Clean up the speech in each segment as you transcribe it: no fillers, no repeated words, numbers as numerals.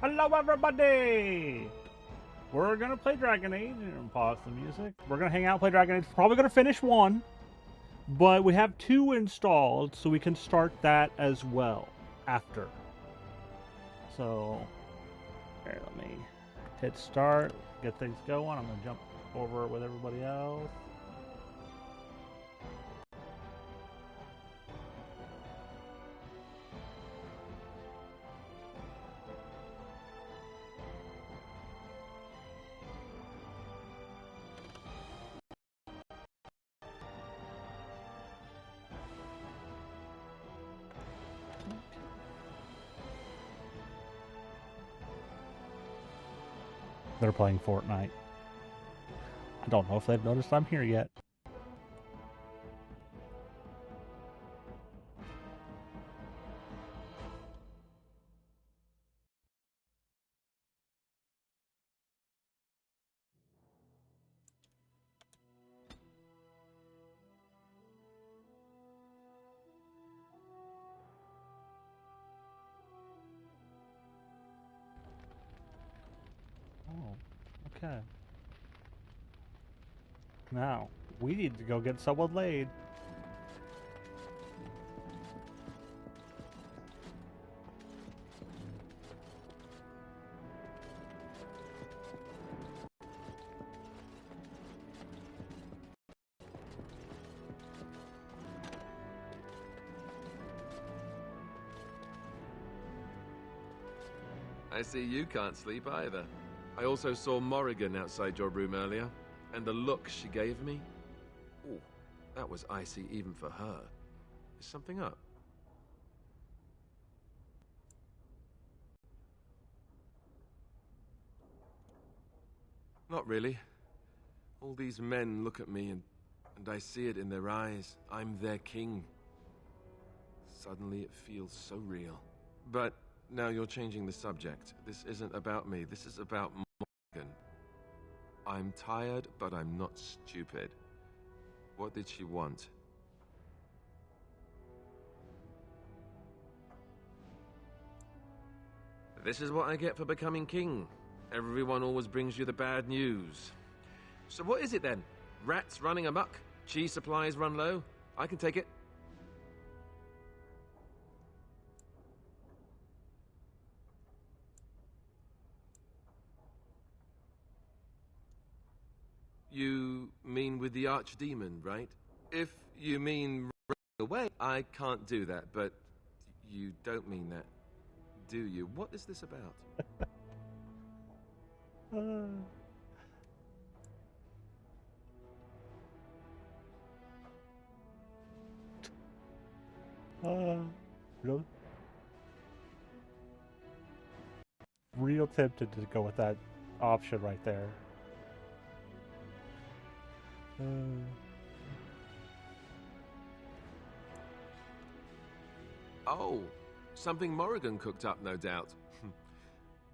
Hello, everybody! We're gonna play Dragon Age and pause the music. We're gonna hang out, play Dragon Age. Probably gonna finish one, but we have two installed, so we can start that as well after. So, here, let me hit start, get things going. I'm gonna jump over with everybody else. They're playing Fortnite. I don't know if they've noticed I'm here yet. Okay. Now, we need to go get someone laid. I see you can't sleep either. I also saw Morrigan outside your room earlier, and the look she gave me. Ooh, that was icy even for her. Is something up? Not really. All these men look at me and I see it in their eyes. I'm their king. Suddenly it feels so real. But now you're changing the subject. This isn't about me. This is about Morrigan. I'm tired, but I'm not stupid. What did she want? This is what I get for becoming king. Everyone always brings you the bad news. So what is it then? Rats running amok? Cheese supplies run low? I can take it. You mean with the archdemon, right? If you mean running away, I can't do that, but you don't mean that, do you? What is this about? Real tempted to go with that option right there. Oh, something Morrigan cooked up, no doubt.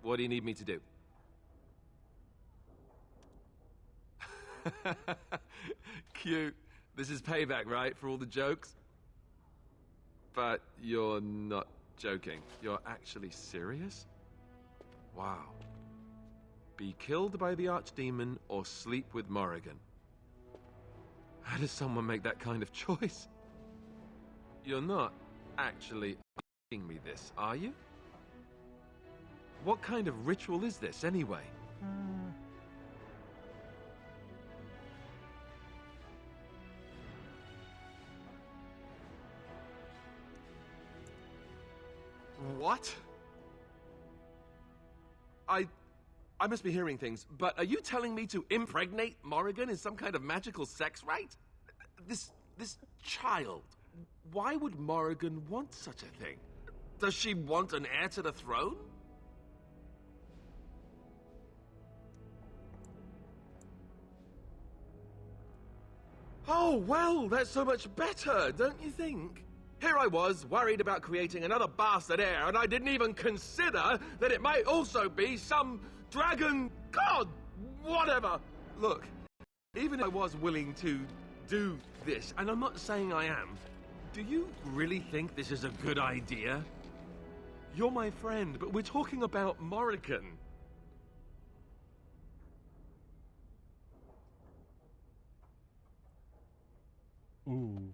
What do you need me to do? Cute. This is payback, right, for all the jokes? But you're not joking. You're actually serious? Wow. Be killed by the archdemon or sleep with Morrigan. How does someone make that kind of choice? You're not actually asking me this, are you? What kind of ritual is this, anyway? What? I must be hearing things, but are you telling me to impregnate Morrigan in some kind of magical sex rite? This child. Why would Morrigan want such a thing? Does she want an heir to the throne? Oh, well, that's so much better, don't you think? Here I was, worried about creating another bastard heir, and I didn't even consider that it might also be some dragon god, whatever. Look, even if I was willing to do this, and I'm not saying I am, do you really think this is a good idea? You're my friend, but we're talking about Morrigan. Ooh.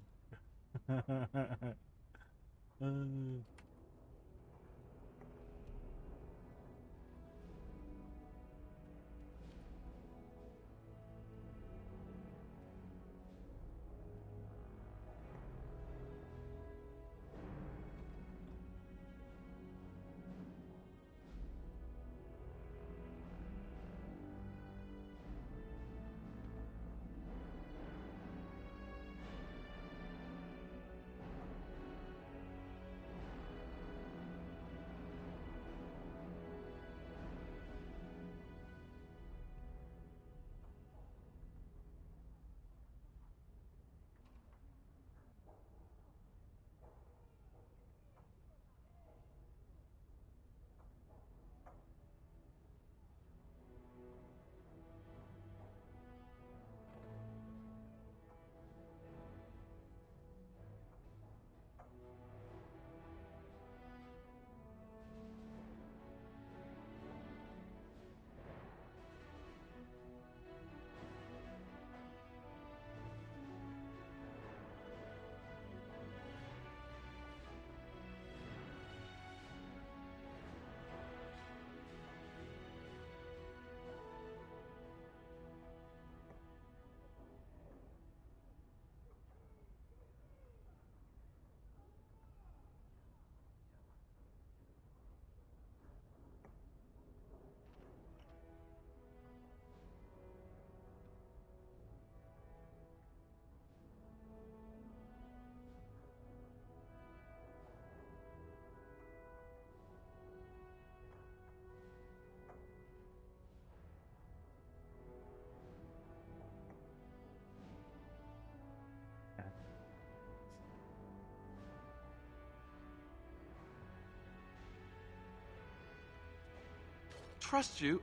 Trust you?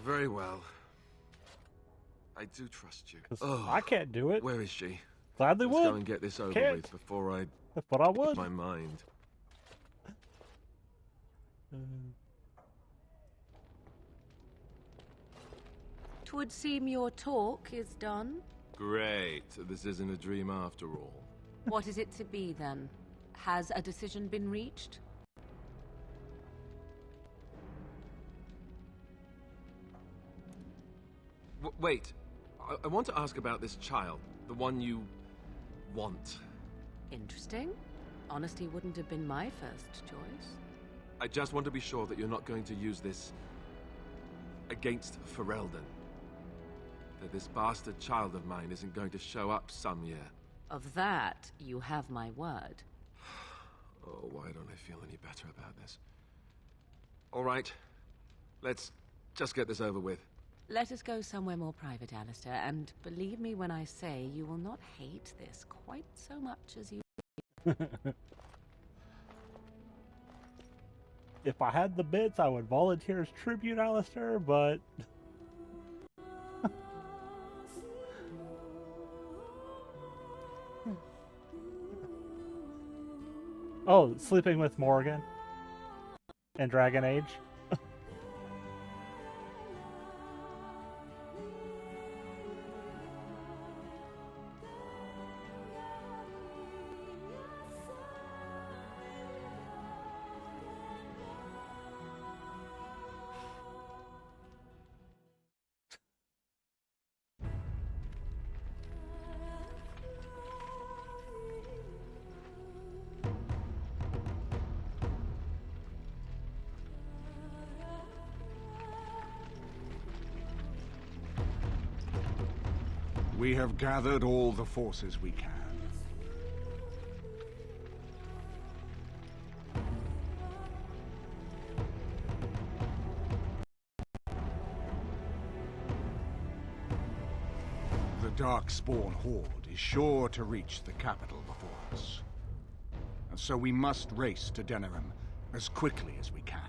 Very well. I do trust you. 'Cause I can't do it. Where is she? Gladly Let's would. go and get this over Can't. with before I But I would. my mind. 'Twould seem your talk is done. Great. So this isn't a dream after all. What is it to be, then? Has a decision been reached? Wait. I want to ask about this child. The one you want. Interesting. Honesty wouldn't have been my first choice. I just want to be sure that you're not going to use this against Ferelden. That this bastard child of mine isn't going to show up some year. Of that, you have my word. Oh, why don't I feel any better about this? All right. Let's just get this over with. Let us go somewhere more private, Alistair, and believe me when I say you will not hate this quite so much as you... If I had the bits, I would volunteer as tribute, Alistair, but... Oh, sleeping with Morrigan in Dragon Age. We have gathered all the forces we can. The Darkspawn Horde is sure to reach the capital before us. And so we must race to Denerim as quickly as we can.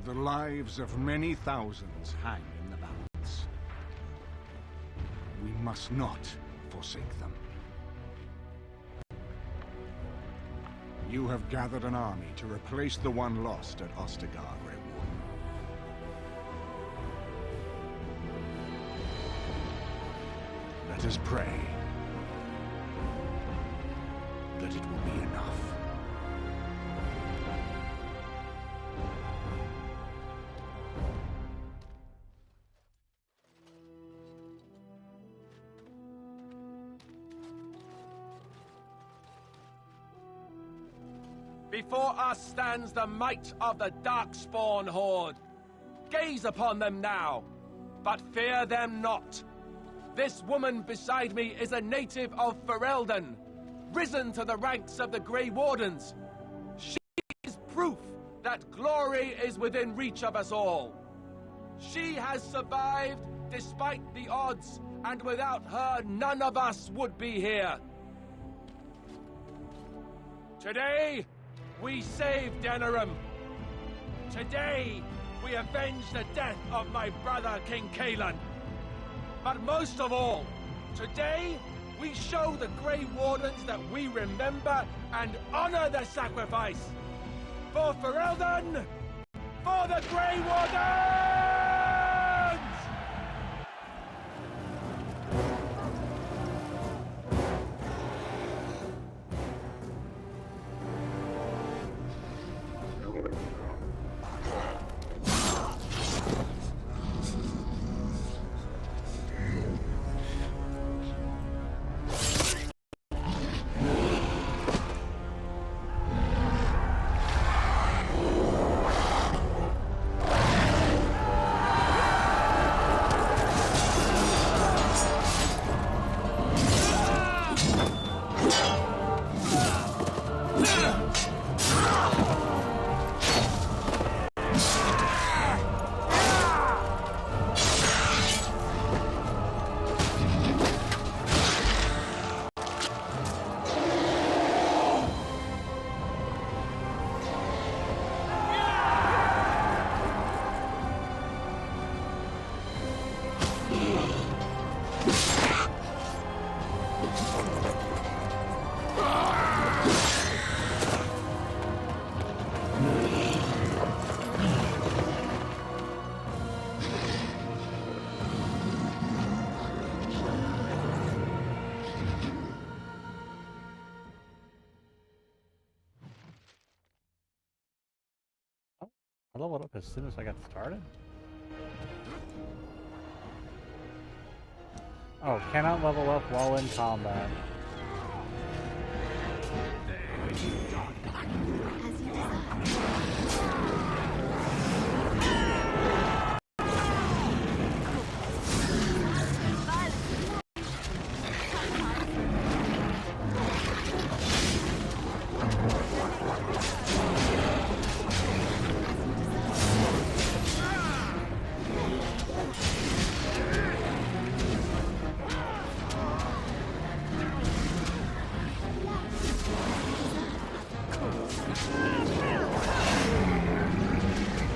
The lives of many thousands hang in the balance. We must not forsake them. You have gathered an army to replace the one lost at Ostagar, Grey Warden. Let us pray that it will be enough. Before us stands the might of the Darkspawn Horde. Gaze upon them now, but fear them not. This woman beside me is a native of Ferelden, risen to the ranks of the Grey Wardens. She is proof that glory is within reach of us all. She has survived despite the odds, and without her, none of us would be here. Today, we saved Denerim. Today, we avenge the death of my brother, King Kaelan. But most of all, today, we show the Grey Wardens that we remember and honor their sacrifice. For Ferelden, for the Grey Wardens! I leveled up as soon as I got started. Oh, cannot level up while in combat.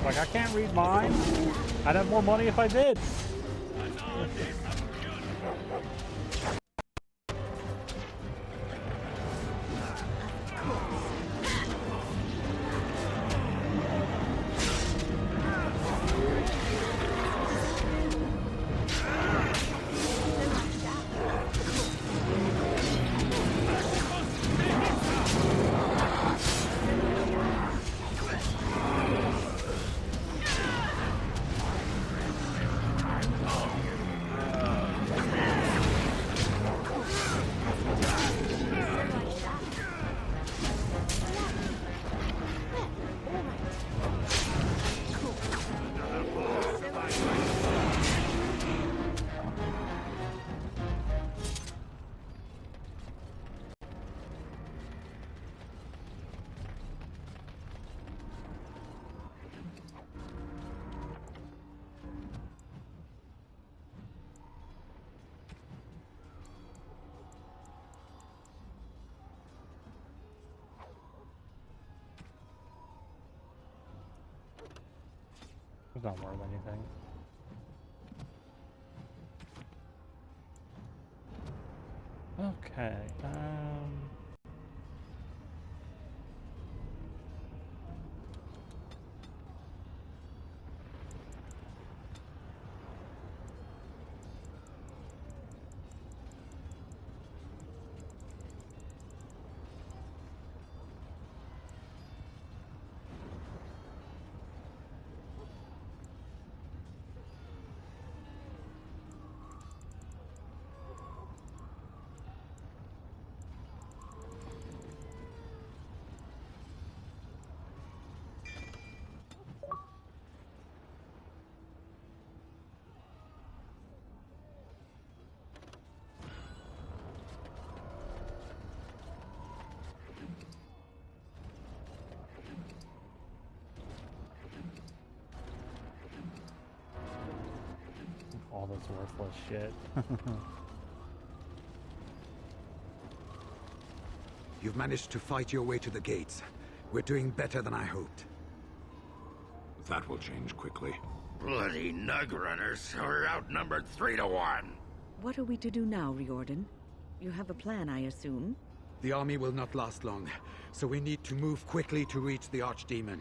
Like, I can't read mine. I'd have more money if I did. It's not worth anything. Okay, this worthless shit. You've managed to fight your way to the gates. We're doing better than I hoped. That will change quickly. Bloody nug runners are outnumbered 3 to 1. What are we to do now, Riordan? You have a plan, I assume? The army will not last long, so we need to move quickly to reach the Archdemon.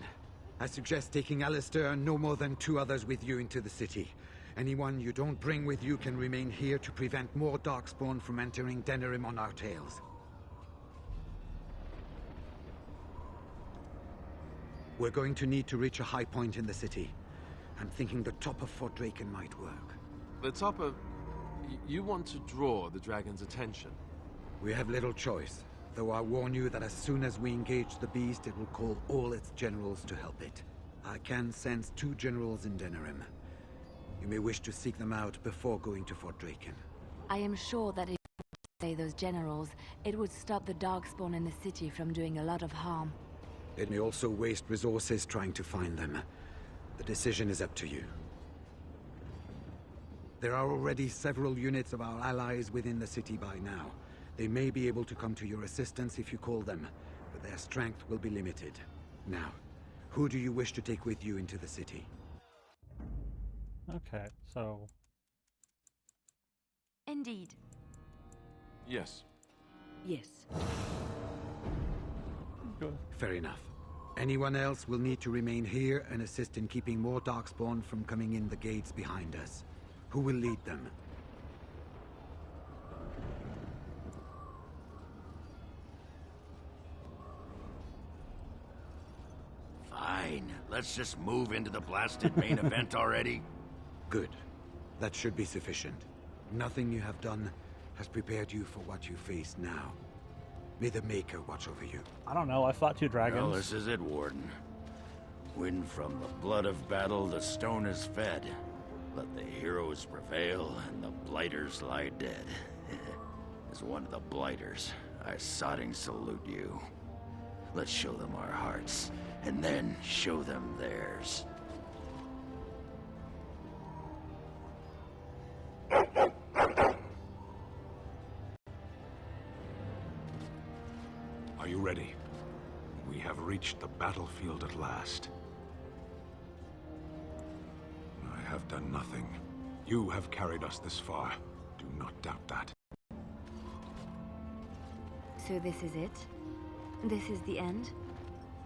I suggest taking Alistair and no more than 2 others with you into the city. Anyone you don't bring with you can remain here to prevent more Darkspawn from entering Denerim on our tails. We're going to need to reach a high point in the city. I'm thinking the top of Fort Draken might work. The top of... You want to draw the dragon's attention? We have little choice, though I warn you that as soon as we engage the beast, it will call all its generals to help it. I can sense 2 generals in Denerim. You may wish to seek them out before going to Fort Draken. I am sure that if you say those generals, it would stop the Darkspawn in the city from doing a lot of harm. It may also waste resources trying to find them. The decision is up to you. There are already several units of our allies within the city by now. They may be able to come to your assistance if you call them, but their strength will be limited. Now, who do you wish to take with you into the city? Okay, so... Indeed. Yes. Yes. Good. Fair enough. Anyone else will need to remain here and assist in keeping more Darkspawn from coming in the gates behind us. Who will lead them? Fine. Let's just move into the blasted main event already. Good. That should be sufficient. Nothing you have done has prepared you for what you face now. May the Maker watch over you. I don't know, I fought 2 dragons. Well, this is it, Warden. When from the blood of battle the stone is fed, let the heroes prevail and the blighters lie dead. As one of the blighters, I sodding salute you. Let's show them our hearts, and then show them theirs. Are you ready? We have reached the battlefield at last. I have done nothing. You have carried us this far. Do not doubt that. So this is it? This is the end?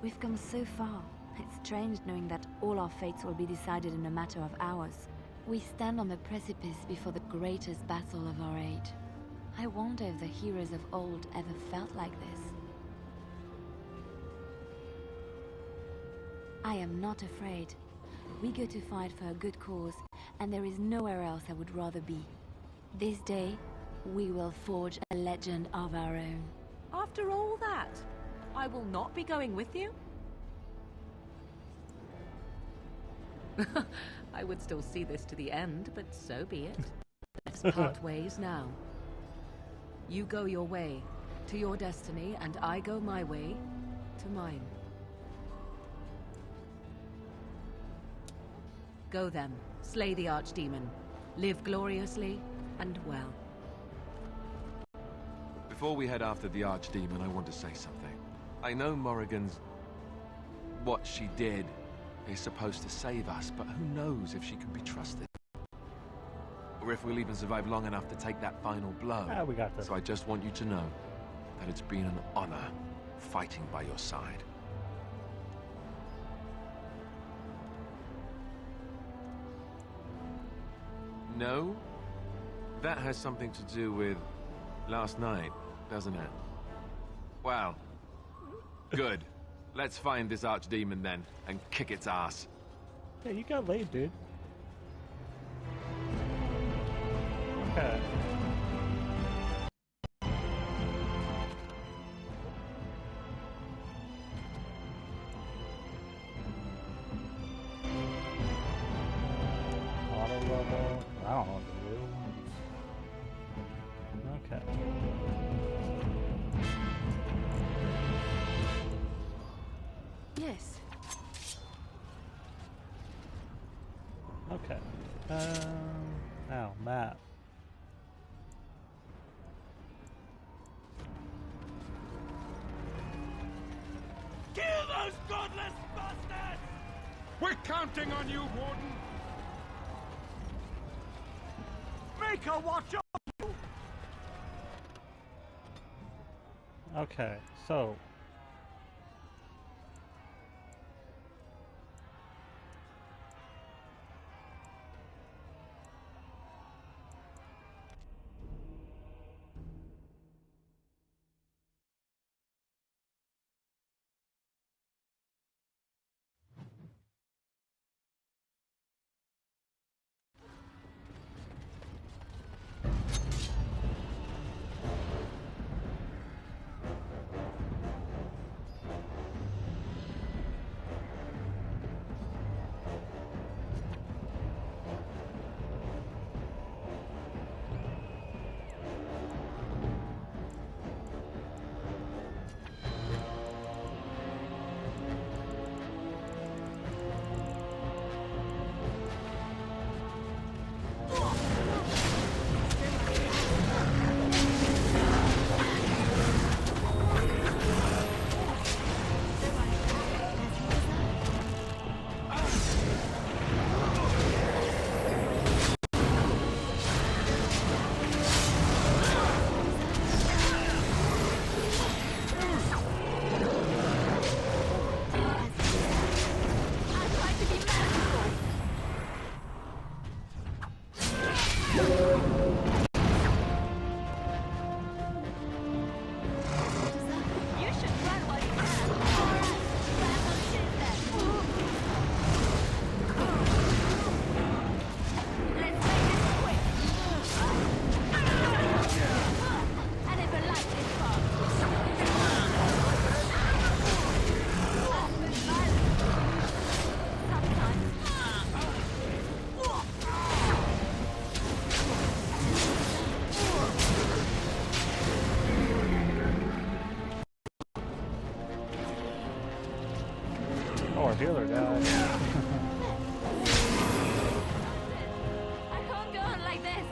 We've come so far. It's strange knowing that all our fates will be decided in a matter of hours. We stand on the precipice before the greatest battle of our age. I wonder if the heroes of old ever felt like this. I am not afraid. We go to fight for a good cause, and there is nowhere else I would rather be. This day, we will forge a legend of our own. After all that, I will not be going with you? I would still see this to the end, but so be it. Let's part ways now. You go your way, to your destiny, and I go my way, to mine. Go then, slay the Archdemon, live gloriously and well. Before we head after the Archdemon, I want to say something. I know Morrigan's... what she did is supposed to save us, but who knows if she can be trusted? Or if we'll even survive long enough to take that final blow. Ah, we got this. So I just want you to know that it's been an honor fighting by your side. No? That has something to do with last night, doesn't it? Well, good. Let's find this Archdemon then, and kick its ass. Yeah, you got laid, dude. Okay. Auto level. I don't know what to do. Okay. Yes. Okay. Now, map. Kill those godless bastards! We're counting on you, Warden! Make her watch out! Okay, so our healer died. I can't go on like this.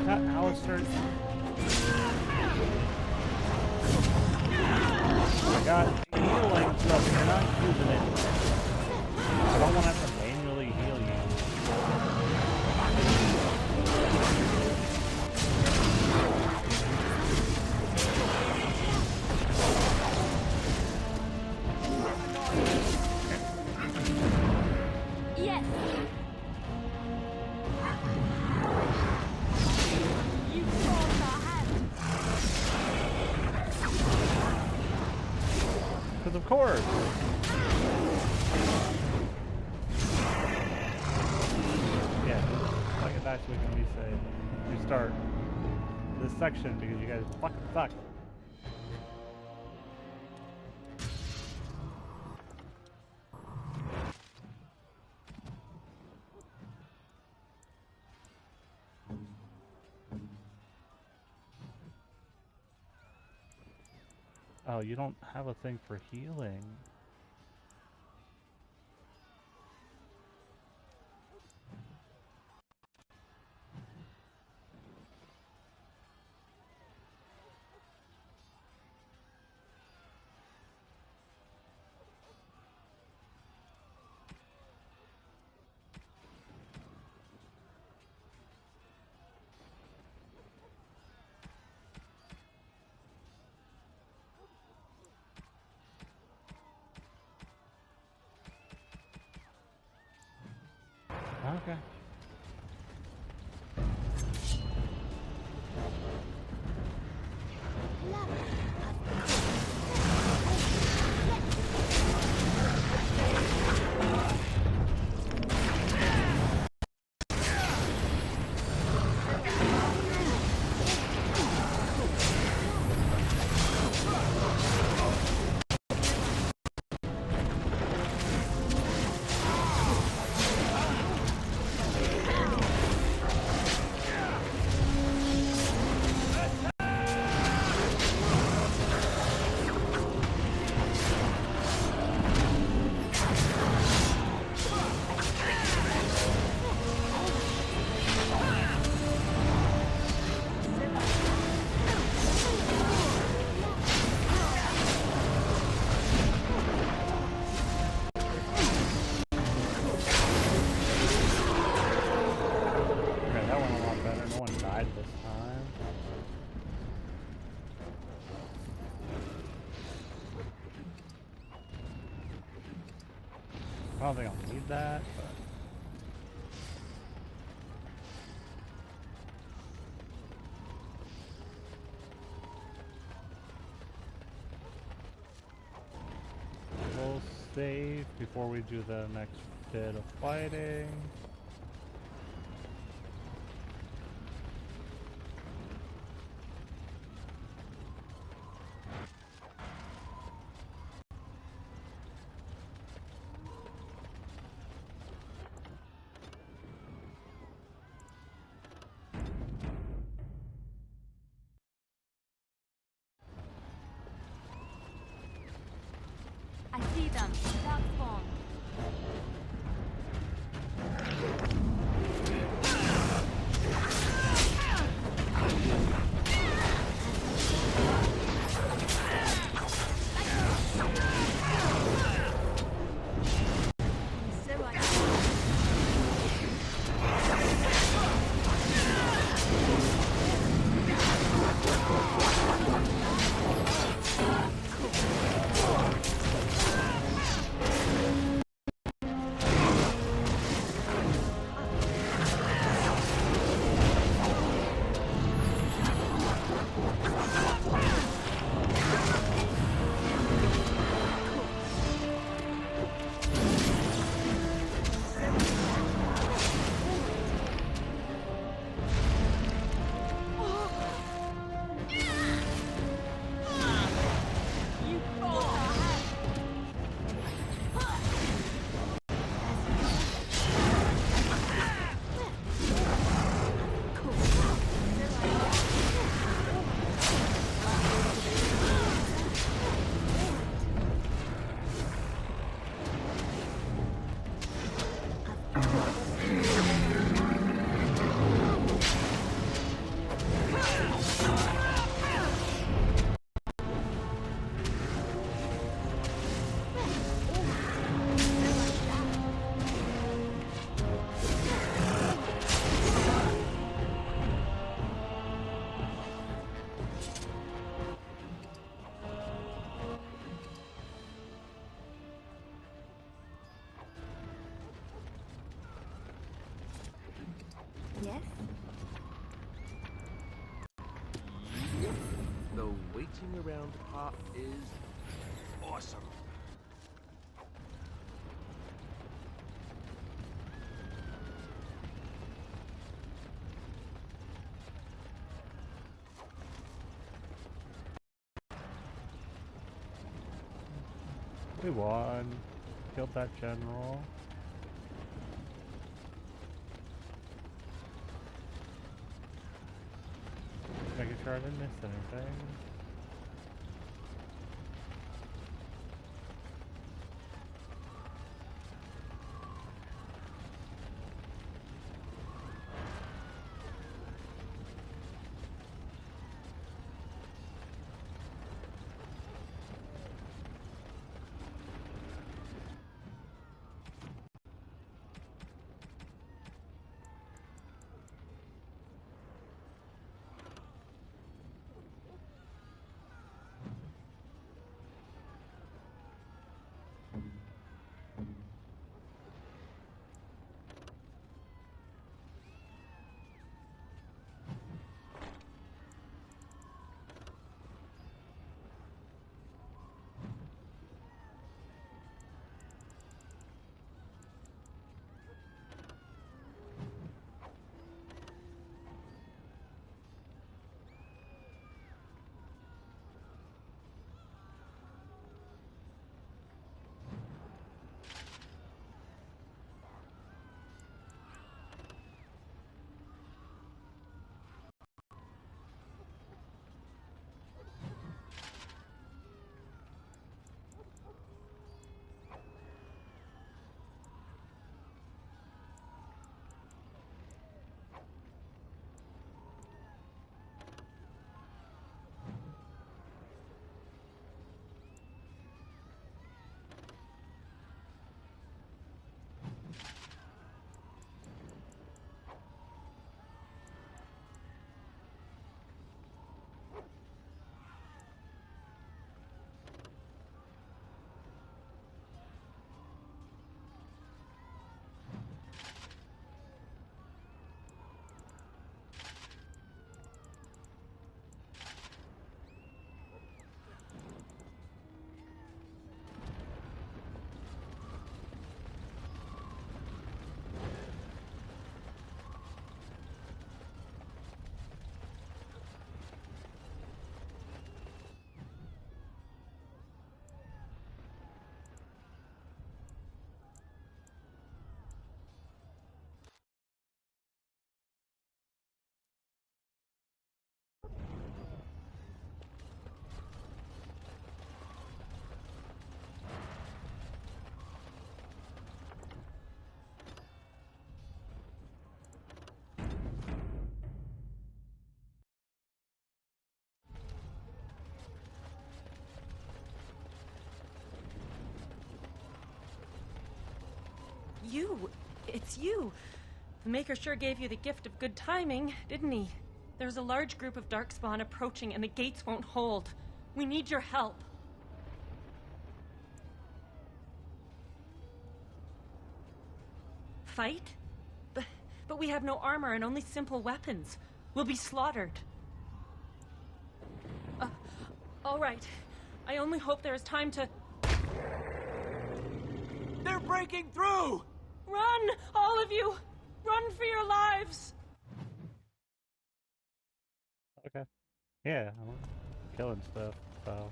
Alistair. I got healing stuff, you're not using it. I don't want to have to manually heal you. Yes. Because of course. Yeah, fucking die so we can restart this section because you guys fucking suck. Oh, you don't have a thing for healing. Okay. I don't think I'll need that, but... We'll save before we do the next bit of fighting. I see them. Darkspawn. Yes? The waiting around part is awesome. We won. Killed that general. Making sure I didn't miss anything. You! It's you! The Maker sure gave you the gift of good timing, didn't he? There's a large group of Darkspawn approaching and the gates won't hold. We need your help. Fight? But we have no armor and only simple weapons. We'll be slaughtered. All right. I only hope there is time to... They're breaking through! Run! All of you! Run for your lives! Okay. Yeah, I'm killing stuff, so...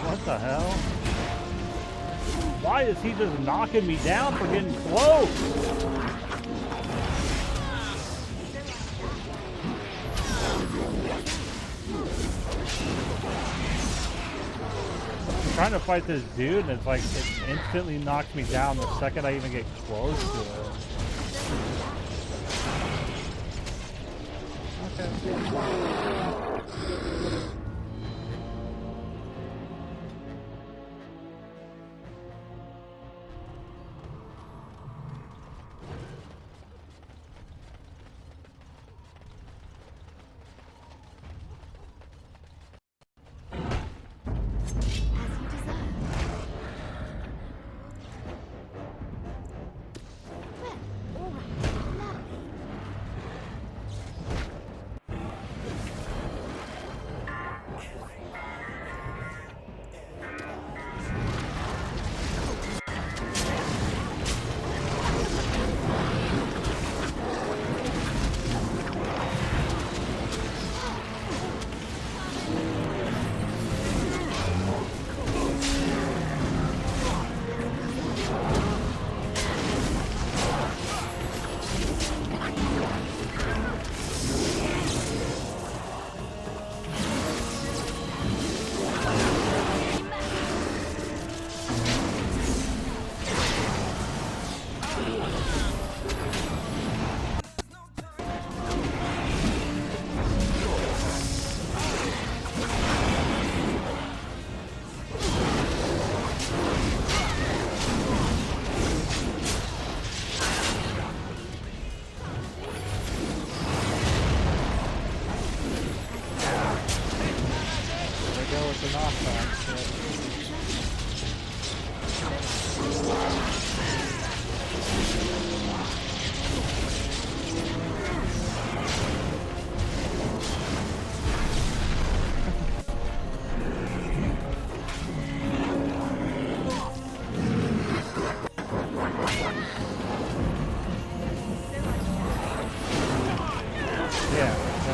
What the hell? Why is he just knocking me down for getting close? I'm trying to fight this dude and it's like it instantly knocks me down the second I even get close to it. Okay.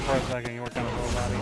For a second, you were kind of low body.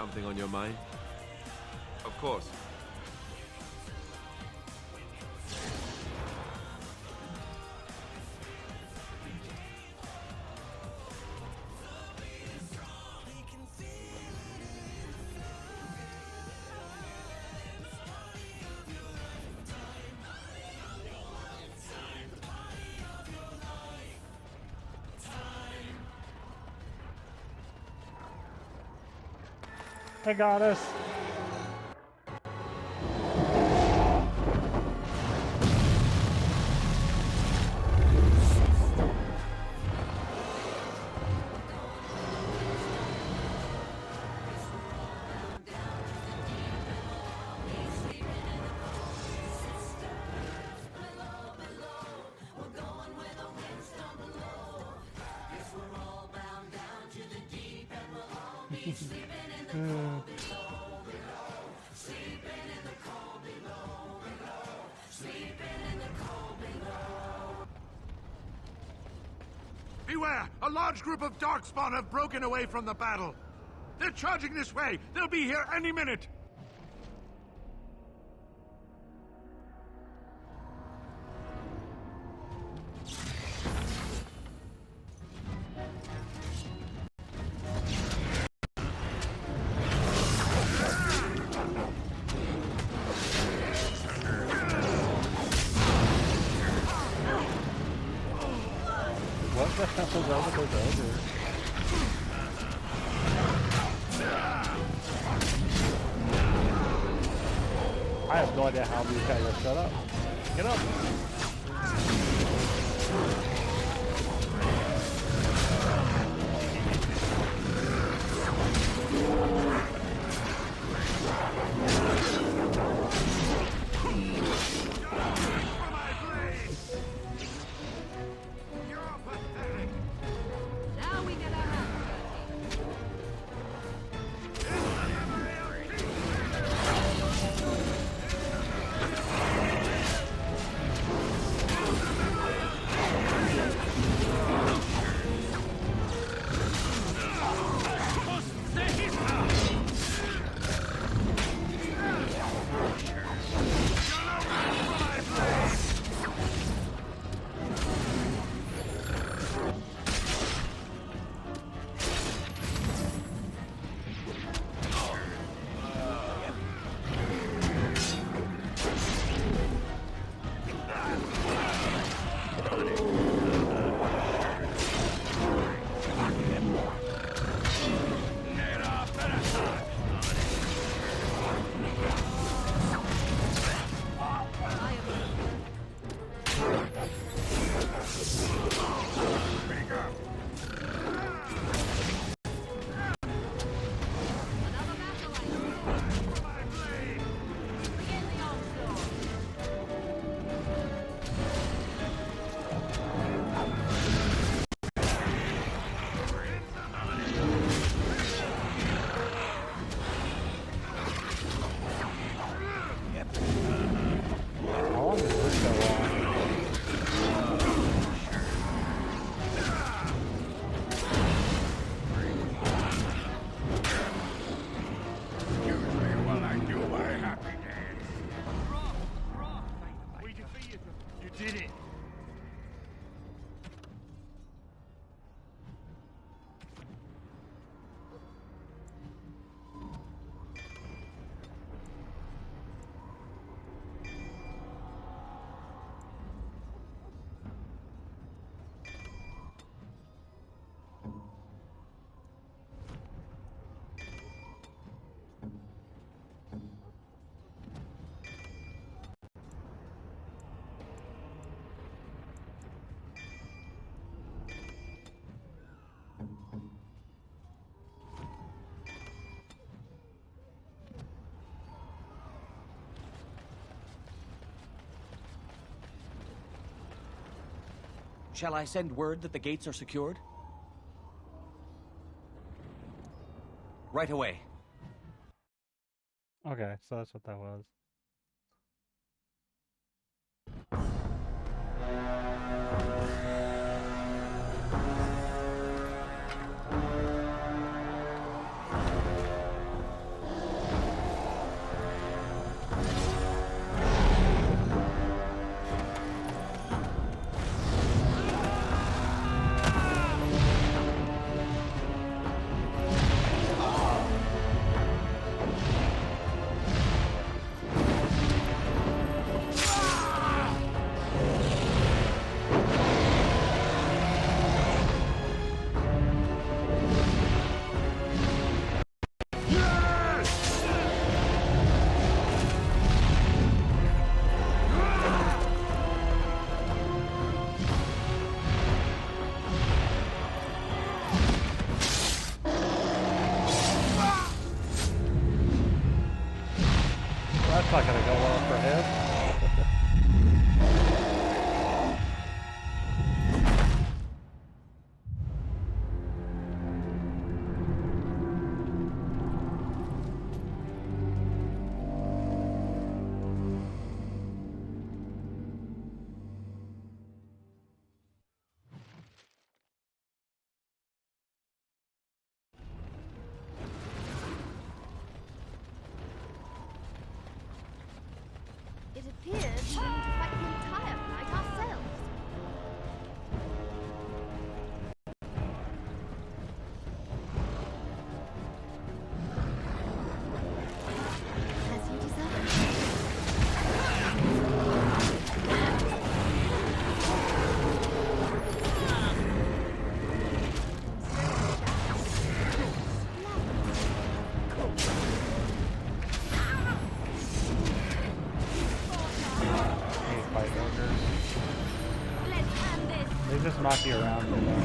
something on your mind? Of course. I got us. Beware! A large group of Darkspawn have broken away from the battle. They're charging this way. They'll be here any minute. What the hell is up with those ogres? I have no idea how these guys are set up. Get up! Now we get our hands dirty. Shall I send word that the gates are secured? Right away. Okay, so that's what that was. appears we need to fight the entire fight ourselves. As you desire. They just knock you around, you know.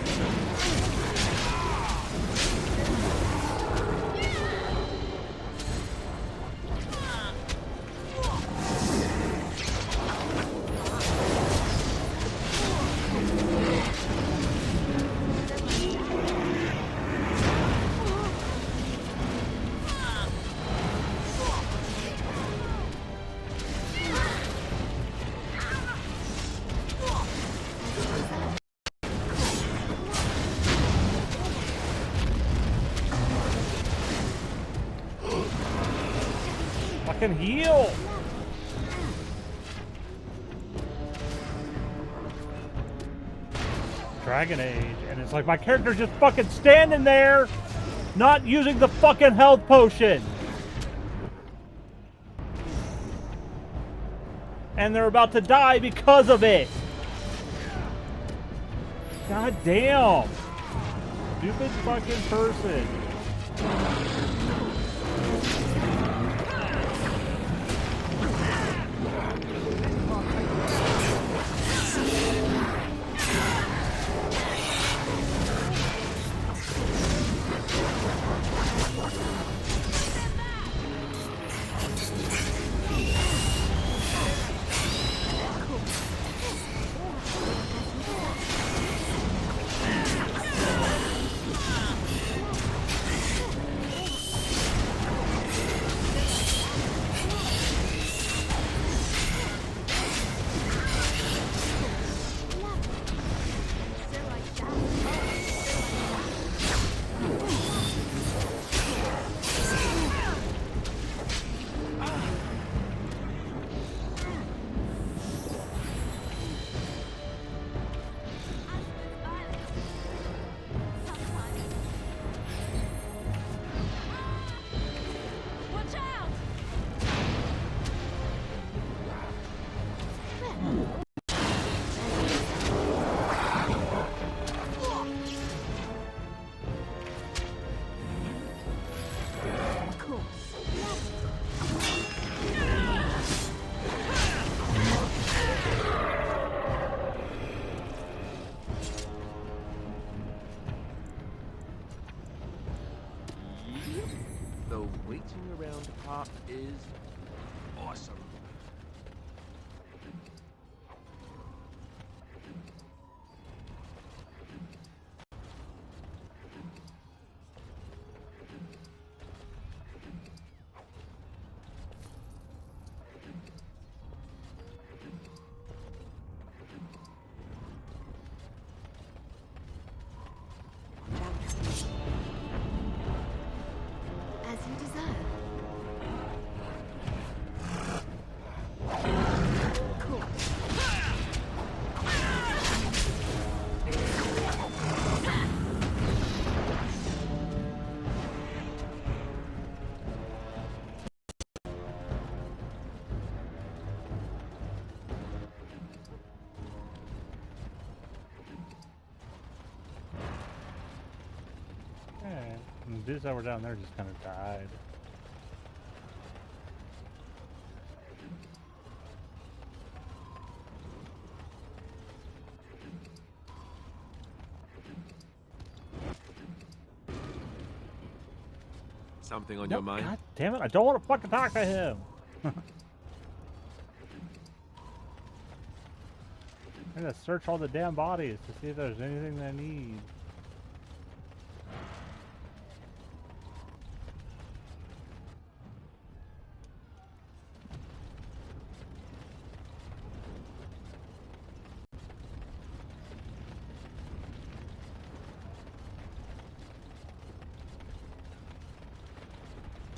I can heal! Dragon Age, and it's like my character's just fucking standing there, not using the fucking health potion. And they're about to die because of it. God damn. Stupid fucking person. part is awesome. As you desire. Cool. Okay. And the dudes that were down there just kind of died. Something on No, your mind? God damn it, I don't want to fucking talk to him. I gotta search all the damn bodies to see if there's anything that I need.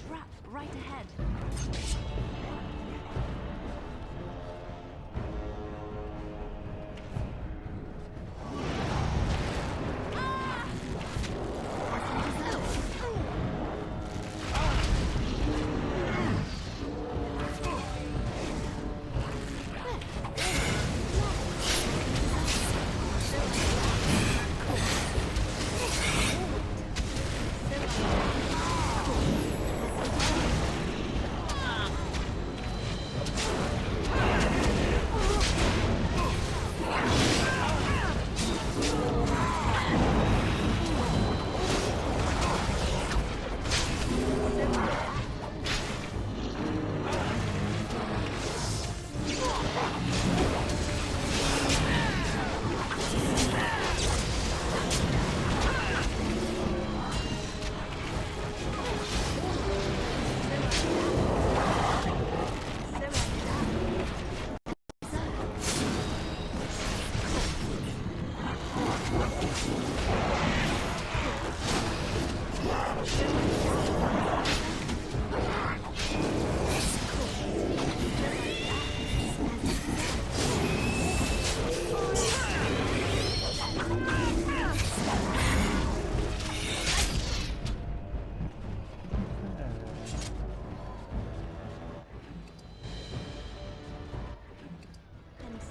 Trap right ahead.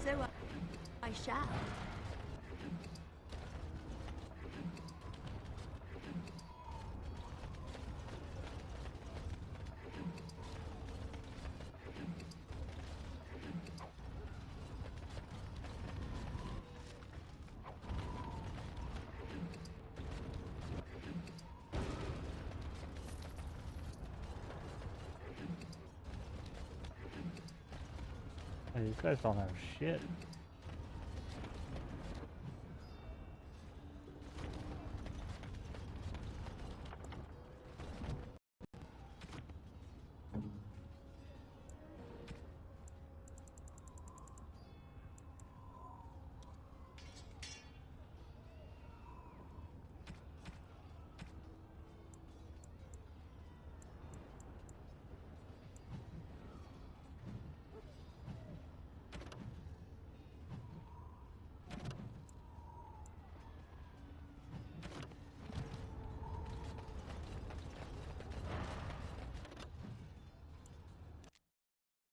So I shall. Hey, these guys don't have shit.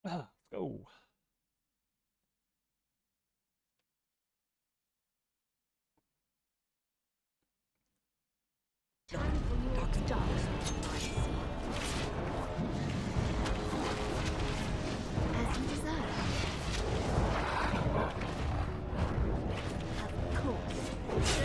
Let's go. Time for your dark as you desire. Of course. So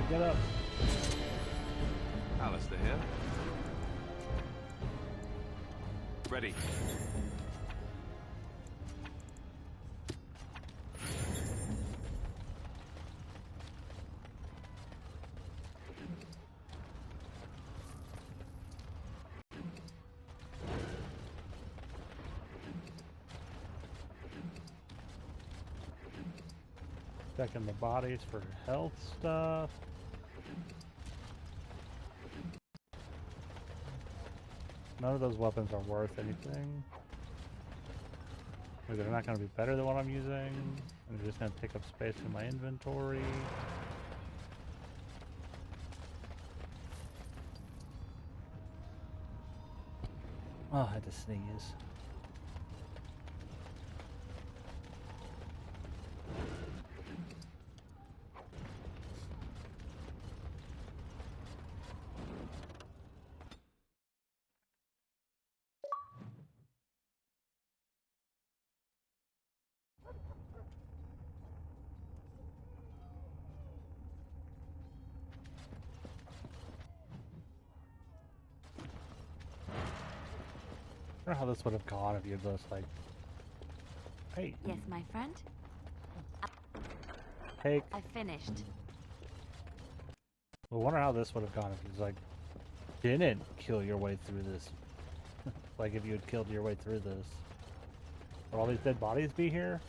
Get up. Alistair here. Ready. Checking the bodies for health stuff. None of those weapons are worth anything. They're not going to be better than what I'm using. And they're just going to take up space in my inventory. Oh, I had to sneeze. I wonder how this would have gone if you had just like, hey, Yes, my friend? take. I finished. I wonder how this would have gone if you like didn't kill your way through this. Like if you had killed your way through this. Would all these dead bodies be here?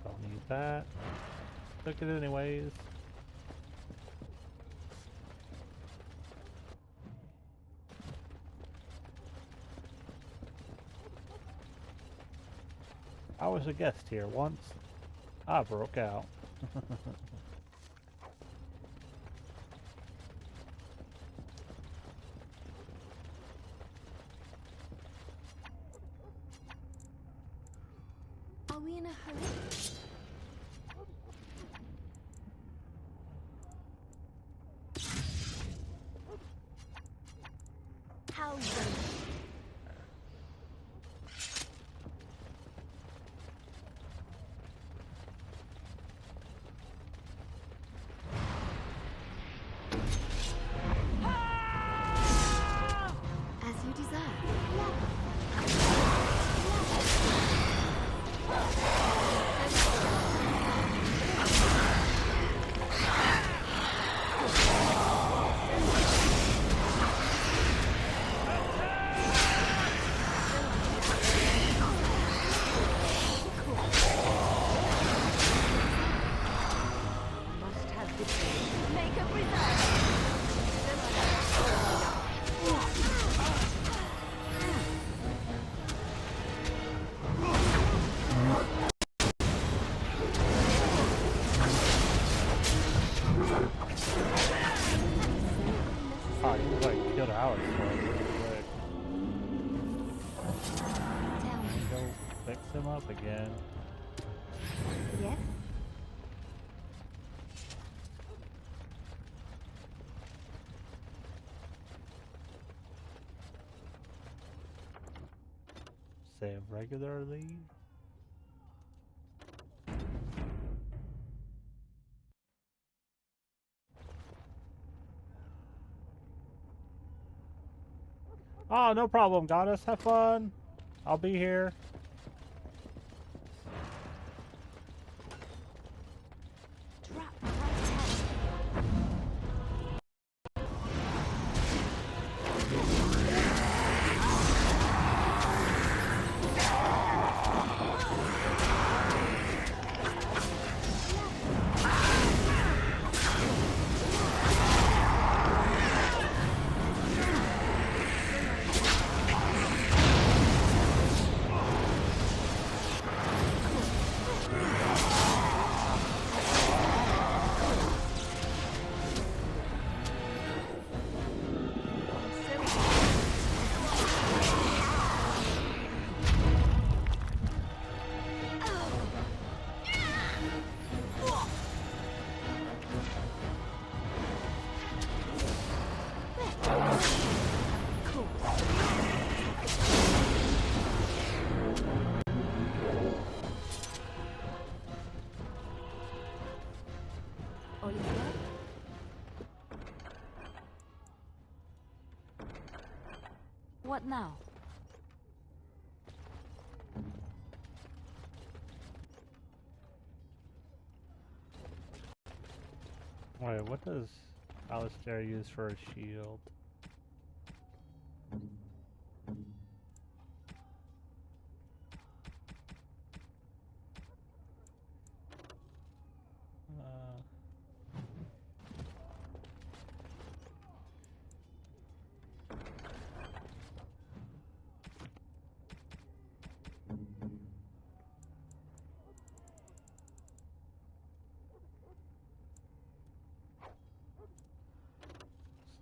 Don't need that. Took it anyways. I was a guest here once. I broke out. Are we in a hurry? How rude. As you desire. Must have victory. Make a reserve. Oh, you like killed Alistair really quick. Tell me. Go fix him up again. Yes? Save regularly. Oh, no problem, goddess. Have fun. I'll be here. Drop right head. All is well? What now? Wait, what does Alistair use for a shield?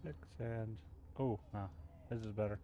Six and... Oh, no. This is better.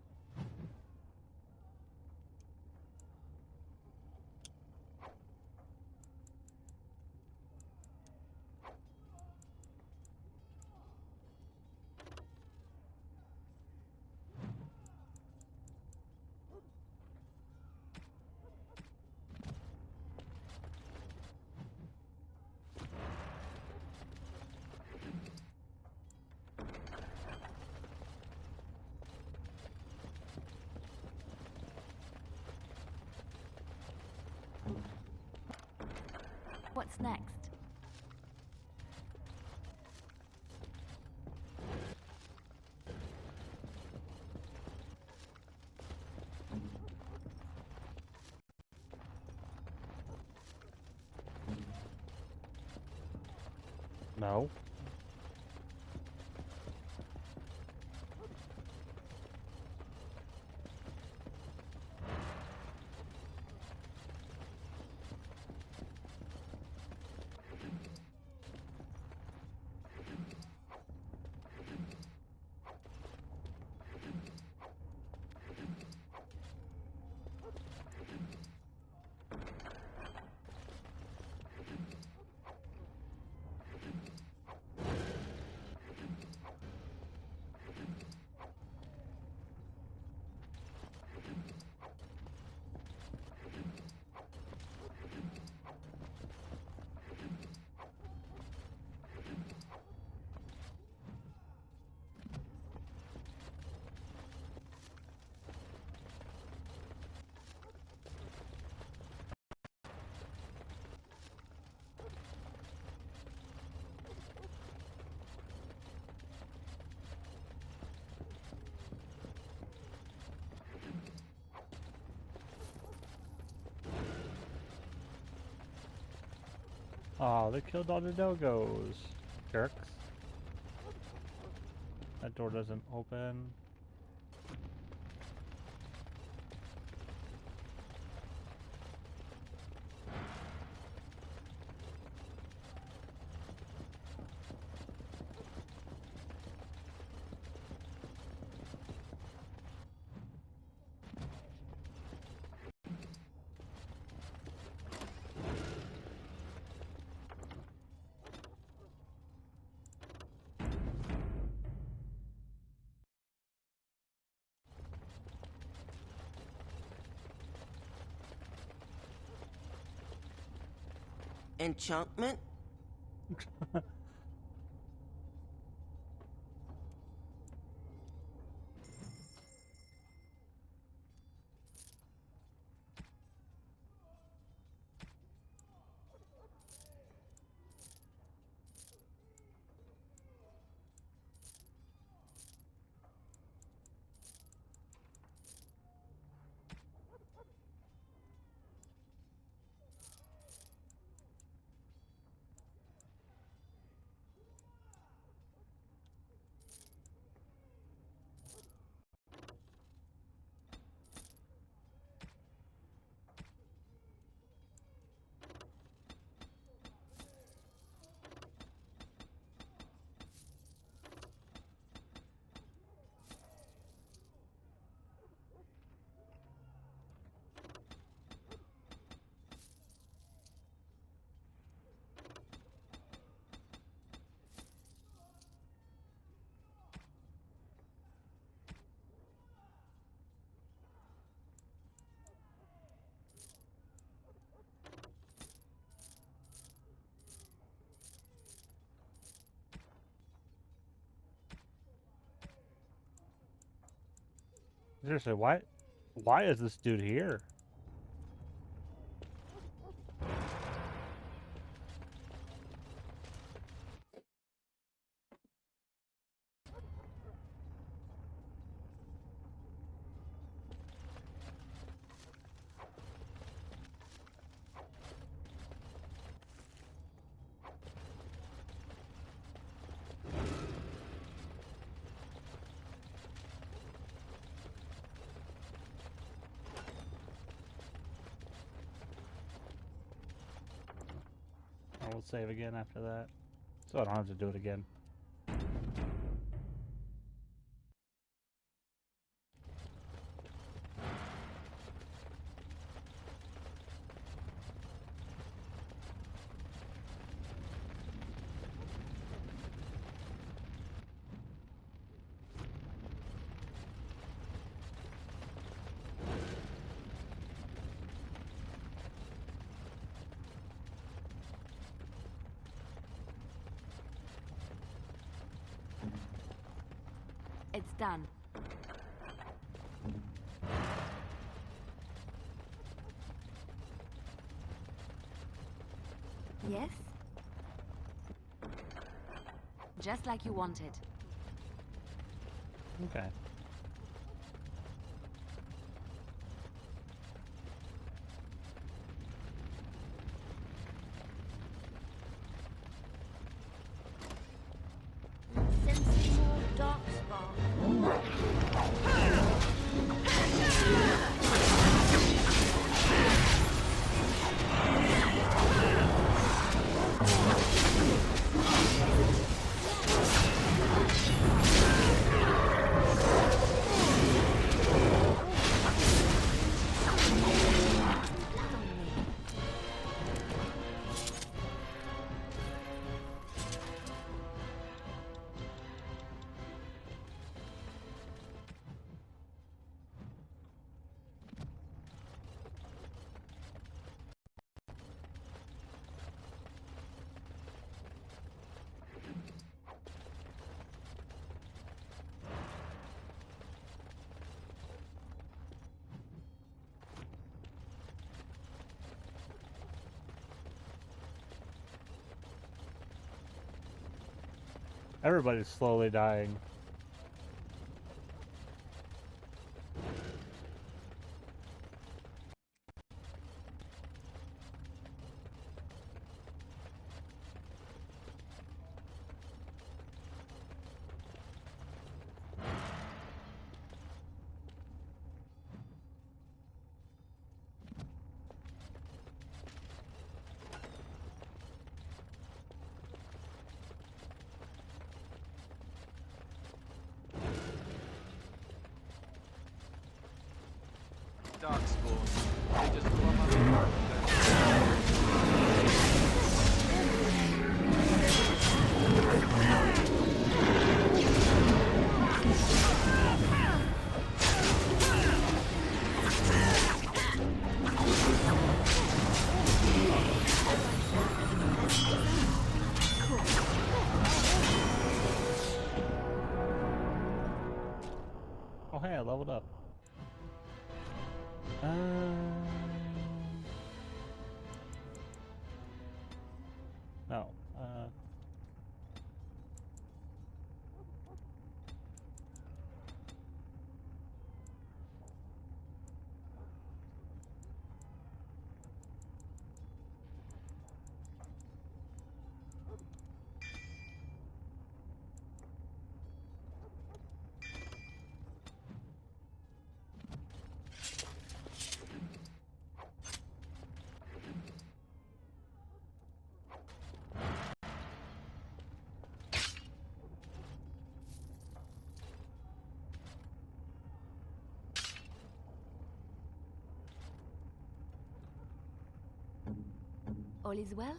What's next? No. Oh, they killed all the dogos. Jerks. That door doesn't open. Enchantment? Seriously, why is this dude here? I will save again after that, so I don't have to do it again. It's done. Yes? Just like you wanted. Okay. Sensing more darkspawn. Everybody's slowly dying. Darkspawn. They just come up on the carpet, Oh hey, I leveled up. No. All is well?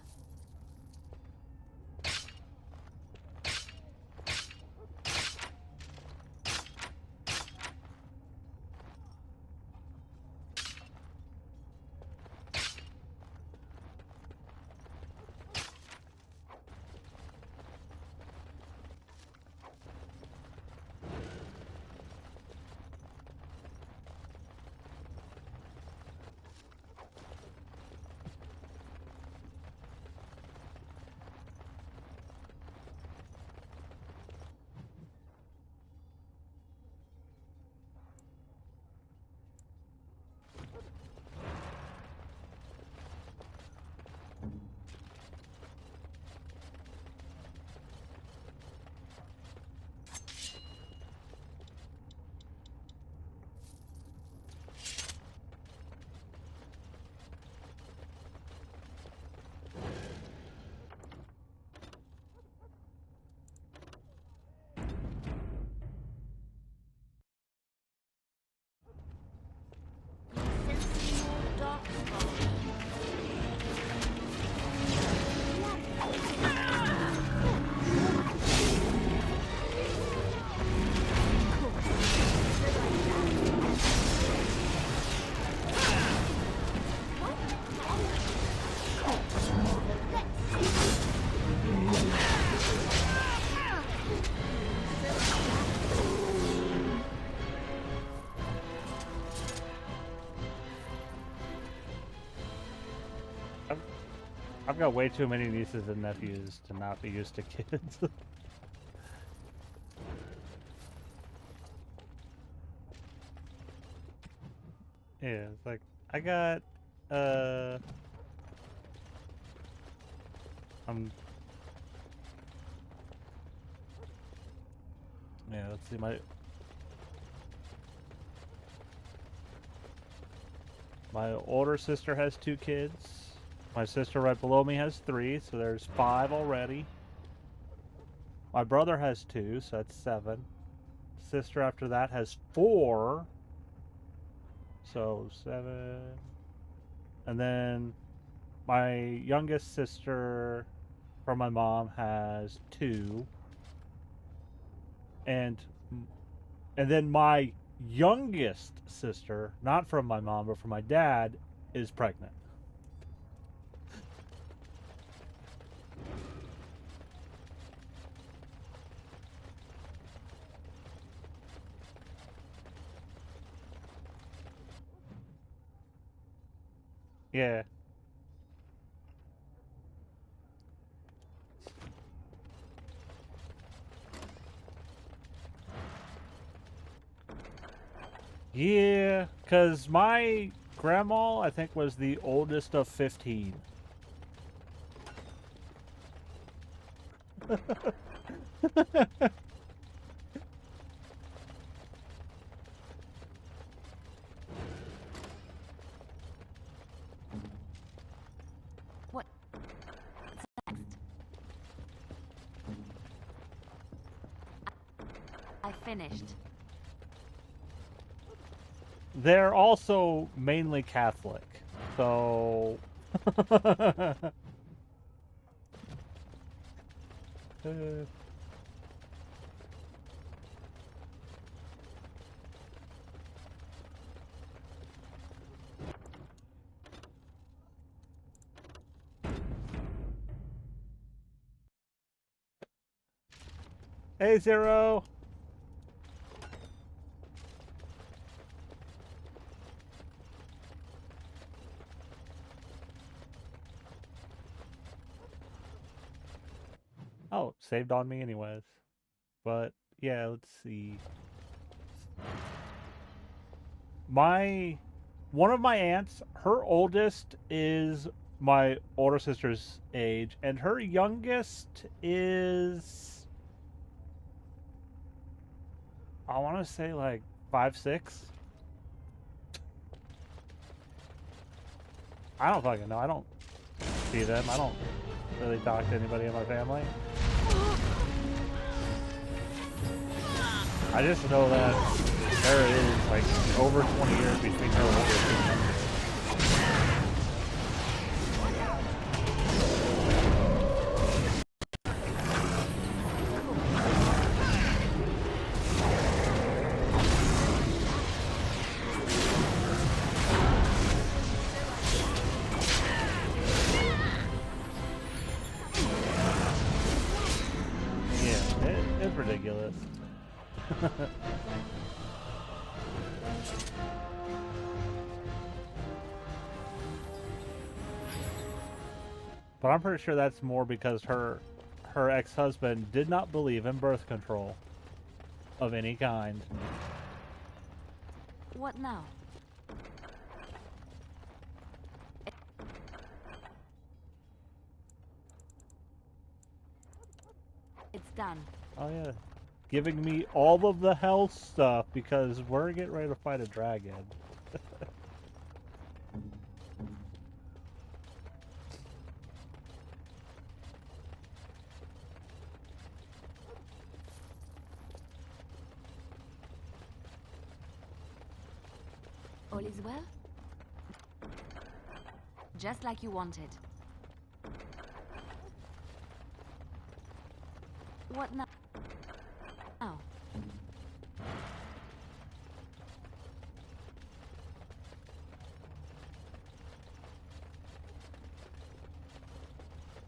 I've got way too many nieces and nephews to not be used to kids. Yeah, it's like, I got, yeah, let's see, my older sister has 2 kids. My sister right below me has 3, so there's 5 already. My brother has 2, so that's 7. Sister after that has 4. So 7. And then my youngest sister from my mom has 2. And then my youngest sister, not from my mom, but from my dad, is pregnant. Yeah. Yeah, because my grandma, I think, was the oldest of 15. What? Next? I finished. They're also mainly Catholic, so... Hey, Zero! Oh, saved on me anyways. But, yeah, let's see. One of my aunts, her oldest is my older sister's age, and her youngest is, I want to say like 5, 6. I don't fucking know. I don't see them. I don't really talk to anybody in my family. I just know that there is like over 20 years between her oldest and youngest. Yeah, it's ridiculous. But I'm pretty sure that's more because her ex-husband did not believe in birth control of any kind. What now? It's done. Oh yeah, giving me all of the health stuff because we're getting ready to fight a dragon. All is well? Just like you wanted. What now? Oh.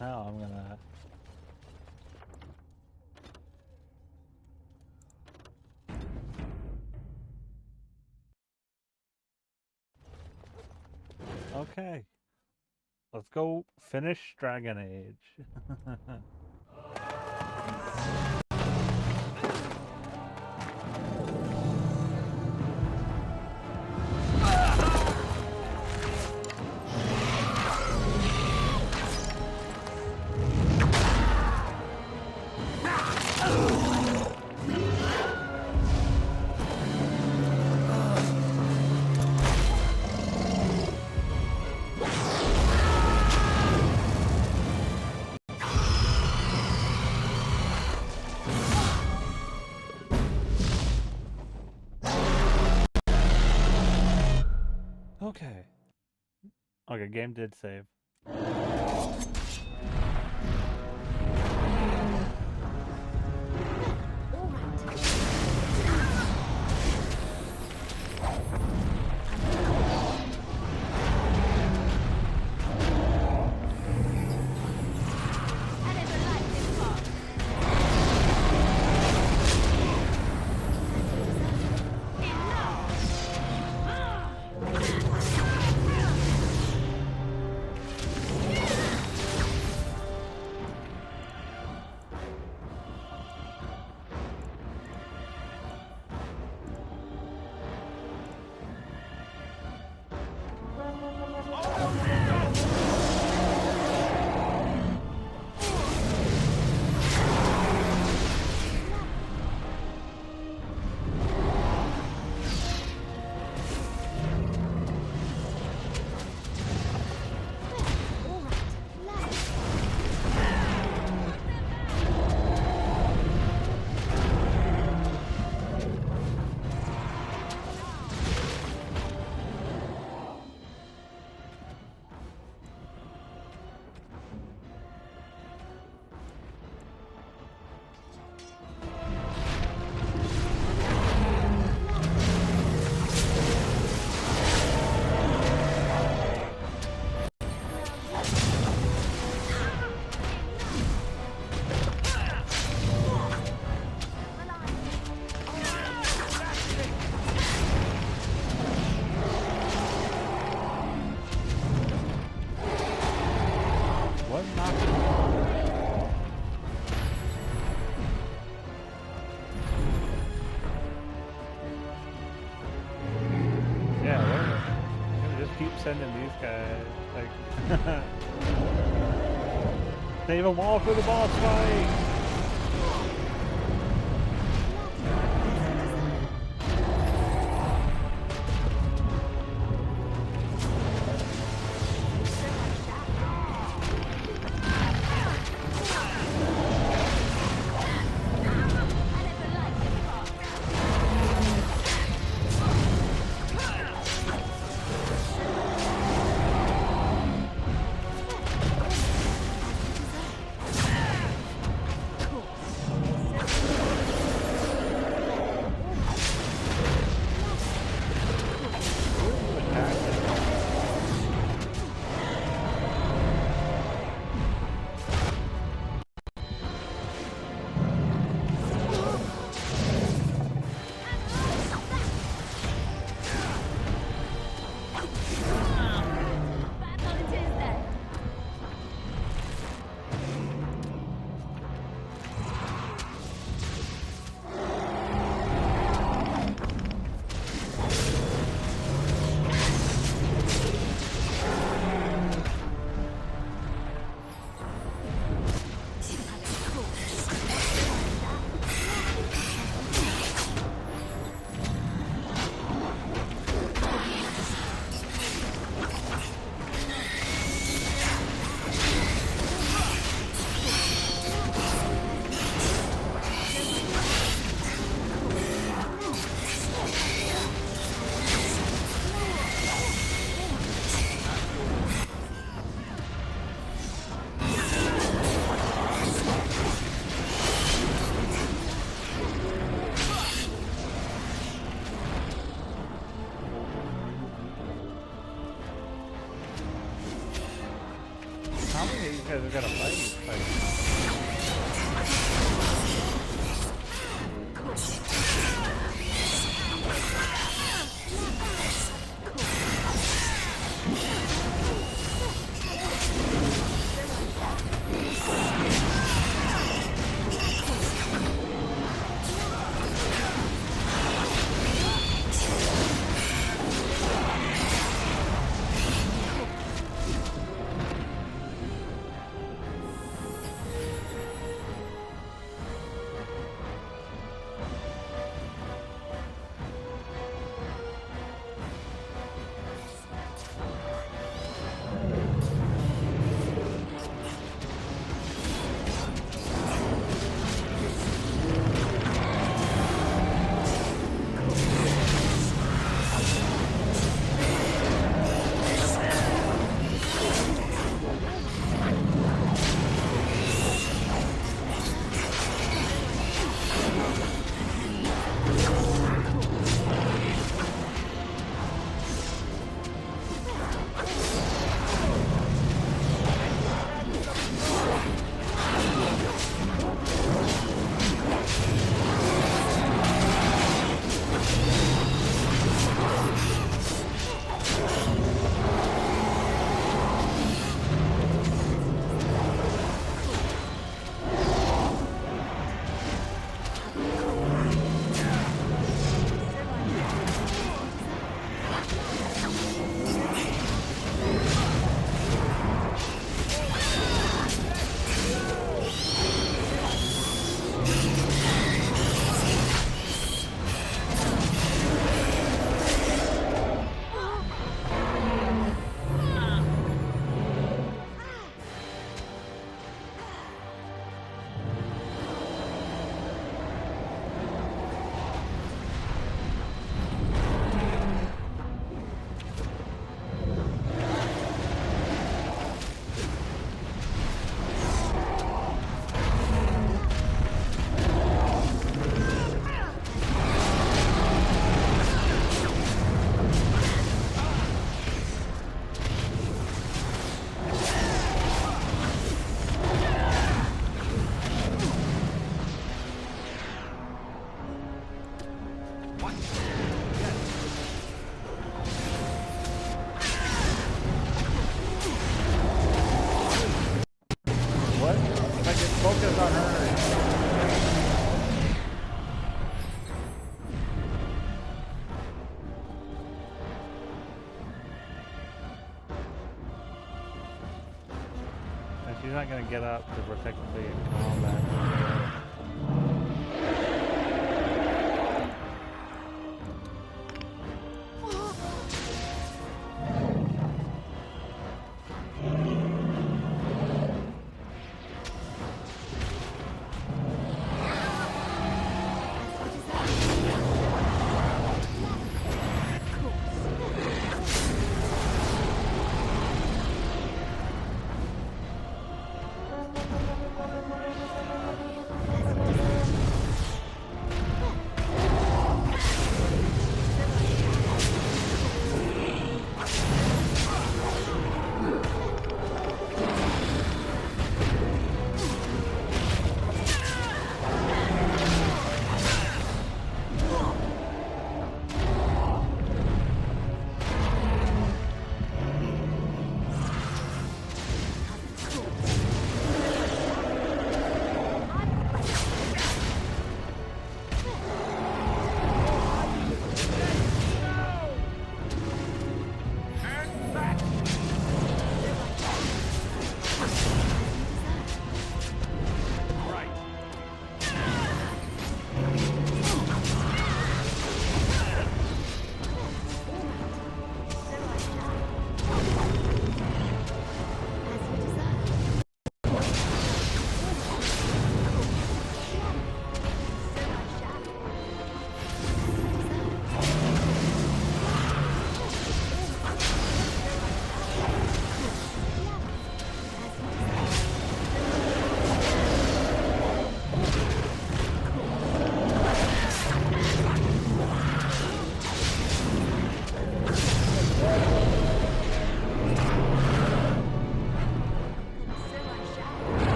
Now I'm gonna... Okay. Let's go finish Dragon Age. Okay. Okay, game did save. Sending these guys, like, save them all for the boss fight! How many of these guys are gonna fight? not gonna get up because we're technically in combat.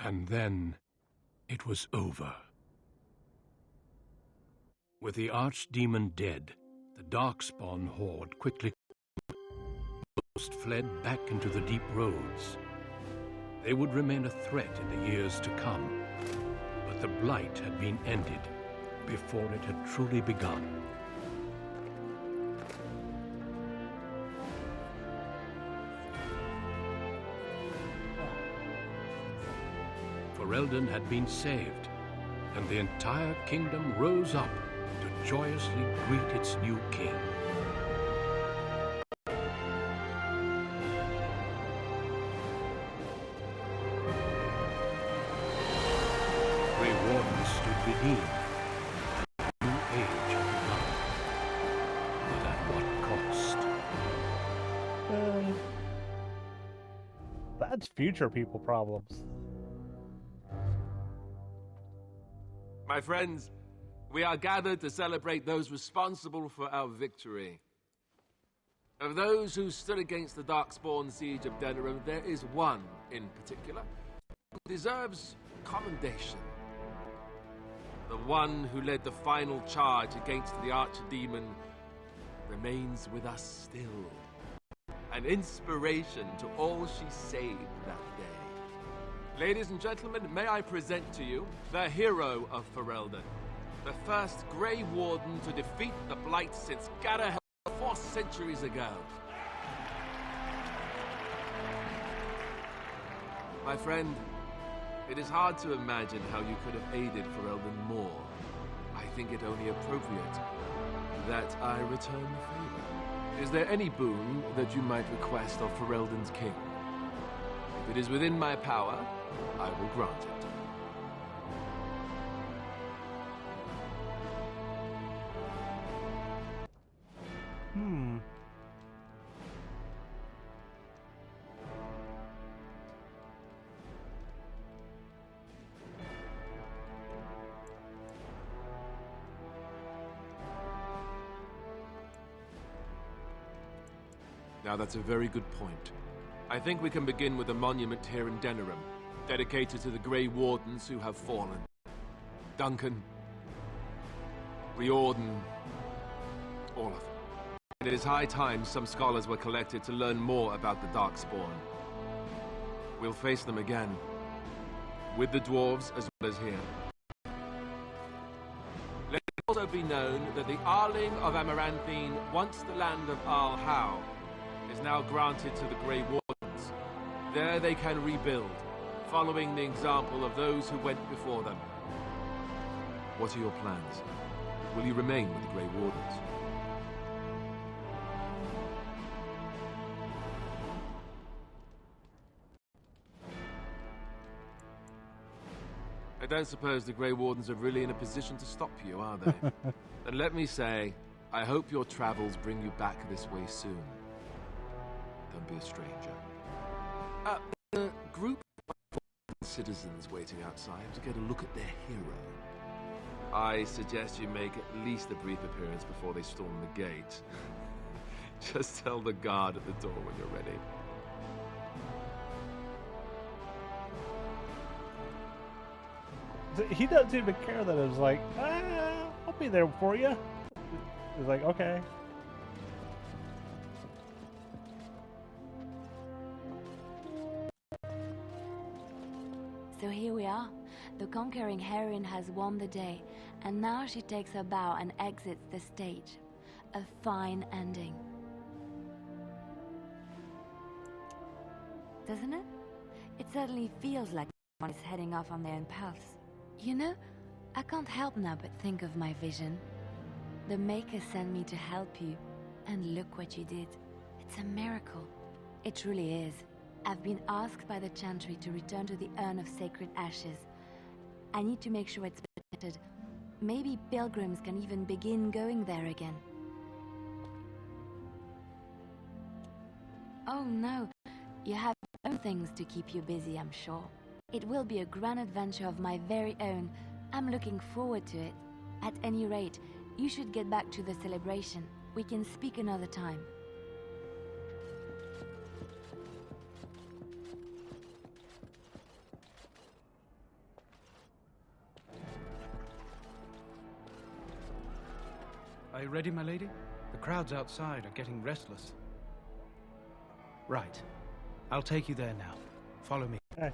And then it was over. With the archdemon dead, the Darkspawn horde quickly fled back into the deep roads. They would remain a threat in the years to come, but the blight had been ended before it had truly begun. Ferelden had been saved, and the entire kingdom rose up to joyously greet its new king. Grey Wardens stood redeemed. A new age had begun. But at what cost? That's future people problems. My friends, we are gathered to celebrate those responsible for our victory. Of those who stood against the Darkspawn siege of Denerim, there is one in particular who deserves commendation. the one who led the final charge against the archdemon, remains with us still. An inspiration to all she saved that day. Ladies and gentlemen, may I present to you the hero of Ferelden, the first Grey Warden to defeat the Blight since Garahel 4 centuries ago. My friend, it is hard to imagine how you could have aided Ferelden more. I think it only appropriate that I return the favor. Is there any boon that you might request of Ferelden's king? If it is within my power, I will grant it. Now that's a very good point. I think we can begin with a monument here in Denerim, dedicated to the Grey Wardens who have fallen. Duncan, Riordan, all of them. And it is high time some scholars were collected to learn more about the Darkspawn. We'll face them again, with the dwarves as well as here. Let it also be known that the Arling of Amaranthine, once the land of Arl Howe, is now granted to the Grey Wardens. There they can rebuild, following the example of those who went before them. What are your plans? Will you remain with the Grey Wardens? I don't suppose the Grey Wardens are really in a position to stop you, are they? Then let me say, I hope your travels bring you back this way soon. Don't be a stranger. A group of citizens waiting outside to get a look at their hero. I suggest you make at least a brief appearance before they storm the gate. Just tell the guard at the door when you're ready. He doesn't even care that it's like, I'll be there for you. He's like, okay. So here we are. The conquering heroine has won the day, and now she takes her bow and exits the stage. A fine ending. Doesn't it? It certainly feels like one is heading off on their own paths. You know, I can't help now but think of my vision. The Maker sent me to help you, and look what you did. It's a miracle. It truly is. I've been asked by the Chantry to return to the Urn of Sacred Ashes. I need to make sure it's protected. Maybe pilgrims can even begin going there again. Oh no, you have your own things to keep you busy, I'm sure. It will be a grand adventure of my very own. I'm looking forward to it. At any rate, you should get back to the celebration. We can speak another time. Are you ready, my lady? The crowds outside are getting restless. Right. I'll take you there now. Follow me. Hey.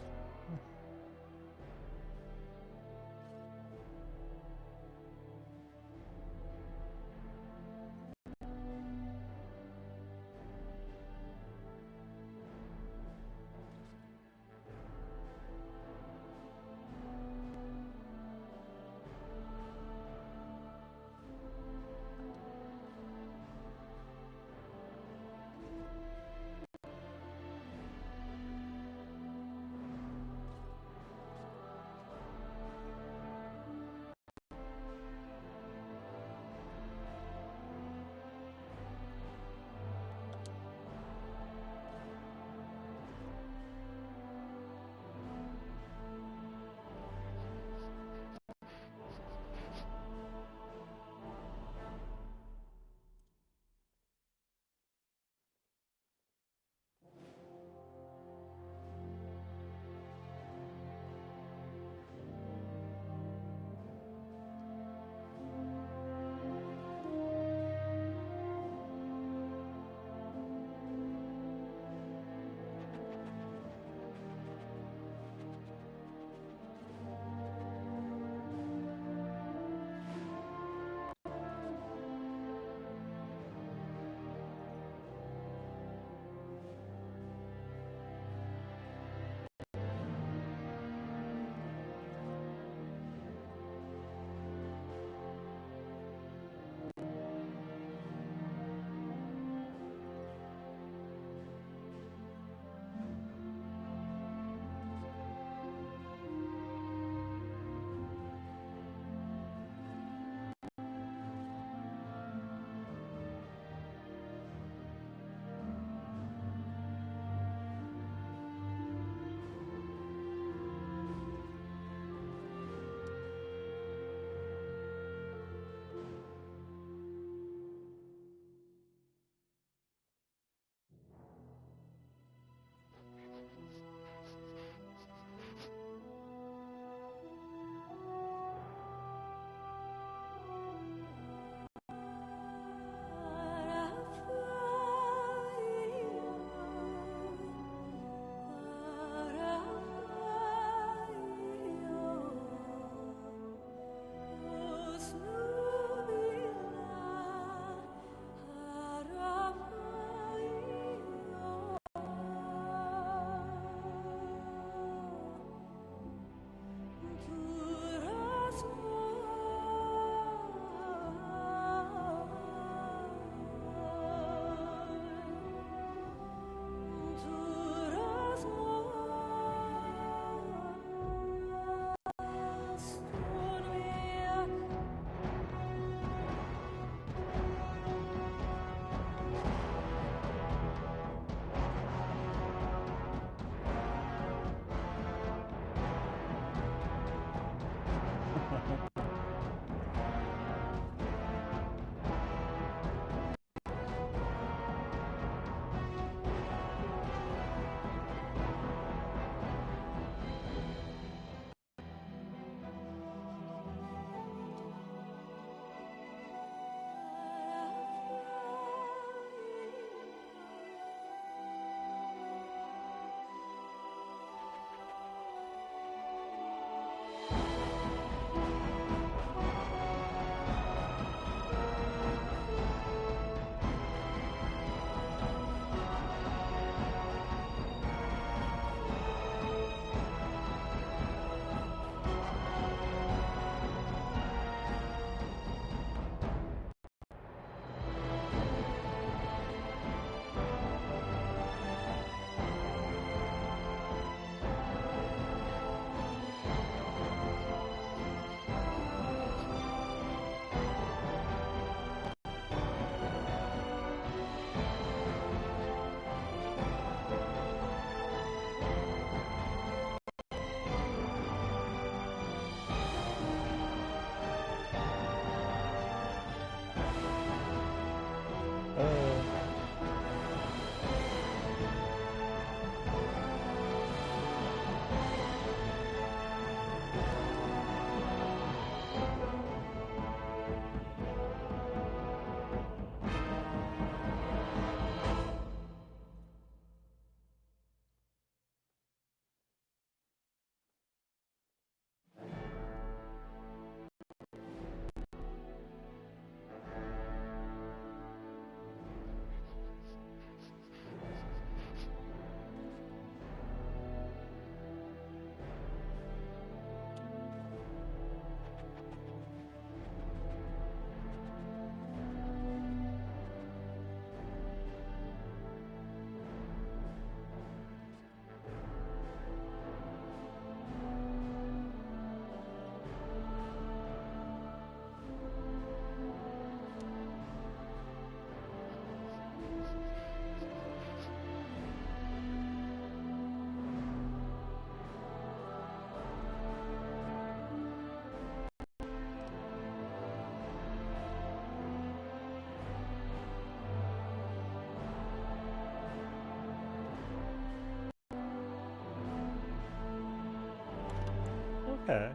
Okay.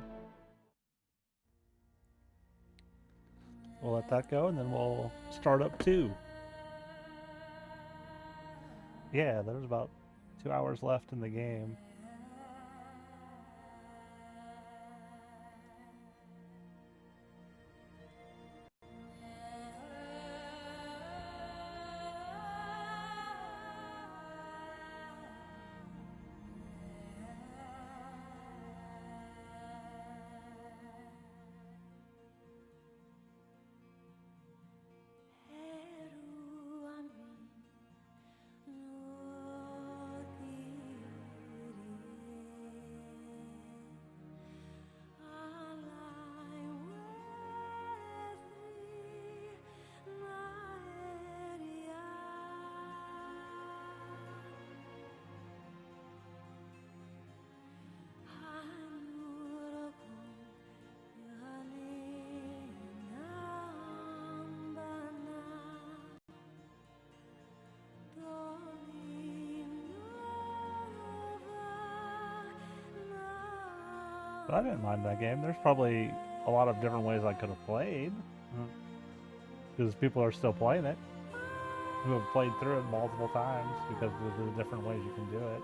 We'll let that go, and then we'll start up 2. Yeah, there's about 2 hours left in the game. But I didn't mind that game. There's probably a lot of different ways I could have played. Because people are still playing it. Who have played through it multiple times because of the different ways you can do it.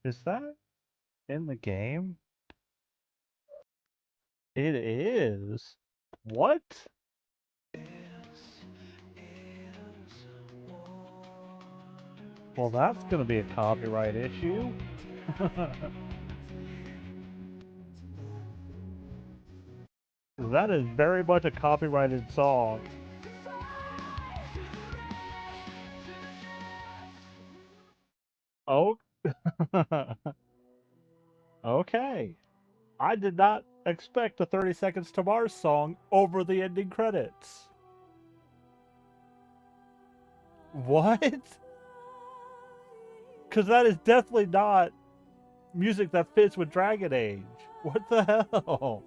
Is that in the game? It is. What? Well, that's gonna be a copyright issue. That is very much a copyrighted song. Oh. Okay. I did not expect a 30 Seconds to Mars song over the ending credits. What? Because that is definitely not music that fits with Dragon Age. What the hell?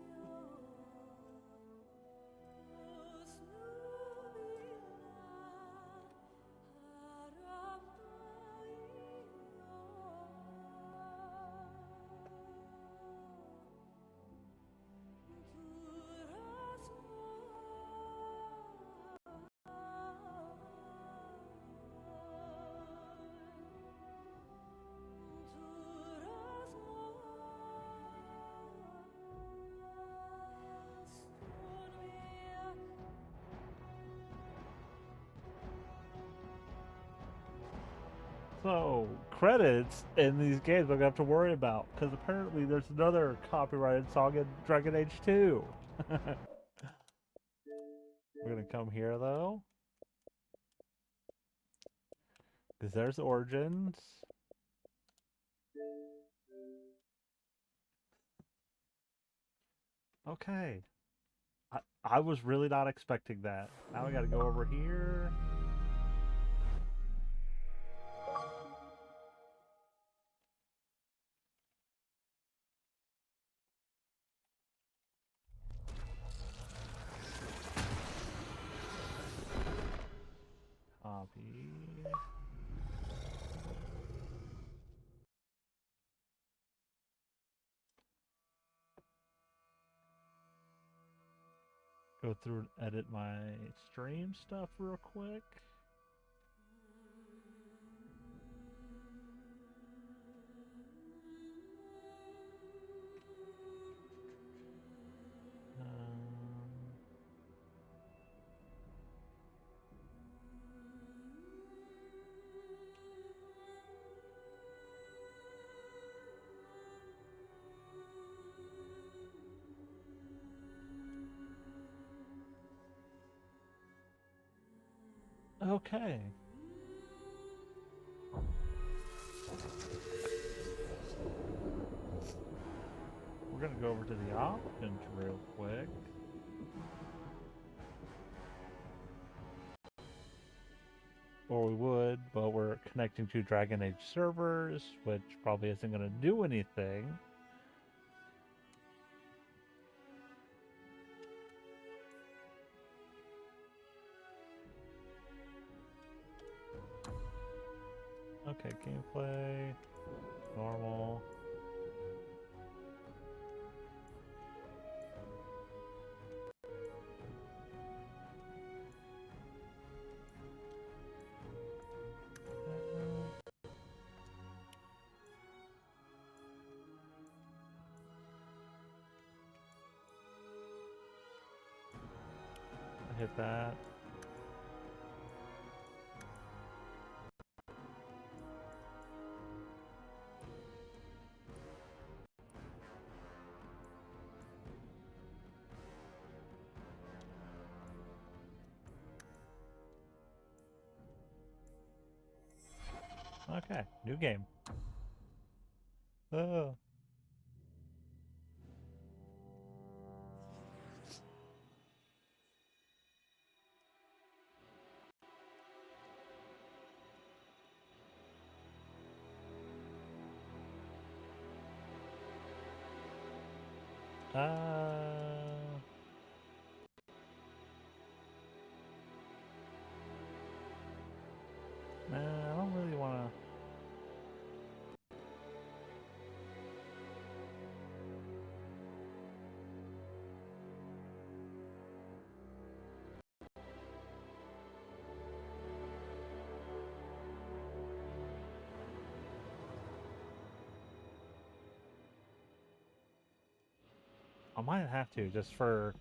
So, credits in these games I'm going to have to worry about, because apparently there's another copyrighted song in Dragon Age 2. We're going to come here, though. Because there's Origins. Okay. I was really not expecting that. Now we got to go over here. Copy. Go through and edit my stream stuff real quick. Okay. We're gonna go over to the options real quick. Or we would, but we're connecting to Dragon Age servers, which probably isn't gonna do anything. Okay, gameplay, normal. I hit that. Okay, new game. Oh. Nah, I don't really want to. I might have to, just for...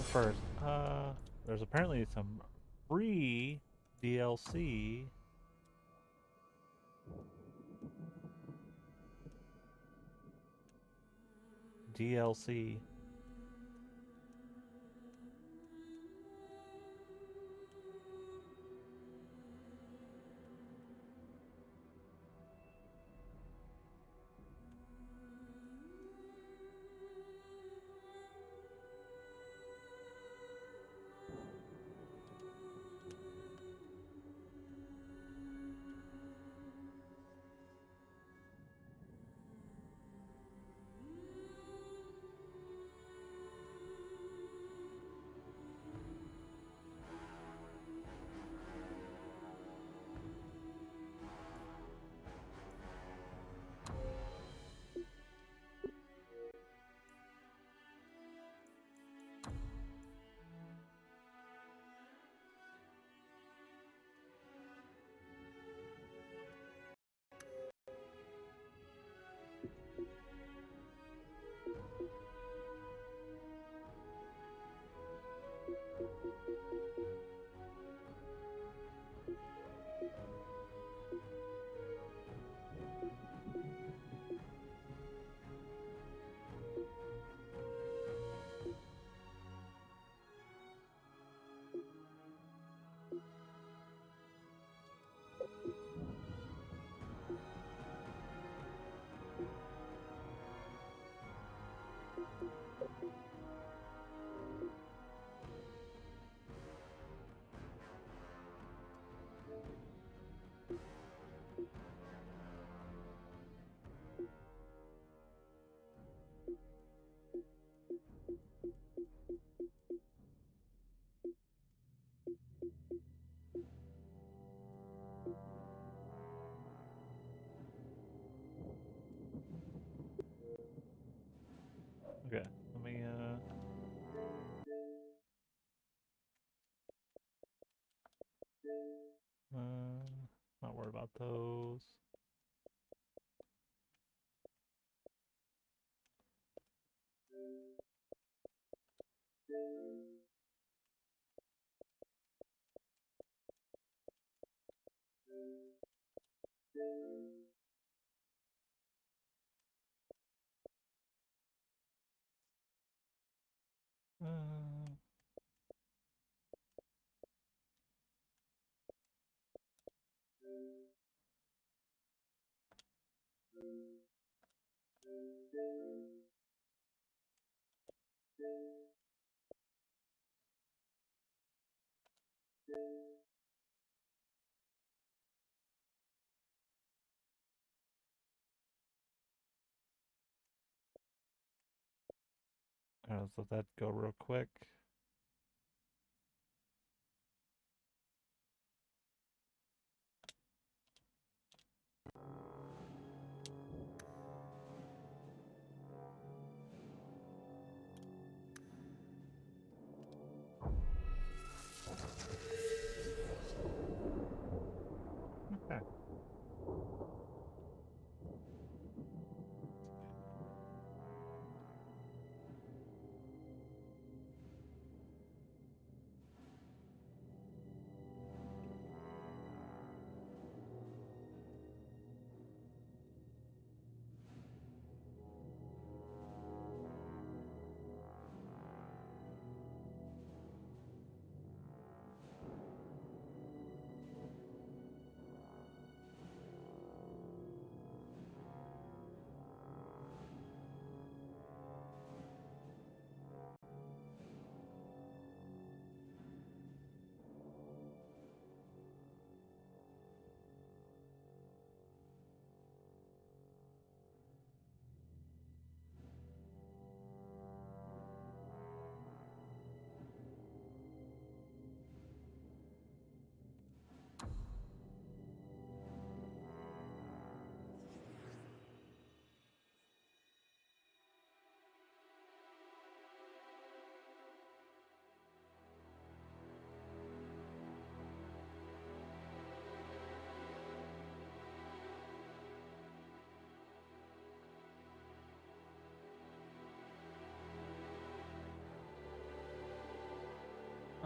First, there's apparently some free DLC. DLC. Okay, let me not worry about those. Let's let that go real quick. Okay.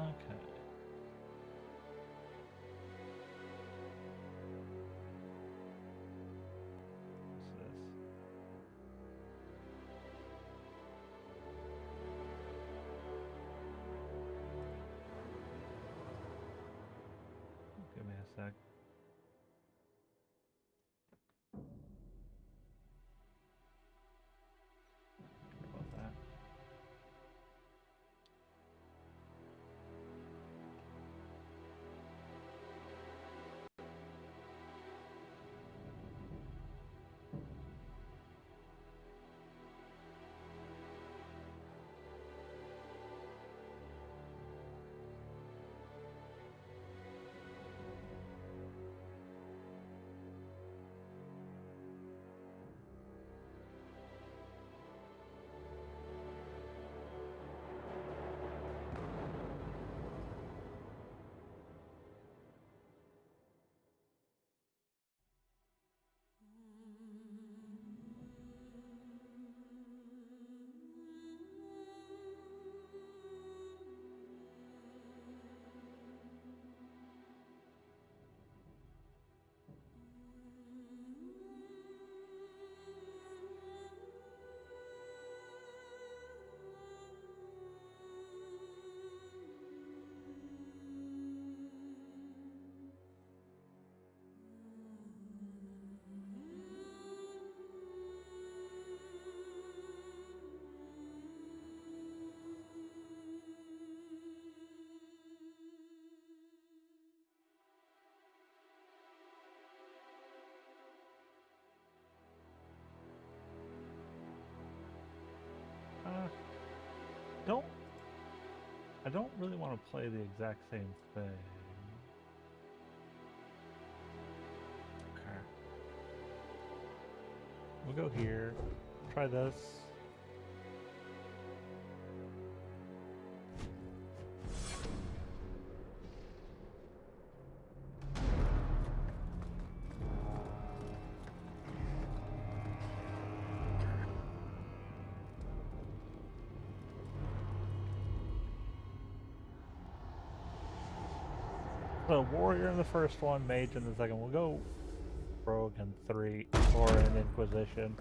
Okay. What's this? Give me a sec. Sorry about that. I don't really want to play the exact same thing. Okay. We'll go here. Try this. So warrior in the first one, mage in the second. We'll go rogue in 3 or an Inquisition.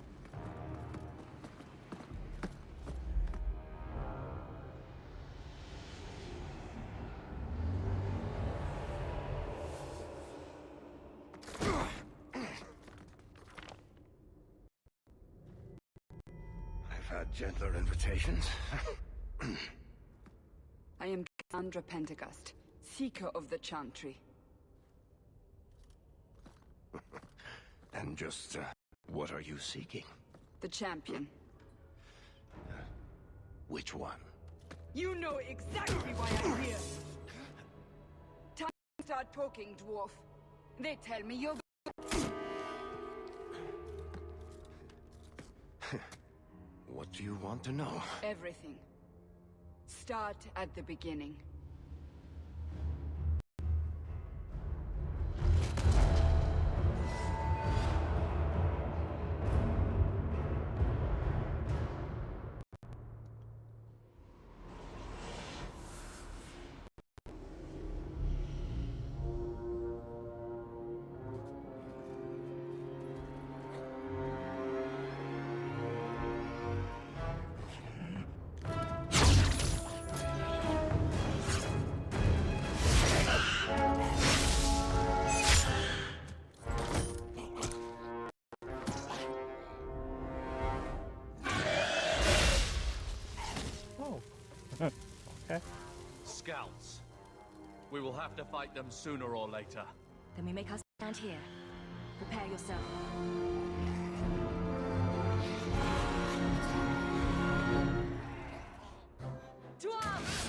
I've had gentler invitations. I am Cassandra Pentecost, Seeker of the Chantry. And just, what are you seeking? The champion. Which one? You know exactly why I'm here! Time to start talking, dwarf. They tell me you're... What do you want to know? Everything. Start at the beginning. Okay. Scouts. We will have to fight them sooner or later. Then we make our stand here. Prepare yourself. To arms!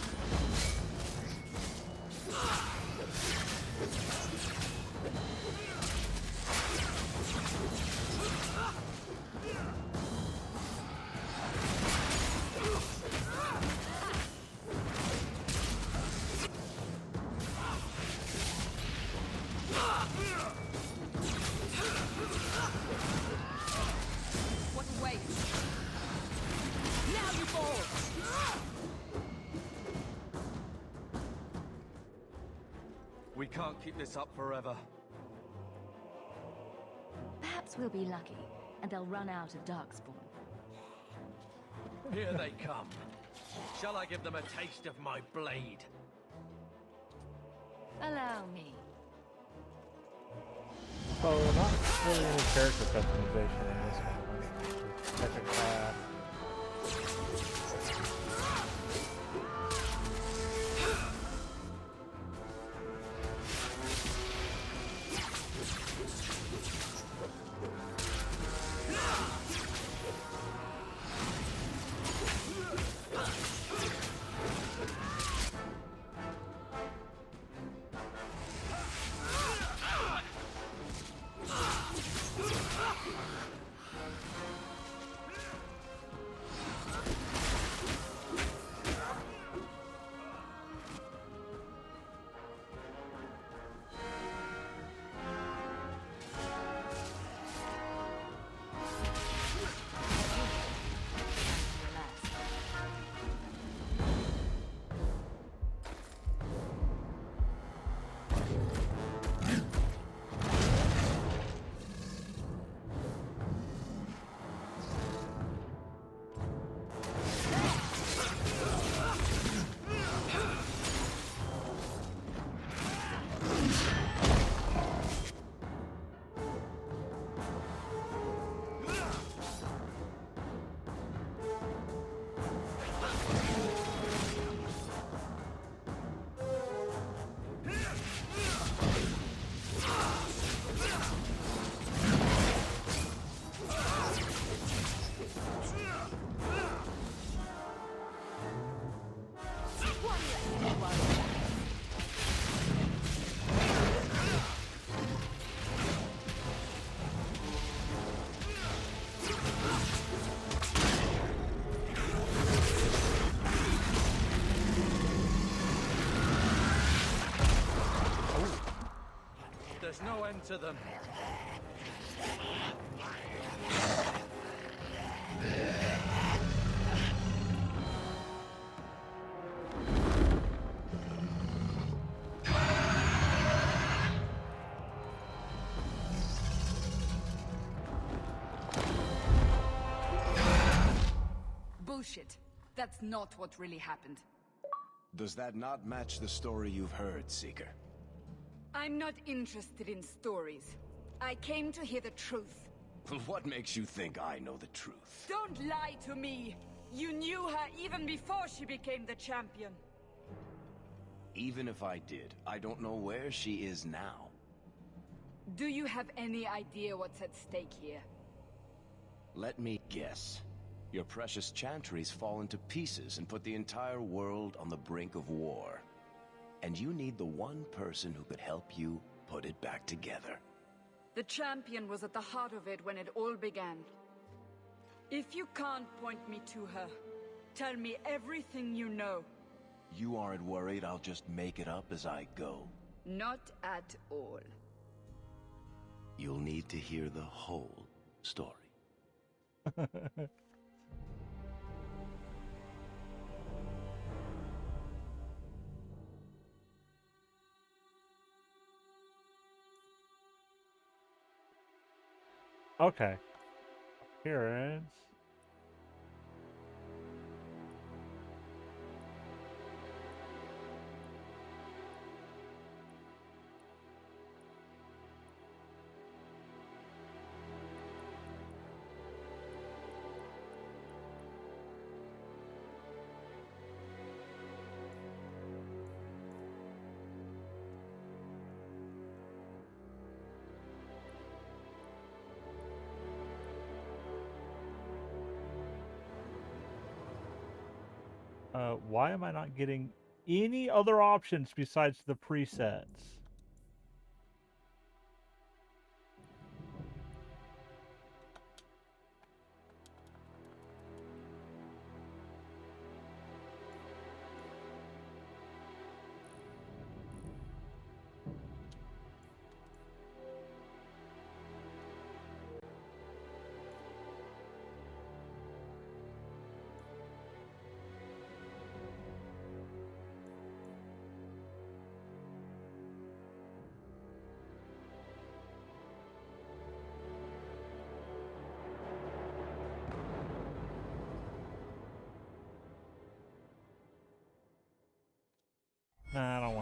What a waste! can't keep this up forever. Perhaps we'll be lucky, and they'll run out of Darkspawn. Here they come. Shall I give them a taste of my blade? Allow me. So not really any character customization in this one. Check a class. There's no end to them. Bullshit. That's not what really happened. Does that not match the story you've heard, Seeker? I'm not interested in stories. I came to hear the truth. Well, what makes you think I know the truth? Don't lie to me! You knew her even before she became the champion. Even if I did, I don't know where she is now. Do you have any idea what's at stake here? Let me guess. Your precious chantries fall into pieces and put the entire world on the brink of war. And you need the one person who could help you put it back together. The champion was at the heart of it when it all began. If you can't point me to her, tell me everything you know. You aren't worried I'll just make it up as I go? Not at all. You'll need to hear the whole story. Okay. Appearance. Why am I not getting any other options besides the presets?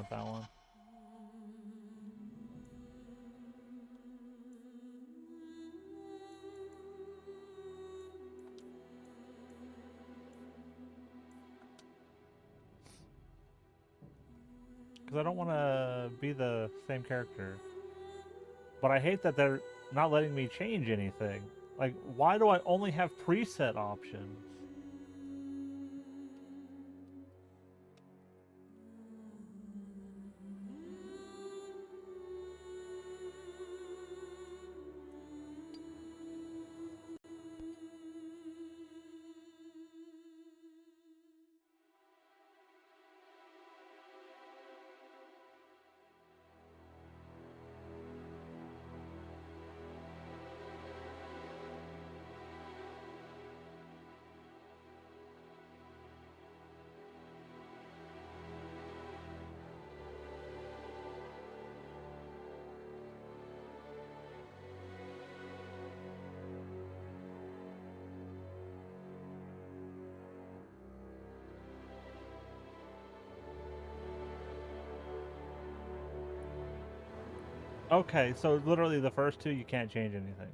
want that one. Because I don't want to be the same character. But I hate that they're not letting me change anything. Like, why do I only have preset options? Okay, so literally the first two, you can't change anything.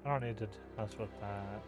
I don't need to mess with that.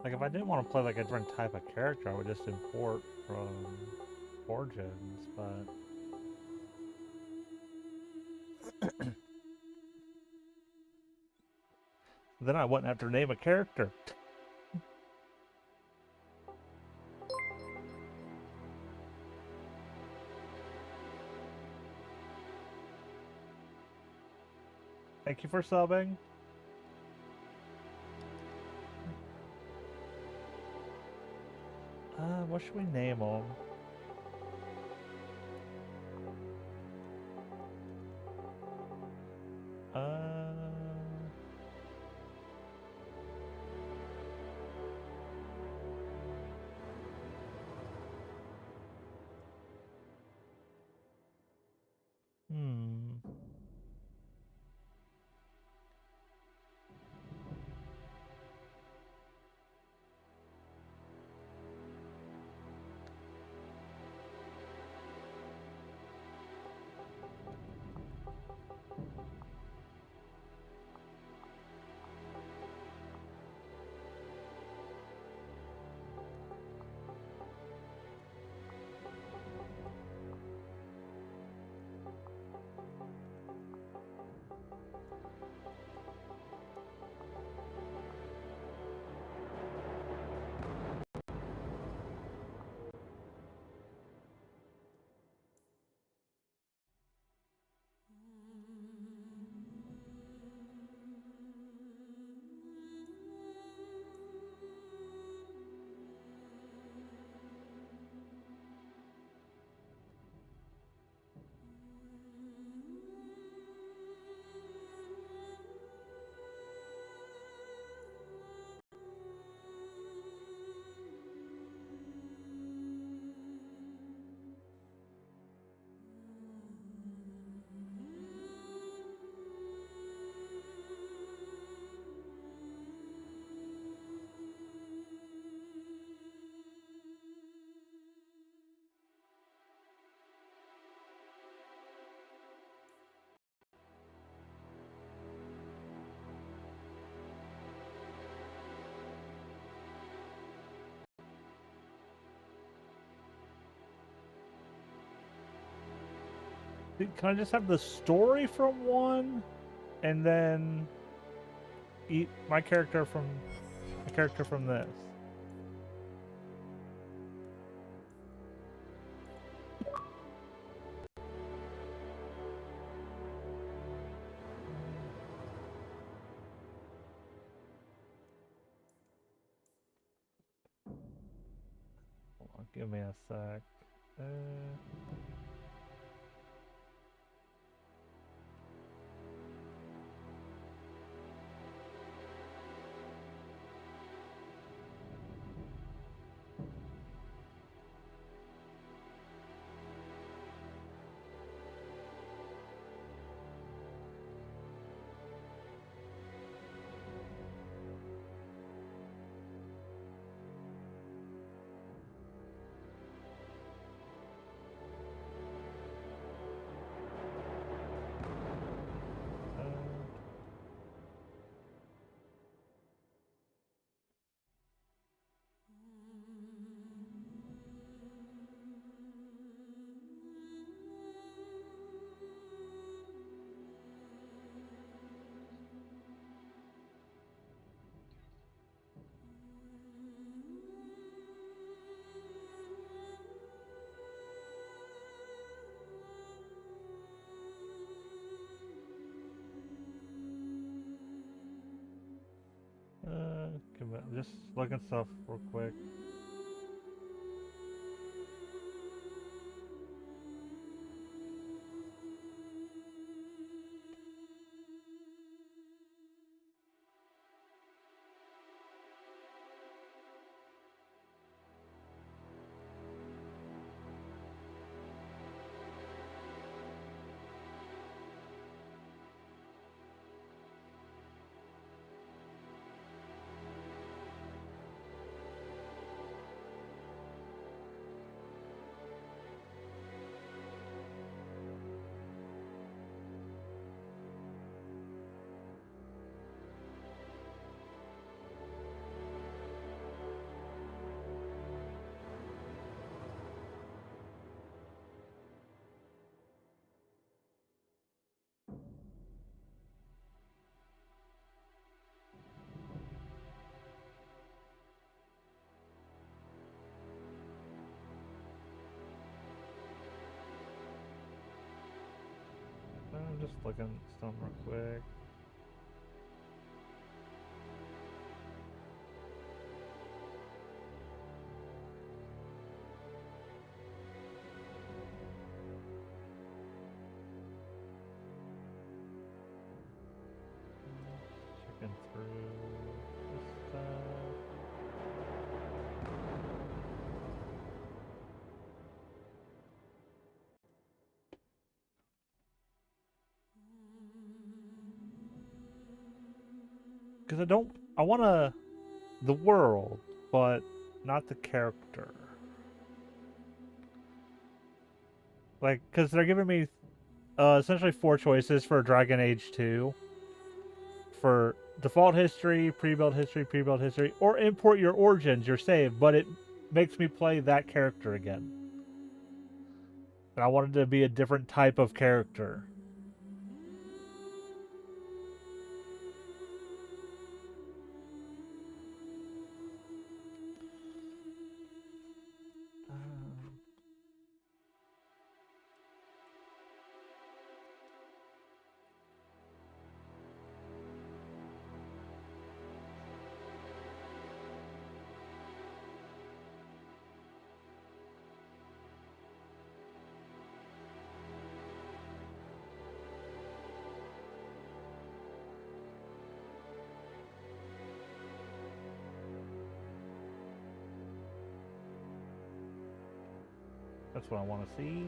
Like, if I didn't want to play like a different type of character, I would just import from Origins, but... then I wouldn't have to name a character. Thank you for subbing. What should we name them? Can I just have the story from one, and then eat my character from this? Hold on, give me a sec. just looking stuff real quick. I'm just looking at stuff real quick. Checking through this stuff. Because I want the world, but not the character. Like, because they're giving me essentially 4 choices for Dragon Age 2. For default history, pre-build history, or import your origins, your save, but it makes me play that character again. And I wanted to be a different type of character. That's what I want to see.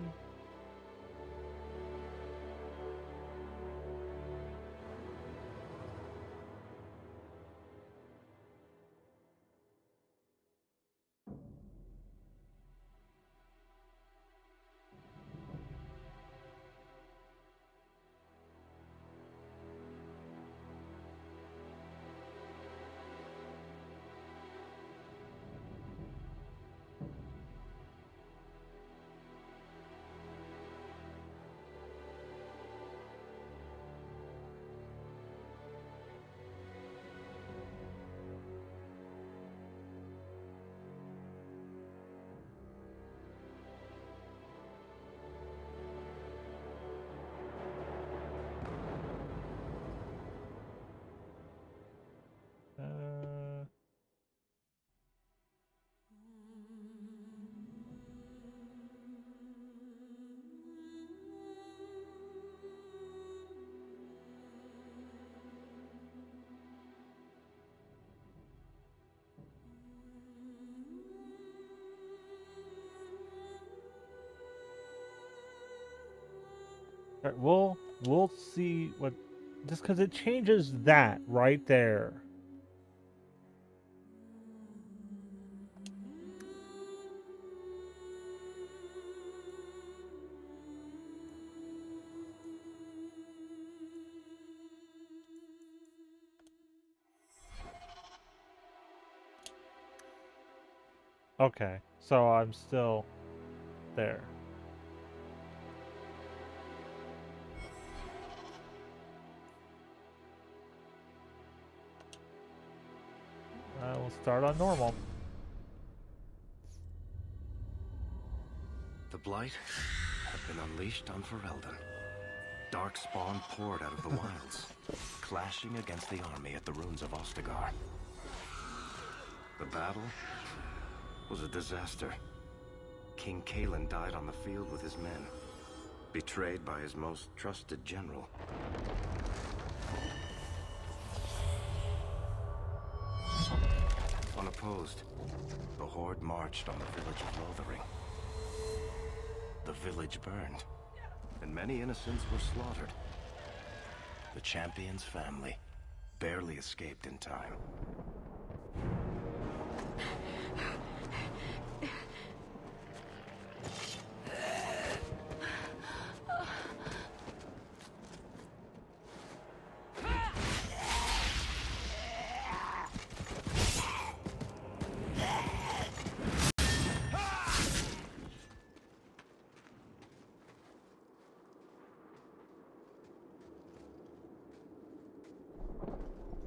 Alright, we'll see what, just because it changes that right there. Okay, so I'm still there. We'll start on normal. The Blight have been unleashed on Ferelden. Darkspawn poured out of the wilds, clashing against the army at the ruins of Ostagar. The battle was a disaster. King Kalen died on the field with his men, betrayed by his most trusted general. Unopposed, the Horde marched on the village of Lothering. The village burned, and many innocents were slaughtered. The champion's family barely escaped in time.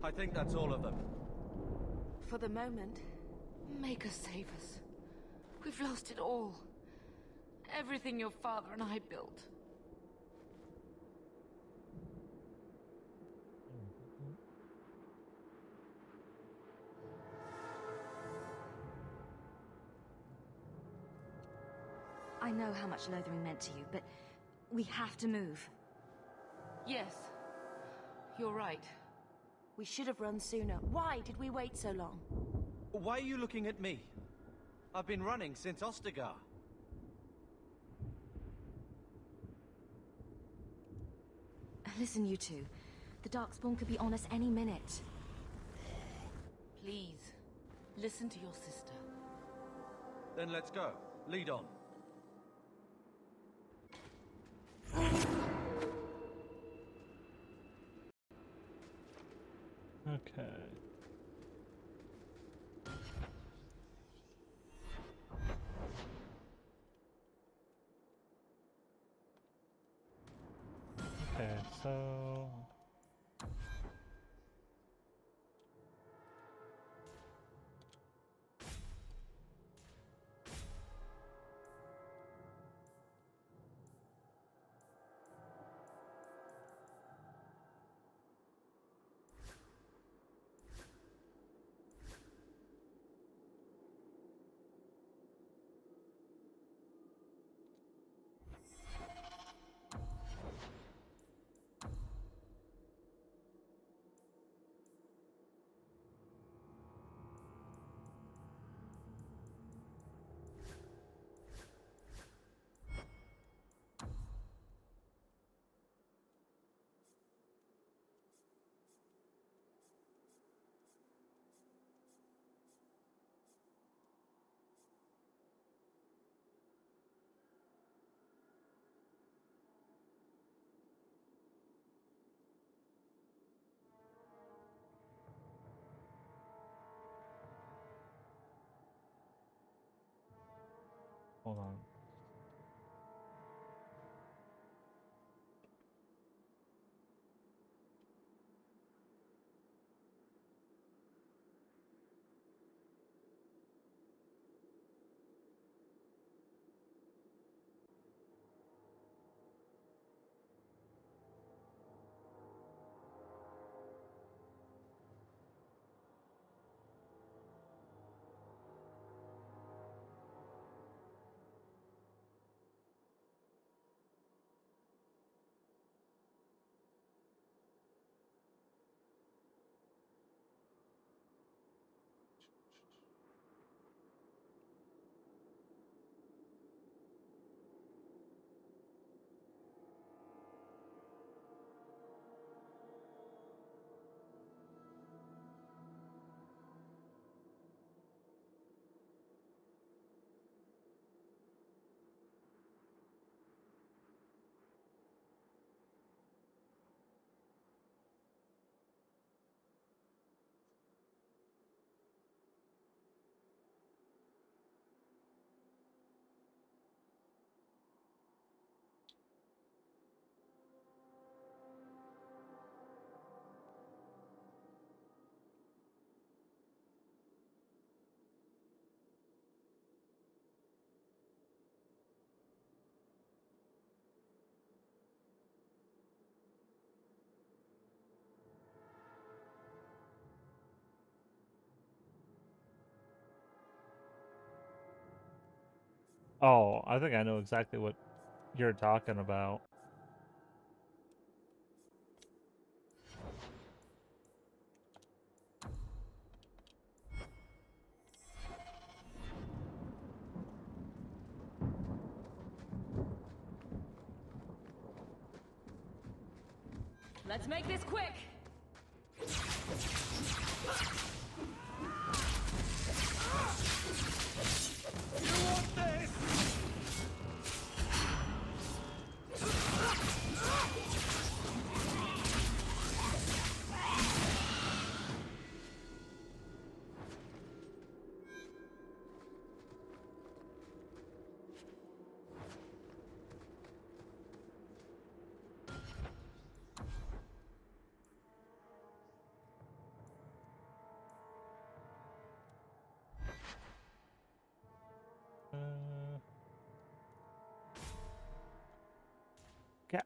I think that's all of them. For the moment, Maker save us. We've lost it all. Everything your father and I built. I know how much Lothering meant to you, but we have to move. Yes, you're right. We should have run sooner. Why did we wait so long? Why are you looking at me? I've been running since Ostagar. Listen, you two. The Darkspawn could be on us any minute. Please, listen to your sister. Then let's go. Lead on. Okay. Okay, so... Hold on. Oh, I think I know exactly what you're talking about. Let's make this quick! You want this? Yeah.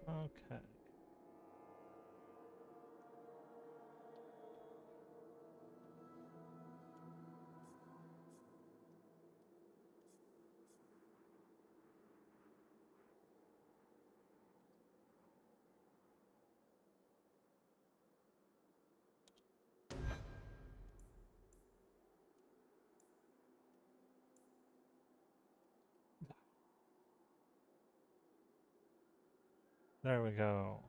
Okay. There we go.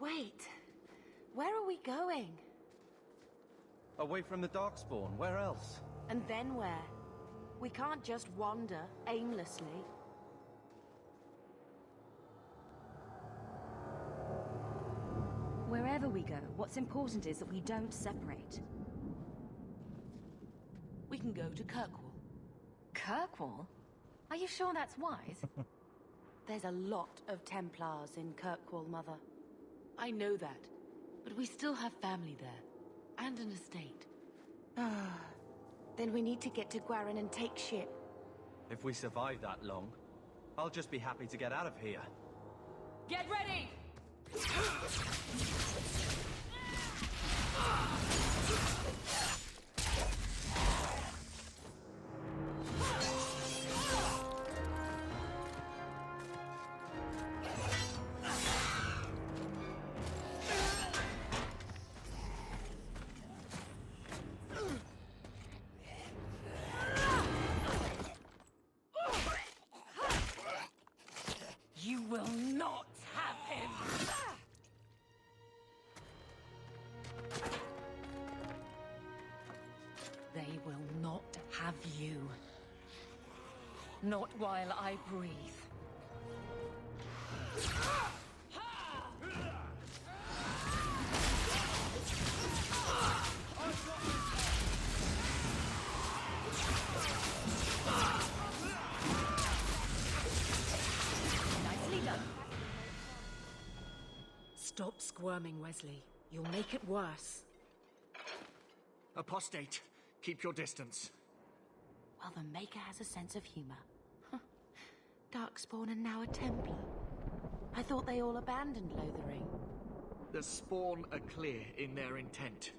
Wait. Where are we going? Away from the Darkspawn, where else? And then where? We can't just wander aimlessly. Wherever we go, what's important is that we don't separate. We can go to Kirkwall. Kirkwall? Are you sure that's wise? There's a lot of Templars in Kirkwall, Mother. I know that, but we still have family there, and an estate. Then we need to get to Guarin and take ship. If we survive that long, I'll just be happy to get out of here. Get ready! You will not have him! They will not have you. Not while I breathe. Nicely done. Stop squirming, Wesley. You'll make it worse. Apostate, keep your distance. Well, the Maker has a sense of humor. Darkspawn and now a Templar. I thought they all abandoned Lothering. The Spawn are clear in their intent,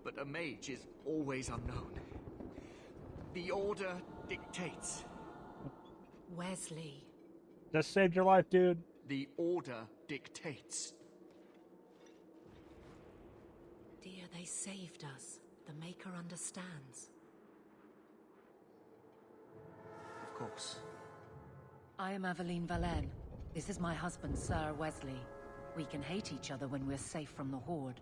but a mage is always unknown. The Order dictates. Wesley. Just saved your life, dude. The Order dictates. Dear, they saved us. The Maker understands. Of course. I am Aveline Valen. This is my husband, Sir Wesley. We can hate each other when we're safe from the Horde.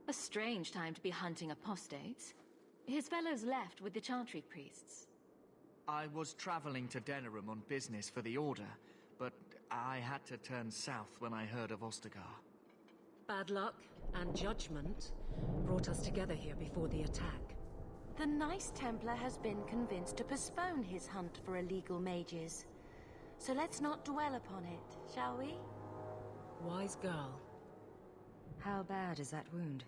A strange time to be hunting apostates. His fellows left with the Chantry priests. I was traveling to Denerim on business for the Order, but I had to turn south when I heard of Ostagar. Bad luck and judgment brought us together here before the attack. The nice Templar has been convinced to postpone his hunt for illegal mages. So let's not dwell upon it, shall we? Wise girl. How bad is that wound?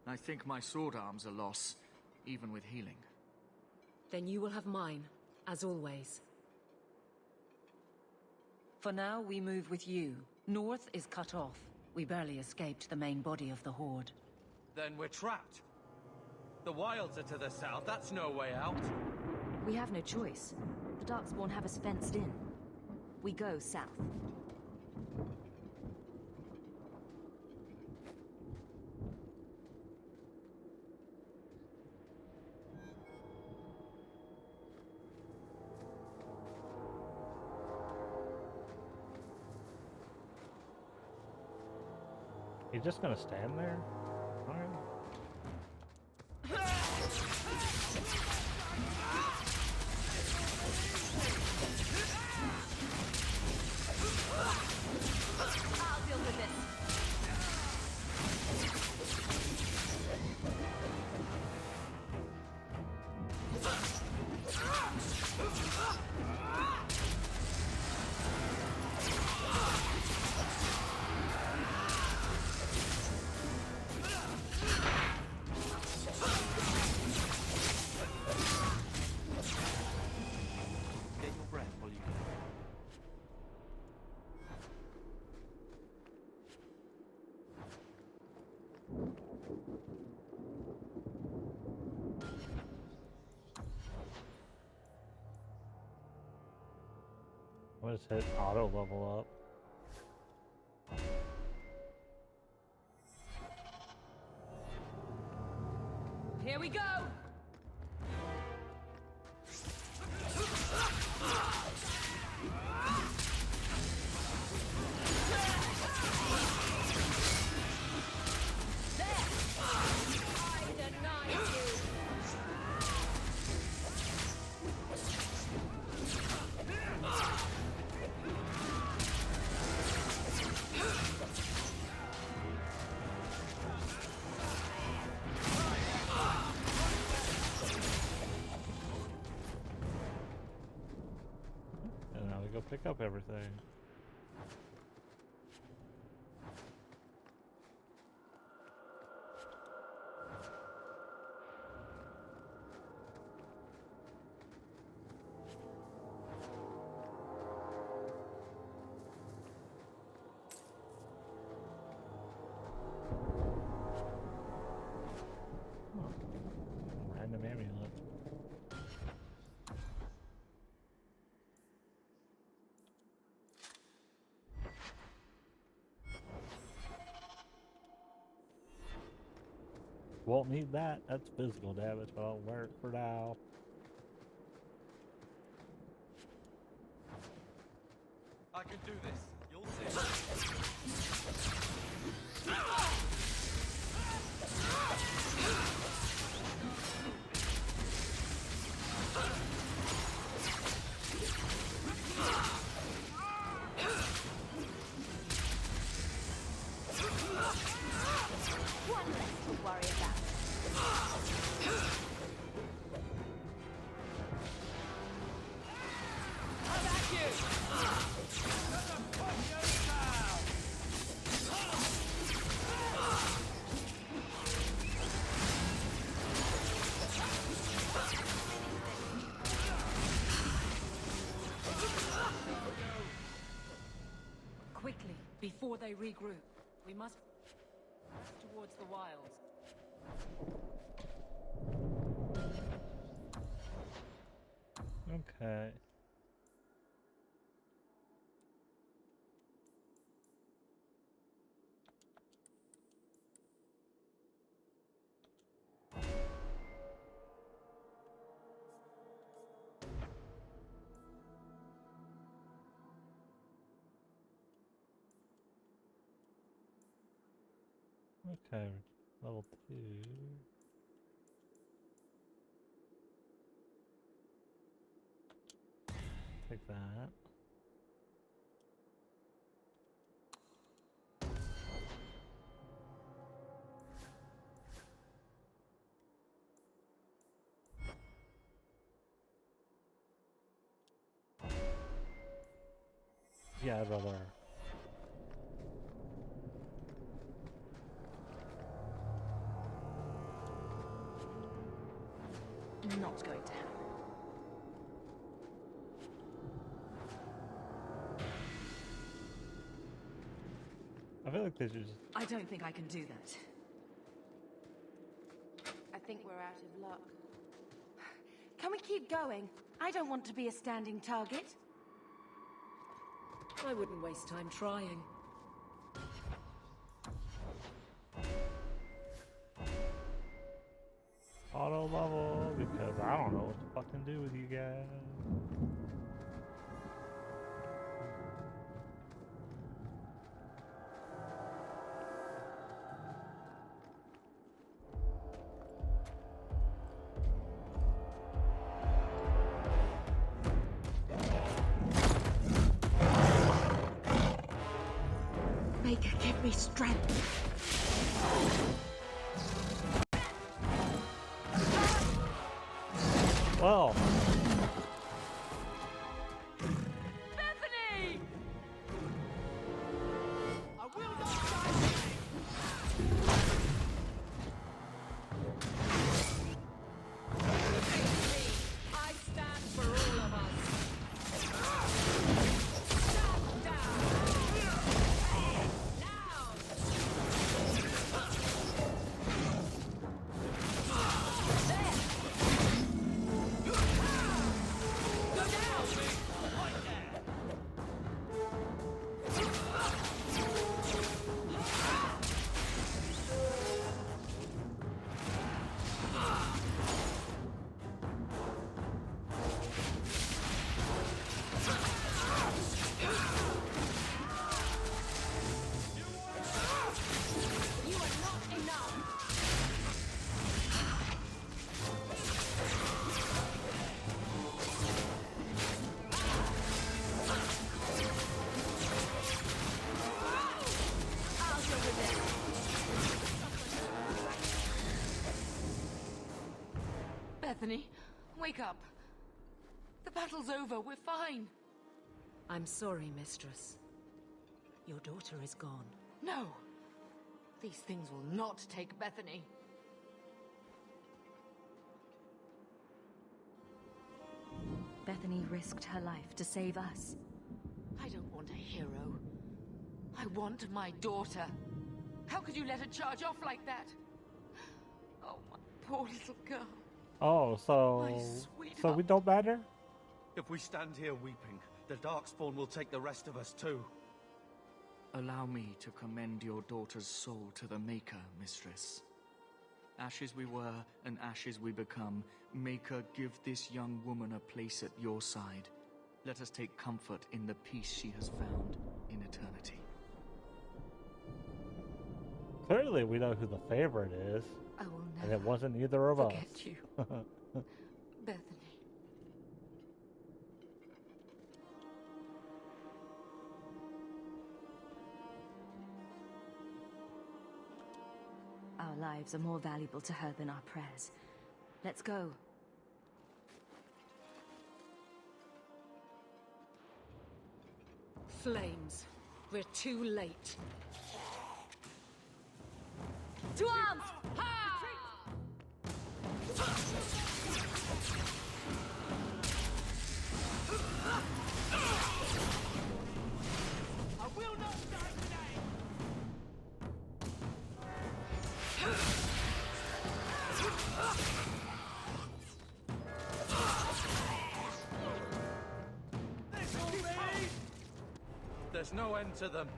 I think my sword arm's a loss, even with healing. Then you will have mine, as always. For now, we move with you. North is cut off. We barely escaped the main body of the Horde. Then we're trapped. The wilds are to the south, that's no way out. We have no choice. The Darkspawn have us fenced in. We go south. He's just gonna stand there? Alright. I'll deal with this. What is hit auto level up? Here we go! And now we go pick up everything. Random amulet. Won't need that. That's physical damage, but I'll wear it for now. I can do this. You'll see. One less to worry about. Before they regroup, we must towards the wilds. Okay. Okay, level 2. Take that. Yeah, I'd rather. Not going to happen. I feel like they should just. I don't think I can do that. I think we're out of luck. Can we keep going? I don't want to be a standing target. I wouldn't waste time trying. Auto level because I don't know what to fucking do with you guys. Maker, give me strength. Well. Bethany! I will not I stand for all of us. Stand down. Now. Bethany, wake up. The battle's over. We're fine. I'm sorry, mistress. Your daughter is gone. No. These things will not take Bethany. Bethany risked her life to save us. I don't want a hero. I want my daughter. How could you let her charge off like that? Oh, my poor little girl. Oh, so we don't matter? If we stand here weeping, the Darkspawn will take the rest of us too. Allow me to commend your daughter's soul to the Maker, mistress. Ashes we were, and ashes we become. Maker, give this young woman a place at your side. Let us take comfort in the peace she has found in eternity. Clearly, we know who the favorite is. I will and it wasn't either of us. forget you. Bethany. Our lives are more valuable to her than our prayers. Let's go. Flames. We're too late. To arms! Ha! I will not die now! There's no end to them.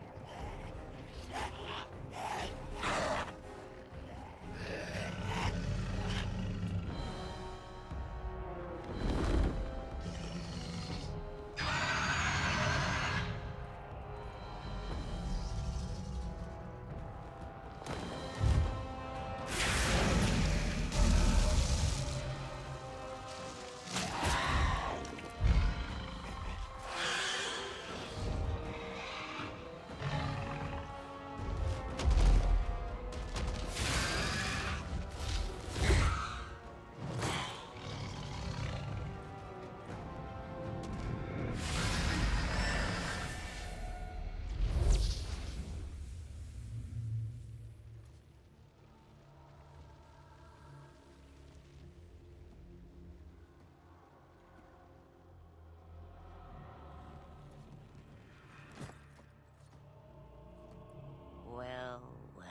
Well, well.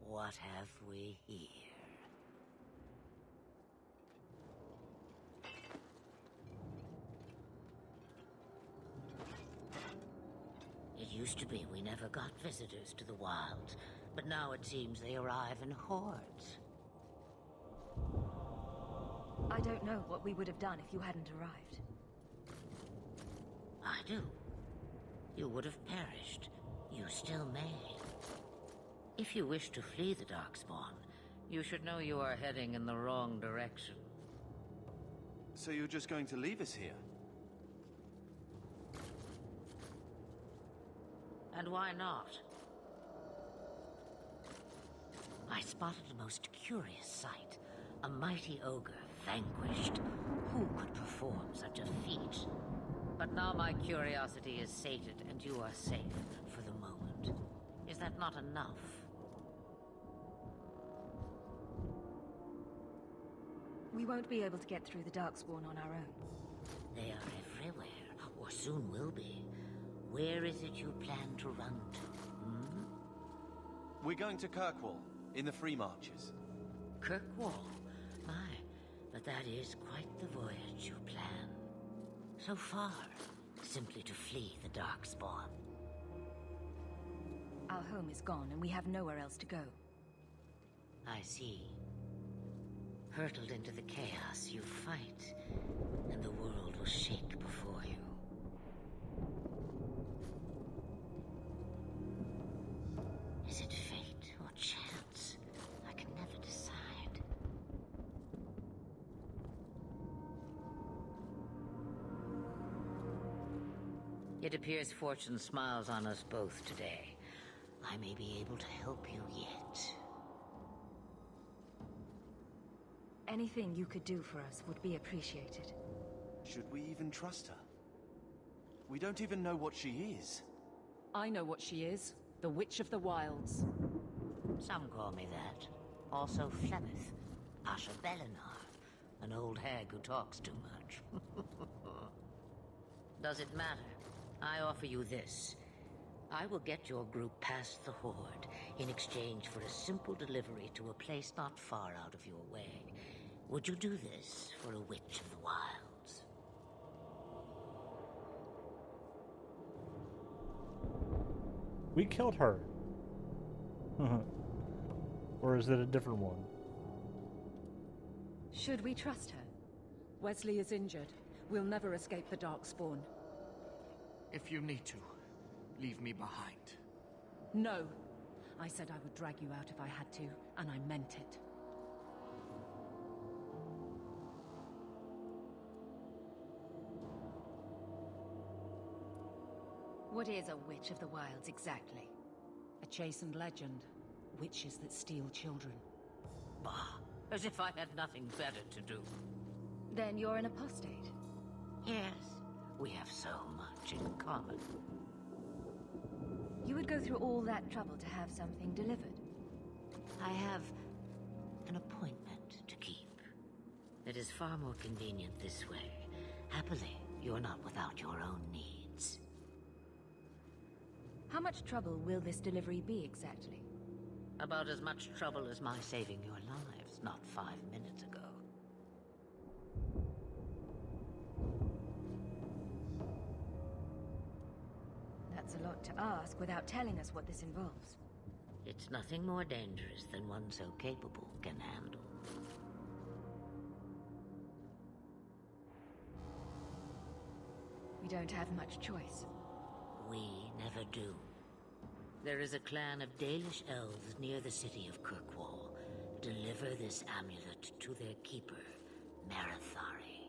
What have we here? It used to be we never got visitors to the wilds, but now it seems they arrive in hordes. I don't know what we would have done if you hadn't arrived. I do. You would have perished. You still may. If you wish to flee the Darkspawn, you should know you are heading in the wrong direction. So you're just going to leave us here? And why not? I spotted a most curious sight. A mighty ogre vanquished. Who could perform such a feat? But now my curiosity is sated, and you are safe for the moment. Is that not enough? We won't be able to get through the Darkspawn on our own. They are everywhere, or soon will be. Where is it you plan to run to, hmm? We're going to Kirkwall, in the Free Marches. Kirkwall? My, but that is quite the voyage you plan. So far, simply to flee the Darkspawn. Our home is gone, and we have nowhere else to go. I see. Hurtled into the chaos, you fight, and the world will shake before you. Is it fate or chance? I can never decide. It appears fortune smiles on us both today. I may be able to help you yet. Anything you could do for us would be appreciated. Should we even trust her? We don't even know what she is. I know what she is. The Witch of the Wilds. Some call me that. Also Flemeth, Asha Belinar, an old hag who talks too much. Does it matter? I offer you this. I will get your group past the Horde in exchange for a simple delivery to a place not far out of your way. Would you do this for a Witch of the Wilds? We killed her. Or is it a different one? Should we trust her? Wesley is injured. We'll never escape the Darkspawn. If you need to, leave me behind. No. I said I would drag you out if I had to, and I meant it. What is a Witch of the Wilds exactly? A chastened legend. Witches that steal children. Bah, as if I had nothing better to do. Then you're an apostate? Yes, we have so much in common. You would go through all that trouble to have something delivered? I have an appointment to keep. It is far more convenient this way. Happily, you're not without your own needs. How much trouble will this delivery be exactly? About as much trouble as my saving your lives not 5 minutes ago. lot to ask without telling us what this involves. It's nothing more dangerous than one so capable can handle. We don't have much choice. We never do. There is a clan of Dalish elves near the city of Kirkwall. Deliver this amulet to their keeper, Marithari.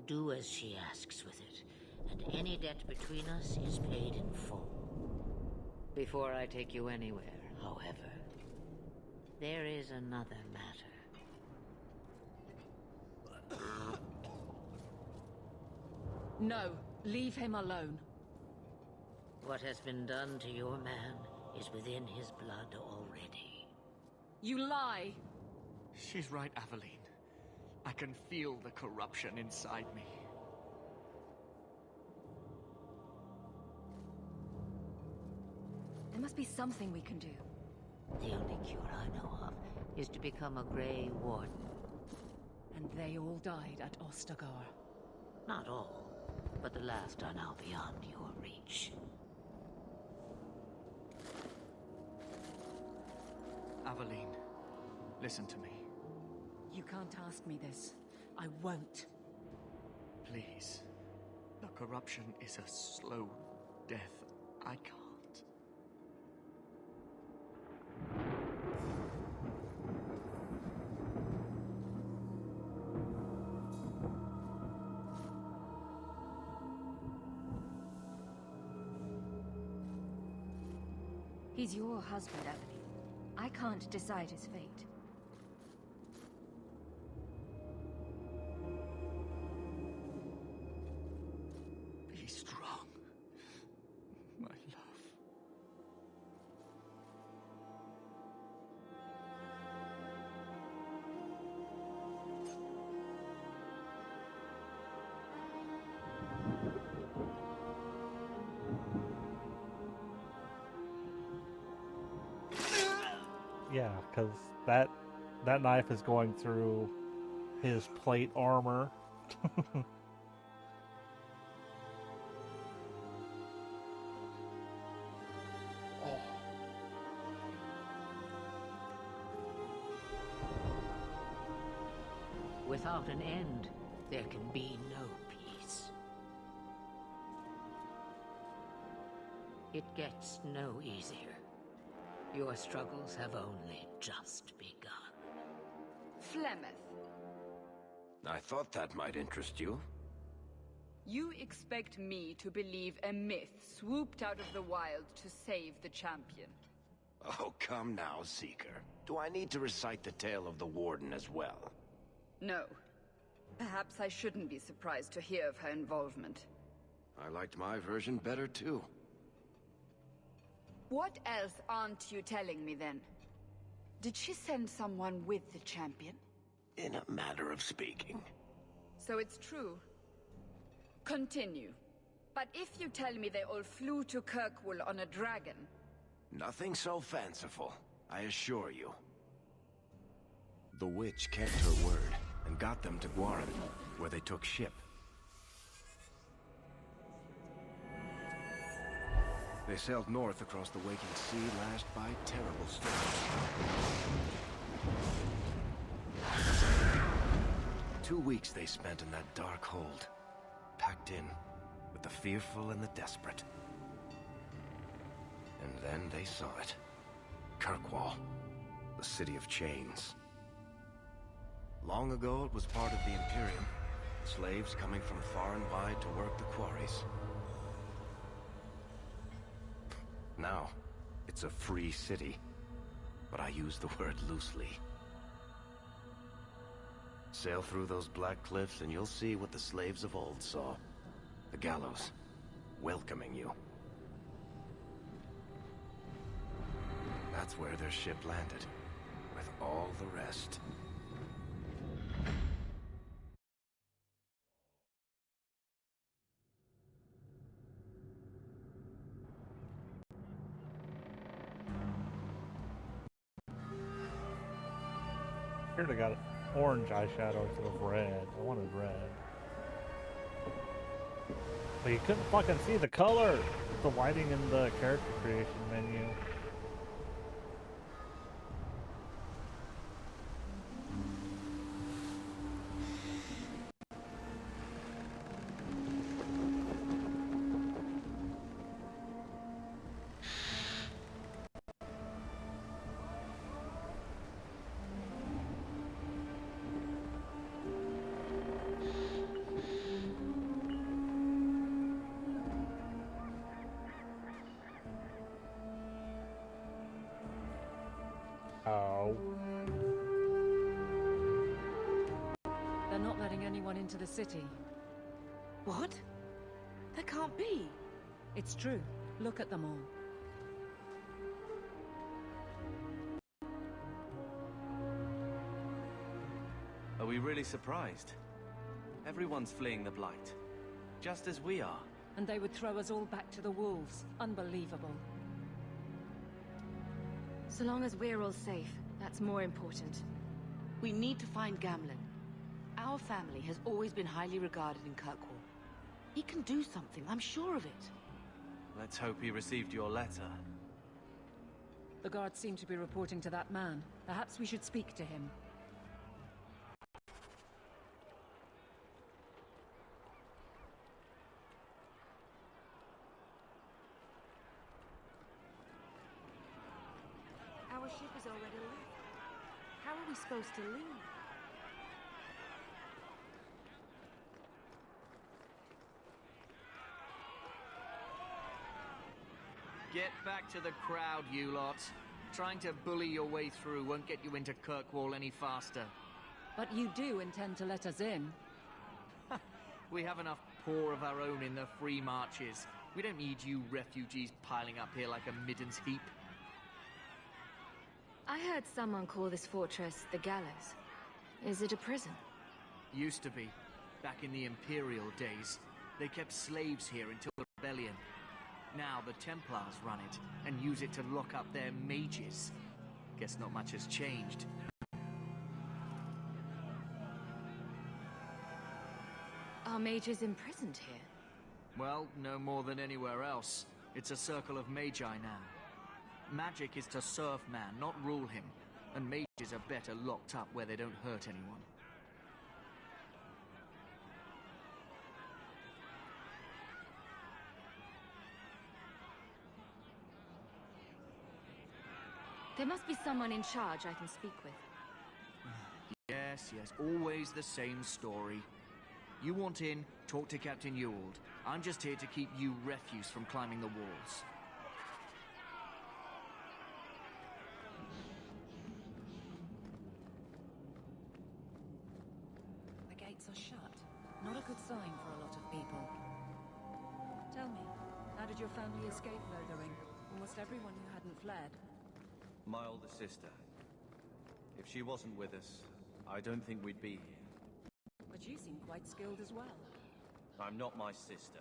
Do as she asks with it, and any debt between us is paid in full. Before I take you anywhere, however, there is another matter. No, leave him alone. What has been done to your man is within his blood already. You lie! She's right, Aveline. I can feel the corruption inside me. There must be something we can do. The only cure I know of is to become a Grey Warden. And they all died at Ostagar. Not all, but the last are now beyond your reach. Aveline, listen to me. You can't ask me this. I won't. Please. The corruption is a slow death. I can't. He's your husband, Aveline. I can't decide his fate. Be strong, my love. Yeah, because that knife is going through his plate armor. Without an end, there can be no peace. It gets no easier. Your struggles have only just begun. Flemeth, I thought that might interest you. you expect me to believe a myth swooped out of the wild to save the champion? Oh, come now, Seeker. Do I need to recite the tale of the Warden as well? No. Perhaps I shouldn't be surprised to hear of her involvement. I liked my version better, too. What else aren't you telling me, then? Did she send someone with the champion? In a matter of speaking. So it's true. Continue. But if you tell me they all flew to Kirkwall on a dragon... Nothing so fanciful, I assure you. The witch kept her word, and got them to Guaran, where they took ship. They sailed north across the waking sea, lashed by terrible storms. 2 weeks they spent in that dark hold, packed in with the fearful and the desperate. And then they saw it. Kirkwall, the city of chains. Long ago it was part of the Imperium, slaves coming from far and wide to work the quarries. Now, it's a free city, but I use the word loosely. Sail through those black cliffs and you'll see what the slaves of old saw. The gallows, welcoming you. That's where their ship landed, with all the rest. Here they got orange eyeshadow instead of red. I wanted red. But you couldn't fucking see the color! the lighting in the character creation menu. Oh. They're not letting anyone into the city. What? That can't be. It's true. Look at them all. Are we really surprised? Everyone's fleeing the Blight. Just as we are. And they would throw us all back to the wolves. Unbelievable. So long as we're all safe, that's more important. We need to find Gamlen. Our family has always been highly regarded in Kirkwall. He can do something, I'm sure of it. Let's hope he received your letter. The guards seem to be reporting to that man. Perhaps we should speak to him. Our ship is already left. How are we supposed to leave? Get back to the crowd, you lot. Trying to bully your way through won't get you into Kirkwall any faster. But you do intend to let us in. We have enough poor of our own in the free marches. We don't need you refugees piling up here like a middens heap. I heard someone call this fortress the Gallows. Is it a prison? Used to be. Back in the Imperial days. They kept slaves here until the rebellion. Now the Templars run it, and use it to lock up their mages. Guess not much has changed. Are mages imprisoned here? Well, no more than anywhere else. It's a circle of magi now. Magic is to serve man, not rule him. And mages are better locked up where they don't hurt anyone. There must be someone in charge I can speak with. Yes, always the same story. You want in, talk to Captain Ewald. I'm just here to keep you refuse from climbing the walls. The gates are shut. Not a good sign for a lot of people. Tell me, how did your family escape Lothering? Almost everyone who hadn't fled. My older sister. If she wasn't with us, I don't think we'd be here. But you seem quite skilled as well. I'm not my sister.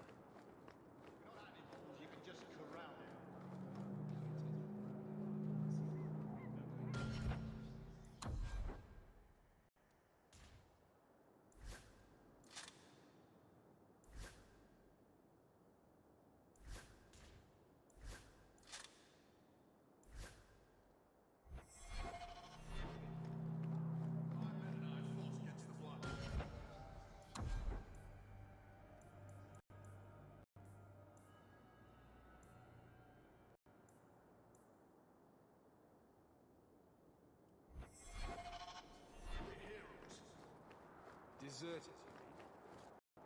Deserted.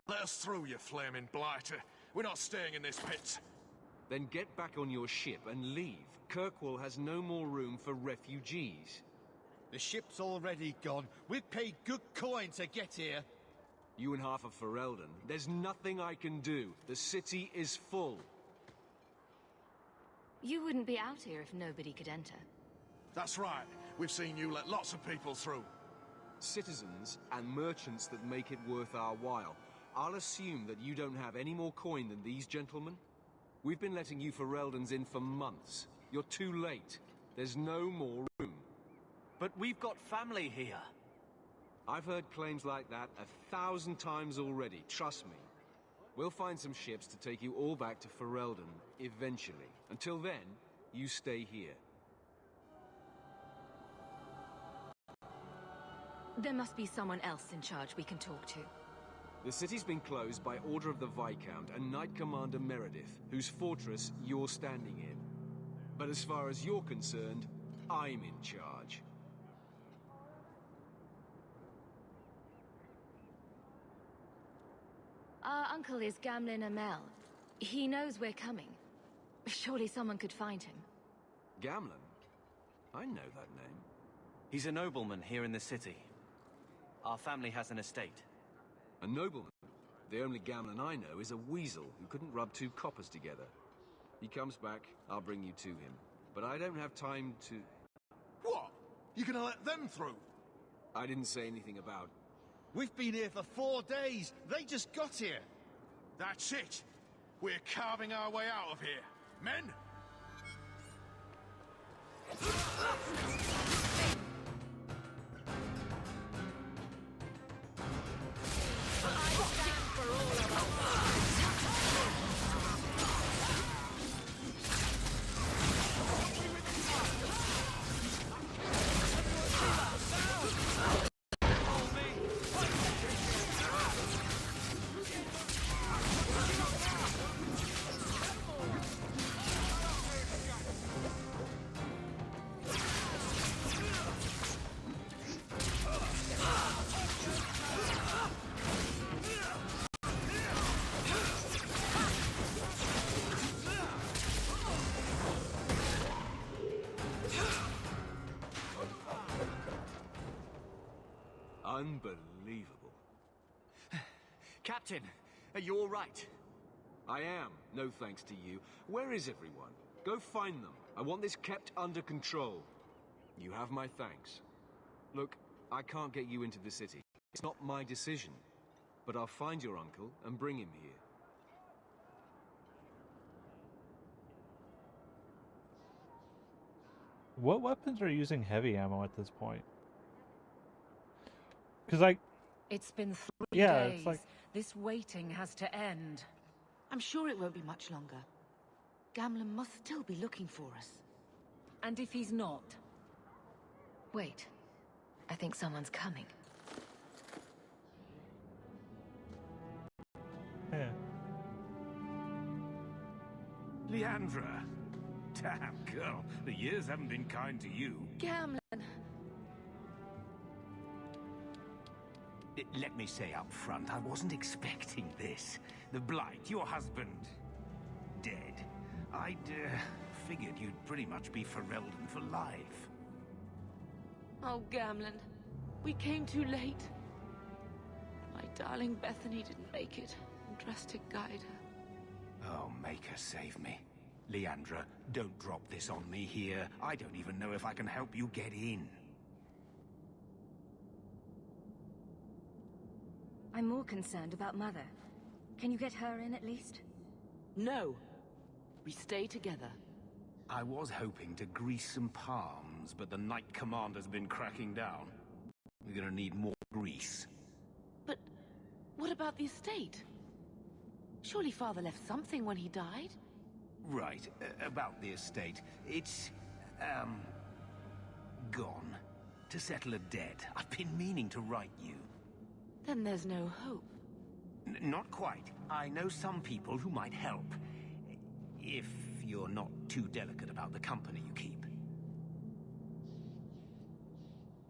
Let us through, you flaming blighter. We're not staying in this pit. Then get back on your ship and leave. Kirkwall has no more room for refugees. The ship's already gone. We've paid good coin to get here. You and half of Ferelden. There's nothing I can do. The city is full. You wouldn't be out here if nobody could enter. That's right. We've seen you let lots of people through. Citizens and merchants that make it worth our while. I'll assume that you don't have any more coin than these gentlemen. We've been letting you Fereldans in for months. You're too late. There's no more room. But we've got family here. I've heard claims like that 1,000 times already, trust me. We'll find some ships to take you all back to Ferelden, eventually. Until then, you stay here. There must be someone else in charge we can talk to. The city's been closed by order of the Viscount and Knight Commander Meredith, whose fortress you're standing in. But as far as you're concerned, I'm in charge. Our uncle is Gamlen Amel. He knows we're coming. Surely someone could find him. Gamlen? I know that name. He's a nobleman here in the city. Our family has an estate. A nobleman? The only Gamlen I know is a weasel who couldn't rub two coppers together. He comes back, I'll bring you to him. But I don't have time to... What? You gonna let them through? I didn't say anything about... We've been here for 4 days. They just got here. That's it. We're carving our way out of here. Men? Unbelievable. Captain, are you all right? I am, no thanks to you. Where is everyone? Go find them. I want this kept under control. You have my thanks. Look, I can't get you into the city. It's not my decision. But I'll find your uncle and bring him here. What weapons are using heavy ammo at this point? Because, like... It's been 3 yeah, days. It's like... This waiting has to end. I'm sure it won't be much longer. Gamlen must still be looking for us. And if he's not? Wait. I think someone's coming. Yeah. Leandra. Damn, girl. The years haven't been kind to you. Gamlen! Let me say up front, I wasn't expecting this. The Blight, your husband, dead. I'd figured you'd pretty much be Ferelden for life. Oh, Gamlen. We came too late. My darling Bethany didn't make it, and Drastic guide her. Oh, make her save me. Leandra, don't drop this on me here. I don't even know if I can help you get in. I'm more concerned about Mother. Can you get her in at least? No. We stay together. I was hoping to grease some palms, but the Knight Commander's been cracking down. We're gonna need more grease. But what about the estate? Surely Father left something when he died? Right, about the estate. It's, gone. To settle a debt. I've been meaning to write you. Then there's no hope. Not quite. I know some people who might help. If you're not too delicate about the company you keep.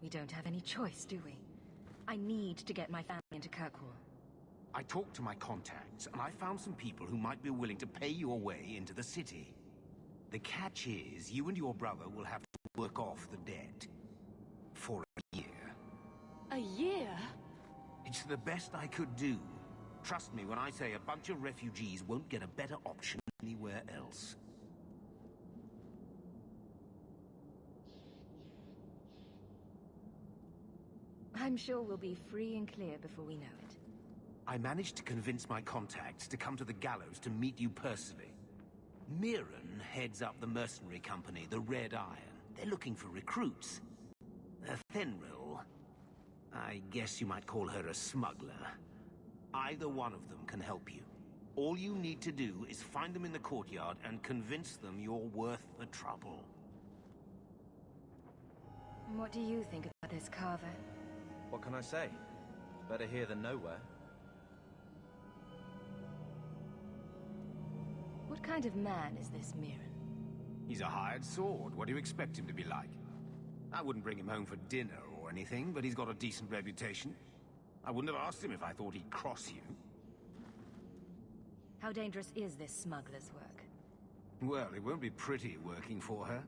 We don't have any choice, do we? I need to get my family into Kirkwall. I talked to my contacts, and I found some people who might be willing to pay your way into the city. The catch is, you and your brother will have to work off the debt. For a year. A year? It's the best I could do. Trust me when I say a bunch of refugees won't get a better option anywhere else. I'm sure we'll be free and clear before we know it. I managed to convince my contacts to come to the gallows to meet you personally. Mirren heads up the mercenary company, the Red Iron. They're looking for recruits. Fenrir, I guess you might call her a smuggler. Either one of them can help you. All you need to do is find them in the courtyard and convince them you're worth the trouble. What do you think about this, Carver? What can I say? Better here than nowhere. What kind of man is this Mirren? He's a hired sword. What do you expect him to be like? I wouldn't bring him home for dinner or anything, but he's got a decent reputation. I wouldn't have asked him if I thought he'd cross you. How dangerous is this smuggler's work? Well, it won't be pretty working for her.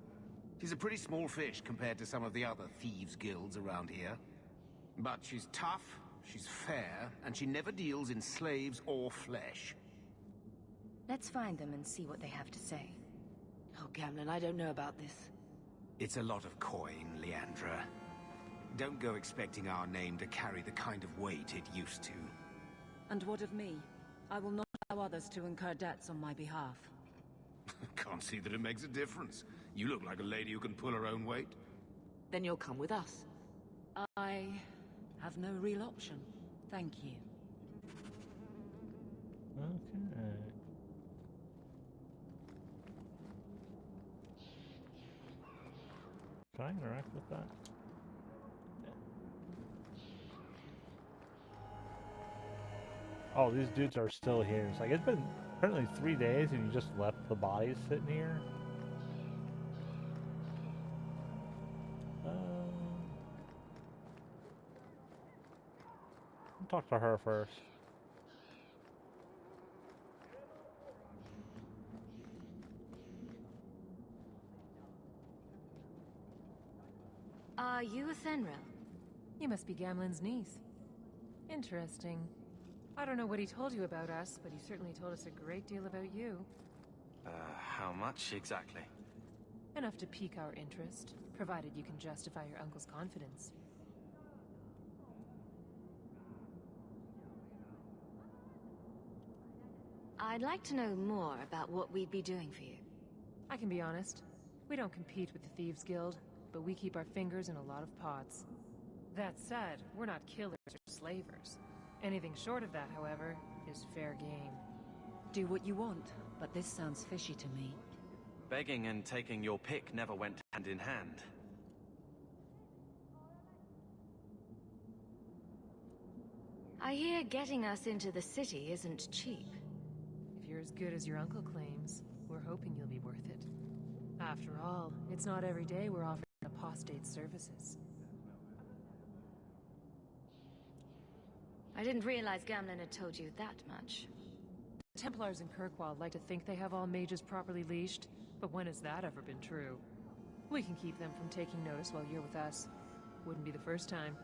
She's a pretty small fish compared to some of the other thieves' guilds around here. But she's tough, she's fair, and she never deals in slaves or flesh. Let's find them and see what they have to say. Oh, Gamlen, I don't know about this. It's a lot of coin, Leandra. Don't go expecting our name to carry the kind of weight it used to. And what of me? I will not allow others to incur debts on my behalf. Can't see that it makes a difference. You look like a lady who can pull her own weight. Then you'll come with us. I have no real option. Thank you. Okay. Can I interact with that? Oh, these dudes are still here. It's like, it's been apparently 3 days and you just left the bodies sitting here? I'll talk to her first. Are you Athenril? You must be Gamlen's niece. Interesting. I don't know what he told you about us, but he certainly told us a great deal about you. How much exactly? Enough to pique our interest, provided you can justify your uncle's confidence. I'd like to know more about what we'd be doing for you. I can be honest. We don't compete with the Thieves Guild, but we keep our fingers in a lot of pots. That said, we're not killers or slavers. Anything short of that, however, is fair game. Do what you want, but this sounds fishy to me. Begging and taking your pick never went hand in hand. I hear getting us into the city isn't cheap. If you're as good as your uncle claims, we're hoping you'll be worth it. After all, it's not every day we're offering apostate services. I didn't realize Gamlen had told you that much. The Templars in Kirkwall like to think they have all mages properly leashed, but when has that ever been true? We can keep them from taking notice while you're with us. Wouldn't be the first time.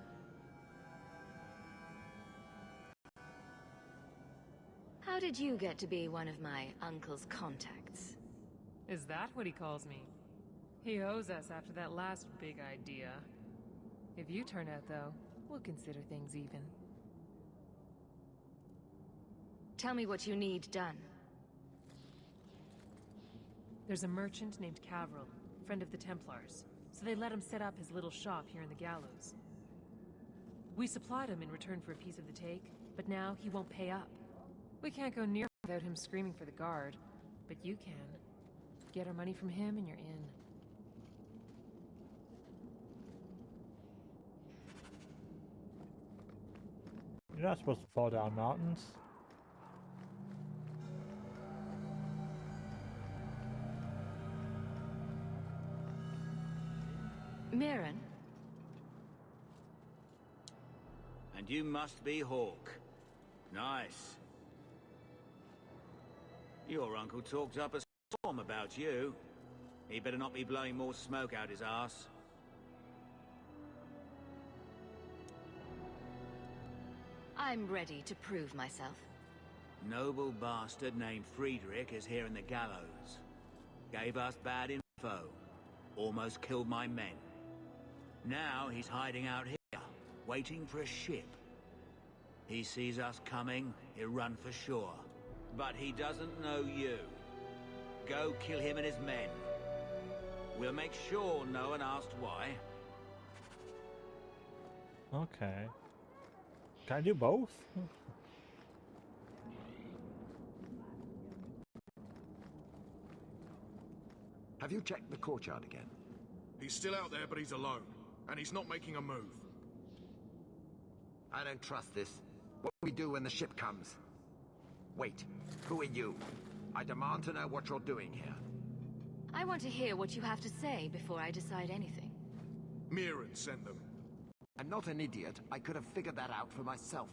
How did you get to be one of my uncle's contacts? Is that what he calls me? He owes us after that last big idea. If you turn out, though, we'll consider things even. Tell me what you need done. There's a merchant named Cavril, friend of the Templars, so they let him set up his little shop here in the Gallows. We supplied him in return for a piece of the take, but now he won't pay up. We can't go near without him screaming for the guard, but you can. Get our money from him and you're in. You're not supposed to fall down mountains. Mirren? And you must be Hawk. Nice. Your uncle talked up a storm about you. He better not be blowing more smoke out his ass. I'm ready to prove myself. Noble bastard named Friedrich is here in the Gallows. Gave us bad info. Almost killed my men. Now he's hiding out here, waiting for a ship. He sees us coming, he'll run for shore. But he doesn't know you. Go kill him and his men. We'll make sure no one asks why. Okay. Can I do both? Have you checked the courtyard again? He's still out there, but he's alone. And he's not making a move. I don't trust this. What do we do when the ship comes? Wait, who are you? I demand to know what you're doing here. I want to hear what you have to say before I decide anything. Mirren sent them. I'm not an idiot. I could have figured that out for myself.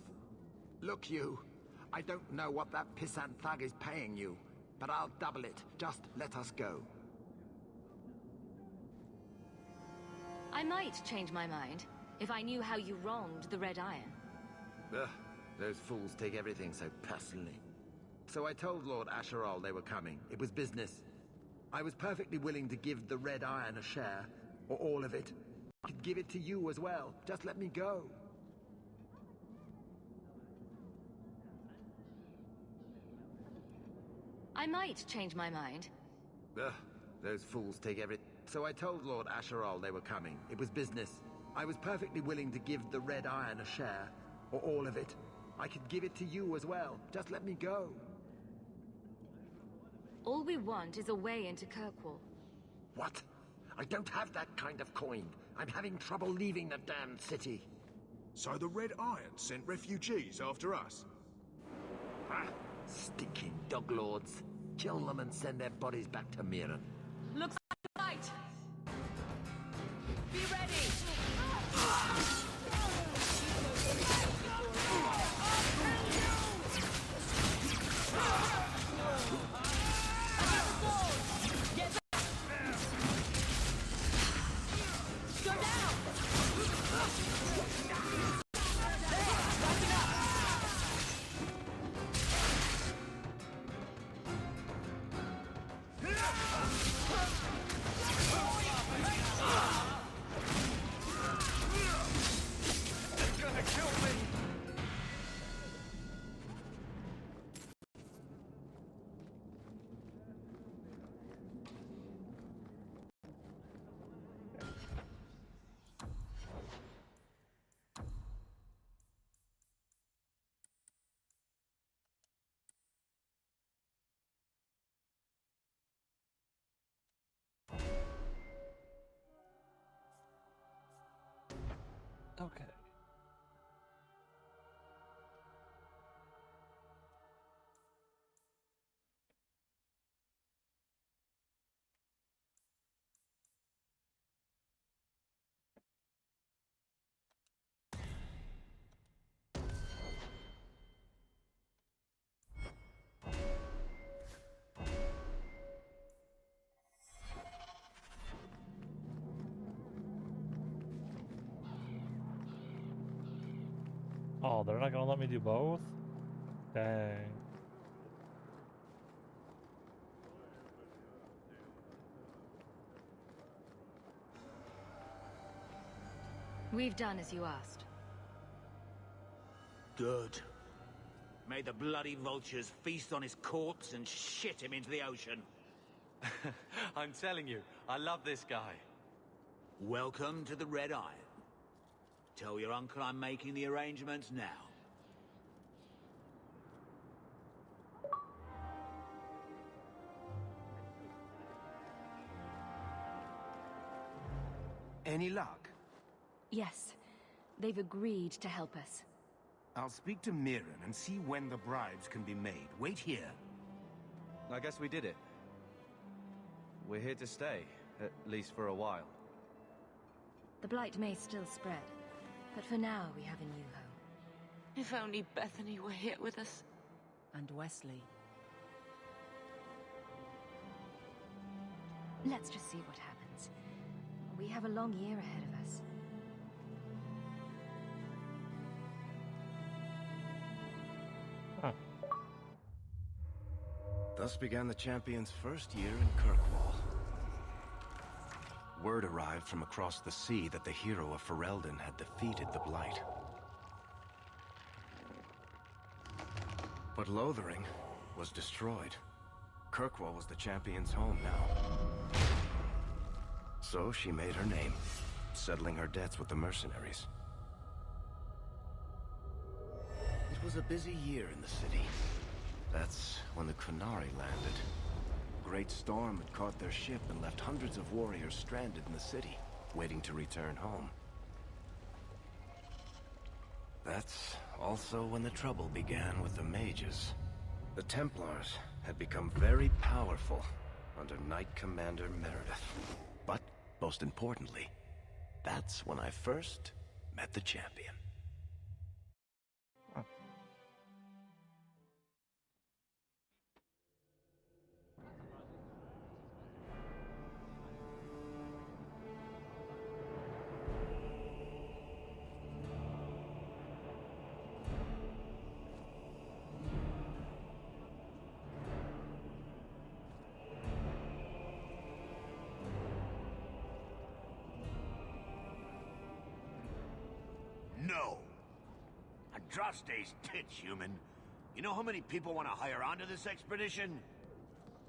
Look, you. I don't know what that pissant thug is paying you, but I'll double it. Just let us go. I might change my mind if I knew how you wronged the Red Iron. Ugh, those fools take everything so personally. So I told Lord Asheral they were coming. It was business. I was perfectly willing to give the Red Iron a share, or all of it. I could give it to you as well. Just let me go. I might change my mind. Ugh, those fools take everything. So I told Lord Asheral they were coming. It was business. I was perfectly willing to give the Red Iron a share, or all of it. I could give it to you as well. Just let me go. All we want is a way into Kirkwall. What? I don't have that kind of coin. I'm having trouble leaving the damned city. So the Red Iron sent refugees after us? Ah, stinking dog lords. Kill them and send their bodies back to Mirren. Looks like right. Be ready. Okay. Oh, they're not gonna let me do both? Dang. We've done as you asked. Good. May the bloody vultures feast on his corpse and shit him into the ocean. I'm telling you, I love this guy. Welcome to the Red Iron. Tell your uncle I'm making the arrangements now. Any luck? Yes. They've agreed to help us. I'll speak to Mirren and see when the bribes can be made. Wait here. I guess we did it. We're here to stay, at least for a while. The blight may still spread, but for now we have a new home. If only Bethany were here with us. And Wesley. Let's just see what happens. We have a long year ahead of us. Huh. Thus began the champion's first year in Kirkwall. Word arrived from across the sea that the hero of Ferelden had defeated the Blight. But Lothering was destroyed. Kirkwall was the champion's home now. So she made her name, settling her debts with the mercenaries. It was a busy year in the city. That's when the Qunari landed. great storm had caught their ship and left hundreds of warriors stranded in the city, waiting to return home. That's also when the trouble began with the mages. The Templars had become very powerful under Knight Commander Meredith. But, most importantly, that's when I first met the champion. No! Andraste's tits, human. You know how many people want to hire onto this expedition?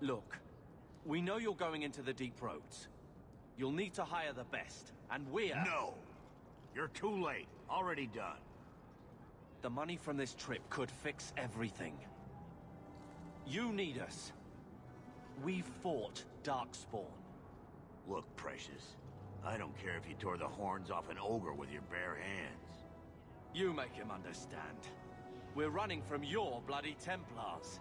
Look, we know you're going into the deep roads. You'll need to hire the best, and we're... No! You're too late. Already done. The money from this trip could fix everything. You need us. We fought Darkspawn. Look, Precious. I don't care if you tore the horns off an ogre with your bare hands. You make him understand. We're running from your bloody Templars.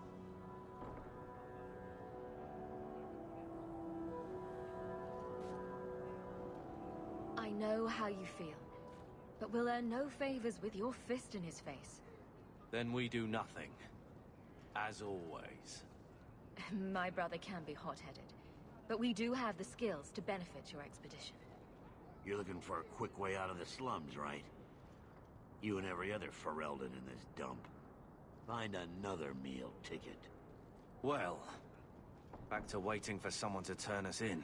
I know how you feel, but we'll earn no favors with your fist in his face. Then we do nothing. As always. My brother can be hot-headed, but we do have the skills to benefit your expedition. You're looking for a quick way out of the slums, right? You and every other Ferelden in this dump. Find another meal ticket. Well, back to waiting for someone to turn us in.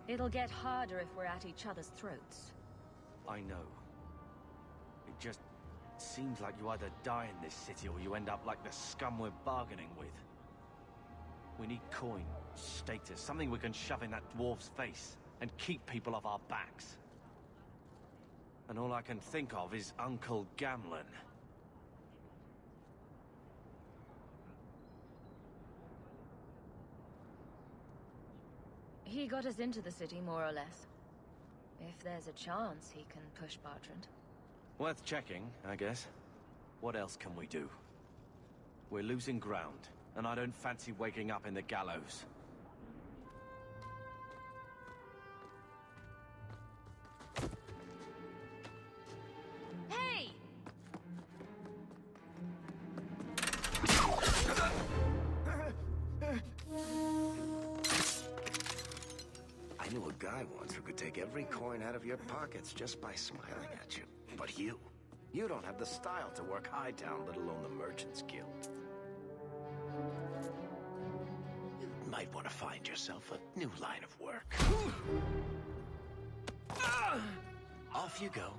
It'll get harder if we're at each other's throats. I know. It just seems like you either die in this city or you end up like the scum we're bargaining with. We need coin, status, something we can shove in that dwarf's face and keep people off our backs. And all I can think of is Uncle Gamlen. He got us into the city, more or less. If there's a chance, he can push Bartrand. Worth checking, I guess. What else can we do? We're losing ground, and I don't fancy waking up in the gallows. Hey! I knew a guy once who could take every coin out of your pockets just by smiling at you. But you don't have the style to work Hightown, let alone the Merchants Guild. You might want to find yourself a new line of work. Off you go.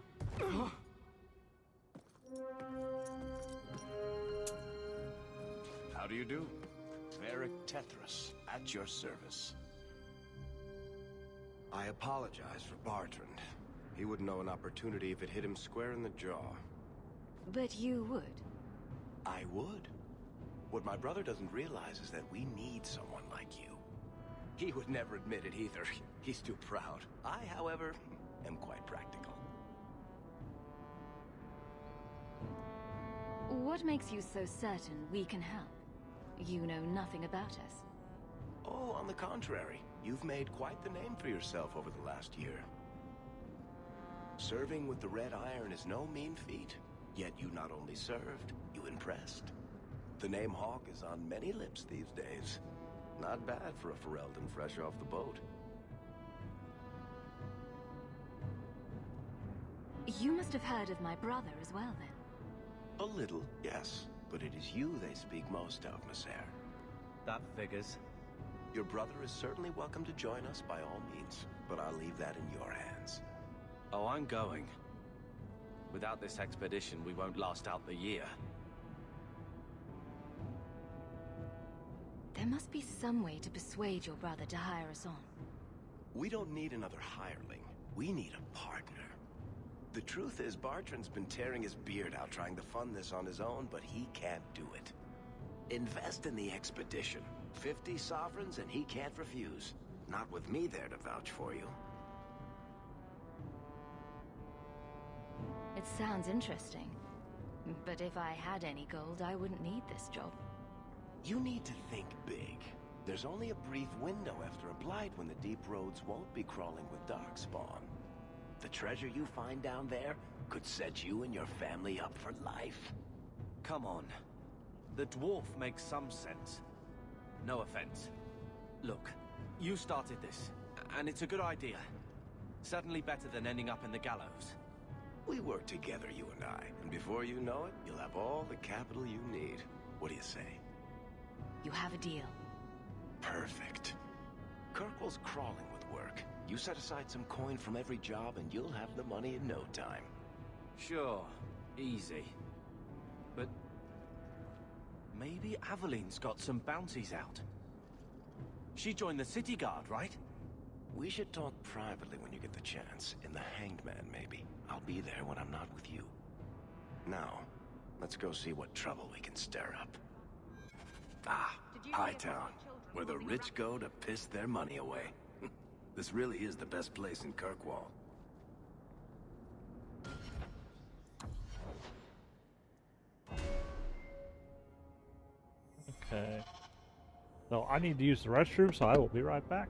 How do you do? AtetheRich, at your service. I apologize for Bartrand. He wouldn't know an opportunity if it hit him square in the jaw. But you would. I would. What my brother doesn't realize is that we need someone like you. He would never admit it either. He's too proud. I, however, am quite practical. What makes you so certain we can help? You know nothing about us. Oh, on the contrary. You've made quite the name for yourself over the last year. Serving with the Red Iron is no mean feat. Yet you not only served, you impressed. The name Hawk is on many lips these days. Not bad for a Ferelden fresh off the boat. You must have heard of my brother as well, then. A little, yes. But it is you they speak most of, Monsieur. That figures. Your brother is certainly welcome to join us by all means, but I'll leave that in your hands. Oh, I'm going. Without this expedition, we won't last out the year. There must be some way to persuade your brother to hire us on. We don't need another hireling. We need a partner. The truth is, Bartrand's been tearing his beard out trying to fund this on his own, but he can't do it. Invest in the expedition. 50 sovereigns and he can't refuse. Not with me there to vouch for you. It sounds interesting. But if I had any gold, I wouldn't need this job. You need to think big. There's only a brief window after a blight when the deep roads won't be crawling with darkspawn. The treasure you find down there could set you and your family up for life. Come on. The dwarf makes some sense. No offense. Look, you started this, and it's a good idea. Certainly better than ending up in the gallows. We work together, you and I, and before you know it, you'll have all the capital you need. What do you say? You have a deal. Perfect. Kirkwall's crawling with work. You set aside some coin from every job and you'll have the money in no time. Sure, easy. But maybe Aveline's got some bounties out. She joined the city guard, right? We should talk privately when you get the chance. In the Hanged Man, maybe. I'll be there when I'm not with you. Now, let's go see what trouble we can stir up. Ah, Hightown, where the rich go to piss their money away. This really is the best place in Kirkwall. Okay. So I need to use the restroom, so I will be right back.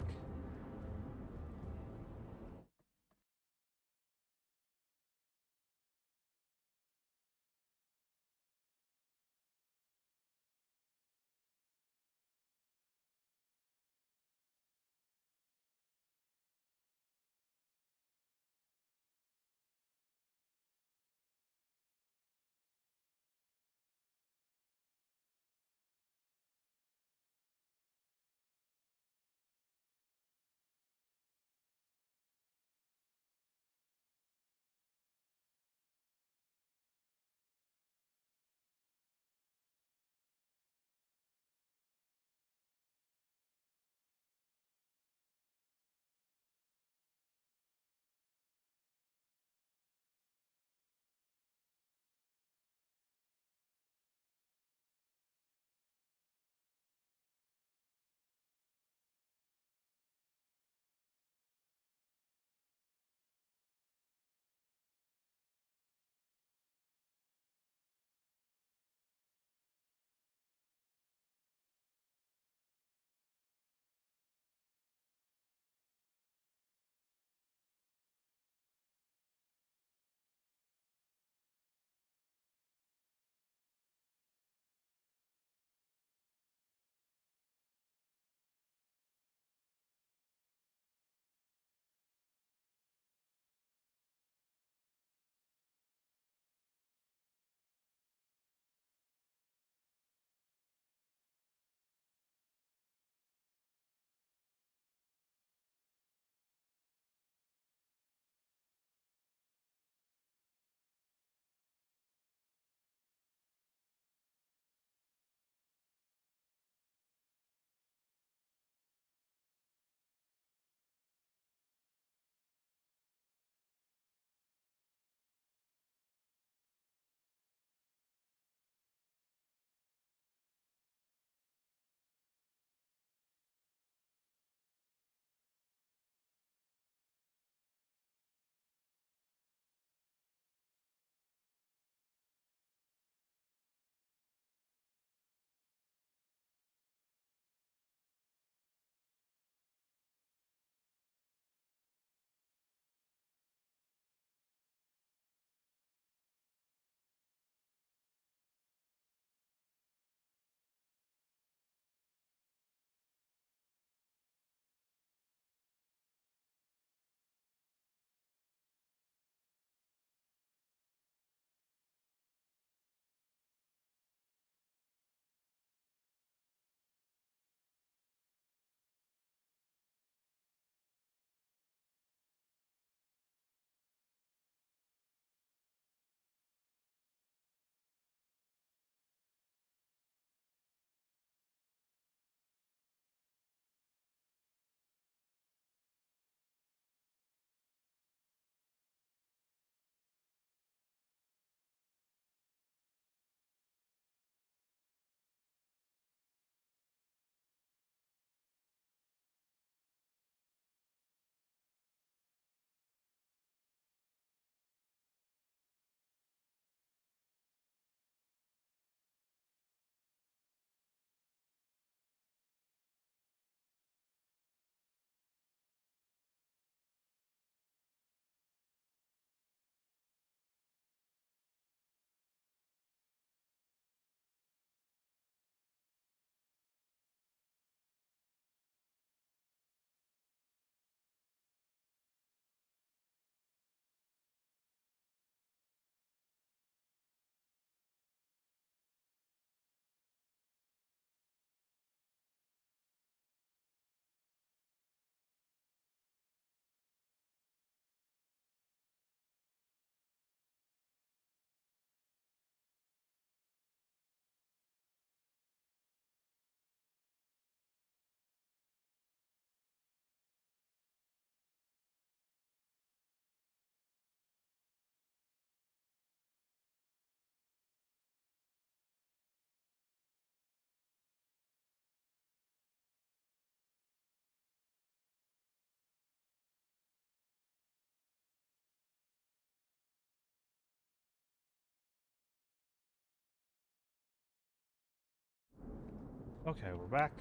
Okay, we're back.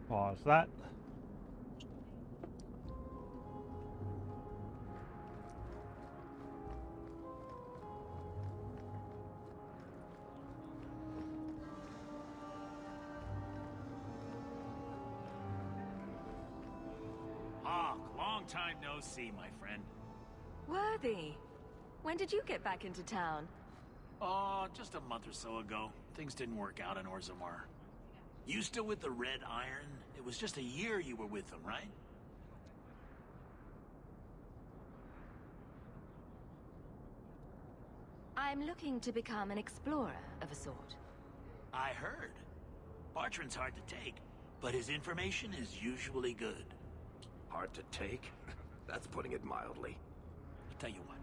Pause that. Hawk, long time no see, my friend. Worthy. When did you get back into town? Oh, just a month or so ago. Things didn't work out in Orzammar. You still with the Red Iron? It was just a year you were with them, right? I'm looking to become an explorer of a sort. I heard. Bartrand's hard to take, but his information is usually good. Hard to take? That's putting it mildly. I'll tell you what.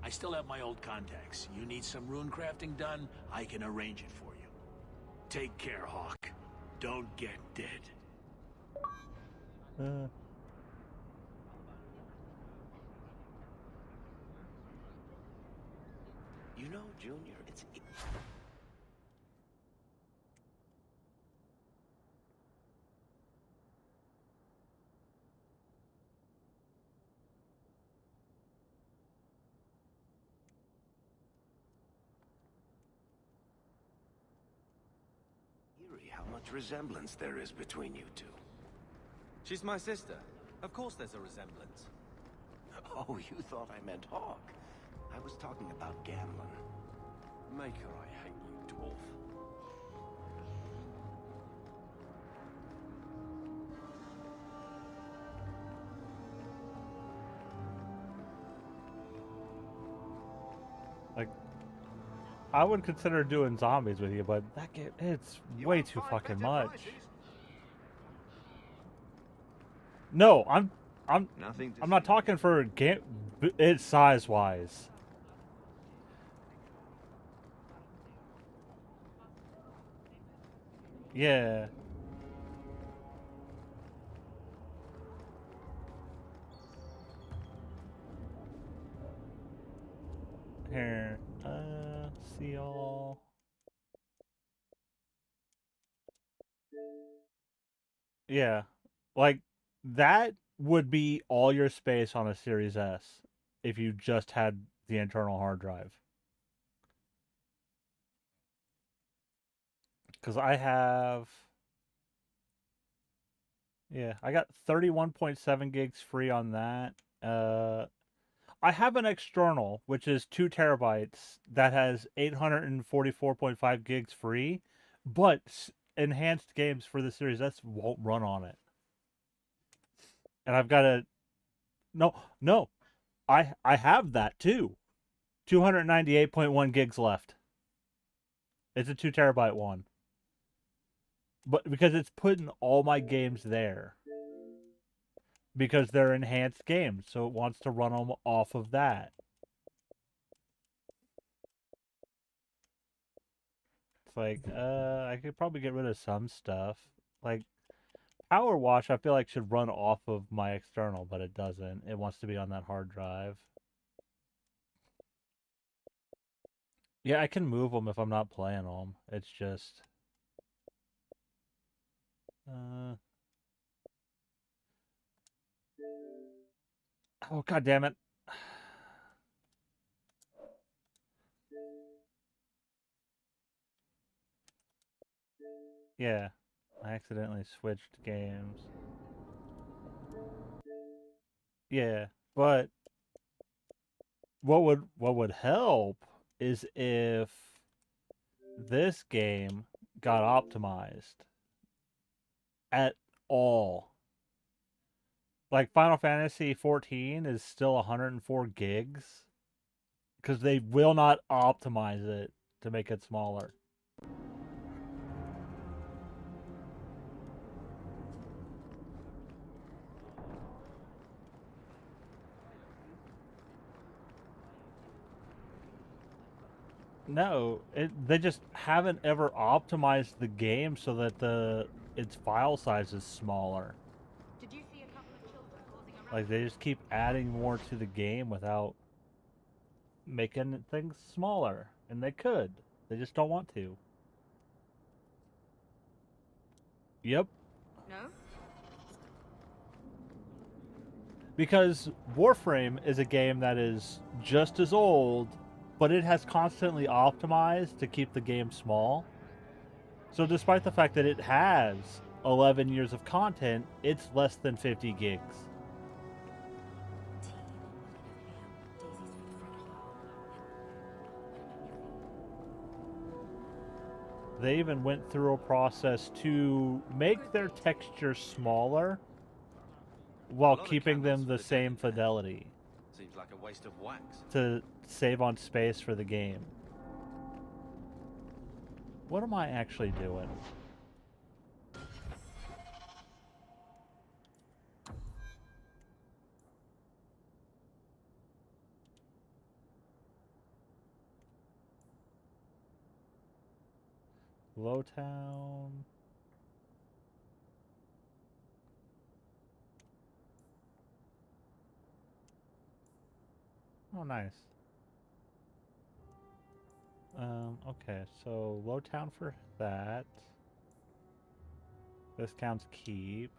I still have my old contacts. You need some rune crafting done, I can arrange it for you. Take care, Hawk. Don't get dead. You know, Junior, it's... eerie how much resemblance there is between you two. She's my sister. Of course there's a resemblance. Oh, you thought I meant Hawk. I was talking about Gamlen. Maker, I hate you, dwarf. Like, I would consider doing zombies with you, but that game, it's way too fucking much. No, I'm not talking for game, it's size-wise. Yeah. Here, see all. Yeah, like that would be all your space on a Series S if you just had the internal hard drive. Because I have, yeah, I got 31.7 gigs free on that. I have an external, which is 2 terabytes, that has 844.5 gigs free, but enhanced games for the Series S won't run on it. And I've got a... No. I have that too. 298.1 gigs left. It's a 2 terabyte one. But because it's putting all my games there. Because they're enhanced games, so it wants to run them off of that. It's like, I could probably get rid of some stuff. Like, Power Wash, I feel like should run off of my external, but it doesn't. It wants to be on that hard drive. Yeah, I can move them if I'm not playing them. It's just... Oh, god damn it. Yeah, I accidentally switched games. Yeah, but what would help is if this game got optimized at all. Like Final Fantasy 14 is still 104 gigs because they will not optimize it to make it smaller. No, they just haven't ever optimized the game so that its file size is smaller. Did you see a couple of children causing a ruckus? Like they just keep adding more to the game without making things smaller, and they could. They just don't want to. Yep. No? Because Warframe is a game that is just as old, but it has constantly optimized to keep the game small. So despite the fact that it has 11 years of content, it's less than 50 gigs. They even went through a process to make their textures smaller while keeping them the same fidelity. Seems like a waste of wax. To save on space for the game. What am I actually doing? Lowtown. Oh, nice. Okay, so Lowtown for that. This counts keep.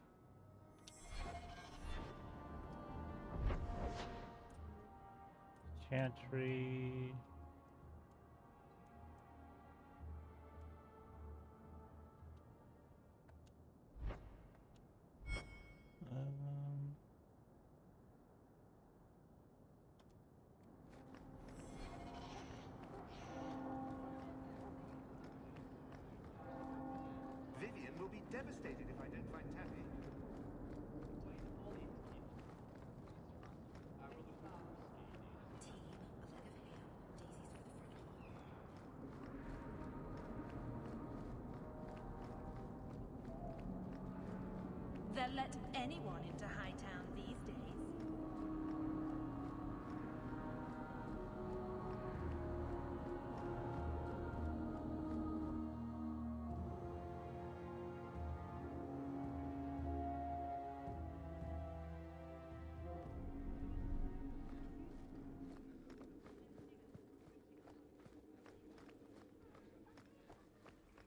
Chantry. Vivian will be devastated if I don't find Taffy. They'll let anyone into Hightown these days.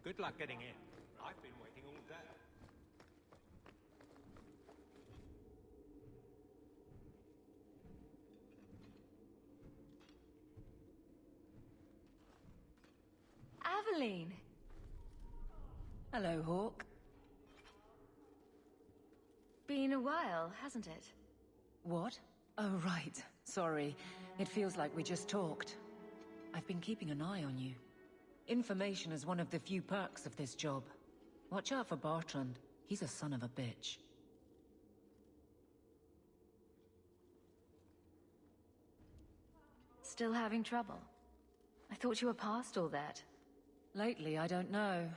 Good luck getting in. I've been waiting all day. Aveline! Hello, Hawk. Been a while, hasn't it? What? Oh, right. Sorry. It feels like we just talked. I've been keeping an eye on you. Information is one of the few perks of this job. Watch out for Bartrand. He's a son of a bitch. Still having trouble? I thought you were past all that. Lately, I don't know.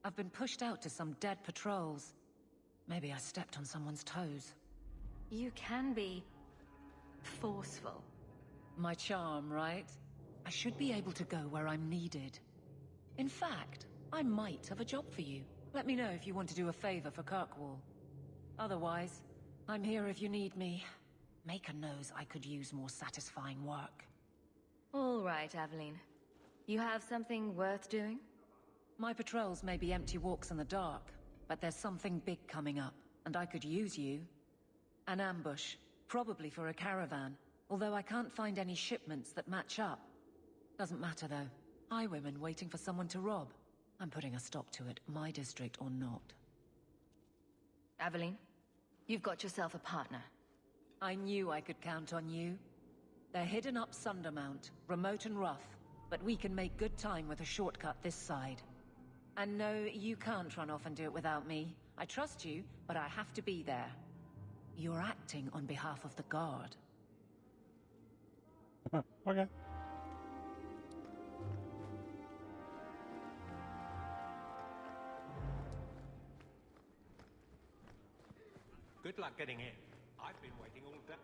I've been pushed out to some dead patrols. Maybe I stepped on someone's toes. You can be forceful. My charm, right? I should be able to go where I'm needed. In fact, I might have a job for you. Let me know if you want to do a favor for Kirkwall. Otherwise, I'm here if you need me. Maker knows I could use more satisfying work. All right, Aveline. You have something worth doing? My patrols may be empty walks in the dark, but there's something big coming up, and I could use you. An ambush, probably for a caravan, although I can't find any shipments that match up. Doesn't matter though. Highwaymen waiting for someone to rob. I'm putting a stop to it, my district or not. Aveline, you've got yourself a partner. I knew I could count on you. They're hidden up Sundermount, remote and rough, but we can make good time with a shortcut this side. And no, you can't run off and do it without me. I trust you, but I have to be there. You're acting on behalf of the Guard. Okay. Good luck getting in. I've been waiting all day.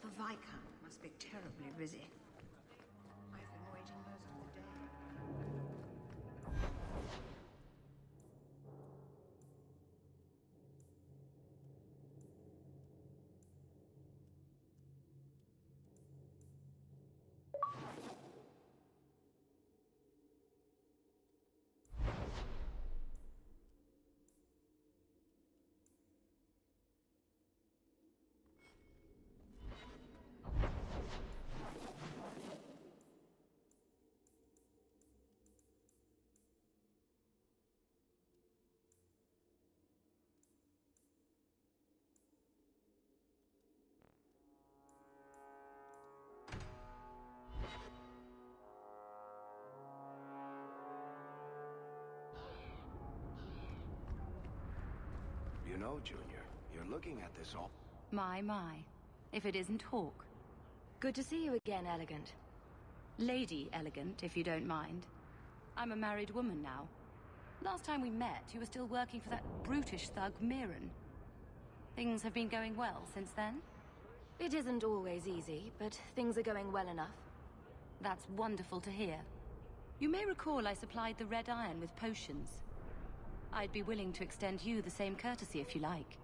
The Viscount must be terribly busy. I've been waiting most of the day. You know, Junior, you're looking at this all... My. If it isn't Hawk. Good to see you again, Elegant. Lady Elegant, if you don't mind. I'm a married woman now. Last time we met, you were still working for that brutish thug, Mirren. Things have been going well since then? It isn't always easy, but things are going well enough. That's wonderful to hear. You may recall I supplied the Red Iron with potions. I'd be willing to extend you the same courtesy if you like.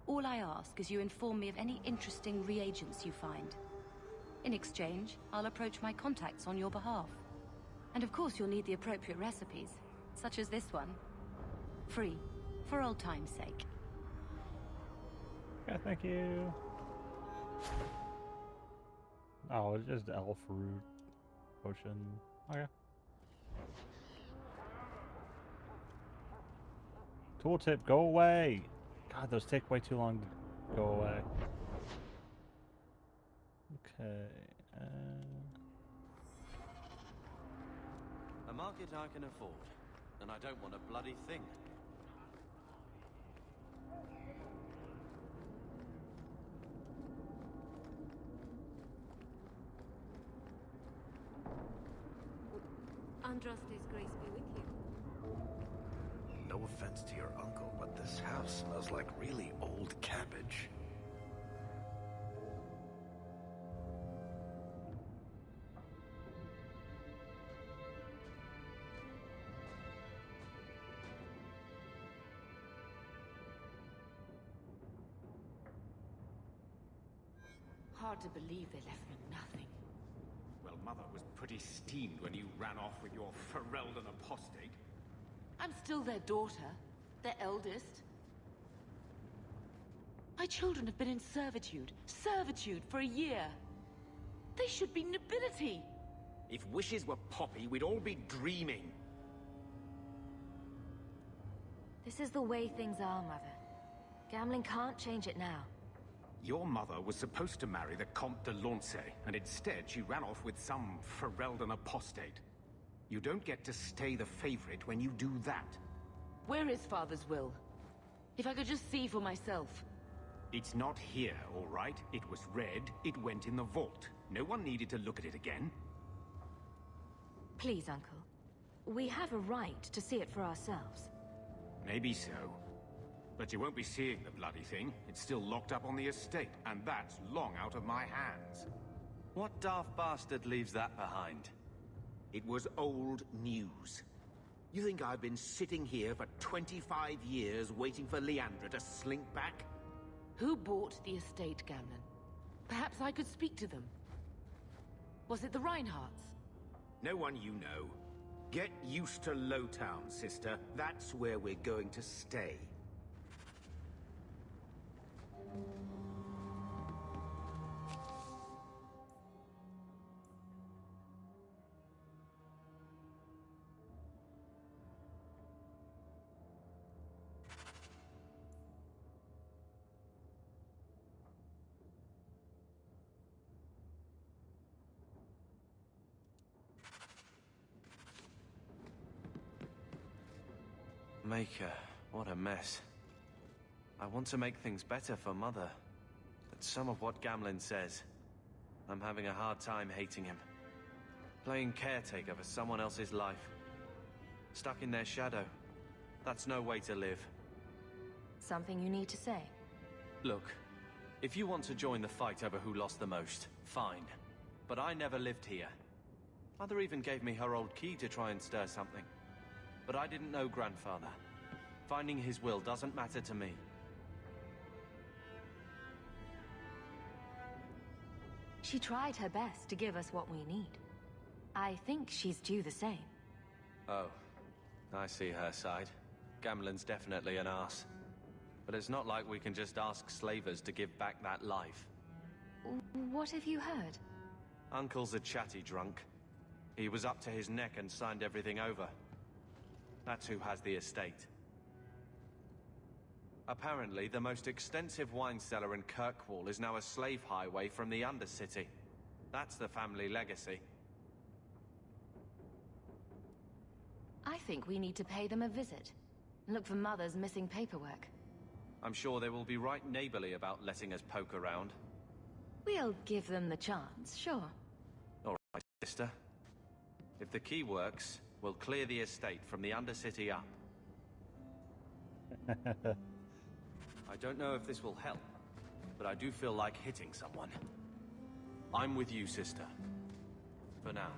All I ask is you inform me of any interesting reagents you find. In exchange, I'll approach my contacts on your behalf. And of course you'll need the appropriate recipes, such as this one. Free, for old time's sake. Yeah, thank you. Oh, it's just elf root potion. Okay. Tooltip, go away! God, those take way too long to go away. Okay. A market I can afford, and I don't want a bloody thing. Andraste's grace be with you. No offense to your uncle, but this house smells like really old cabbage. Hard to believe they left me nothing. Well, Mother was pretty steamed when you ran off with your Ferelden apostate. I'm still their daughter, their eldest. My children have been in servitude for a year. They should be nobility. If wishes were poppy, we'd all be dreaming. This is the way things are, Mother. Gambling can't change it now. Your mother was supposed to marry the Comte de Launcey, and instead she ran off with some Ferelden apostate. You don't get to stay the favorite when you do that. Where is Father's will? If I could just see for myself. It's not here, all right? It was read, it went in the vault. No one needed to look at it again. Please, Uncle. We have a right to see it for ourselves. Maybe so. But you won't be seeing the bloody thing. It's still locked up on the estate, and that's long out of my hands. What daft bastard leaves that behind? It was old news. You think I've been sitting here for 25 years waiting for Leandra to slink back? Who bought the estate, Gamlen? Perhaps I could speak to them. Was it the Reinhardts? No one you know. Get used to Lowtown, sister. That's where we're going to stay. Maker, what a mess. I want to make things better for Mother, but some of what Gamlen says, I'm having a hard time hating him. Playing caretaker for someone else's life. Stuck in their shadow. That's no way to live. Something you need to say? Look, if you want to join the fight over who lost the most, fine. But I never lived here. Mother even gave me her old key to try and stir something. But I didn't know Grandfather. Finding his will doesn't matter to me. She tried her best to give us what we need. I think she's due the same. Oh, I see her side. Gamlen's definitely an arse. But it's not like we can just ask slavers to give back that life. What have you heard? Uncle's a chatty drunk. He was up to his neck and signed everything over. That's who has the estate. Apparently, the most extensive wine cellar in Kirkwall is now a slave highway from the Undercity. That's the family legacy. I think we need to pay them a visit. Look for Mother's missing paperwork. I'm sure they will be right neighborly about letting us poke around. We'll give them the chance, sure. All right, sister. If the key works, we'll clear the estate from the Undercity up. I don't know if this will help, but I do feel like hitting someone. I'm with you, sister. For now.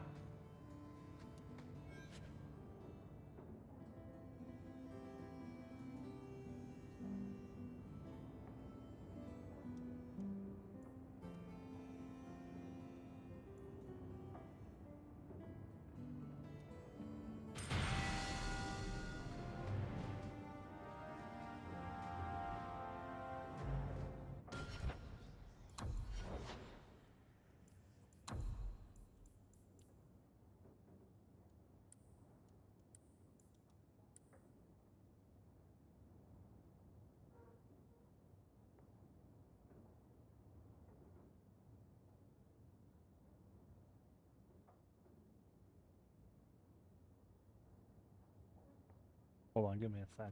Hold on, give me a sec.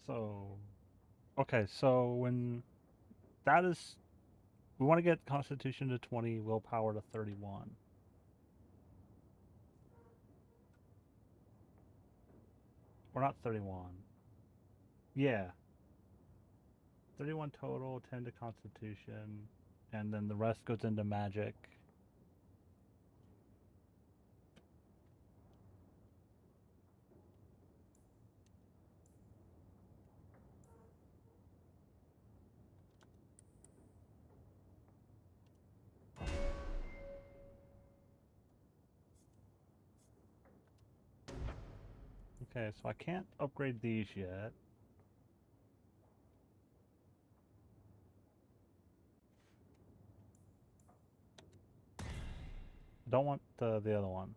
So, okay, so when that is, we want to get Constitution to 20, Willpower to 31. Or not 31. Yeah. 31 total, 10 to Constitution, and then the rest goes into magic. Okay, so I can't upgrade these yet. I don't want the other one.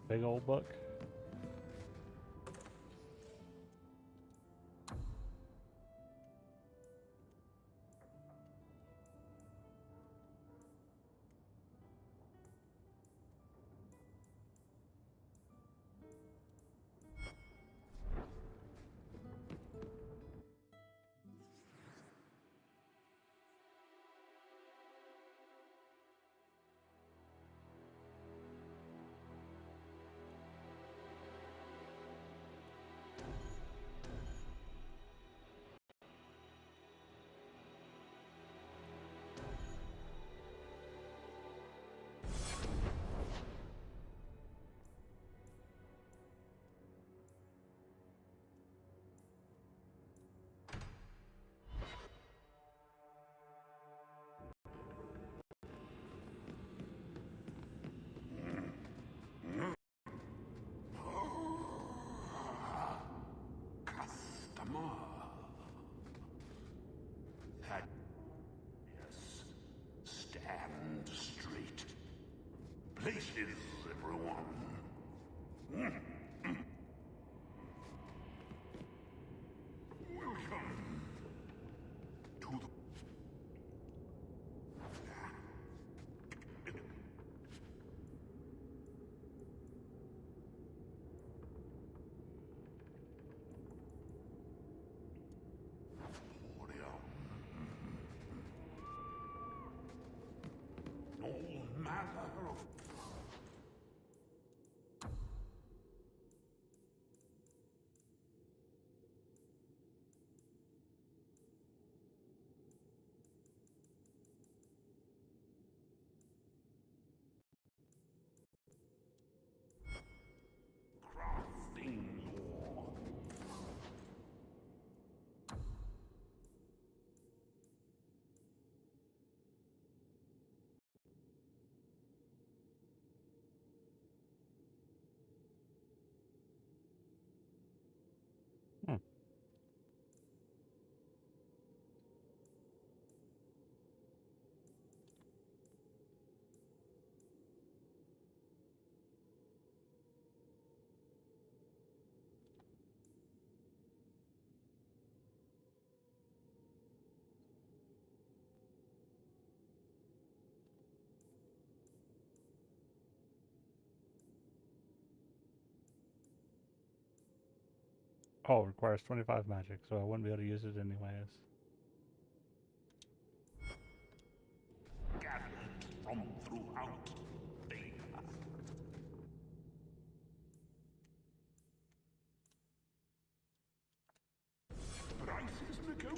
Big old book. Stand straight. Places, everyone. Welcome to the... all manner of... Oh, it requires 25 magic, so I wouldn't be able to use it anyways. Gathered from throughout Dana. Prices negotiable.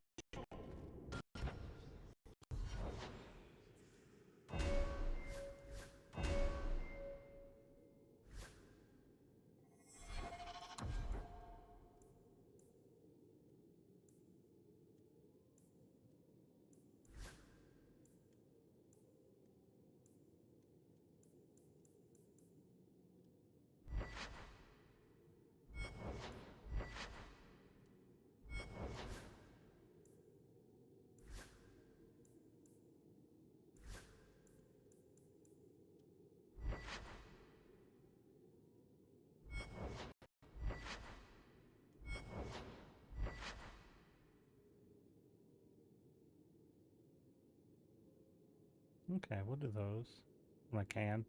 Okay, we'll do those when I can.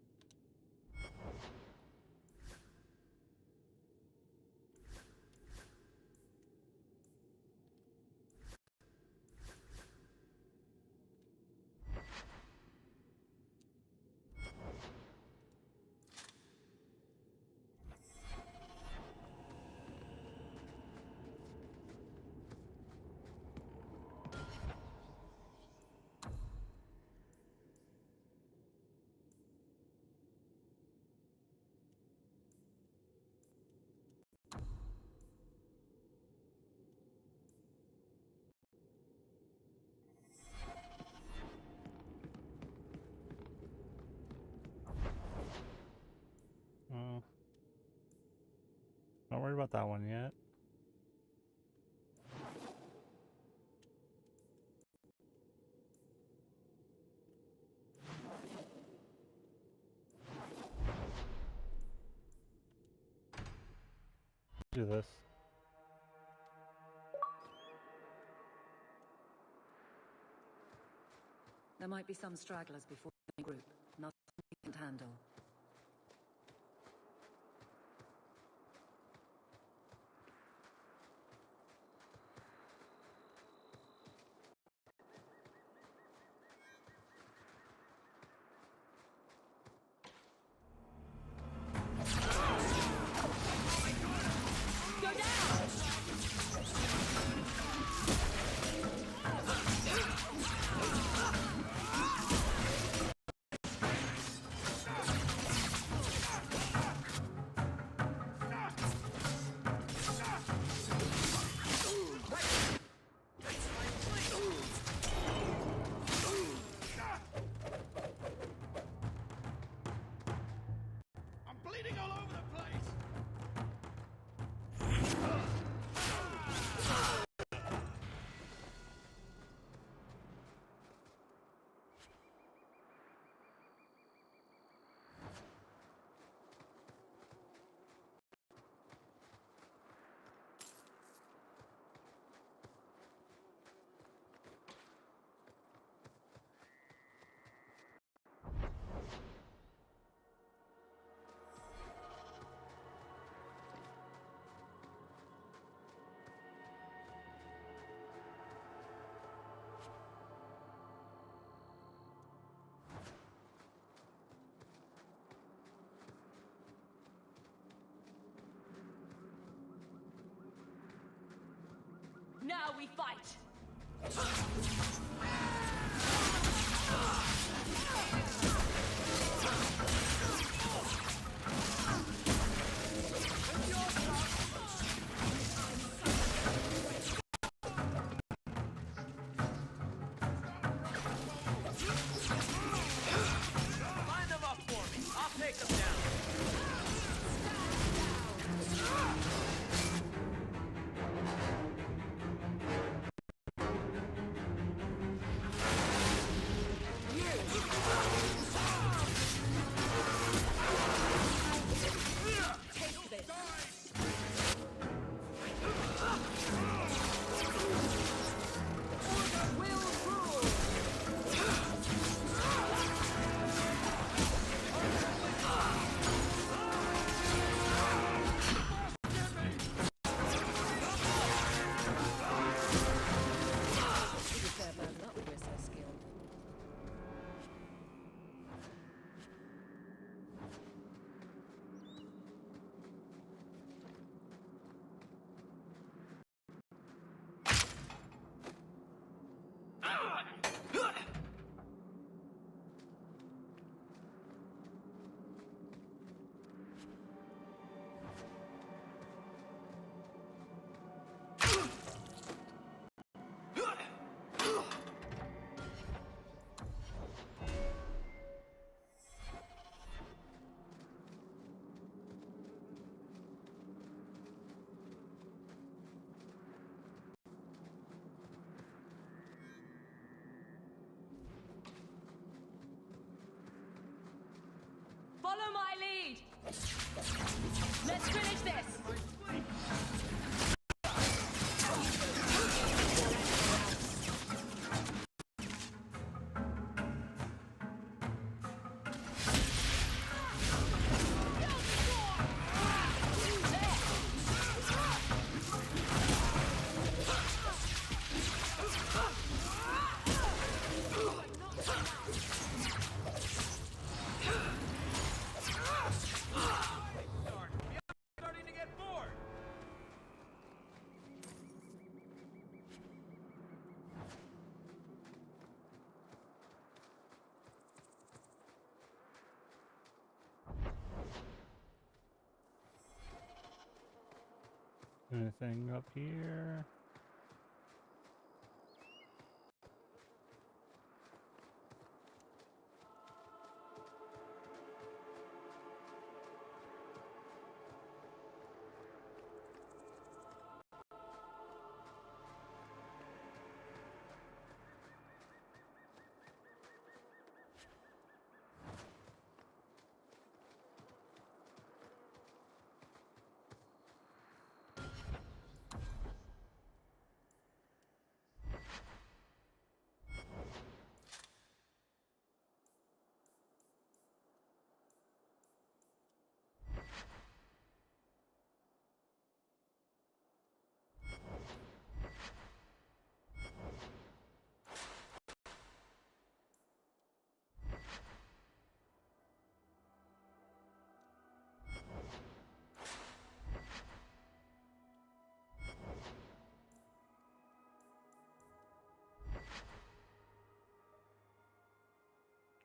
Don't worry about that one yet. Do this. There might be some stragglers before the group. Nothing we can't handle. Now we fight! Line them up for me. I'll take them down. Follow my lead! Let's finish this! Anything up here?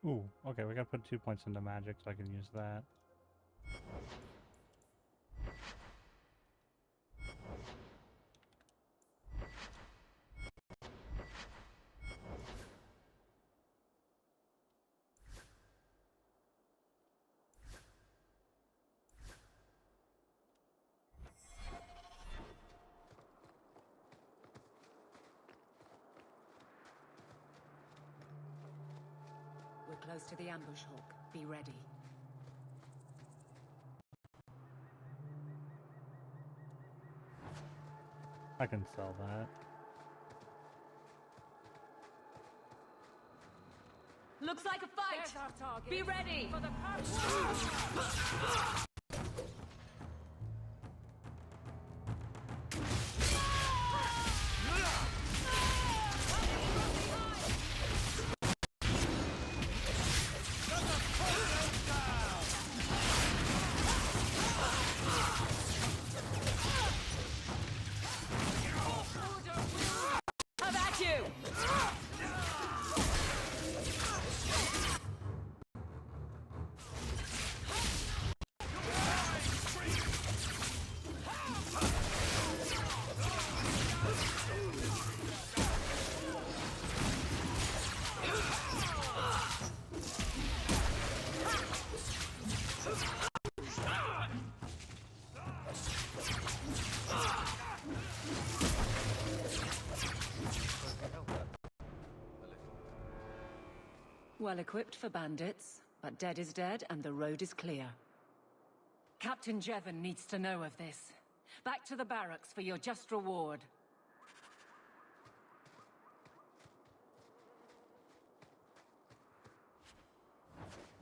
Ooh, okay, we gotta put 2 points into magic so I can use that. We're close to the ambush, Hawk. Be ready. I can sell that. Looks like a fight! There's our target. Be ready! For the How about you? Well equipped for bandits, but dead is dead and the road is clear. Captain Jevon needs to know of this. Back to the barracks for your just reward.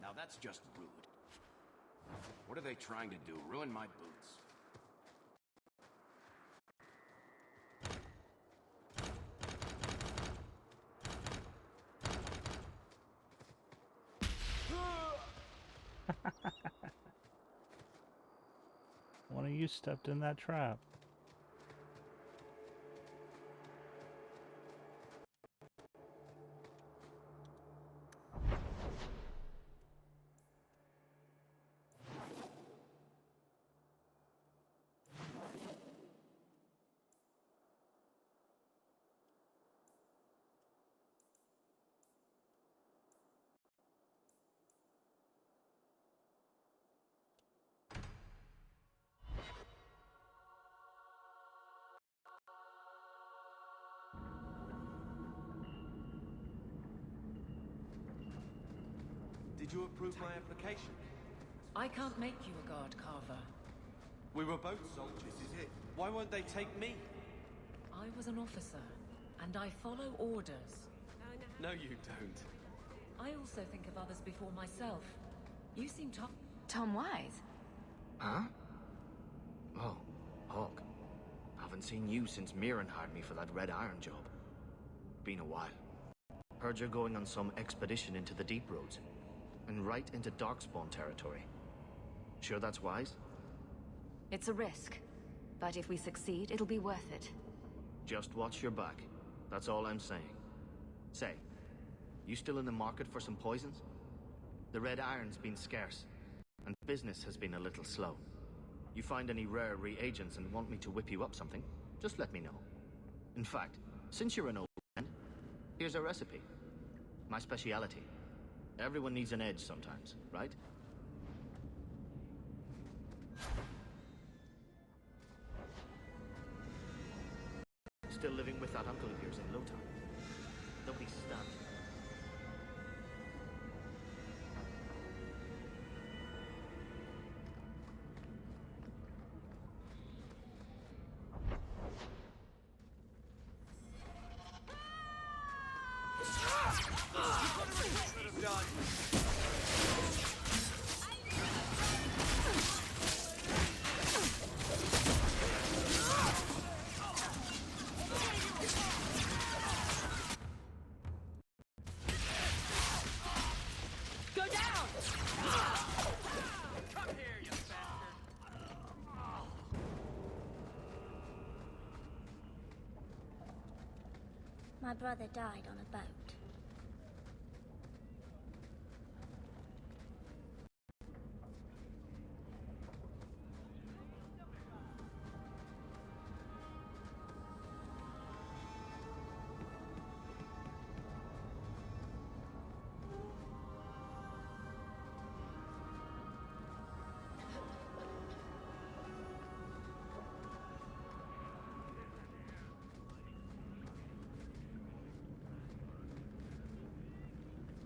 Now that's just rude. What are they trying to do? Ruin my boots? One of you stepped in that trap. Did you approve my application? I can't make you a guard, Carver. We were both soldiers. This is it. Why won't they take me? I was an officer, and I follow orders. No, you don't. I also think of others before myself. You seem tough. Tom Wise? Huh? Oh, Hawk. Haven't seen you since Mirren hired me for that Red Iron job. Been a while. Heard you're going on some expedition into the Deep Roads, and right into Darkspawn territory. Sure that's wise? It's a risk, but if we succeed, it'll be worth it. Just watch your back. That's all I'm saying. Say, you still in the market for some poisons? The Red Iron's been scarce, and business has been a little slow. You find any rare reagents and want me to whip you up something, just let me know. In fact, since you're an old friend, here's a recipe. My speciality. Everyone needs an edge sometimes, right? Still living with that uncle of yours in Lothar. Don't be stunned. My brother died on a boat.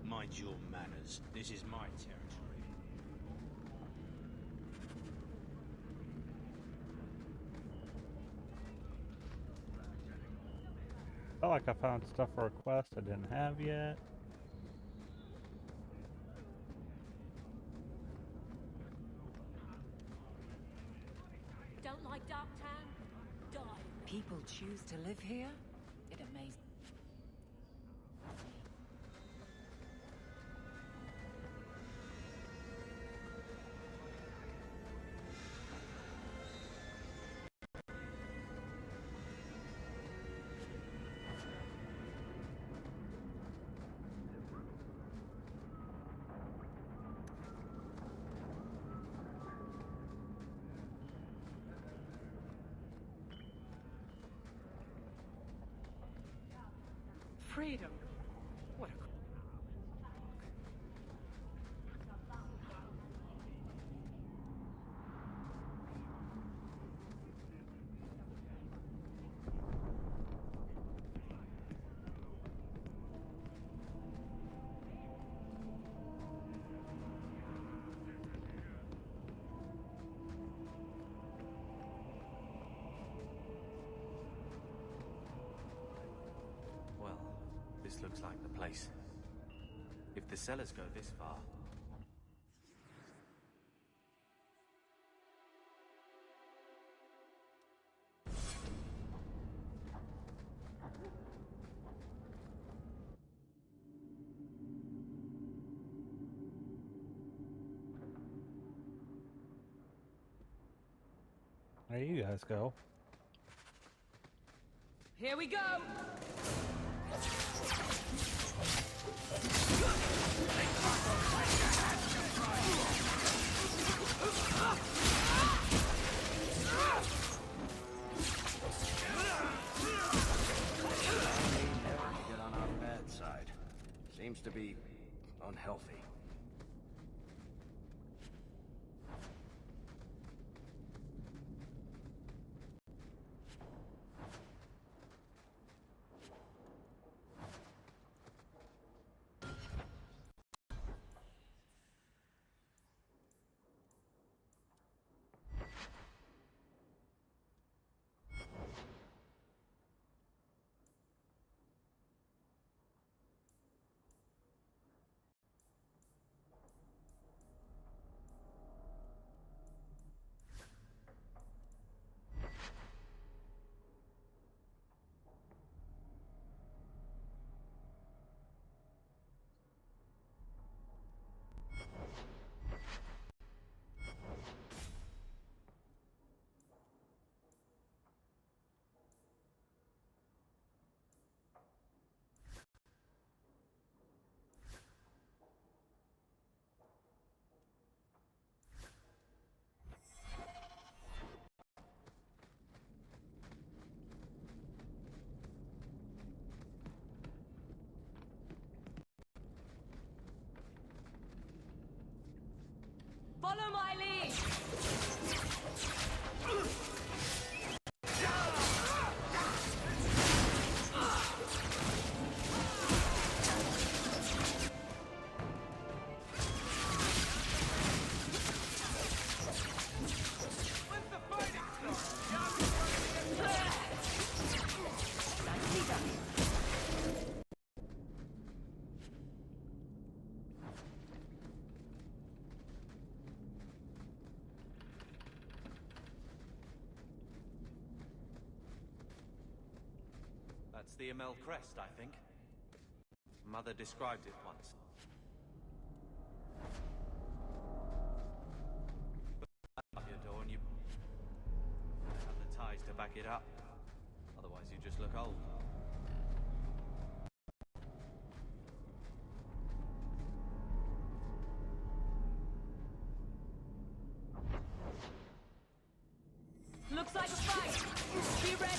Mind your manners. This is my territory. Felt like I found stuff for a quest I didn't have yet. Don't like Darktown? Die. People choose to live here? It amazes. Freedom. What a... Well, this looks like the place. If the cellars go this far... There you guys go. Here we go! Get on our bad side. Seems to be unhealthy. Follow my lead! That's the Amel crest, I think. Mother described it once. Up your door and you have the ties to back it up. Otherwise you just look old. Looks like a fight! Be ready!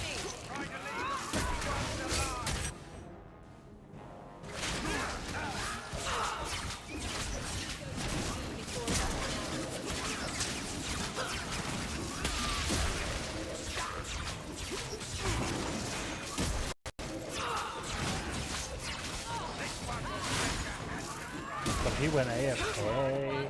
But he went AFK.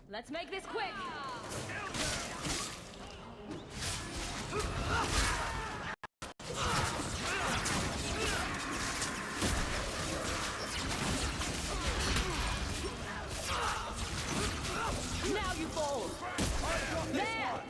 Let's make this quick! Now you fall! There!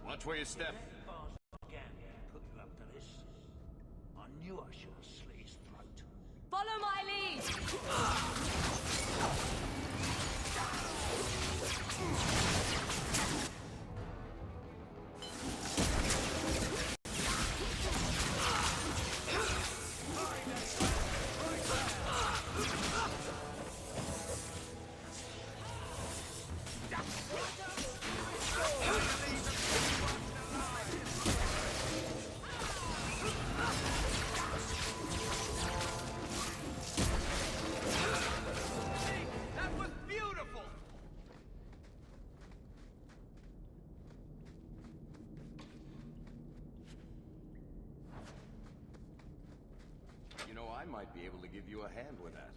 Watch where you step. Again, put you up to this. I knew I should have slit his throat. Follow my lead! You know, I might be able to give you a hand with that.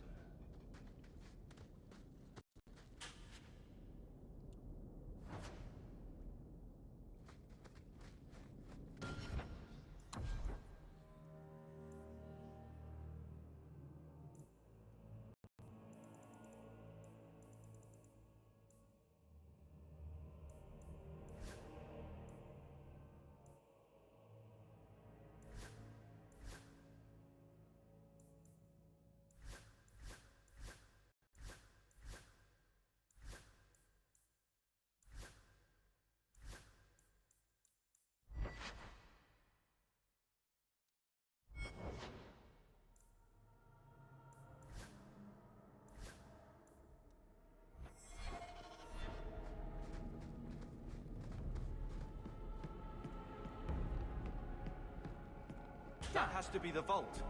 That has to be the vault.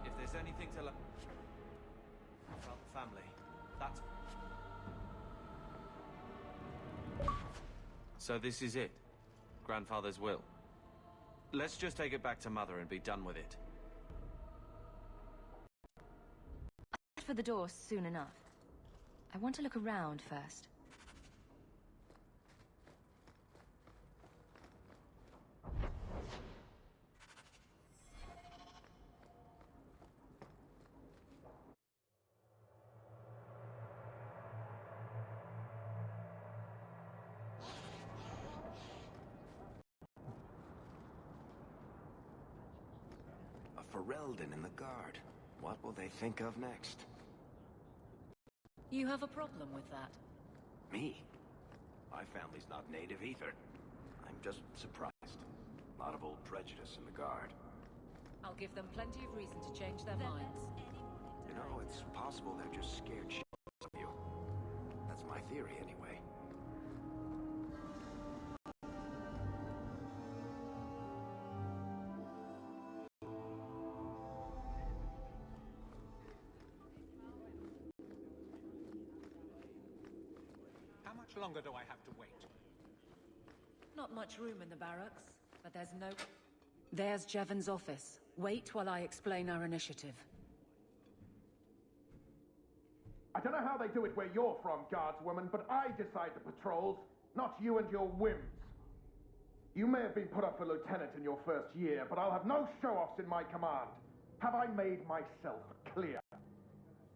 If there's anything to learn about the family, that's... So this is it. Grandfather's will. Let's just take it back to Mother and be done with it. For the door soon enough. I want to look around first. Ferelden in the guard. What will they think of next? You have a problem with that? Me? My family's not native either. I'm just surprised. A lot of old prejudice in the guard. I'll give them plenty of reason to change their minds. You know, it's possible they're just scared of you. That's my theory, anyway. How much longer do I have to wait? Not much room in the barracks, but there's no... There's Jevon's office. Wait while I explain our initiative. I don't know how they do it where you're from, guardswoman, but I decide the patrols, not you and your whims. You may have been put up for lieutenant in your first year, but I'll have no show-offs in my command. Have I made myself clear?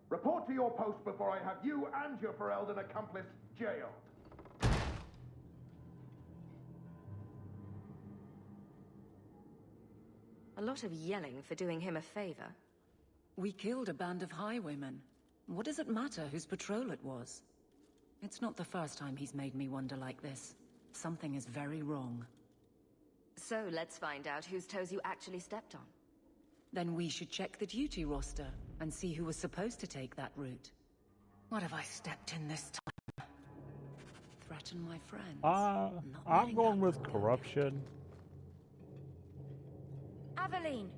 Report to your post before I have you and your Ferelden accomplice jailed. A lot of yelling for doing him a favor. We killed a band of highwaymen. What does it matter whose patrol it was? It's not the first time he's made me wonder like this. Something is very wrong. So let's find out whose toes you actually stepped on. Then we should check the duty roster and see who was supposed to take that route. What have I stepped in this time? Threaten my friends. I'm going with corruption. Aveline!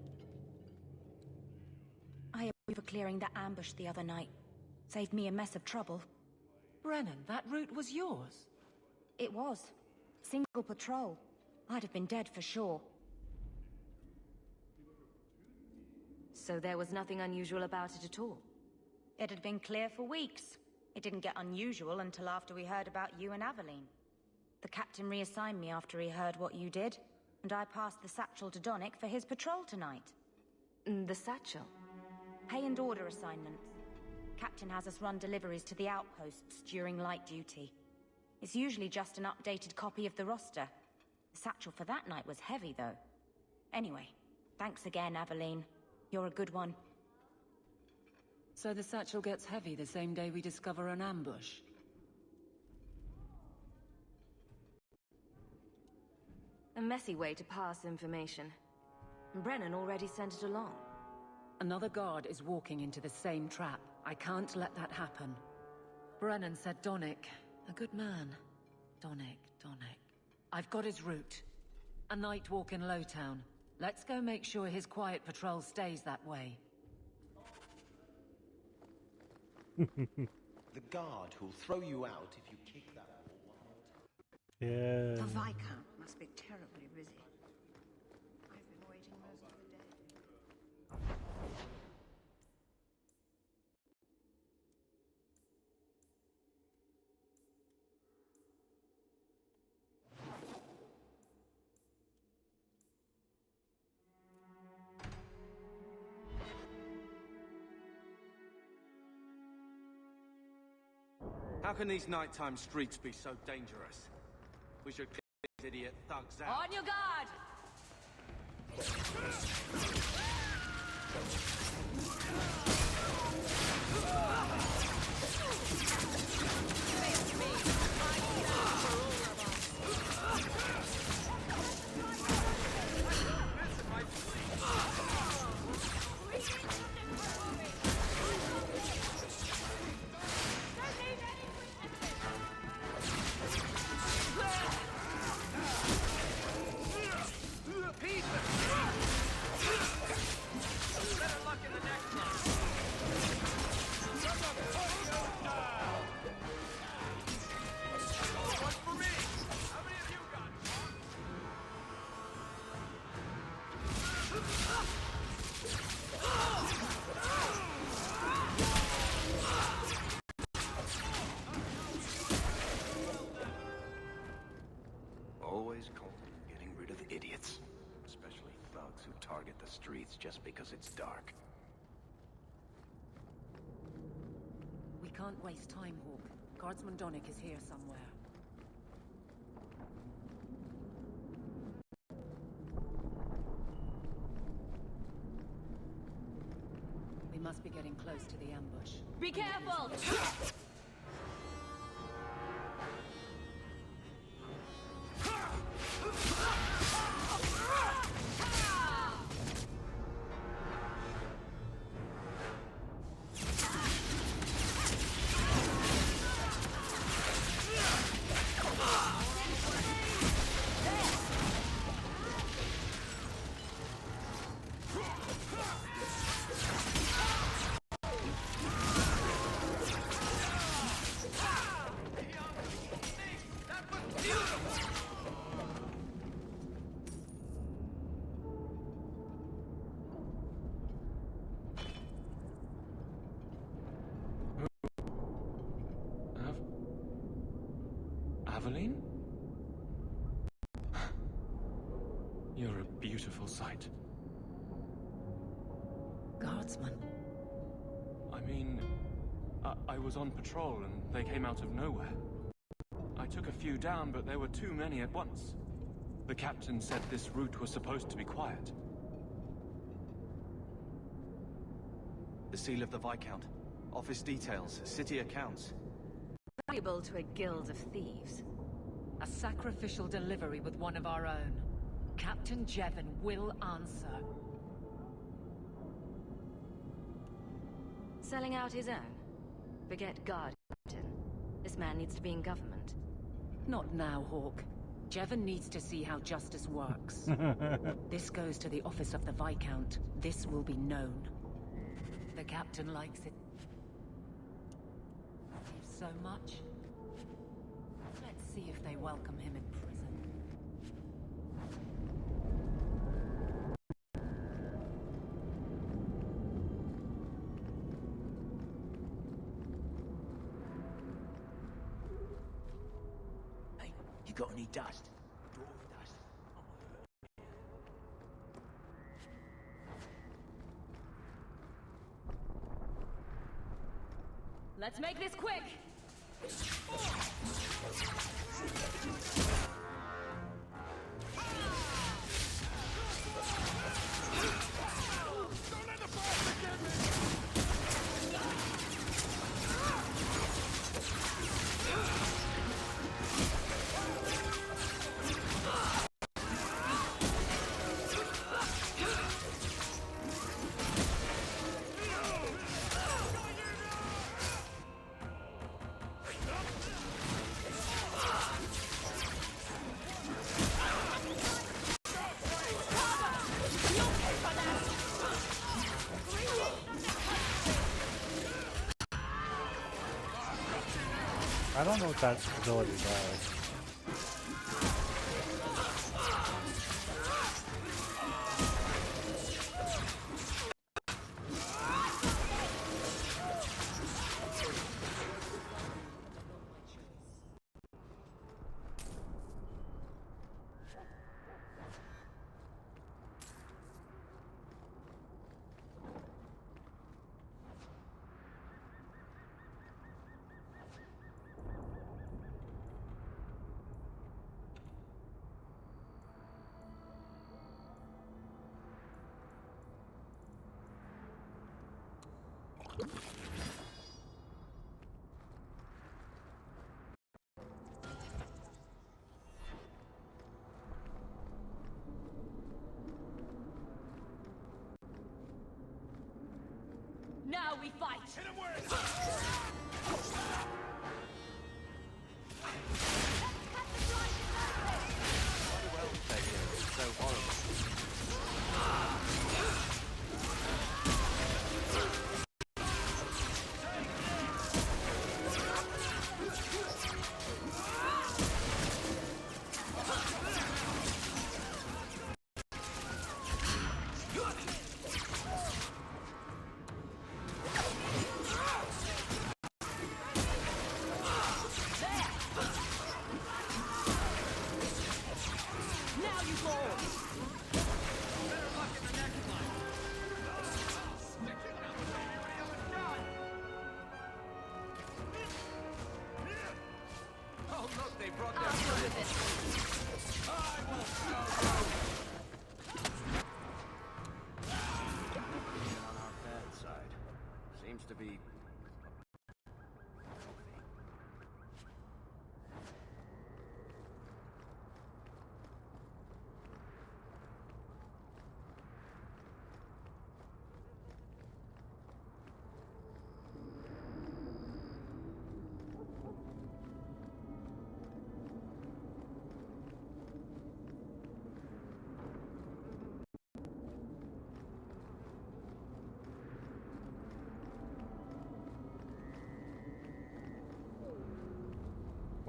I owe you for clearing that ambush the other night. Saved me a mess of trouble. Brennan, that route was yours? It was. Single patrol. I'd have been dead for sure. So there was nothing unusual about it at all? It had been clear for weeks. It didn't get unusual until after we heard about you and Aveline. The captain reassigned me after he heard what you did, and I passed the satchel to Donick for his patrol tonight. The satchel? Pay and order assignments. Captain has us run deliveries to the outposts during light duty. It's usually just an updated copy of the roster. The satchel for that night was heavy, though. Anyway, thanks again, Aveline. You're a good one. So the satchel gets heavy the same day we discover an ambush? A messy way to pass information. Brennan already sent it along. Another guard is walking into the same trap. I can't let that happen. Brennan said Donick. A good man. Donick. I've got his route. A night walk in Lowtown. Let's go make sure his quiet patrol stays that way. The guard who'll throw you out if you kick that wall one more time. Yeah. The Viscount must be terribly busy. I've been waiting most of the day. How can these nighttime streets be so dangerous? We should get these idiot thugs out. On your guard! Always cold getting rid of the idiots. Especially thugs who target the streets just because it's dark. We can't waste time, Hawk. Guardsman Donick is here somewhere. close to the ambush. Be careful! Aveline? You're a beautiful sight. Guardsman. I mean, I was on patrol and they came out of nowhere. I took a few down, but there were too many at once. The captain said this route was supposed to be quiet. The seal of the Viscount. Office details, city accounts. Valuable to a guild of thieves. A sacrificial delivery with one of our own. Captain Jevon will answer. Selling out his own? Forget guard, Captain. This man needs to be in government. Not now, Hawk. Jevon needs to see how justice works. This goes to the office of the Viscount. This will be known. The captain likes it so much. Let's see if they welcome him in prison. Hey, you got any dust? Dwarf dust? Let's make this quick! I don't know what that ability does. Now we fight! Hit him where it's So horrible.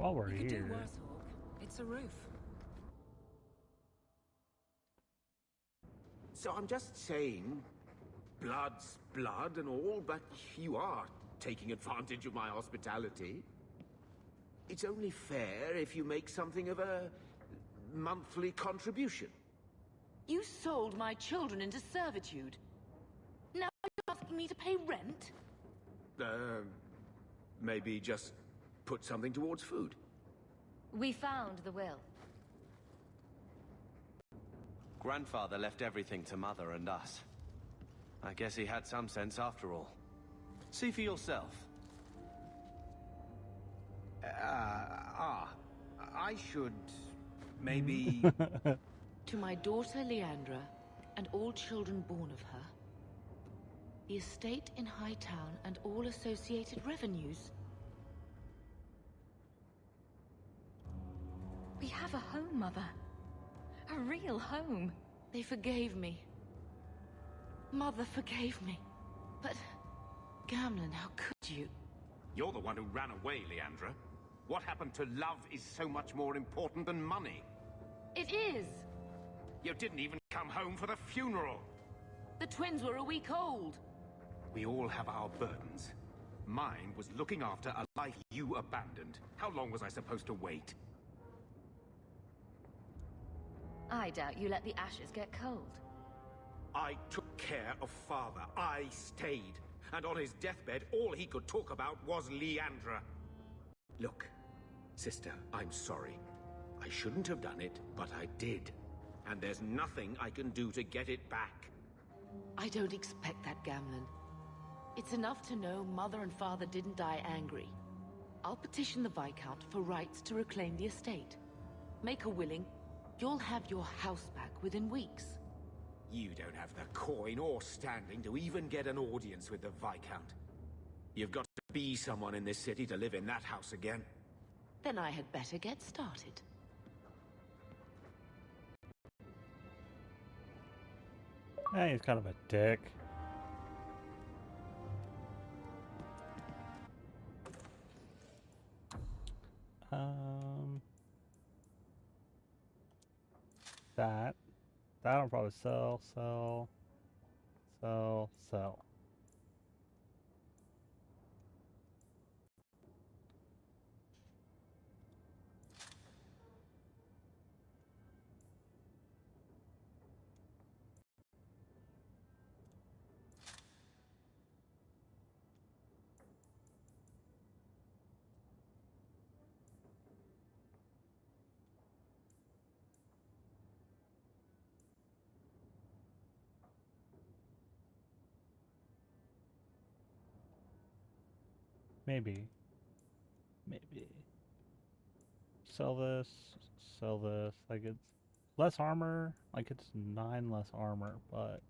While we're You could do here. worse, Hawk. It's a roof. So I'm just saying, blood's blood and all, but you are taking advantage of my hospitality. It's only fair if you make something of a monthly contribution. You sold my children into servitude. Now you're asking me to pay rent? Maybe just put something towards food. We found the will. Grandfather left everything to Mother and us. I guess he had some sense after all. See for yourself. I should... maybe... To my daughter Leandra, and all children born of her, the estate in Hightown and all associated revenues. We have a home, Mother. A real home. They forgave me. Mother forgave me. But, Gamlen, how could you? You're the one who ran away, Leandra. What happened to love is so much more important than money. It is! You didn't even come home for the funeral. The twins were a week old. We all have our burdens. Mine was looking after a life you abandoned. How long was I supposed to wait? I doubt you let the ashes get cold. I took care of Father. I stayed. And on his deathbed, all he could talk about was Leandra. Look, sister, I'm sorry. I shouldn't have done it, but I did. And there's nothing I can do to get it back. I don't expect that, Gamlen. It's enough to know Mother and Father didn't die angry. I'll petition the Viscount for rights to reclaim the estate. Make a willing, you'll have your house back within weeks. You don't have the coin or standing to even get an audience with the Viscount. You've got to be someone in this city to live in that house again. Then I had better get started. He's kind of a dick. That'll probably sell. Maybe. Sell this. Like, it's less armor. Like, it's 9 less armor, but...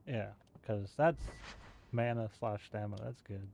Yeah, because that's mana / stamina. That's good.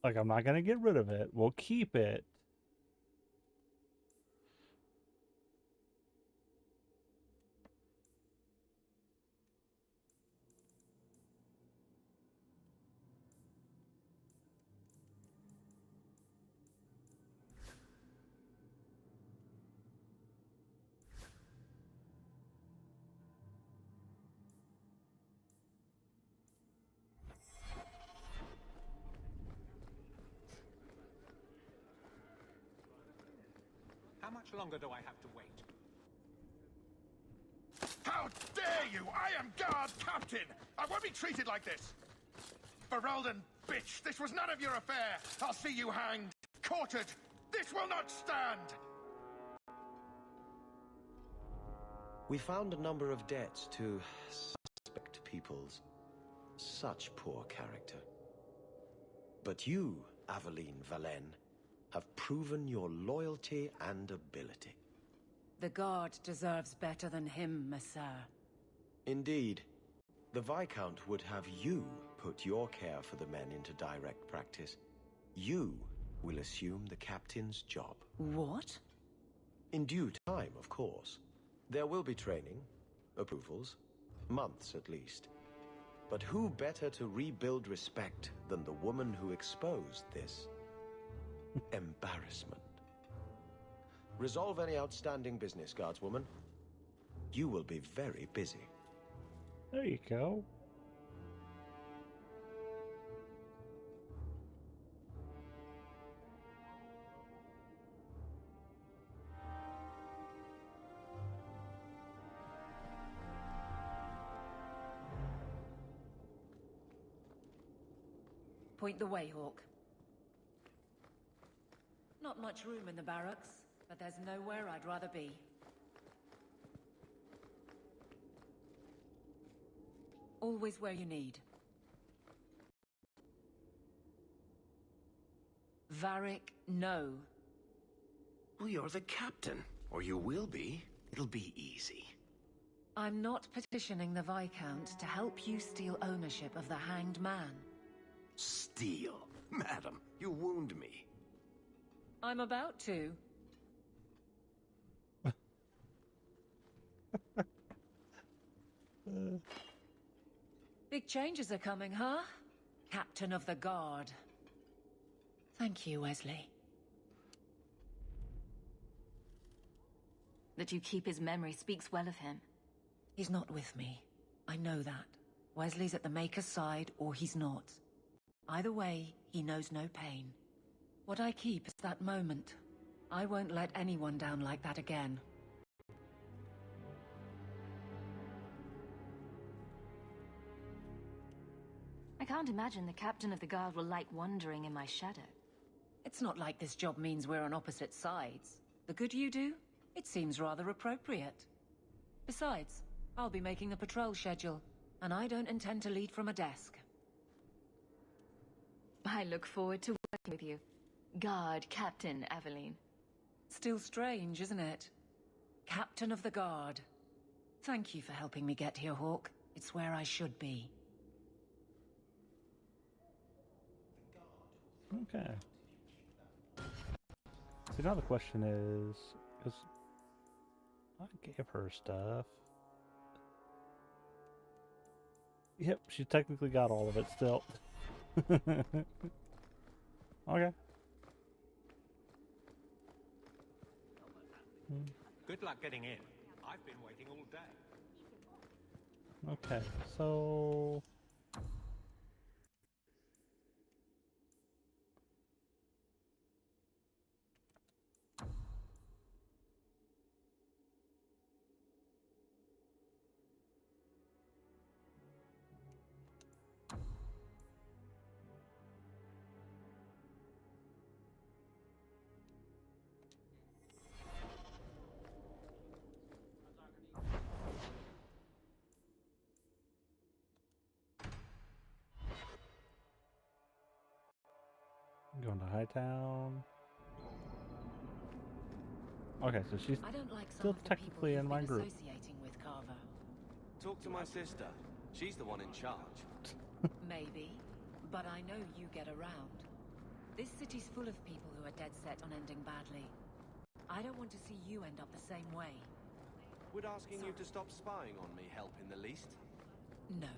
Like, I'm not gonna get rid of it. We'll keep it. How much longer do I have to wait? How dare you! I am guard captain! I won't be treated like this! Ferelden, bitch! This was none of your affair! I'll see you hanged! Quartered! This will not stand! We found a number of debts to suspect peoples. Such poor character. But you, Aveline Valen, have proven your loyalty and ability. The guard deserves better than him, Messire. Indeed. The Viscount would have you put your care for the men into direct practice. You will assume the captain's job. What? In due time, of course. There will be training, approvals, months at least. But who better to rebuild respect than the woman who exposed this embarrassment? Resolve any outstanding business, guardswoman. You will be very busy. There you go. Point the way, Hawk. Not much room in the barracks, but there's nowhere I'd rather be. Always where you need. Varric, no. Well, you're the captain. Or you will be. It'll be easy. I'm not petitioning the Viscount to help you steal ownership of the Hanged Man. Steal? Madam, you wound me. I'm about to. Big changes are coming, huh? Captain of the Guard. Thank you, Wesley. That you keep his memory speaks well of him. He's not with me. I know that. Wesley's at the Maker's side, or he's not. Either way, he knows no pain. What I keep is that moment. I won't let anyone down like that again. I can't imagine the captain of the guard will like wandering in my shadow. It's not like this job means we're on opposite sides. The good you do, it seems rather appropriate. Besides, I'll be making the patrol schedule, and I don't intend to lead from a desk. I look forward to working with you. Guard Captain Aveline. Still strange, isn't it? Captain of the Guard. Thank you for helping me get here, Hawk. It's where I should be. Okay. So now the question is, because I gave her stuff. Yep, she technically got all of it still. Okay. Good luck getting in. I've been waiting all day. Okay, so... Going to Hightown. Okay, so she's still technically in my group. Associating with Carver. Talk to my sister. She's the one in charge. Maybe, but I know you get around. This city's full of people who are dead set on ending badly. I don't want to see you end up the same way. Would asking you to stop spying on me help in the least? No.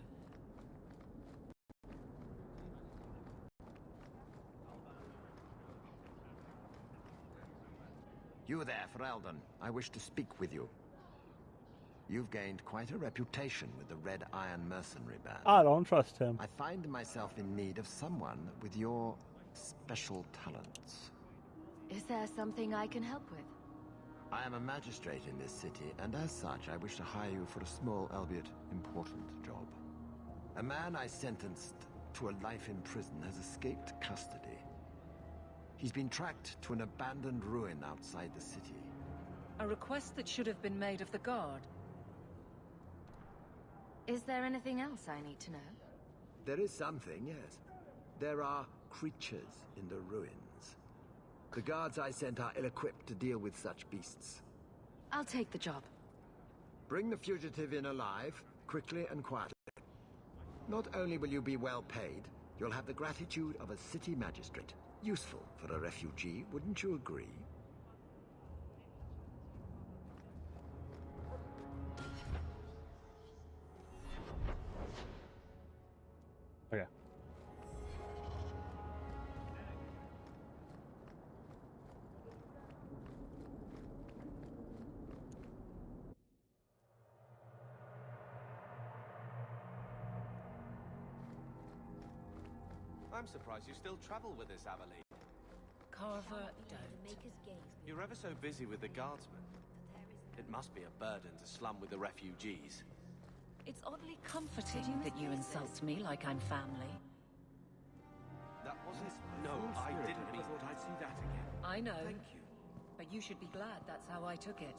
You there, Ferelden. I wish to speak with you. You've gained quite a reputation with the Red Iron Mercenary Band. I don't trust him. I find myself in need of someone with your special talents. Is there something I can help with? I am a magistrate in this city, and as such, I wish to hire you for a small, albeit important, job. A man I sentenced to a life in prison has escaped custody. He's been tracked to an abandoned ruin outside the city. A request that should have been made of the guard. Is there anything else I need to know? There is something, yes. There are creatures in the ruins. The guards I sent are ill-equipped to deal with such beasts. I'll take the job. Bring the fugitive in alive, quickly and quietly. Not only will you be well paid, you'll have the gratitude of a city magistrate. Useful for a refugee, wouldn't you agree? Okay. I'm surprised you still travel with us, Aveline. Carver, don't. You're ever so busy with the guardsmen. It must be a burden to slum with the refugees. It's oddly comforting that you insult me like I'm family. That wasn't... No, I didn't mean... thought I'd see that again. I know. Thank you. But you should be glad that's how I took it.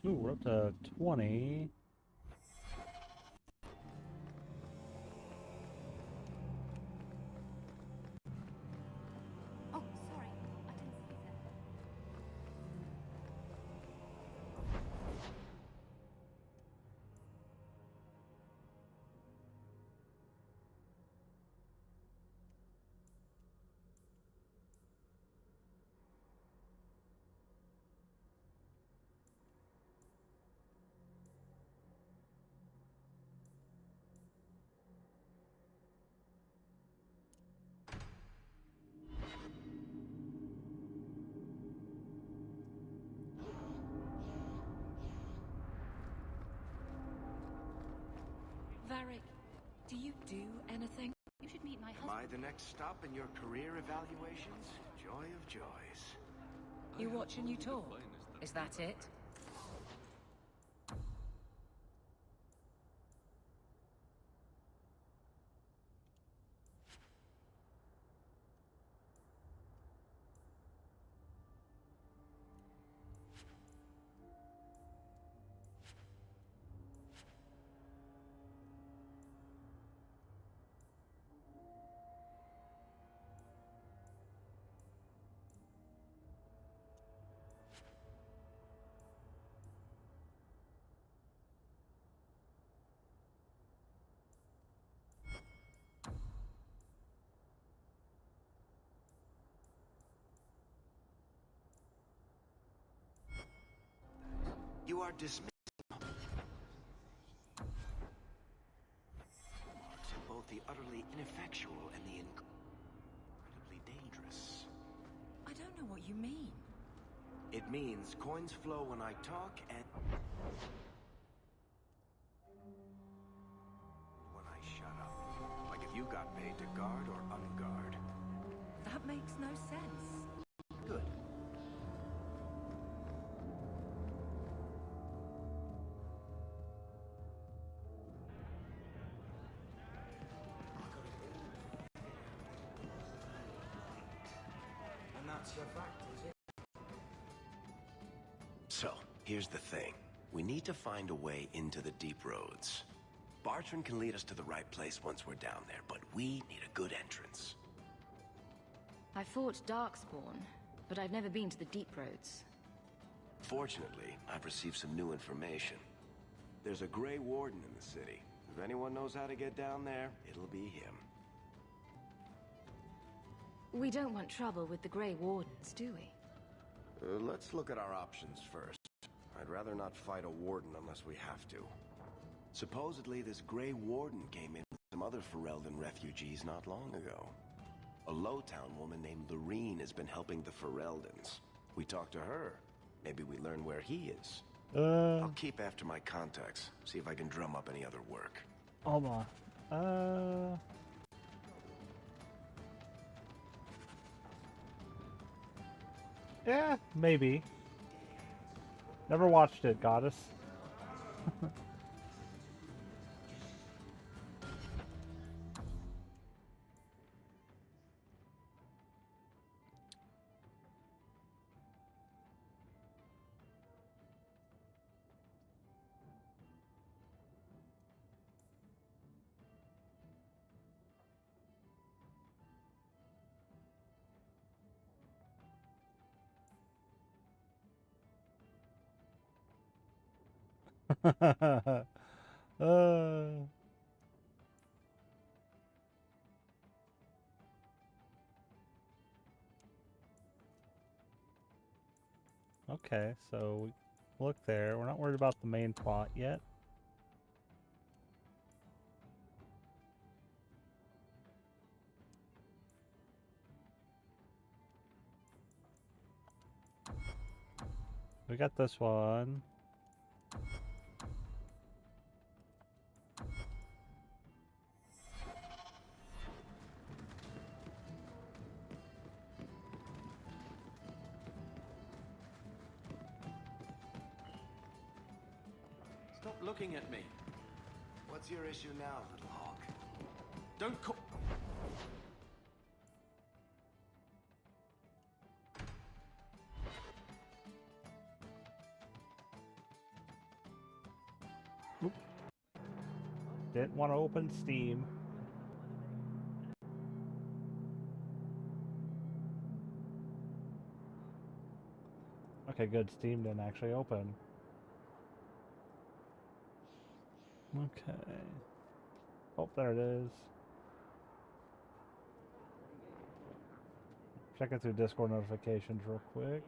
Ooh, we're up to 20. Oh, sorry. I didn't see that. Varric, do you do anything? You should meet my Am I the next stop in your career evaluations? Joy of joys. You watch and you talk. Is that it? You are dismissed. Marks of both the utterly ineffectual and the incredibly dangerous. I don't know what you mean. It means coins flow when I talk and when I shut up. Like if you got paid to guard or unguard. That makes no sense. Good. And that's the fact, is it? So, here's the thing. We need to find a way into the deep roads. Bartran can lead us to the right place once we're down there, but we need a good entrance. I fought Darkspawn, but I've never been to the deep roads. Fortunately, I've received some new information. There's a Grey Warden in the city. If anyone knows how to get down there, it'll be him. We don't want trouble with the Grey Wardens, do we? Let's look at our options first. I'd rather not fight a warden unless we have to. Supposedly, this Grey Warden came in with some other Ferelden refugees not long ago. A Lowtown woman named Lorene has been helping the Fereldans. We talked to her. Maybe we learn where he is. I'll keep after my contacts, see if I can drum up any other work. Hold on. Yeah, maybe. Never watched it, Goddess. Okay, so we look there. We're not worried about the main plot yet. We got this one. Stop looking at me. What's your issue now, little hawk? Don't call... Oop. Didn't want to open Steam. Okay, good. Steam didn't actually open. Okay. Oh, there it is. Checking through Discord notifications real quick.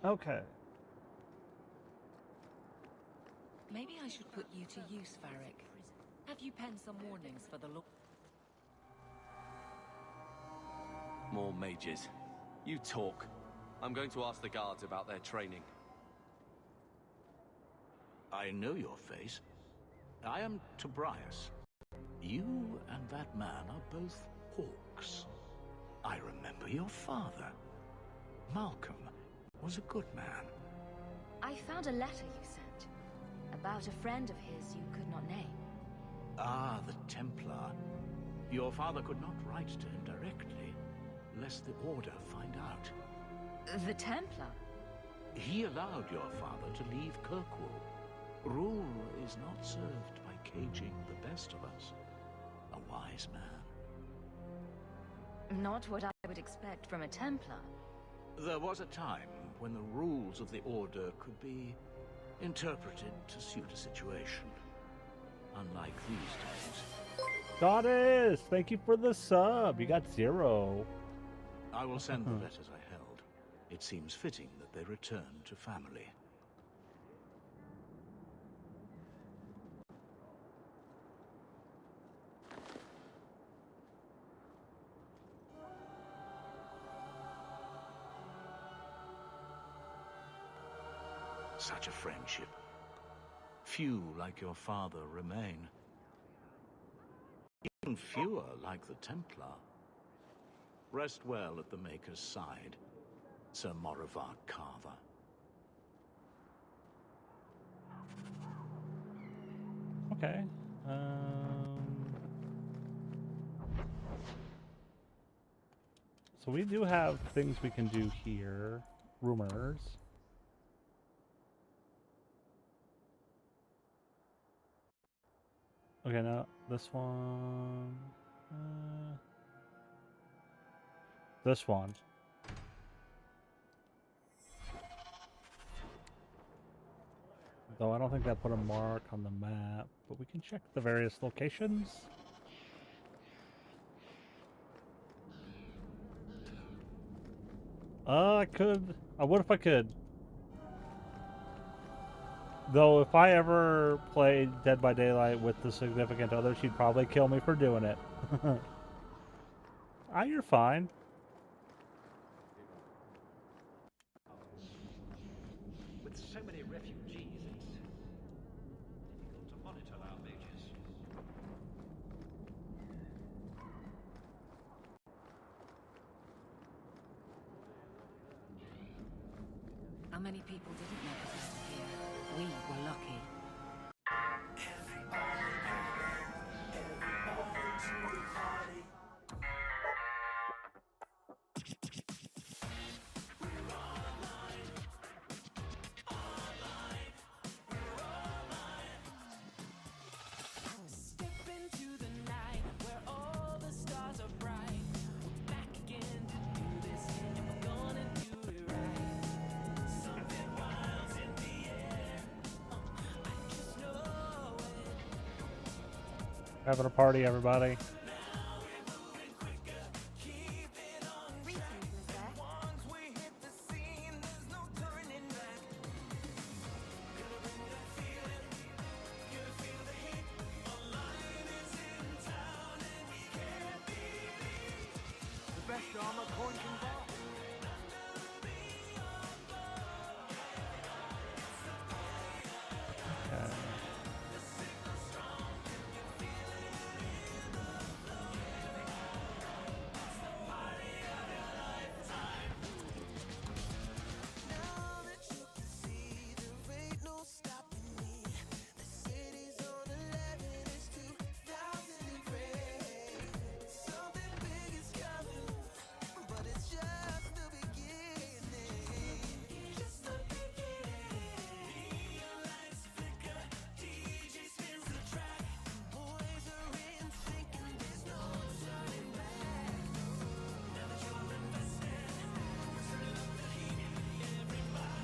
Okay. Maybe I should put you to use, Varric. Have you penned some warnings for the law? More mages. You talk. I'm going to ask the guards about their training. I know your face. I am Tobias. You and that man are both hawks. I remember your father. Malcolm was a good man. I found a letter you sent. About a friend of his you could not name. Ah, the Templar. Your father could not write to him directly, lest the Order find out. The Templar? He allowed your father to leave Kirkwall. Rule is not served by caging the best of us. A wise man. Not what I would expect from a Templar. There was a time when the rules of the Order could be interpreted to suit a situation. Unlike these times. Goddess, thank you for the sub. You got 0. I will send the letters I held. It seems fitting that they return to family. Such a friendship. Few like your father remain. Even fewer like the Templar. Rest well at the Maker's side, Sir Morrigan Carver. Okay. So we do have things we can do here. Rumors. Okay, now this one. This one. Though I don't think that put a mark on the map, but we can check the various locations. I could. I would if I could. Though if I ever played Dead by Daylight with the significant other, she'd probably kill me for doing it. Ah, you're fine. With so many refugees, it's difficult to monitor our mages. How many people didn't make it out of here? We were lucky. Having a party, everybody. The best armor coin can buy.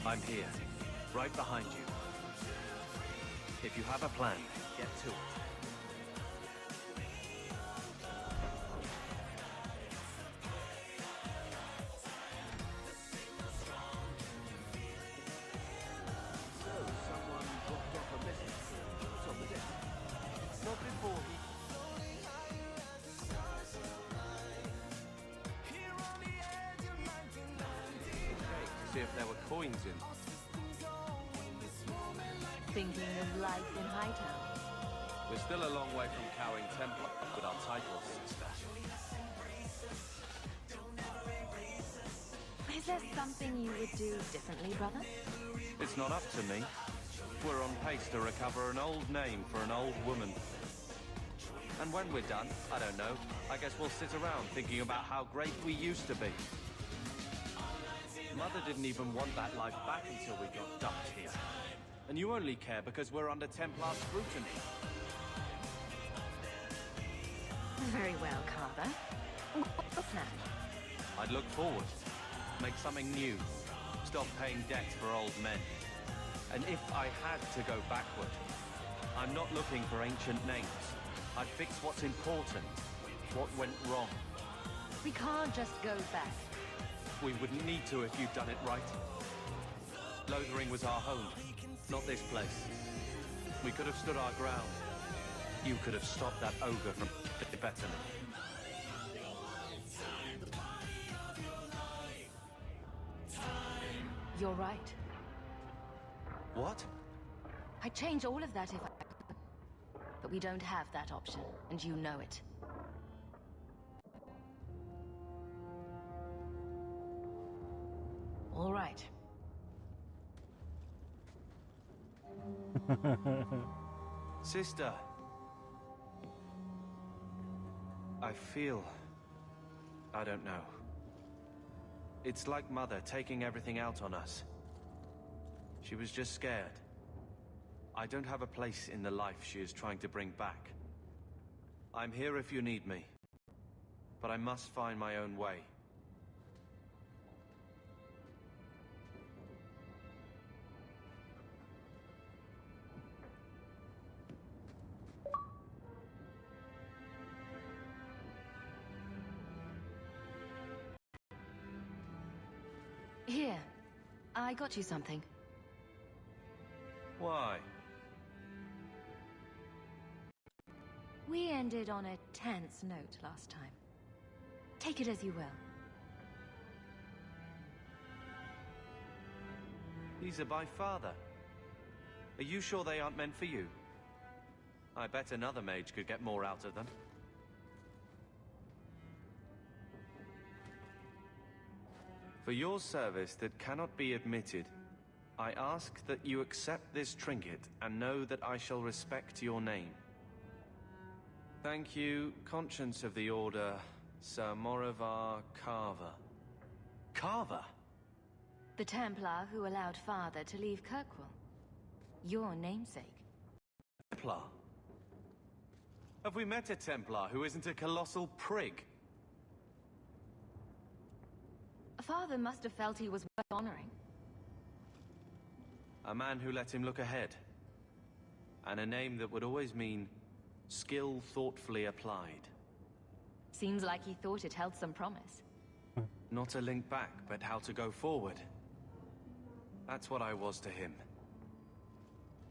I'm here, right behind you. If you have a plan, get to it. So, someone dropped off a message. What's on the desk? Not before he... See if there were coins in. Thinking of life in Hightown? We're still a long way from cowing Templar with our titles, sister. Is there something you would do differently, brother? It's not up to me. We're on pace to recover an old name for an old woman. And when we're done, I don't know, I guess we'll sit around thinking about how great we used to be. Mother didn't even want that life back until we got dumped here. And you only care because we're under Templar scrutiny. Very well, Carver. What's the plan? I'd look forward. Make something new. Stop paying debts for old men. And if I had to go backward, I'm not looking for ancient names. I'd fix what's important. What went wrong. We can't just go back. We wouldn't need to if you'd done it right. Lothering was our home, not this place. We could have stood our ground. You could have stopped that ogre from bettering. You're right. What? I'd change all of that if I... But we don't have that option, and you know it. All right. Sister. I feel... I don't know. It's like Mother taking everything out on us. She was just scared. I don't have a place in the life she is trying to bring back. I'm here if you need me. But I must find my own way. Here, I got you something. Why? We ended on a tense note last time. Take it as you will. These are by father. Are you sure they aren't meant for you? I bet another mage could get more out of them. For your service that cannot be admitted, I ask that you accept this trinket and know that I shall respect your name. Thank you, Conscience of the Order, Sir Morivar Carver. Carver? The Templar who allowed Father to leave Kirkwall. Your namesake. Templar? Have we met a Templar who isn't a colossal prig? Father must have felt he was worth honoring. A man who let him look ahead. And a name that would always mean skill thoughtfully applied. Seems like he thought it held some promise. Not a link back, but how to go forward. That's what I was to him.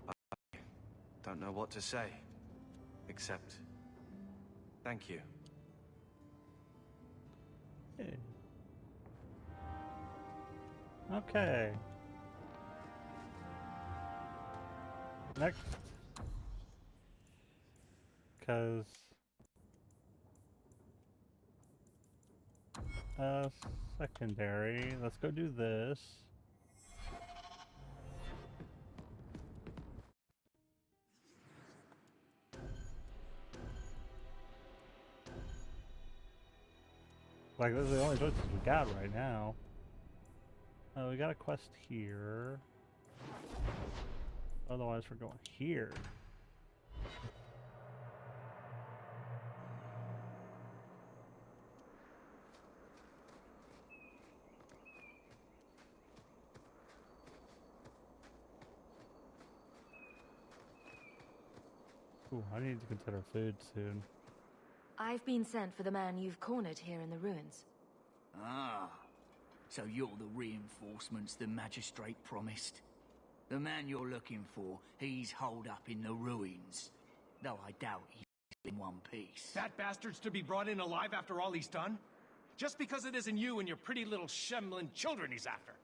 I don't know what to say, except thank you. Okay. Next. Because... secondary. Let's go do this. Like, those are the only choices we got right now. We got a quest here. Otherwise, we're going here. Ooh, I need to consider food soon. I've been sent for the man you've cornered here in the ruins. Ah, so you're the reinforcements the magistrate promised. The man you're looking for, he's holed up in the ruins. Though I doubt he's in one piece. That bastard's to be brought in alive after all he's done? Just because it isn't you and your pretty little Shemlin children he's after.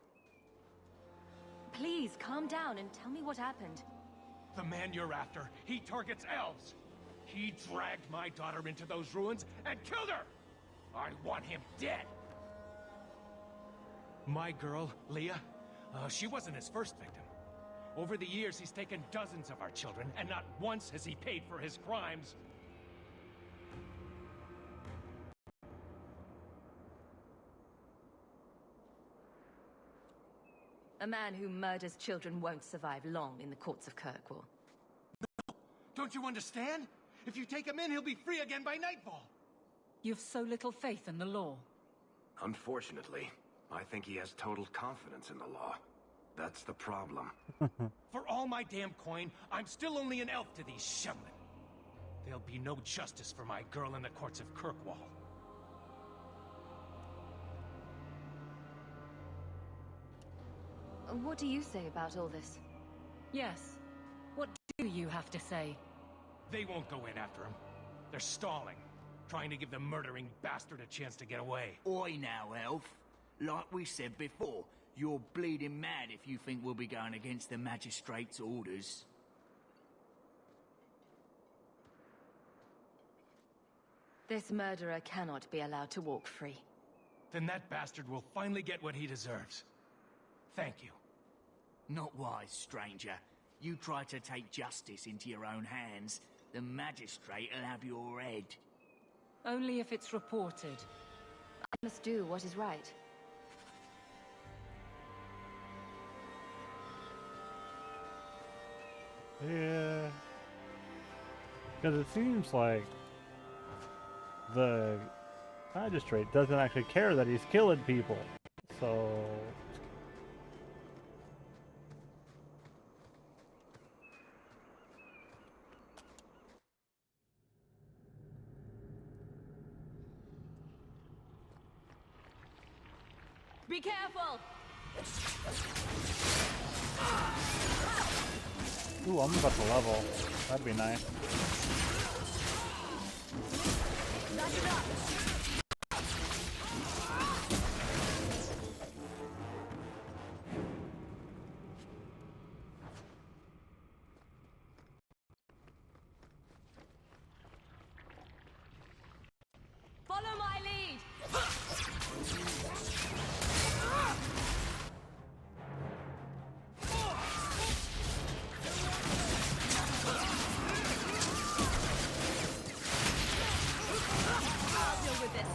Please, calm down and tell me what happened. The man you're after, he targets elves. He dragged my daughter into those ruins and killed her! I want him dead! My girl, Leah, she wasn't his first victim. Over the years, he's taken dozens of our children, and not once has he paid for his crimes. A man who murders children won't survive long in the courts of Kirkwall. Don't you understand? If you take him in, he'll be free again by nightfall. You've so little faith in the law. Unfortunately, I think he has total confidence in the law. That's the problem. For all my damn coin, I'm still only an elf to these Shemlin. There'll be no justice for my girl in the courts of Kirkwall. What do you say about all this? Yes. What do you have to say? They won't go in after him. They're stalling, trying to give the murdering bastard a chance to get away. Oi now, elf. Like we said before, you're bleeding mad if you think we'll be going against the magistrate's orders. This murderer cannot be allowed to walk free. Then that bastard will finally get what he deserves. Thank you. Not wise, stranger. You try to take justice into your own hands, the magistrate will have your head. Only if it's reported. I must do what is right. Yeah. Because it seems like the magistrate doesn't actually care that he's killing people. So... Be careful! Ooh, I'm about to level. That'd be nice. Follow my lead! I'll deal with this.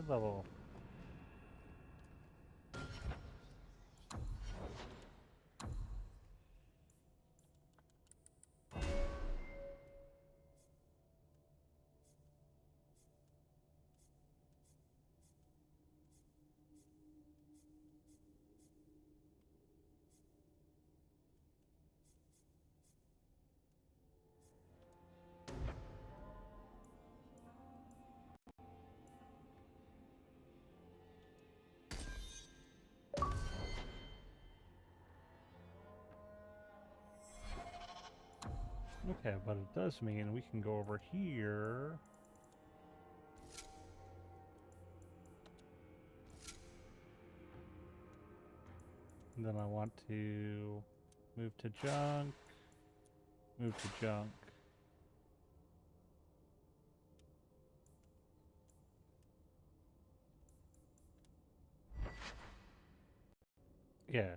Level. Okay, but it does mean we can go over here. And then I want to move to junk, move to junk. Yeah.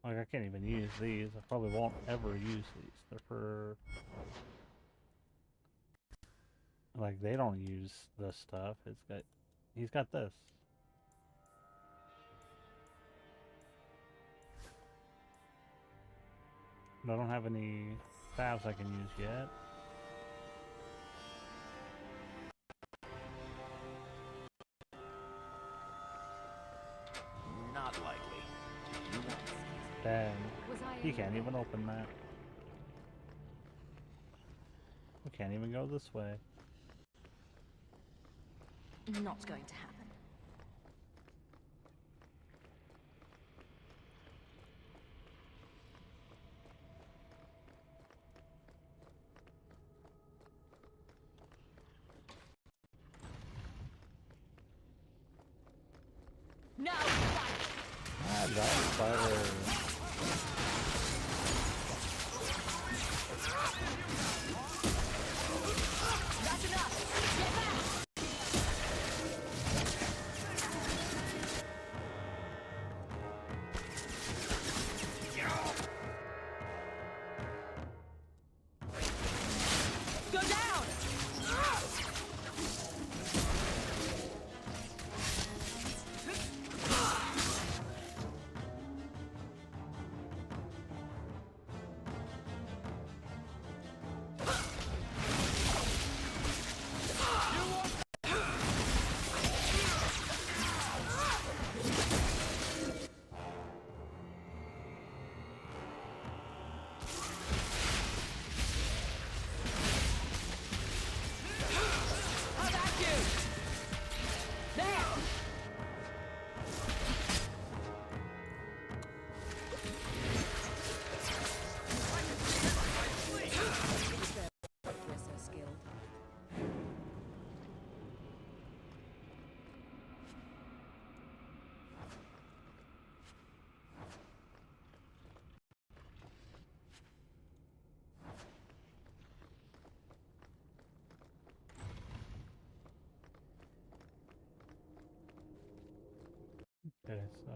Like, I can't even use these. I probably won't ever use these. They're for... Like, they don't use this stuff. It's got... He's got this. But I don't have any stabs I can use yet. Not likely. Dang. He can't even open that. We can't even go this way. Not going to happen. No! Ah, that spider. That's enough! Get back! Go down! Okay, so...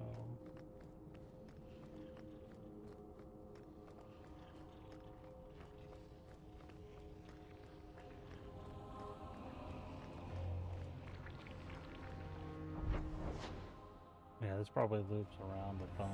Yeah, this probably loops around a bunch.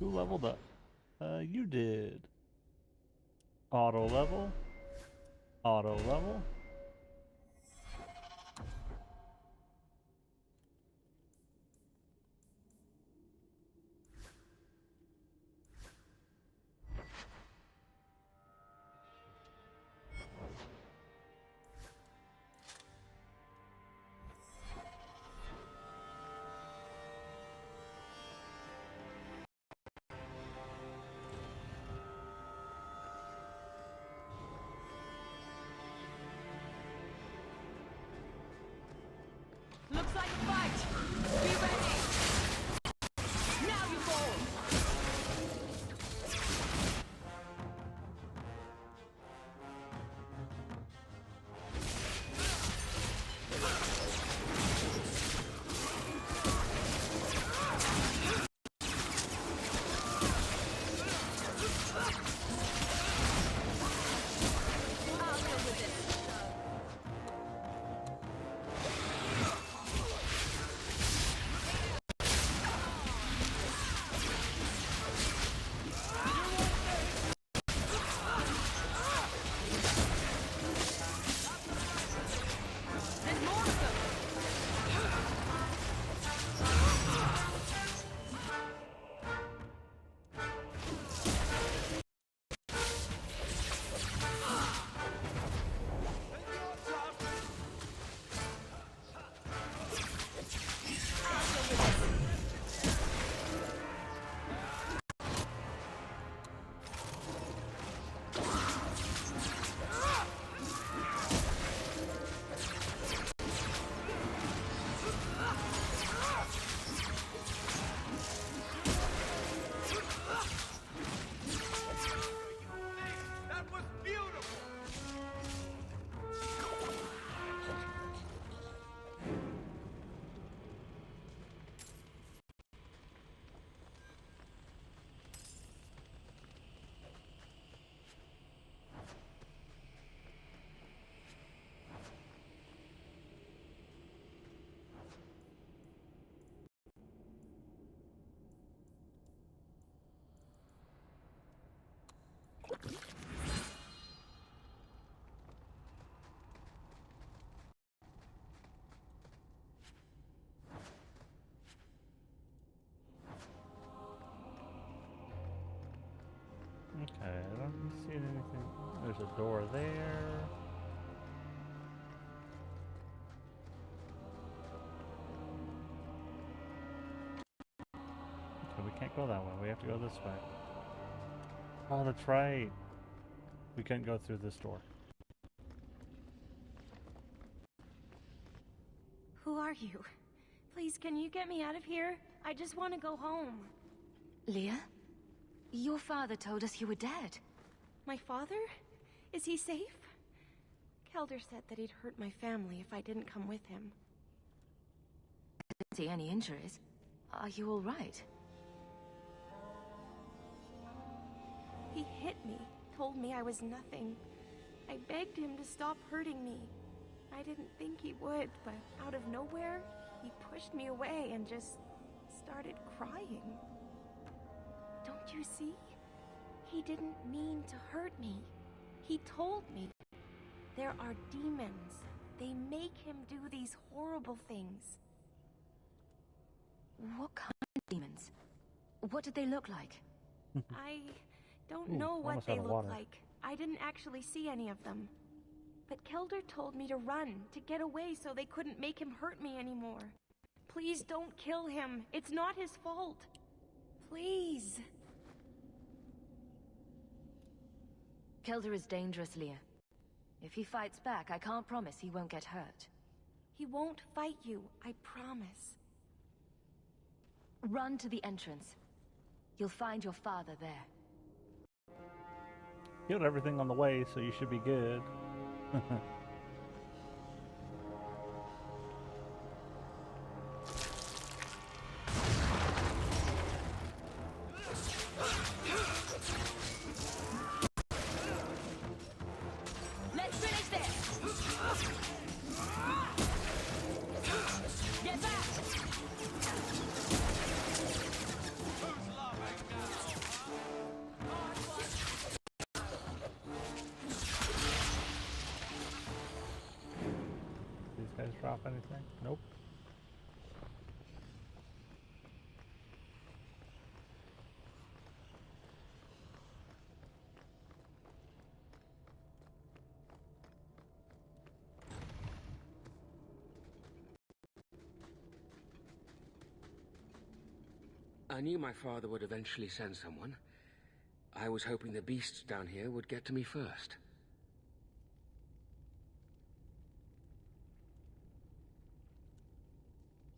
Who leveled up? You did. Auto level. Auto level. Looks like a fight! Be ready! Now you go! Okay, I don't see anything. There's a door there. Okay, we can't go that way. We have to go this way. Oh, that's right. We couldn't go through this door. Who are you? Please, can you get me out of here? I just want to go home. Leah? Your father told us you were dead. My father? Is he safe? Kelder said that he'd hurt my family if I didn't come with him. I didn't see any injuries. Are you all right? He hit me, told me I was nothing. I begged him to stop hurting me. I didn't think he would, but out of nowhere, he pushed me away and just started crying. Don't you see? He didn't mean to hurt me. He told me. There are demons. They make him do these horrible things. What kind of demons? What did they look like? I don't know what they look like. I didn't actually see any of them. But Kelder told me to run, to get away so they couldn't make him hurt me anymore. Please don't kill him. It's not his fault. Please. Kelder is dangerous, Leah. If he fights back, I can't promise he won't get hurt. He won't fight you, I promise. Run to the entrance. You'll find your father there. Killed everything on the way, so you should be good. Let's finish this! Get back! Who's laughing now? Nope. I knew my father would eventually send someone. I was hoping the beasts down here would get to me first.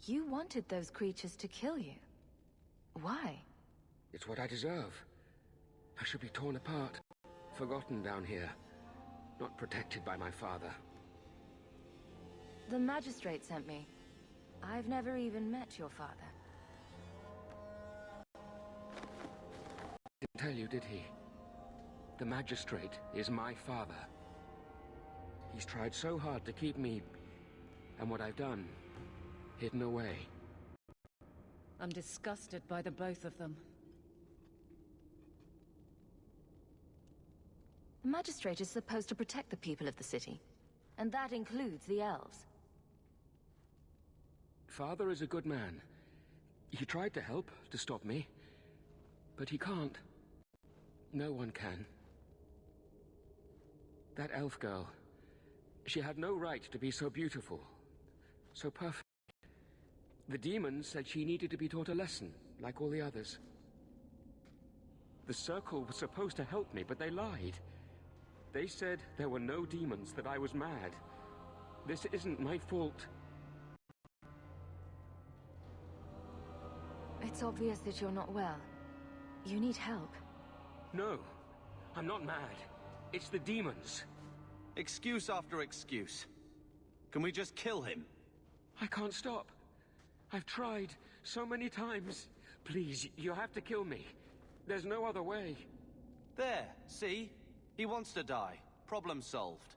You wanted those creatures to kill you. Why? It's what I deserve. I should be torn apart, forgotten down here, not protected by my father. The magistrate sent me. I've never even met your father. Didn't tell you, did he? The magistrate is my father. He's tried so hard to keep me, and what I've done, hidden away. I'm disgusted by the both of them. The magistrate is supposed to protect the people of the city, and that includes the elves. Father is a good man. He tried to help, to stop me, but he can't. No one can. That elf girl, she had no right to be so beautiful, so perfect. The demons said she needed to be taught a lesson, like all the others. The Circle was supposed to help me, but they lied. They said there were no demons, that I was mad. This isn't my fault. It's obvious that you're not well. You need help. No, I'm not mad. It's the demons. Excuse after excuse. Can we just kill him? I can't stop. I've tried so many times. Please, you have to kill me. There's no other way. There, see? He wants to die. Problem solved.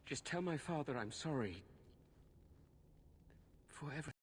Just tell my father I'm sorry. For everything.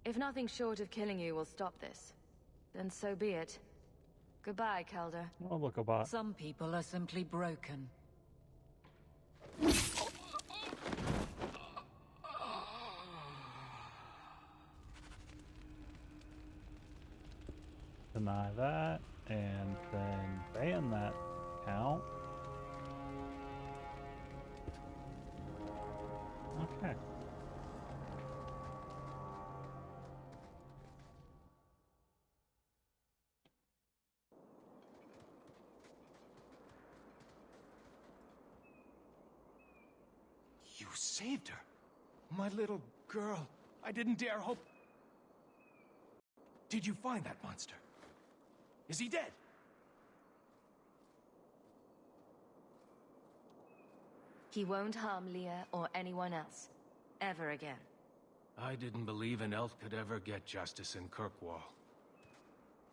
If nothing short of killing you will stop this, then so be it. Goodbye, Calder. Oh, look about. Some people are simply broken. Deny that. and then ban that account. Okay. You saved her. My little girl. I didn't dare hope. Did you find that monster? Is he dead? He won't harm Leah or anyone else. Ever again. I didn't believe an elf could ever get justice in Kirkwall.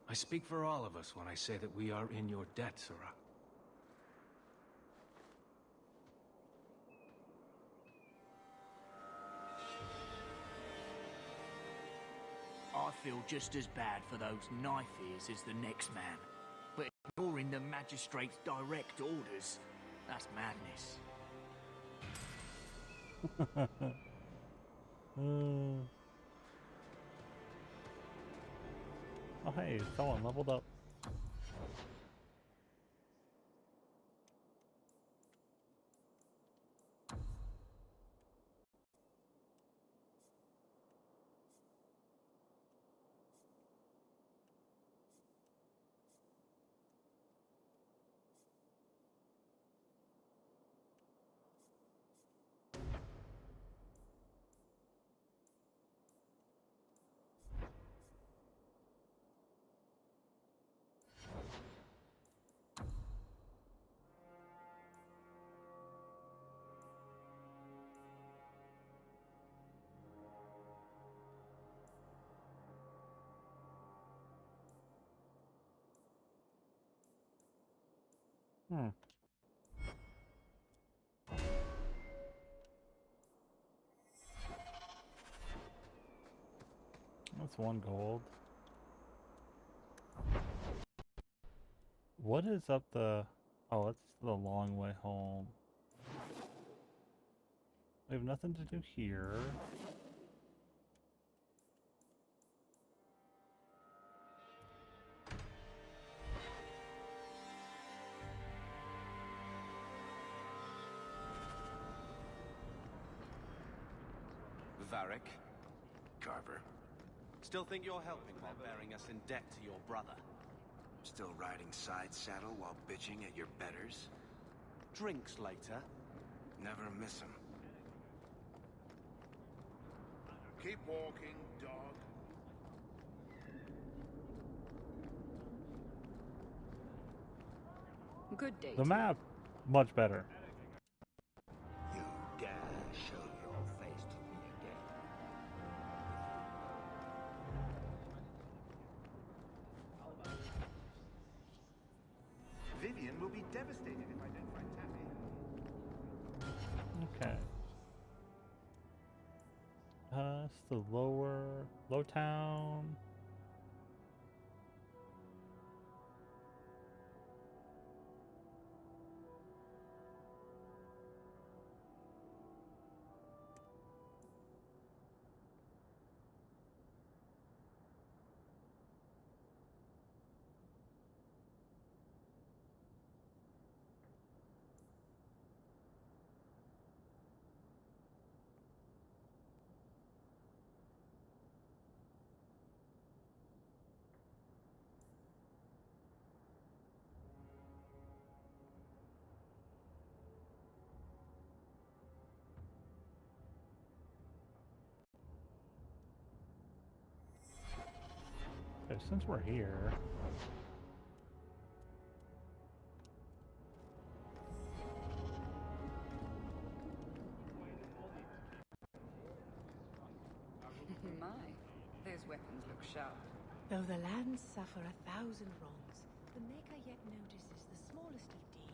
I speak for all of us when I say that we are in your debt, Sarah. I feel just as bad for those knife ears as the next man. But ignoring the magistrate's direct orders, that's madness. Oh hey, someone leveled up. That's 1 gold. What is up the... Oh, it's the long way home. We have nothing to do here. Varric. Carver. Still think you're helping while bearing us in debt to your brother? Still riding side saddle while bitching at your betters? Drinks later. Never miss 'em. Keep walking, dog. Good day. The map, much better. You dare show your face to me again? Vivian will be devastated if I don't find Taffy. Okay. It's the low town. Okay, since we're here, My, those weapons look sharp. Though the lands suffer 1,000 wrongs, the Maker yet notices the smallest of deeds.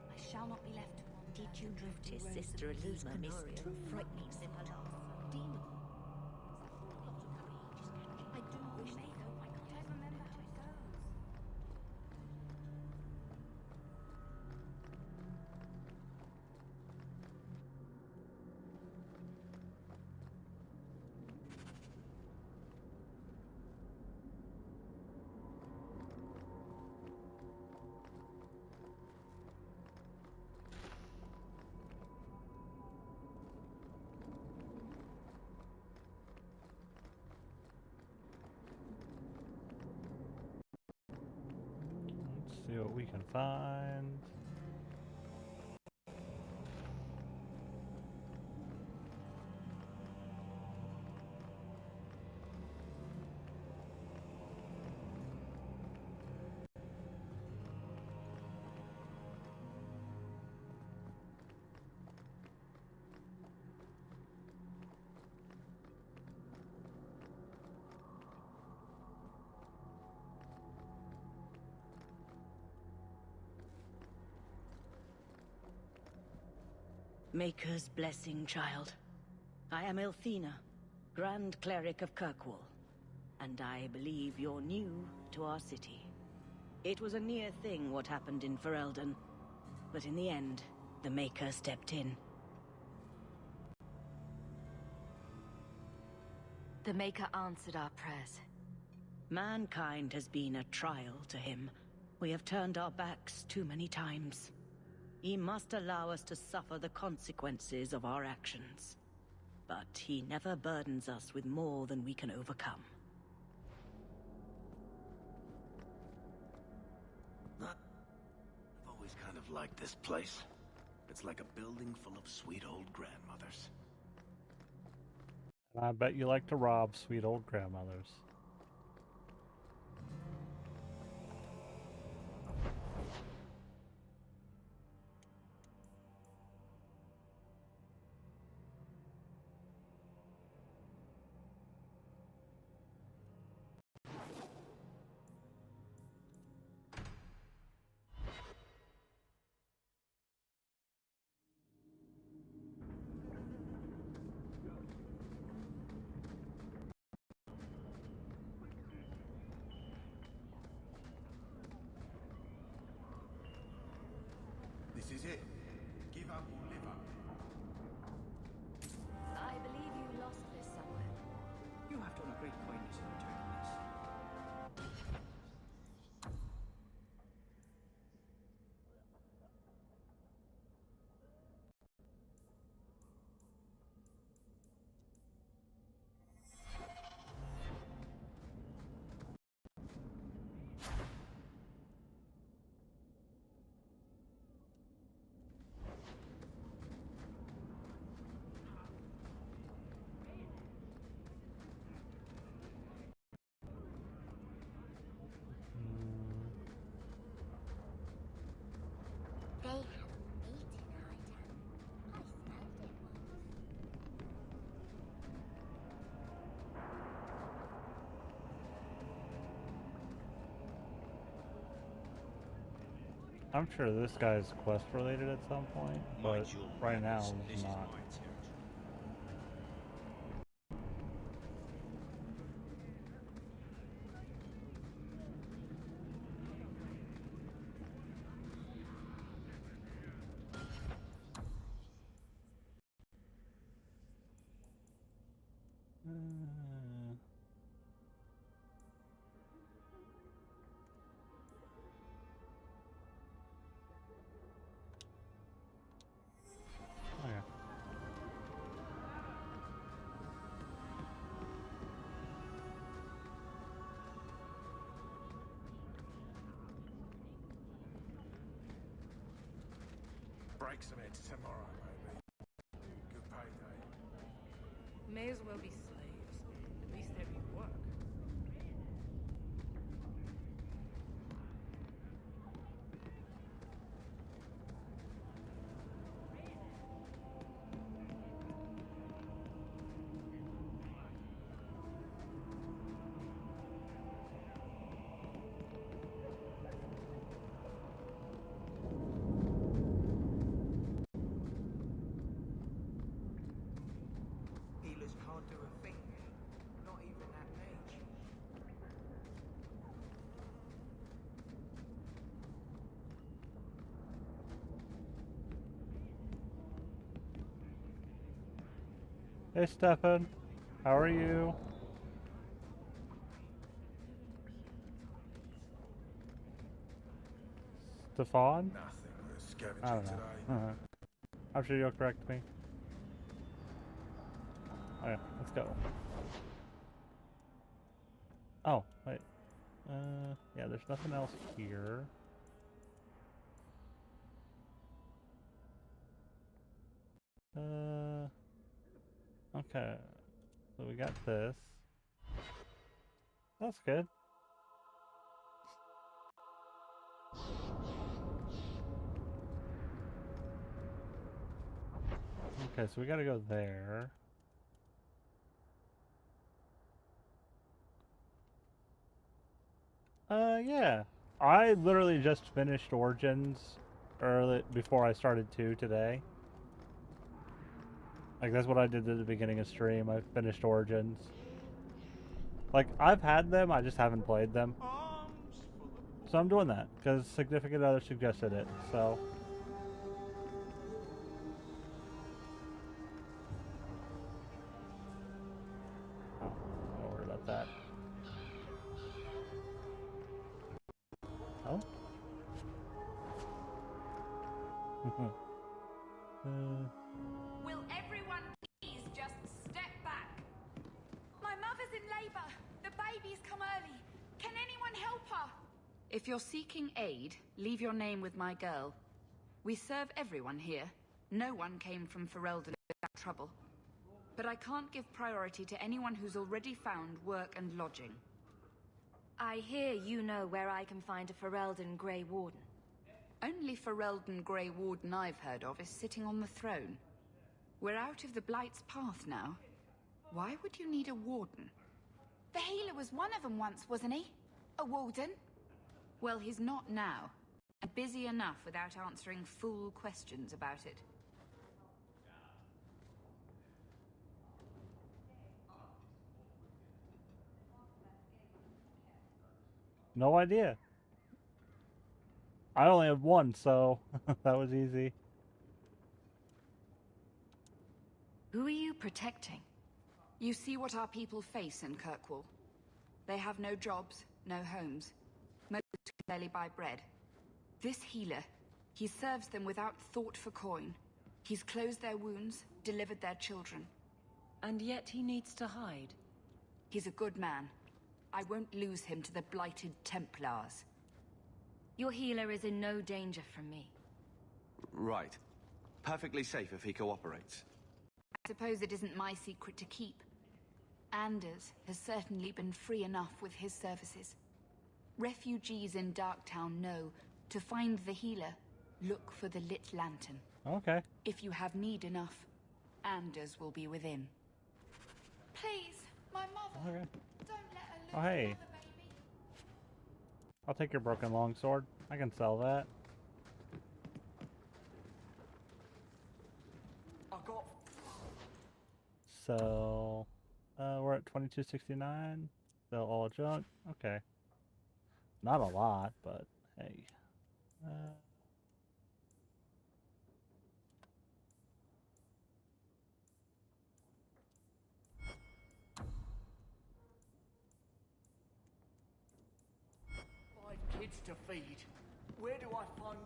I shall not be left to wander. Did you notice Sister Alima missed two frightening symbols? Demon. I do wish they know I can't ever remember how it goes. Let's see what we can find. Maker's blessing, child. I am Elthina, Grand Cleric of Kirkwall, and I believe you're new to our city. It was a near thing what happened in Ferelden, but in the end, the Maker stepped in. The Maker answered our prayers. Mankind has been a trial to him. We have turned our backs too many times. He must allow us to suffer the consequences of our actions. But he never burdens us with more than we can overcome. I've always kind of liked this place. It's like a building full of sweet old grandmothers. And I bet you like to rob sweet old grandmothers. This is it. Give up or live up. I believe you lost this somewhere. You have done a great kindness in returning this. They have eaten Ida. I smelled it once. I'm sure this guy's quest related at some point, but right now it's not. Break some heads tomorrow, maybe. Good payday. May as well be slaves. At least there'd be work. Hey, Stefan. How are you? Stefan? I don't know. I'm sure you'll correct me. Alright, let's go. Oh, wait. Yeah, there's nothing else here. Okay. So we got this. That's good. Okay, so we gotta go there. Yeah. I literally just finished Origins early before I started 2 today. Like, that's what I did at the beginning of stream. I finished Origins. Like, I've had them, I just haven't played them. So I'm doing that, because significant other suggested it, so... Oh, don't worry about that. Oh? Will everyone please just step back? My mother's in labor. The baby's come early. Can anyone help her? If you're seeking aid, leave your name with my girl. We serve everyone here. No one came from Ferelden without trouble. But I can't give priority to anyone who's already found work and lodging. I hear you know where I can find a Ferelden Grey Warden. Only Ferelden Grey Warden I've heard of is sitting on the throne. We're out of the Blight's path now. Why would you need a warden? The healer was one of them once, wasn't he? A warden? Well, he's not now. And busy enough without answering fool questions about it. No idea. I only have one, so that was easy. Who are you protecting? You see what our people face in Kirkwall. They have no jobs, no homes. Most can barely buy bread. This healer, he serves them without thought for coin. He's closed their wounds, delivered their children. And yet he needs to hide. He's a good man. I won't lose him to the blighted Templars. Your healer is in no danger from me. Right. Perfectly safe if he cooperates. I suppose it isn't my secret to keep. Anders has certainly been free enough with his services. Refugees in Darktown know to find the healer, look for the lit lantern. Okay. If you have need enough, Anders will be within. Please, my mother. Okay. Don't let her lose Oh, hey. another baby. I'll take your broken longsword. I can sell that. So, we're at 2269. Sell all junk. Okay. Not a lot, but hey. Kids to feed. Where do I find...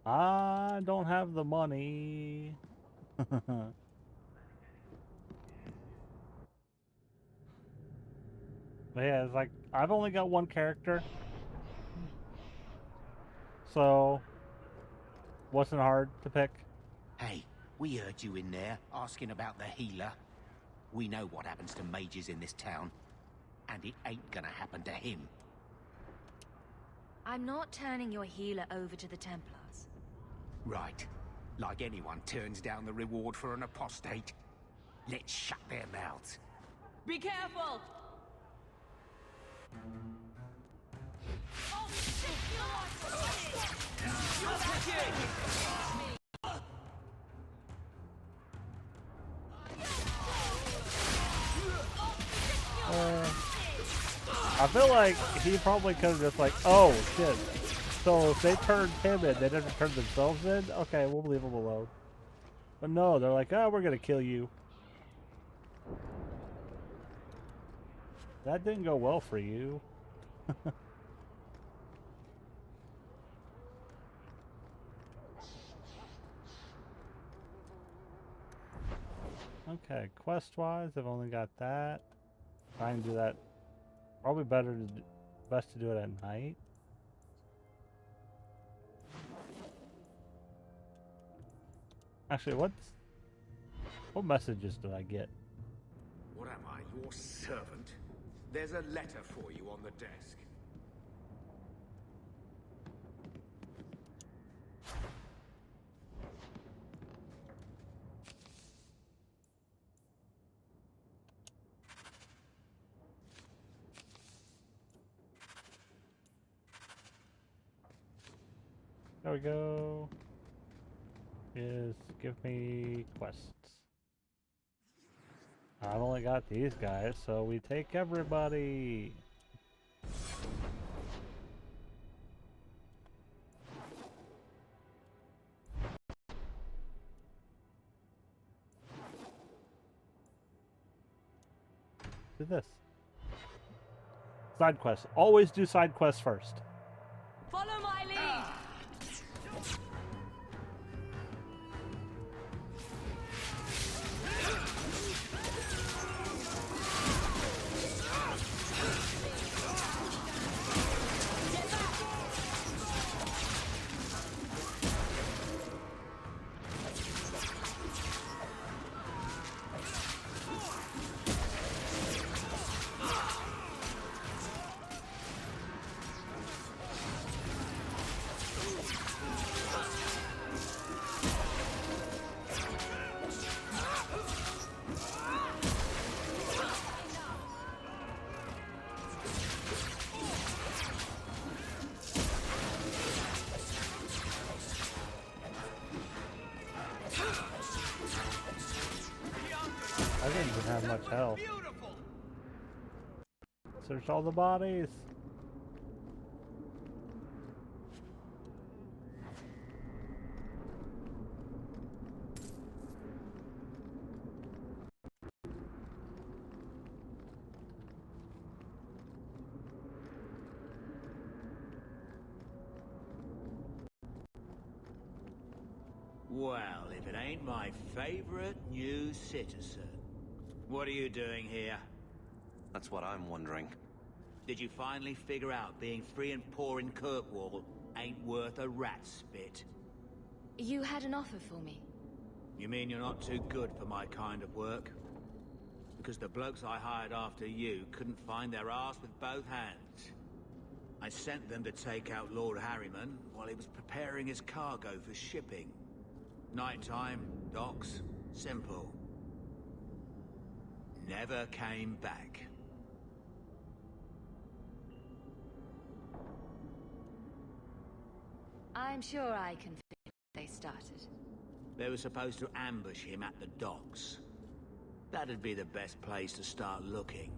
I don't have the money. But yeah, it's like, I've only got one character. So, wasn't hard to pick. Hey, we heard you in there asking about the healer. We know what happens to mages in this town. And it ain't gonna happen to him. I'm not turning your healer over to the Templars. Right. Like anyone turns down the reward for an apostate. Let's shut their mouths. Be careful! Oh, shit, I feel like he probably could have just like, oh shit. So if they turned him in, they didn't turn themselves in? Okay, we'll leave him alone. But no, they're like, oh, we're gonna kill you. That didn't go well for you. Okay, quest-wise, I've only got that. Try and do that. Probably best to do it at night. Actually, what messages do I get? What am I, your servant? There's a letter for you on the desk. There we go. Give me quests. I've only got these guys, so we take everybody. Do this. Side quests. Always do side quests first. Follow my lead! I didn't even have much health. Search all the bodies. Well, if it ain't my favorite new citizen. What are you doing here? That's what I'm wondering. Did you finally figure out being free and poor in Kirkwall ain't worth a rat's spit? You had an offer for me. You mean you're not too good for my kind of work? Because the blokes I hired after you couldn't find their arse with both hands. I sent them to take out Lord Harryman while he was preparing his cargo for shipping. Nighttime, docks, simple. Never came back. I'm sure I can finish what they started. They were supposed to ambush him at the docks. That'd be the best place to start looking.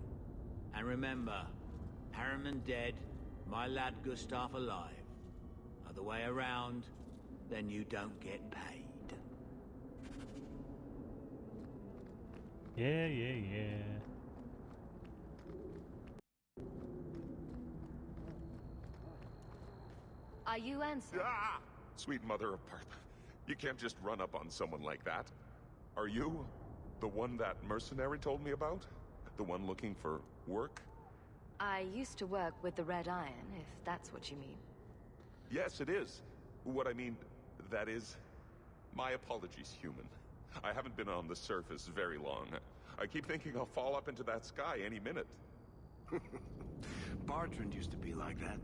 And remember, Harriman dead, my lad Gustav alive. Other way around, then you don't get paid. Yeah. Are you Ansel? Ah! Sweet mother of Partha. You can't just run up on someone like that. Are you the one that mercenary told me about? The one looking for work? I used to work with the Red Iron, if that's what you mean. Yes, it is. What I mean, that is... My apologies, human. I haven't been on the surface very long. I keep thinking I'll fall up into that sky any minute. Bartrand used to be like that.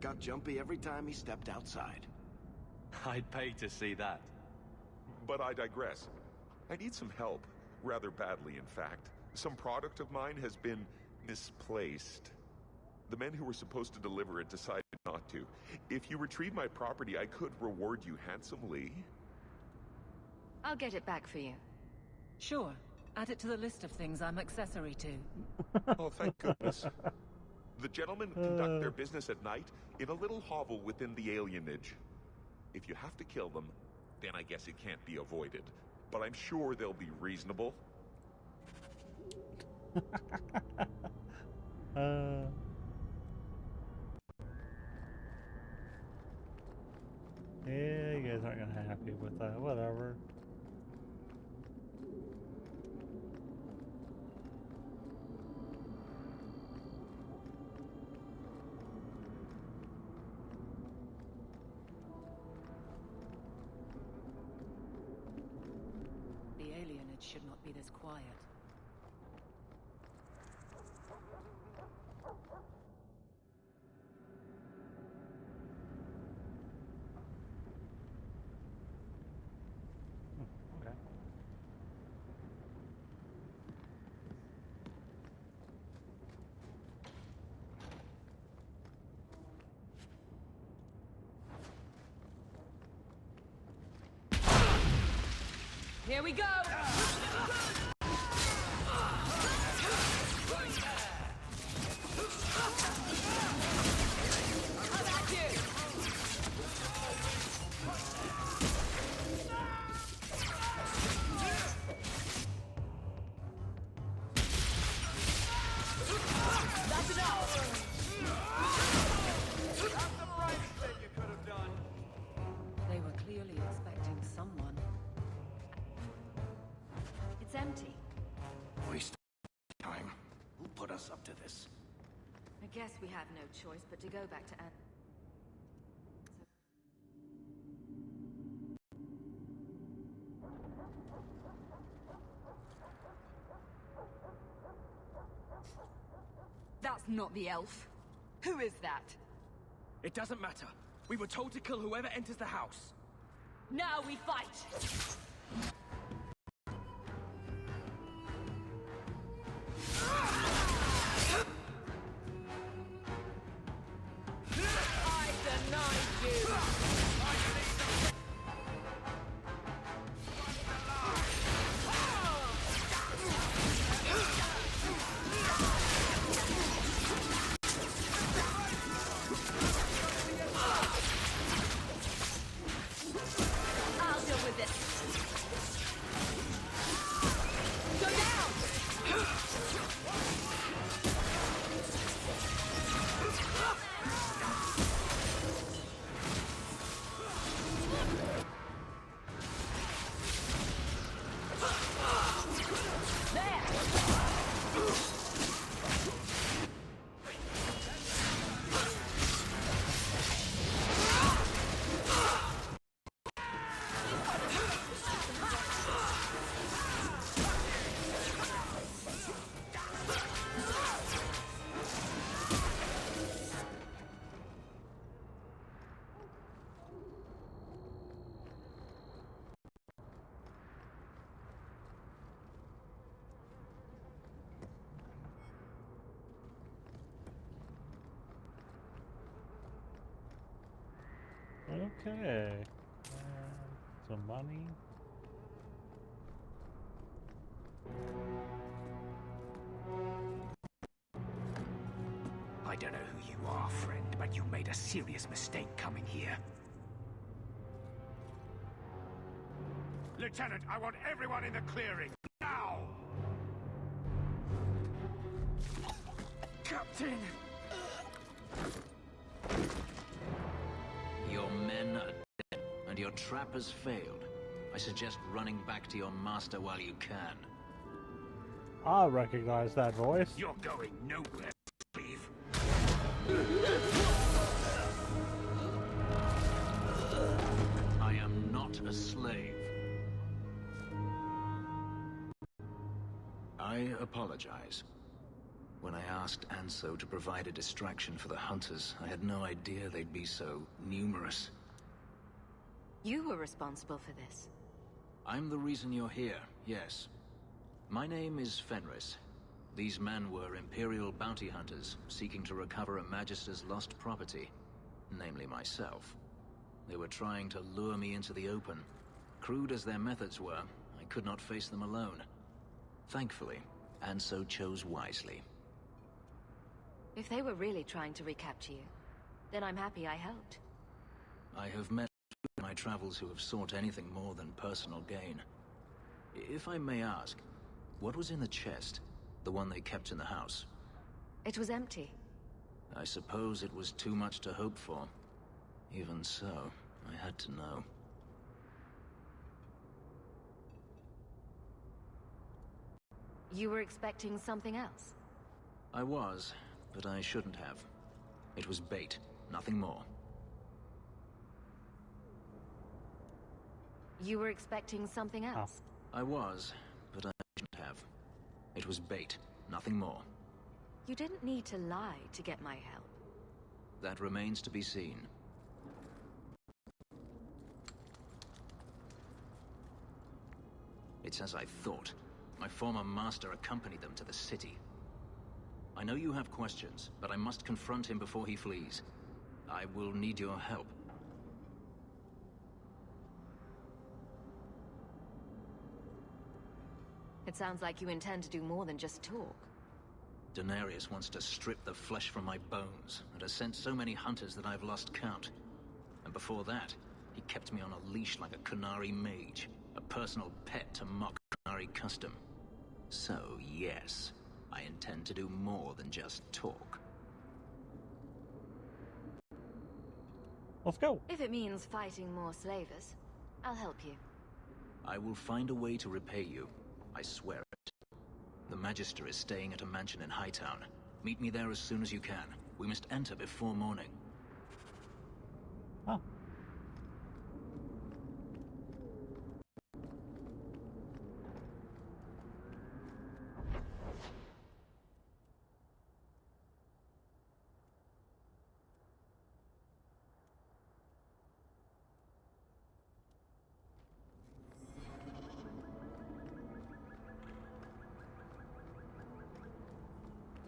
Got jumpy every time he stepped outside. I'd pay to see that. But I digress. I need some help. Rather badly, in fact. Some product of mine has been misplaced. The men who were supposed to deliver it decided not to. If you retrieve my property, I could reward you handsomely. I'll get it back for you. Sure. Add it to the list of things I'm accessory to. Oh, thank goodness. The gentlemen conduct their business at night in a little hovel within the alienage. If you have to kill them, then I guess it can't be avoided. but I'm sure they'll be reasonable. Yeah, you guys aren't gonna be happy with that. Whatever. The alienage should not be this quiet. Okay. Here we go! They were clearly expecting someone. It's empty. Waste time. Who put us up to this? I guess we have no choice but to go back to That's not the elf. Who is that? It doesn't matter. We were told to kill whoever enters the house. Now we fight! I denied you! I'll deal with this. Go down! Okay. Some money. I don't know who you are, friend, but you made a serious mistake coming here. Lieutenant, I want everyone in the clearing, now! Captain! Your men are dead, and your trap has failed. I suggest running back to your master while you can. I recognize that voice. You're going nowhere, slave. I am not a slave. I apologize. When I asked Anso to provide a distraction for the hunters, I had no idea they'd be so numerous. You were responsible for this. I'm the reason you're here, yes. My name is Fenris. These men were Imperial bounty hunters, seeking to recover a Magister's lost property, namely myself. They were trying to lure me into the open. Crude as their methods were, I could not face them alone. Thankfully, Anso chose wisely. If they were really trying to recapture you, then I'm happy I helped. I have met in my travels who have sought anything more than personal gain. If I may ask, what was in the chest? The one they kept in the house? It was empty. I suppose it was too much to hope for. Even so, I had to know. You were expecting something else? I was, but I shouldn't have. It was bait, nothing more. You were expecting something else? I was, but I shouldn't have. It was bait, nothing more. You didn't need to lie to get my help. That remains to be seen. It's as I thought. My former master accompanied them to the city. I know you have questions, but I must confront him before he flees. I will need your help. It sounds like you intend to do more than just talk. Daenerys wants to strip the flesh from my bones, and has sent so many hunters that I've lost count. And before that, he kept me on a leash like a Qunari mage, a personal pet to mock Qunari custom. So, yes, I intend to do more than just talk. Let's go. If it means fighting more slavers, I'll help you. I will find a way to repay you. I swear it. The Magister is staying at a mansion in Hightown. Meet me there as soon as you can. We must enter before morning. Oh.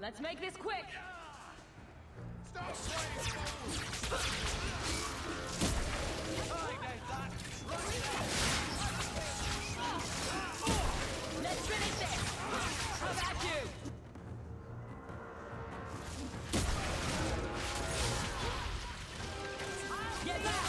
Let's make this quick! Stop playing! Let's finish this! How about you? Get back!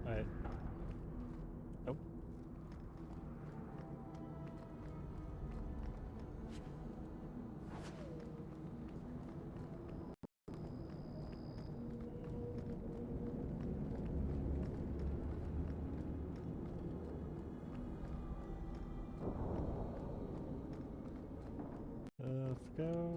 Wait. Nope. Let's go.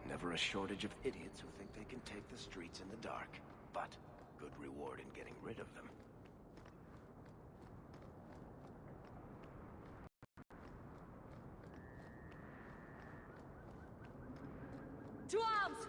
Never a shortage of idiots who think they can take the streets in the dark, but good reward in getting rid of them. To arms!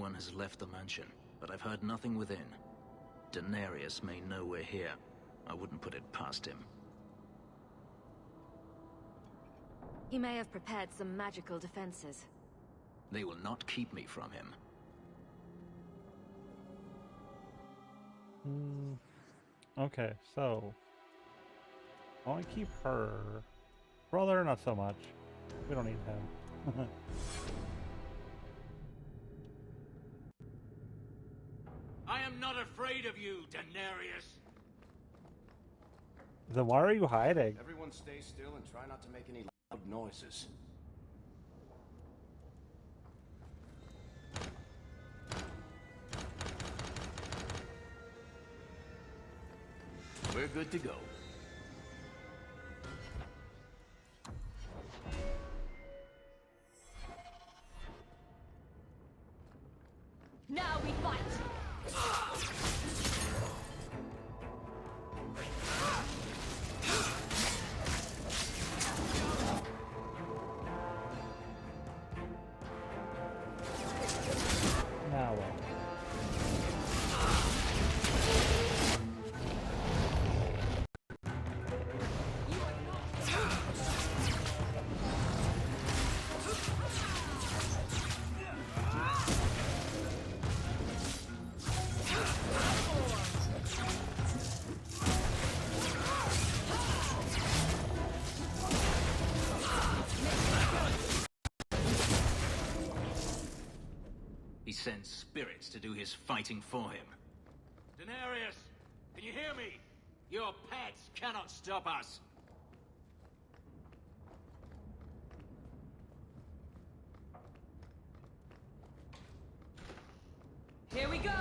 one has left the mansion, but I've heard nothing within. Daenerys may know we're here. I wouldn't put it past him. He may have prepared some magical defenses. They will not keep me from him. Okay, so I want to keep her. Brother, not so much. We don't need him. I am not afraid of you, Daenerys. Then why are you hiding? Everyone stay still and try not to make any loud noises. We're good to go. Now we fight! Now what? He sends spirits to do his fighting for him. Daenerys, can you hear me? Your pets cannot stop us. Here we go!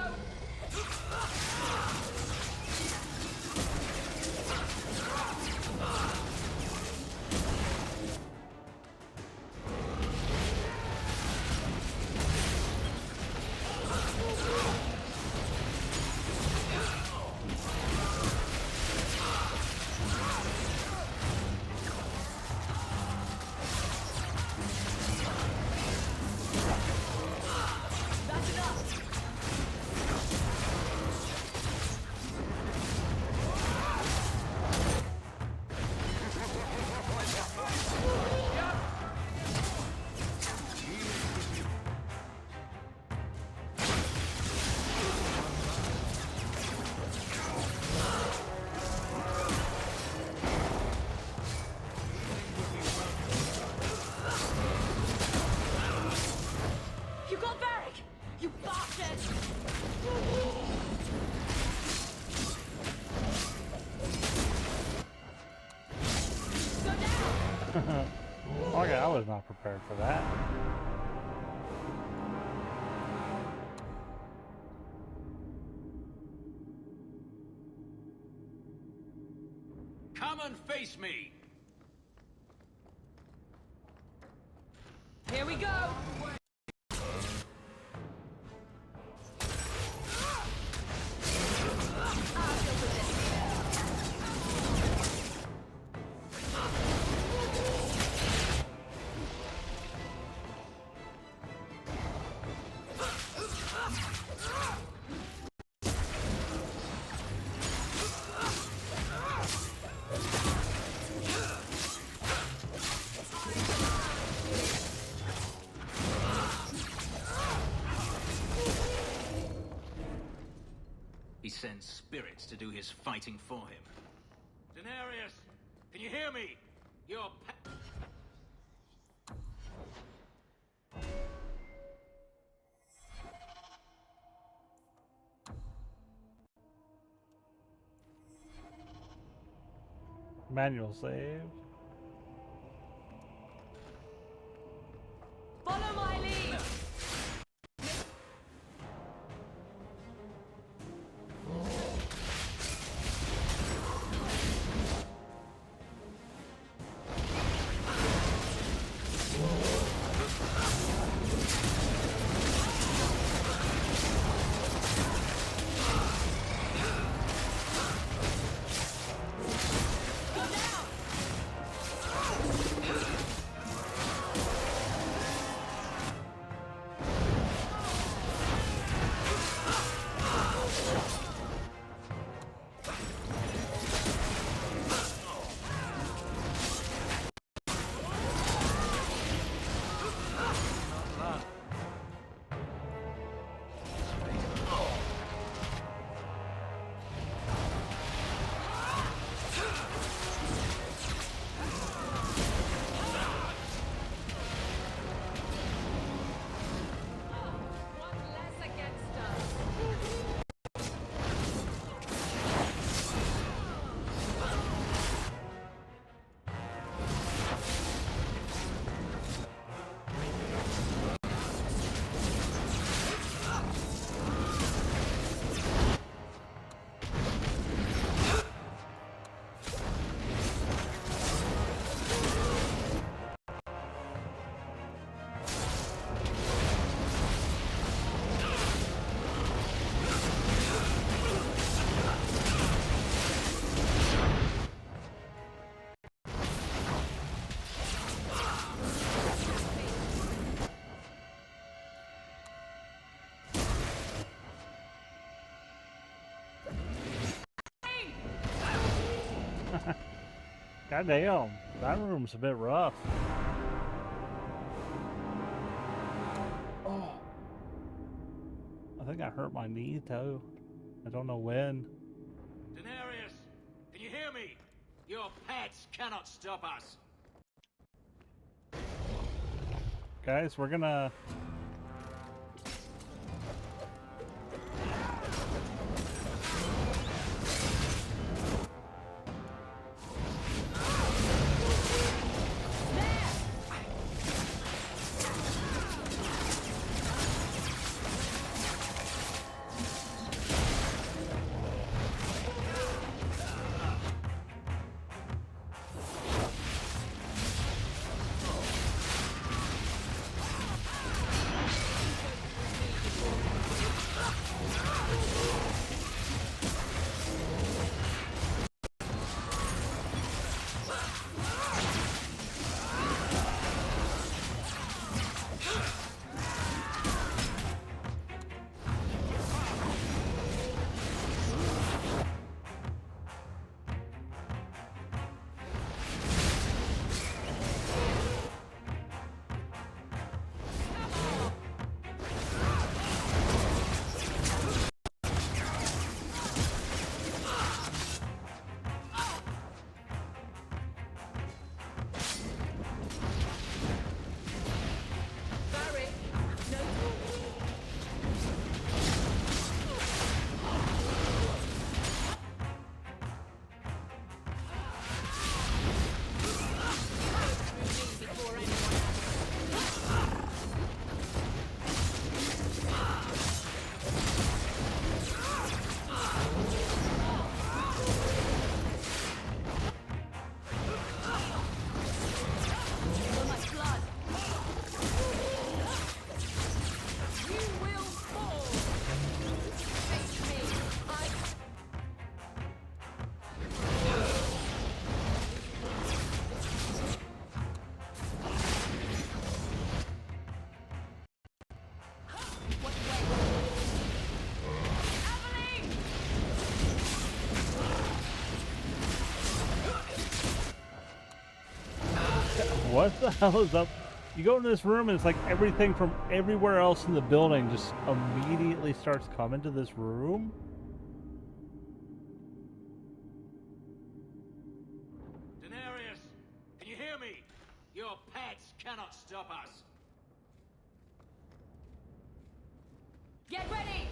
Okay, I was not prepared for that. Come and face me! Here we go! He sends spirits to do his fighting for him. Daenerys, can you hear me? Your pet... Manual save. Follow my lead! Goddamn, that room's a bit rough. Oh, I think I hurt my knee too. I don't know when. Daenerys, can you hear me? Your pets cannot stop us. Guys, we're gonna... What the hell is up? You go into this room and it's like everything from everywhere else in the building just immediately starts coming to this room. Daenerys, can you hear me? Your pets cannot stop us. Get ready!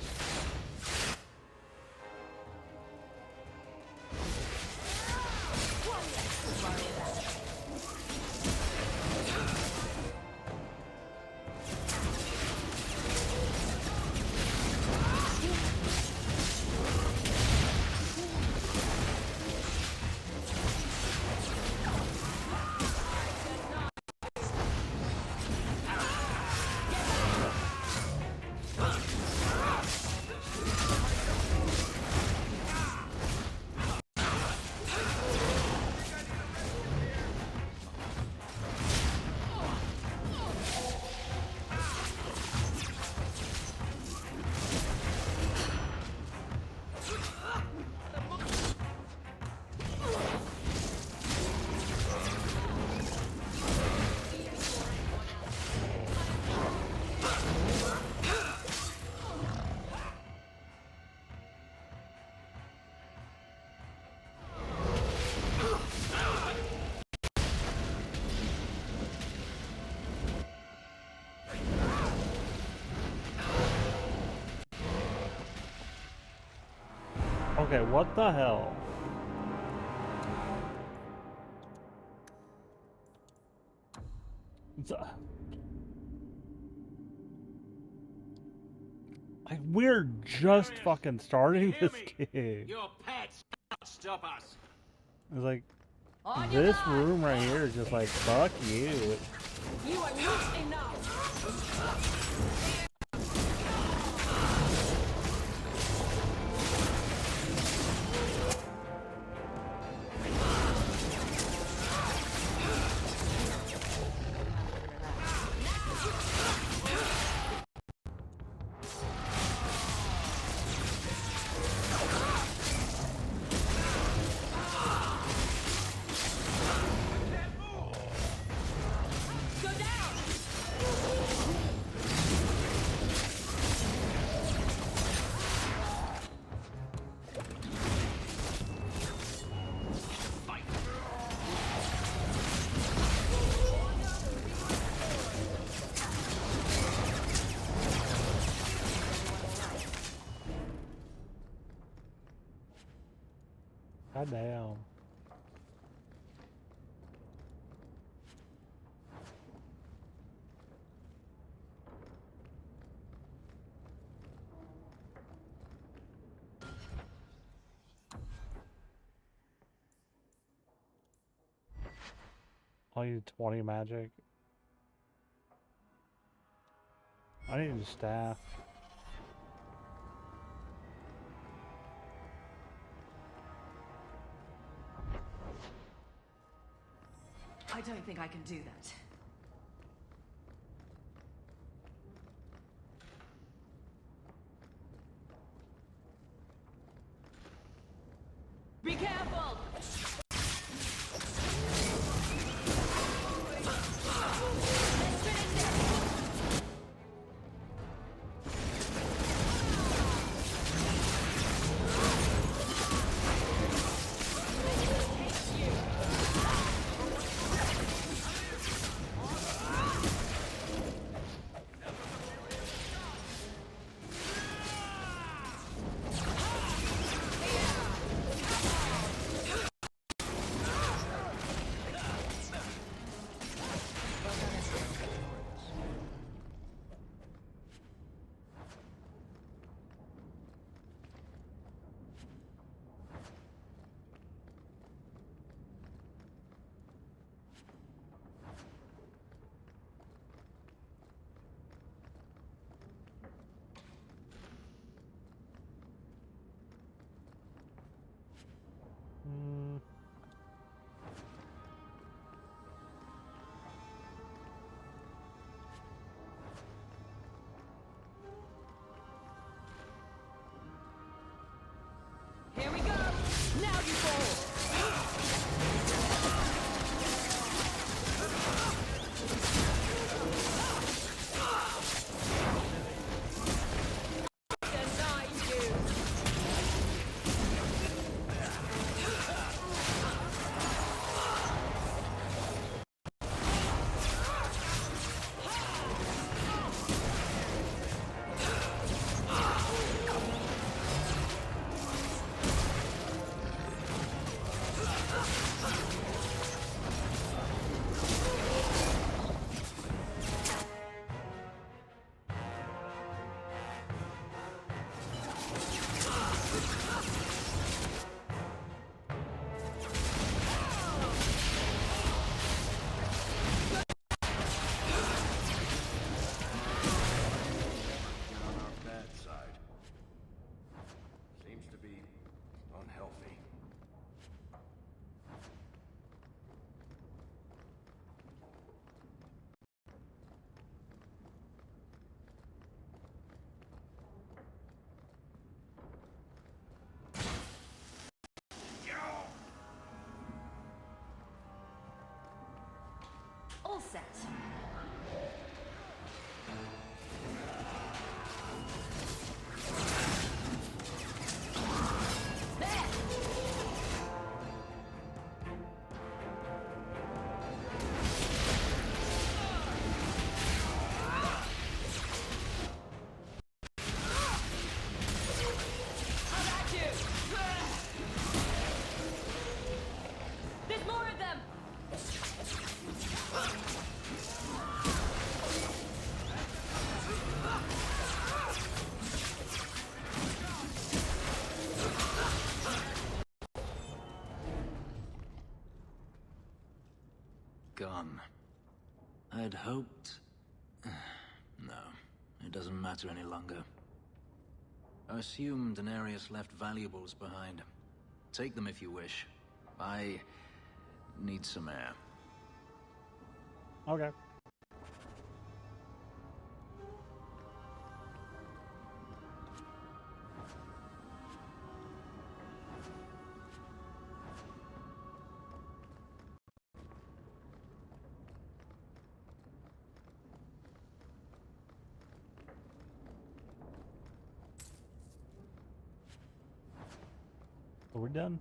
Okay, what the hell? Like, we're just fucking starting this game. Your pets cannot stop us. It's like, this room right here is just like, fuck you. You are not enough! God damn. I need 20 magic. I need a staff. I don't think I can do that. Be careful! Here we go! Now you fall! All set. Gone. I'd hoped... No, it doesn't matter any longer. I assumed Denarius left valuables behind. Take them if you wish. I need some air. Okay. Are we done?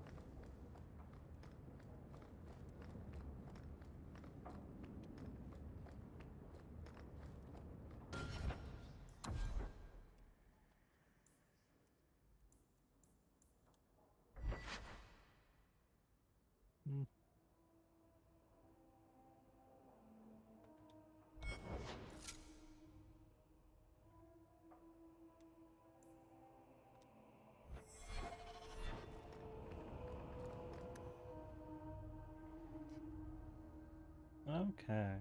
Okay.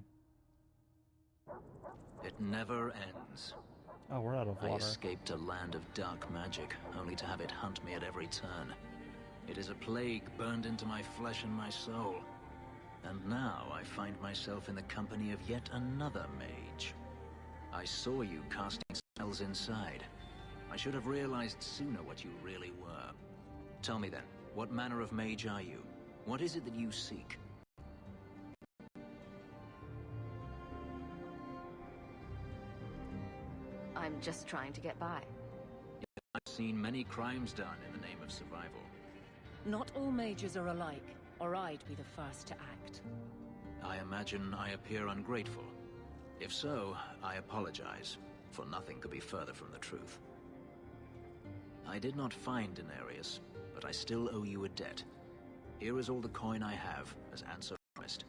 It never ends. Oh, we're out of I water. escaped a land of dark magic, only to have it hunt me at every turn. It is a plague burned into my flesh and my soul. And now I find myself in the company of yet another mage. I saw you casting spells inside. I should have realized sooner what you really were. Tell me then, what manner of mage are you? What is it that you seek? I'm just trying to get by. I've seen many crimes done in the name of survival. Not all mages are alike, or I'd be the first to act. I imagine I appear ungrateful. If so, I apologize, for nothing could be further from the truth. I did not find Denarius, but I still owe you a debt. Here is all the coin I have, as answer promised.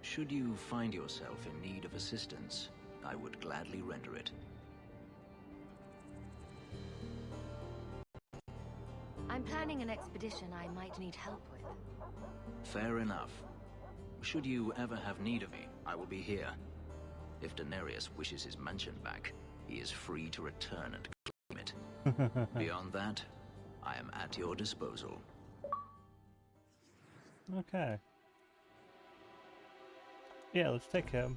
Should you find yourself in need of assistance, I would gladly render it. I'm planning an expedition I might need help with. Fair enough. Should you ever have need of me, I will be here. If Denarius wishes his mansion back, he is free to return and claim it. Beyond that, I am at your disposal. Okay. Yeah, let's take him.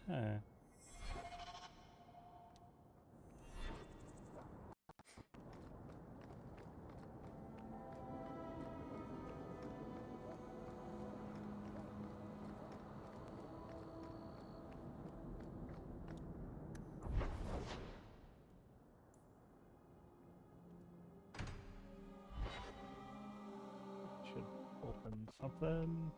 Okay. Should open something.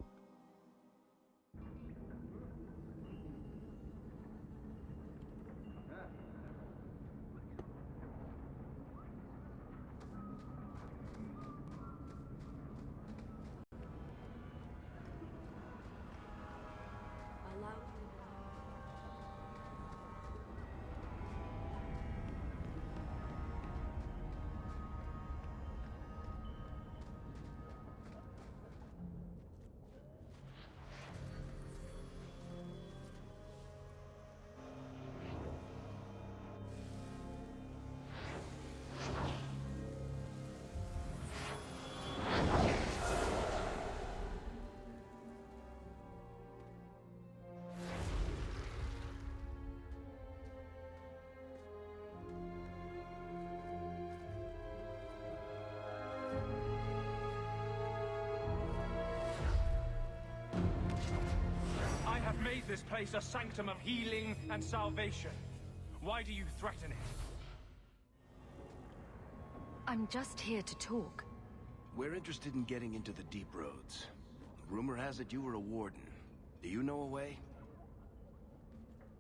I have made this place a sanctum of healing and salvation. Why do you threaten it? I'm just here to talk. We're interested in getting into the deep roads. Rumor has it you were a warden. Do you know a way?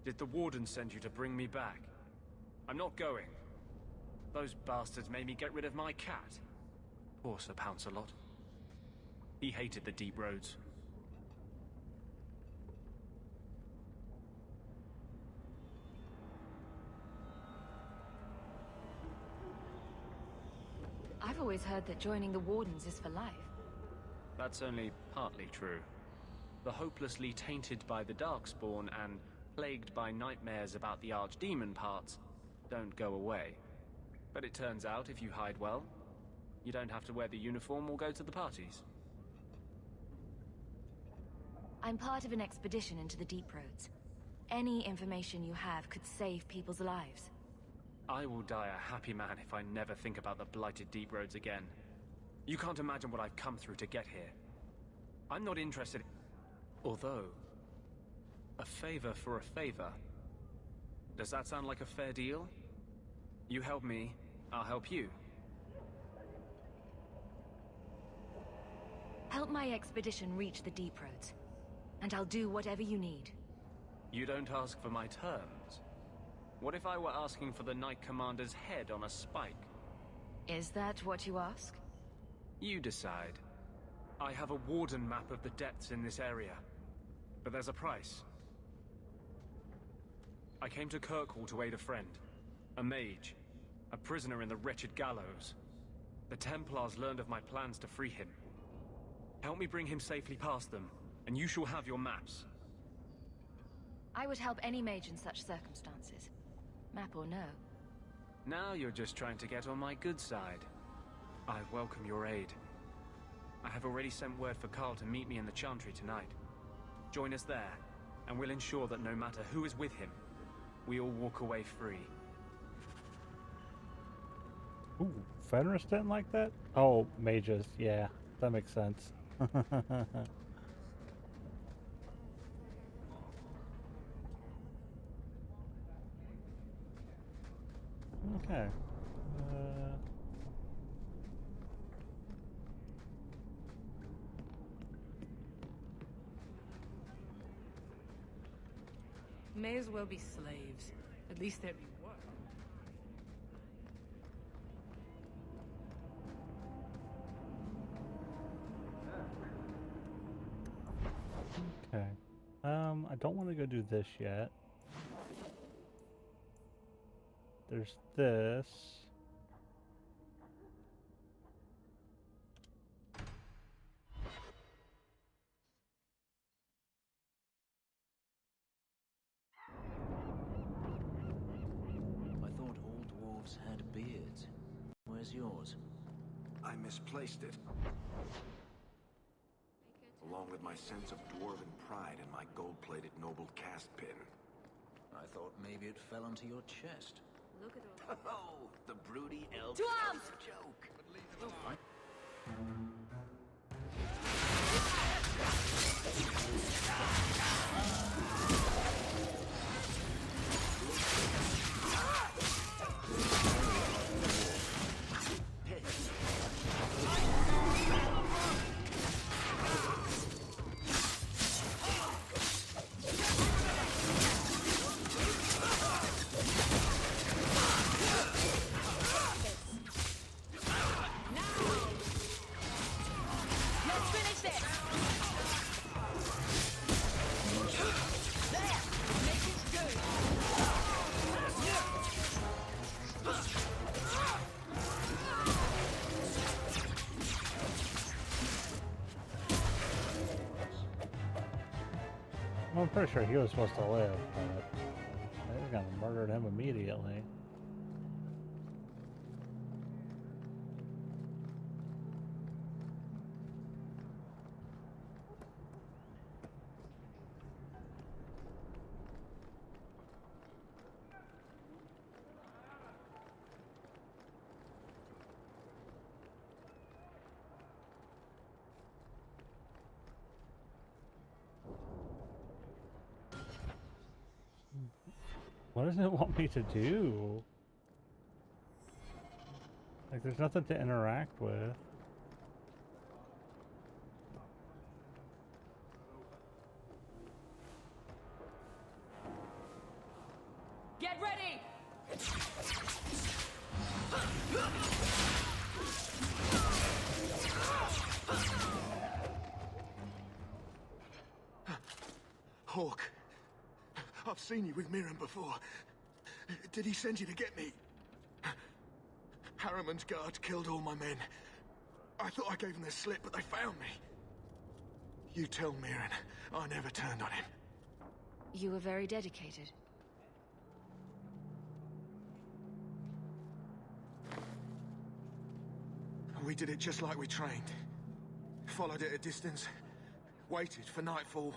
Did the warden send you to bring me back? I'm not going. Those bastards made me get rid of my cat. Poor Sir Pouncelot. He hated the deep roads. I've always heard that joining the Wardens is for life. That's only partly true. The hopelessly tainted by the Darkspawn and plagued by nightmares about the Archdemon parts don't go away. But it turns out if you hide well, you don't have to wear the uniform or go to the parties. I'm part of an expedition into the Deep Roads. Any information you have could save people's lives. I will die a happy man if I never think about the blighted deep roads again. You can't imagine what I've come through to get here. I'm not interested. Although, a favor for a favor. Does that sound like a fair deal? You help me, I'll help you. Help my expedition reach the Deep Roads, and I'll do whatever you need. You don't ask for my terms? What if I were asking for the Knight Commander's head on a spike? Is that what you ask? You decide. I have a Warden map of the depths in this area, but there's a price. I came to Kirkwall to aid a friend, a mage, a prisoner in the wretched gallows. The Templars learned of my plans to free him. Help me bring him safely past them, and you shall have your maps. I would help any mage in such circumstances. Map or no. Now you're just trying to get on my good side. I welcome your aid. I have already sent word for Carl to meet me in the Chantry tonight. Join us there, and we'll ensure that no matter who is with him, we all walk away free. Ooh, Fenris didn't like that? Oh, mages. Yeah, that makes sense. Okay. May as well be slaves. At least there'd be work. Okay. I don't want to go do this yet. There's this. I thought all dwarves had beards. Where's yours? I misplaced it. Along with my sense of dwarven pride and my gold-plated noble cast pin. I thought maybe it fell onto your chest. Look at all. Oh, the broody elf. To arms! Joke. I'm pretty sure he was supposed to live, but they were gonna murder him immediately. What does it want me to do? Like, there's nothing to interact with. Get ready! Hawk, I've seen you with Mirren before. Did he send you to get me? Harriman's guards killed all my men. I thought I gave them the slip, but they found me. You tell Mirren I never turned on him. You were very dedicated. We did it just like we trained. Followed at a distance, waited for nightfall.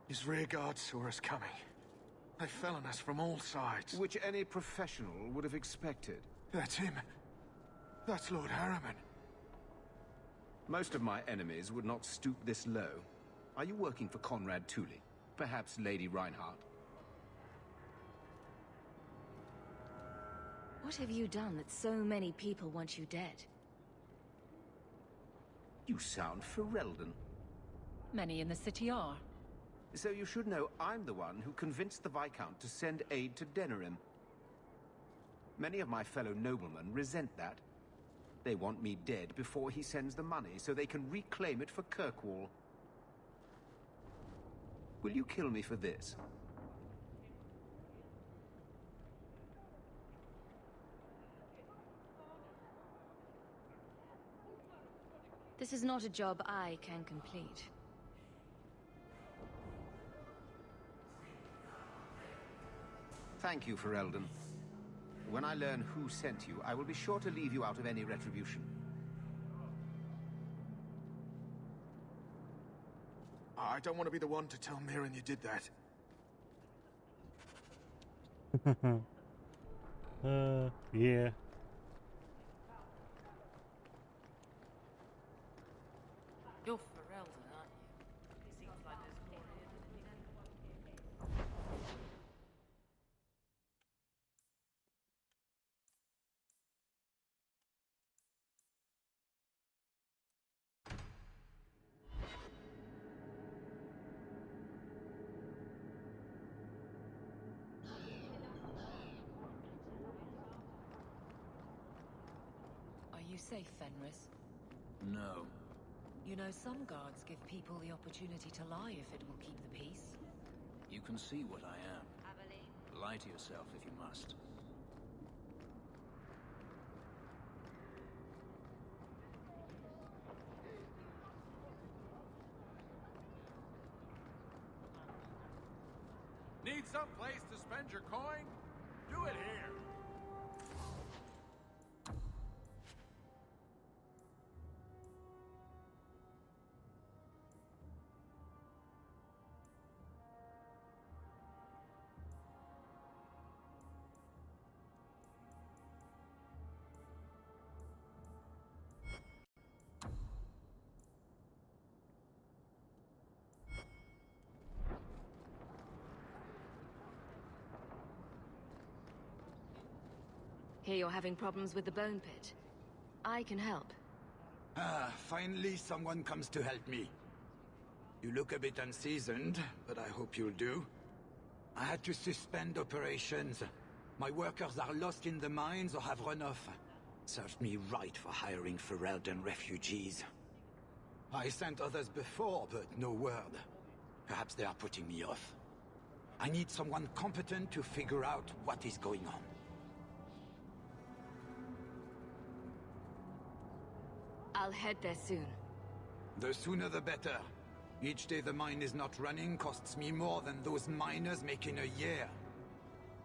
His rear guard saw us coming. They fell on us from all sides. Which any professional would have expected. That's him. That's Lord Harriman. Most of my enemies would not stoop this low. Are you working for Conrad Tooley? Perhaps Lady Reinhardt? What have you done that so many people want you dead? You sound Ferelden. Many in the city are. So you should know I'm the one who convinced the Viscount to send aid to Denerim. Many of my fellow noblemen resent that. They want me dead before he sends the money, so they can reclaim it for Kirkwall. Will you kill me for this? This is not a job I can complete. Thank you, Ferelden. When I learn who sent you, I will be sure to leave you out of any retribution. I don't want to be the one to tell Mirren you did that. Yeah. You're Ferelden, aren't you? Seems like there's more here than anything. Are you safe, Fenris? No. You know, some guards give people the opportunity to lie if it will keep the peace. You can see what I am. Lie to yourself if you must. Need some place to spend your coin? Do it here. Hear you're having problems with the bone pit. I can help. Ah, finally someone comes to help me. You look a bit unseasoned, but I hope you'll do. I had to suspend operations. My workers are lost in the mines or have run off. Served me right for hiring Ferelden refugees. I sent others before, but no word. Perhaps they are putting me off. I need someone competent to figure out what is going on. I'll head there soon. The sooner the better. Each day the mine is not running costs me more than those miners make in a year.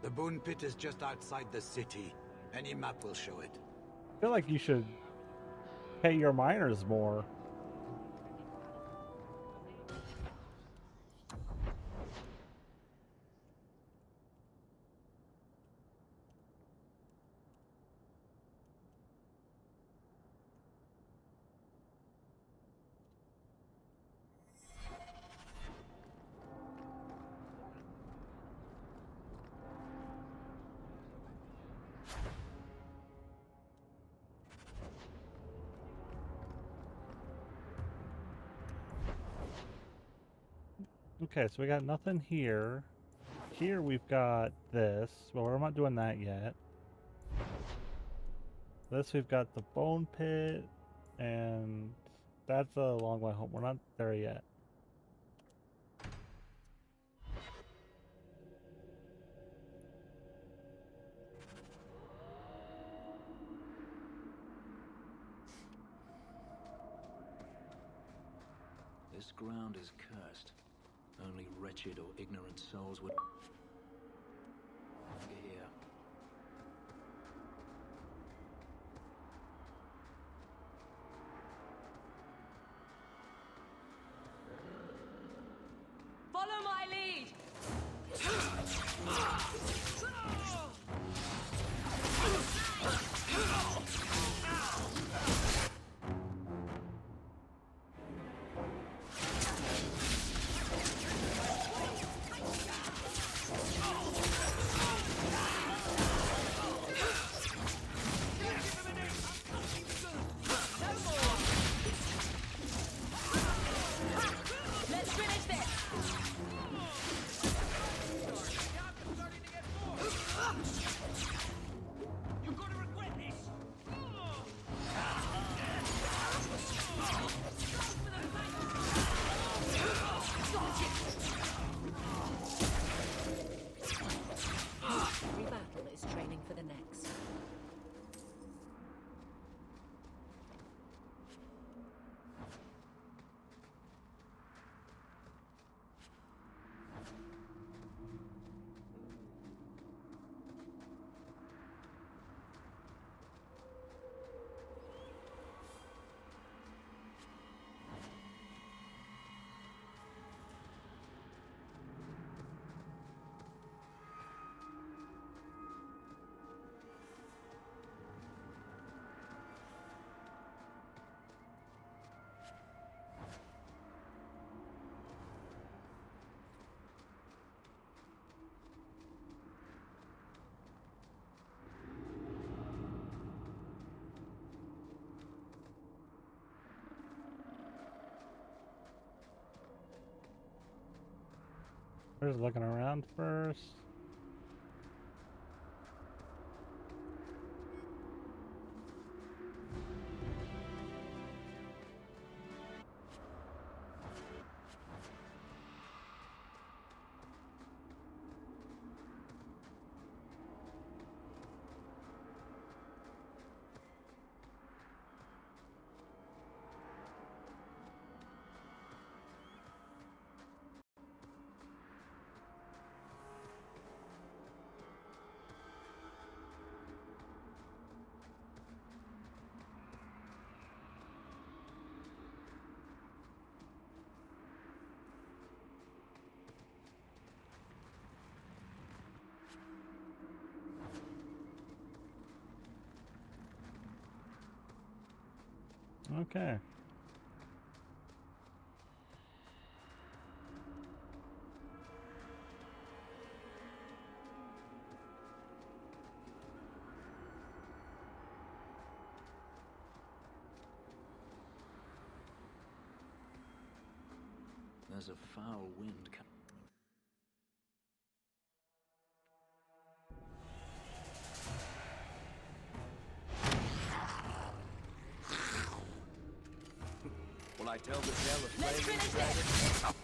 The bone pit is just outside the city. Any map will show it. I feel like you should pay your miners more. Okay, so we got nothing here. Here we've got this. Well, we're not doing that yet. This we've got the bone pit, and that's a long way home. We're not there yet. This ground is cursed. Only wretched or ignorant souls would... Here. Follow my lead! You're gonna regret this! Every battle is training for the next. We're just looking around first. Okay. There's a foul wind coming. Will I tell the tale of flaming dragon?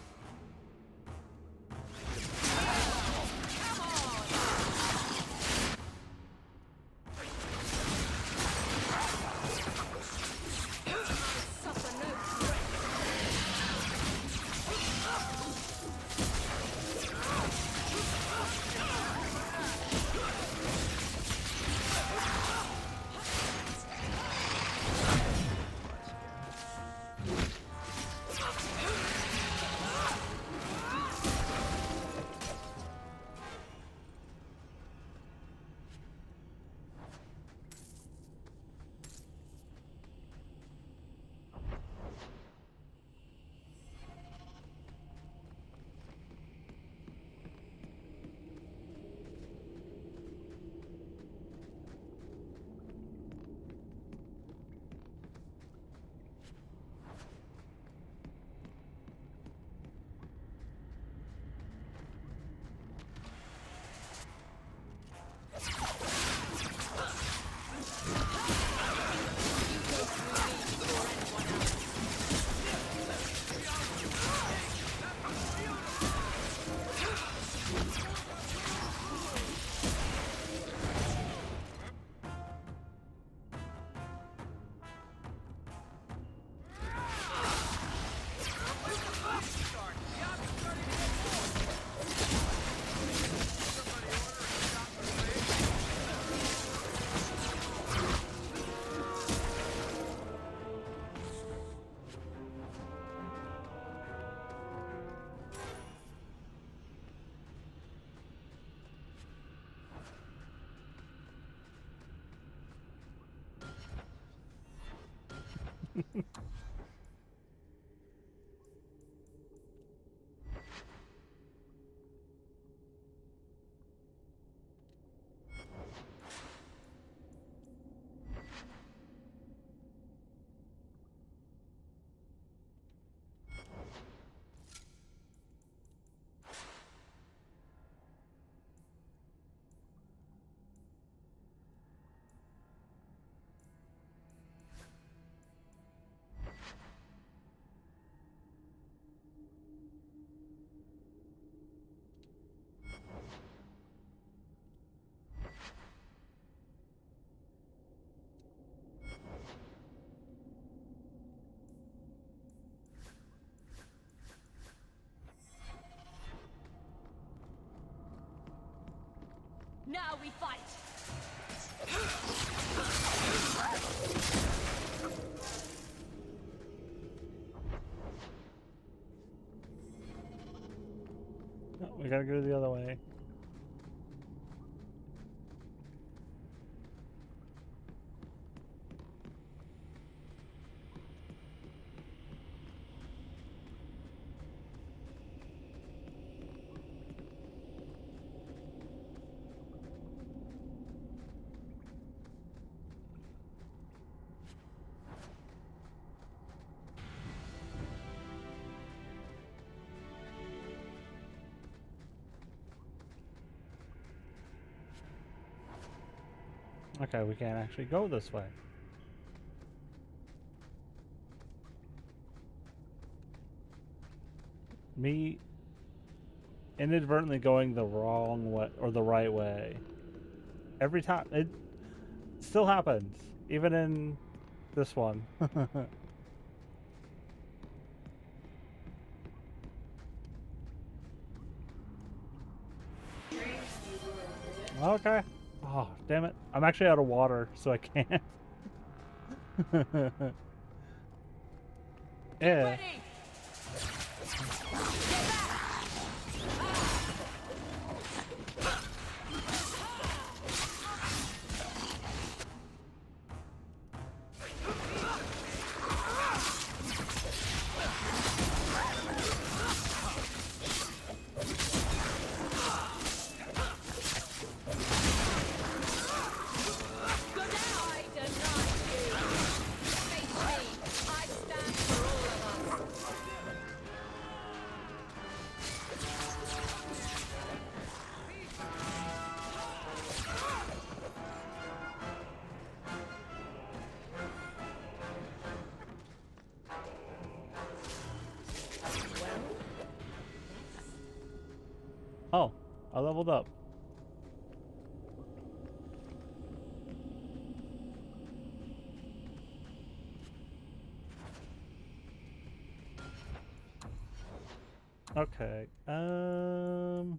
we fight. No, we gotta go the other way. Okay, we can't actually go this way. Me inadvertently going the wrong way or the right way. Every time. It still happens. Even in this one. Okay. Oh, damn it. I'm actually out of water, so I can't. Yeah. Oh, I leveled up. Okay. Oh.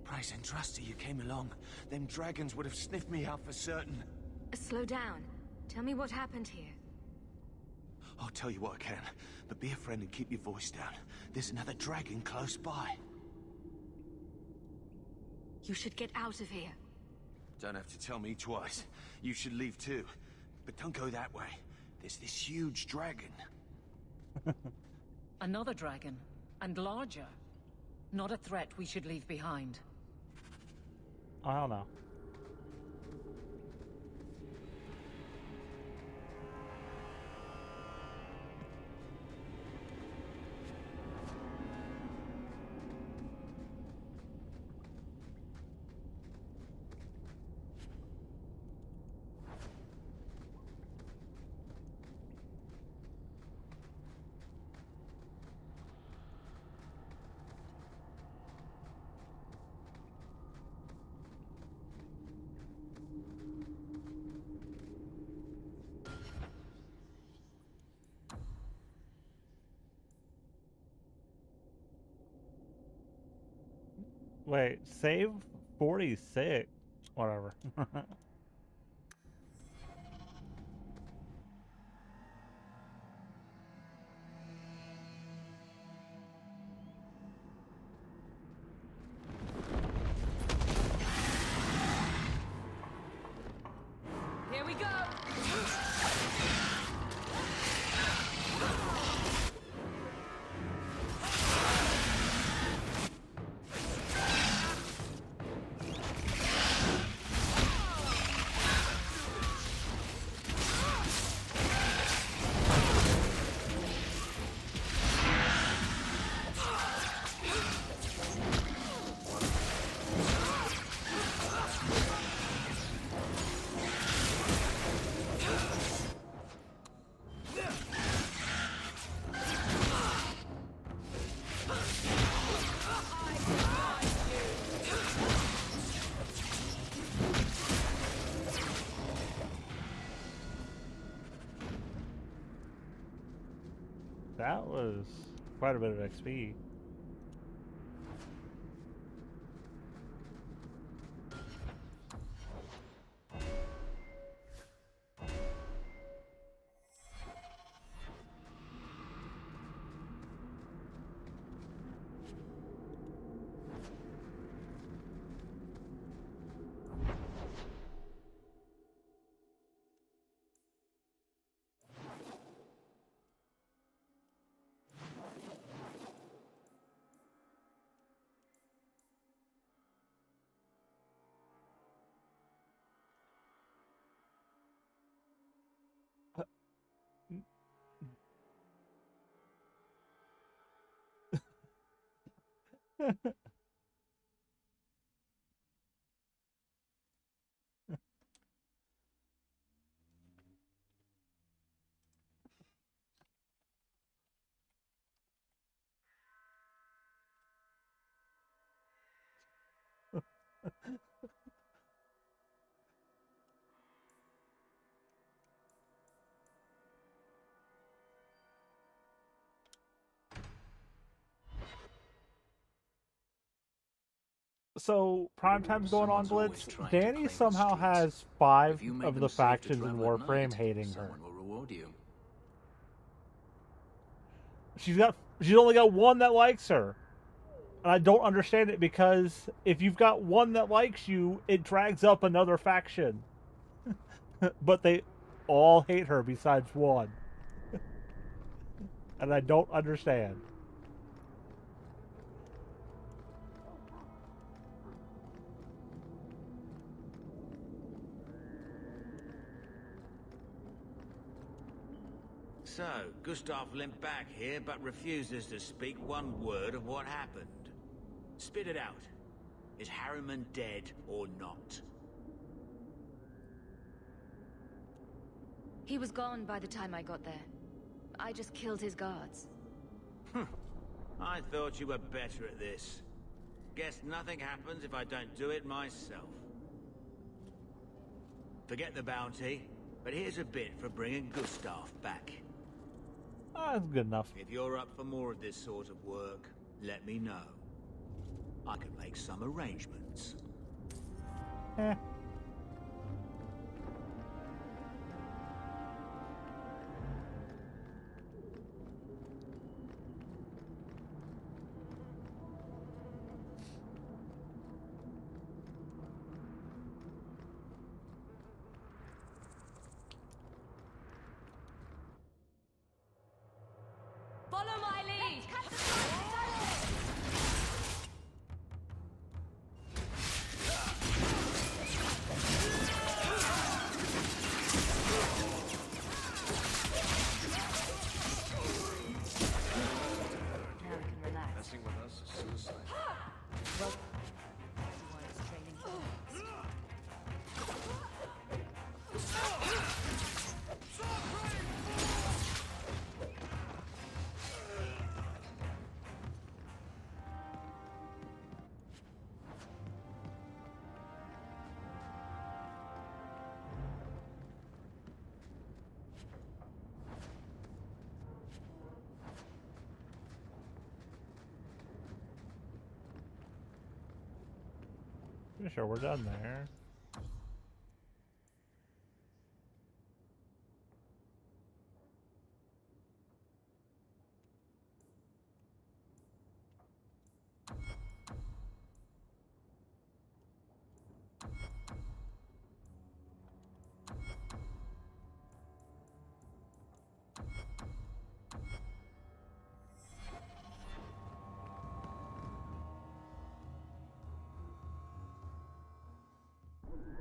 Price and Trusty, you came along. Them dragons would have sniffed me out for certain. Slow down. Tell me what happened here. I'll tell you what I can, but be a friend and keep your voice down. There's another dragon close by. You should get out of here. Don't have to tell me twice. You should leave too. But don't go that way. There's this huge dragon. Another dragon, and larger. Not a threat we should leave behind. I don't know. Wait, save 46. Whatever. Here we go! That was quite a bit of XP. So, prime time's going on, Blitz. Danny somehow has 5 of the factions in Warframe hating her. Will reward you. She's only got 1 that likes her. And I don't understand it, because if you've got 1 that likes you, it drags up another faction. But they all hate her besides 1. And I don't understand. So, Gustav limped back here, but refuses to speak one word of what happened. Spit it out. Is Harriman dead or not? He was gone by the time I got there. I just killed his guards. I thought you were better at this. Guess nothing happens if I don't do it myself. Forget the bounty, but here's a bit for bringing Gustav back. Oh, that's good enough. If you're up for more of this sort of work, let me know. I can make some arrangements. Eh. Follow my lead! Pretty sure we're done there.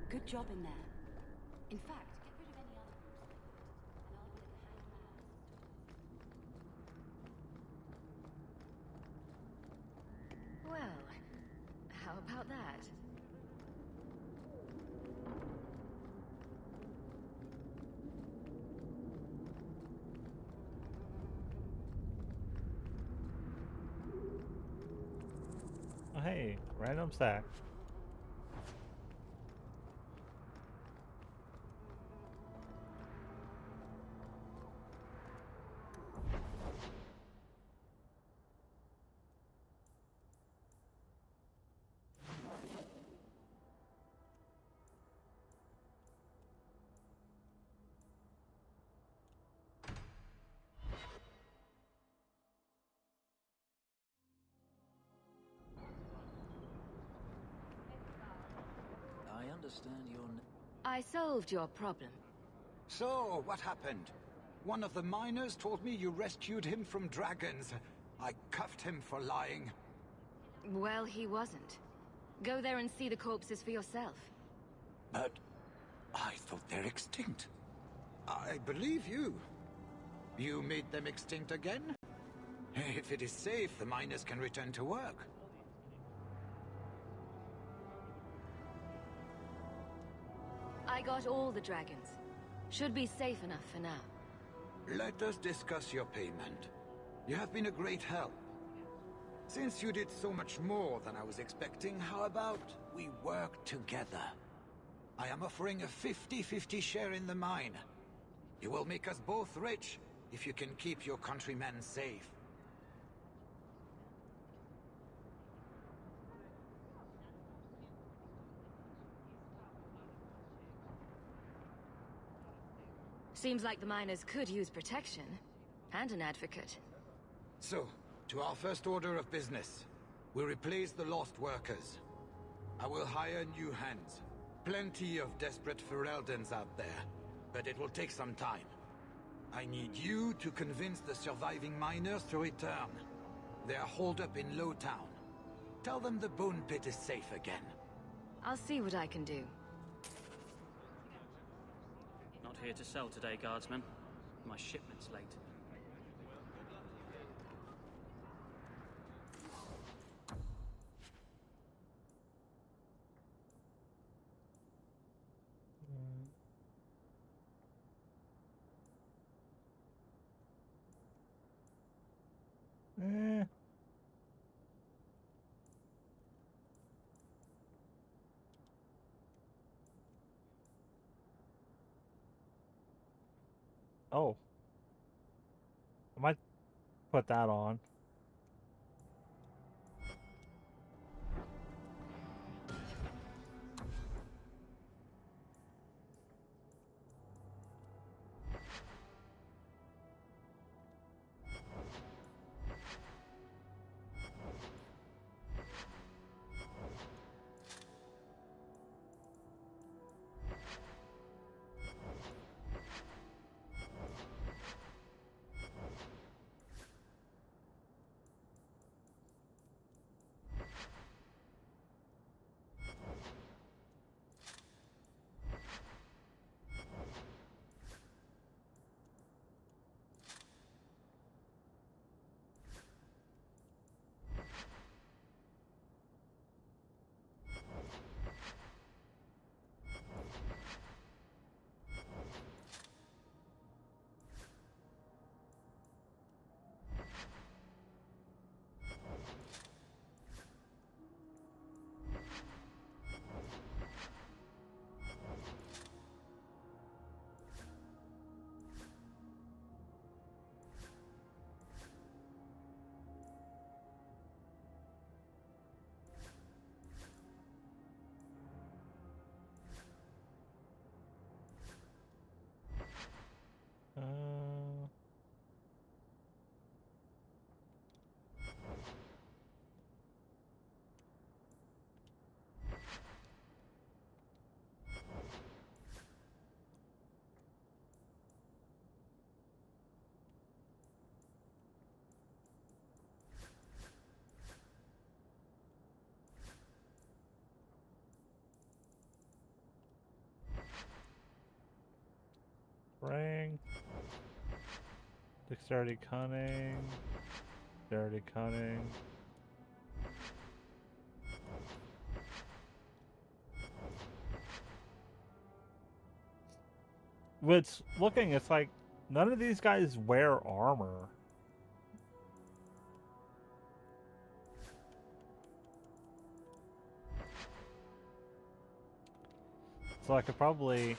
Good job in there. In fact, get rid of any other groups, and I'll be at the Well, how about that? Oh, hey, random stack. I understand your... I solved your problem. So, what happened? One of the miners told me you rescued him from dragons. I cuffed him for lying. Well, he wasn't. Go there and see the corpses for yourself. But I thought they're extinct. I believe you. You made them extinct again? If it is safe, the miners can return to work. I got all the dragons. Should be safe enough for now. Let us discuss your payment. You have been a great help. Since you did so much more than I was expecting, how about we work together? I am offering a 50-50 share in the mine. You will make us both rich if you can keep your countrymen safe. Seems like the miners could use protection. And an advocate. So, to our first order of business. We replace the lost workers. I will hire new hands. Plenty of desperate Ferelden's out there. But it will take some time. I need you to convince the surviving miners to return. They are holed up in Lowtown. Tell them the Bone Pit is safe again. I'll see what I can do. Not here to sell today, guardsman. My shipment's late. Oh. I might put that on. Dexterity, cunning. Dexterity, cunning. Which, looking, it's like none of these guys wear armor. So I could probably...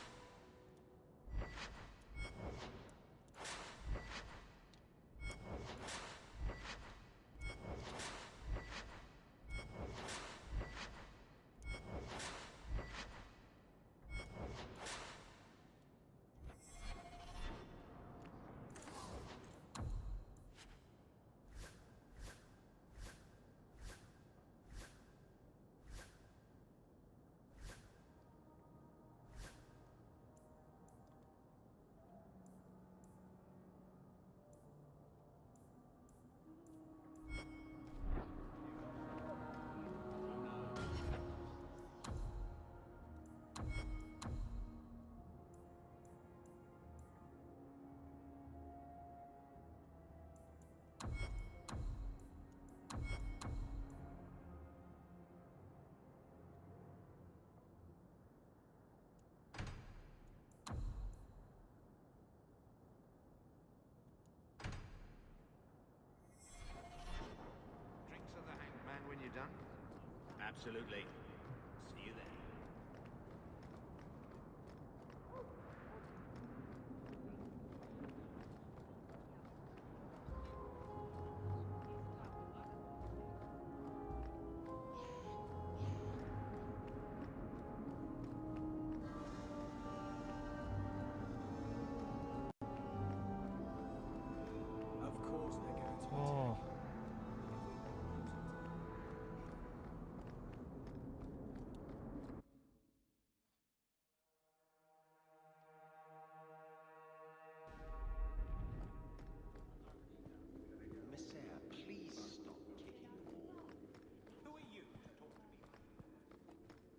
Drinks of the hanged man when you're done? Absolutely. See you there. Of course they're going to. Oh. Messiah, please stop kicking the ball. Who are you to talk to me?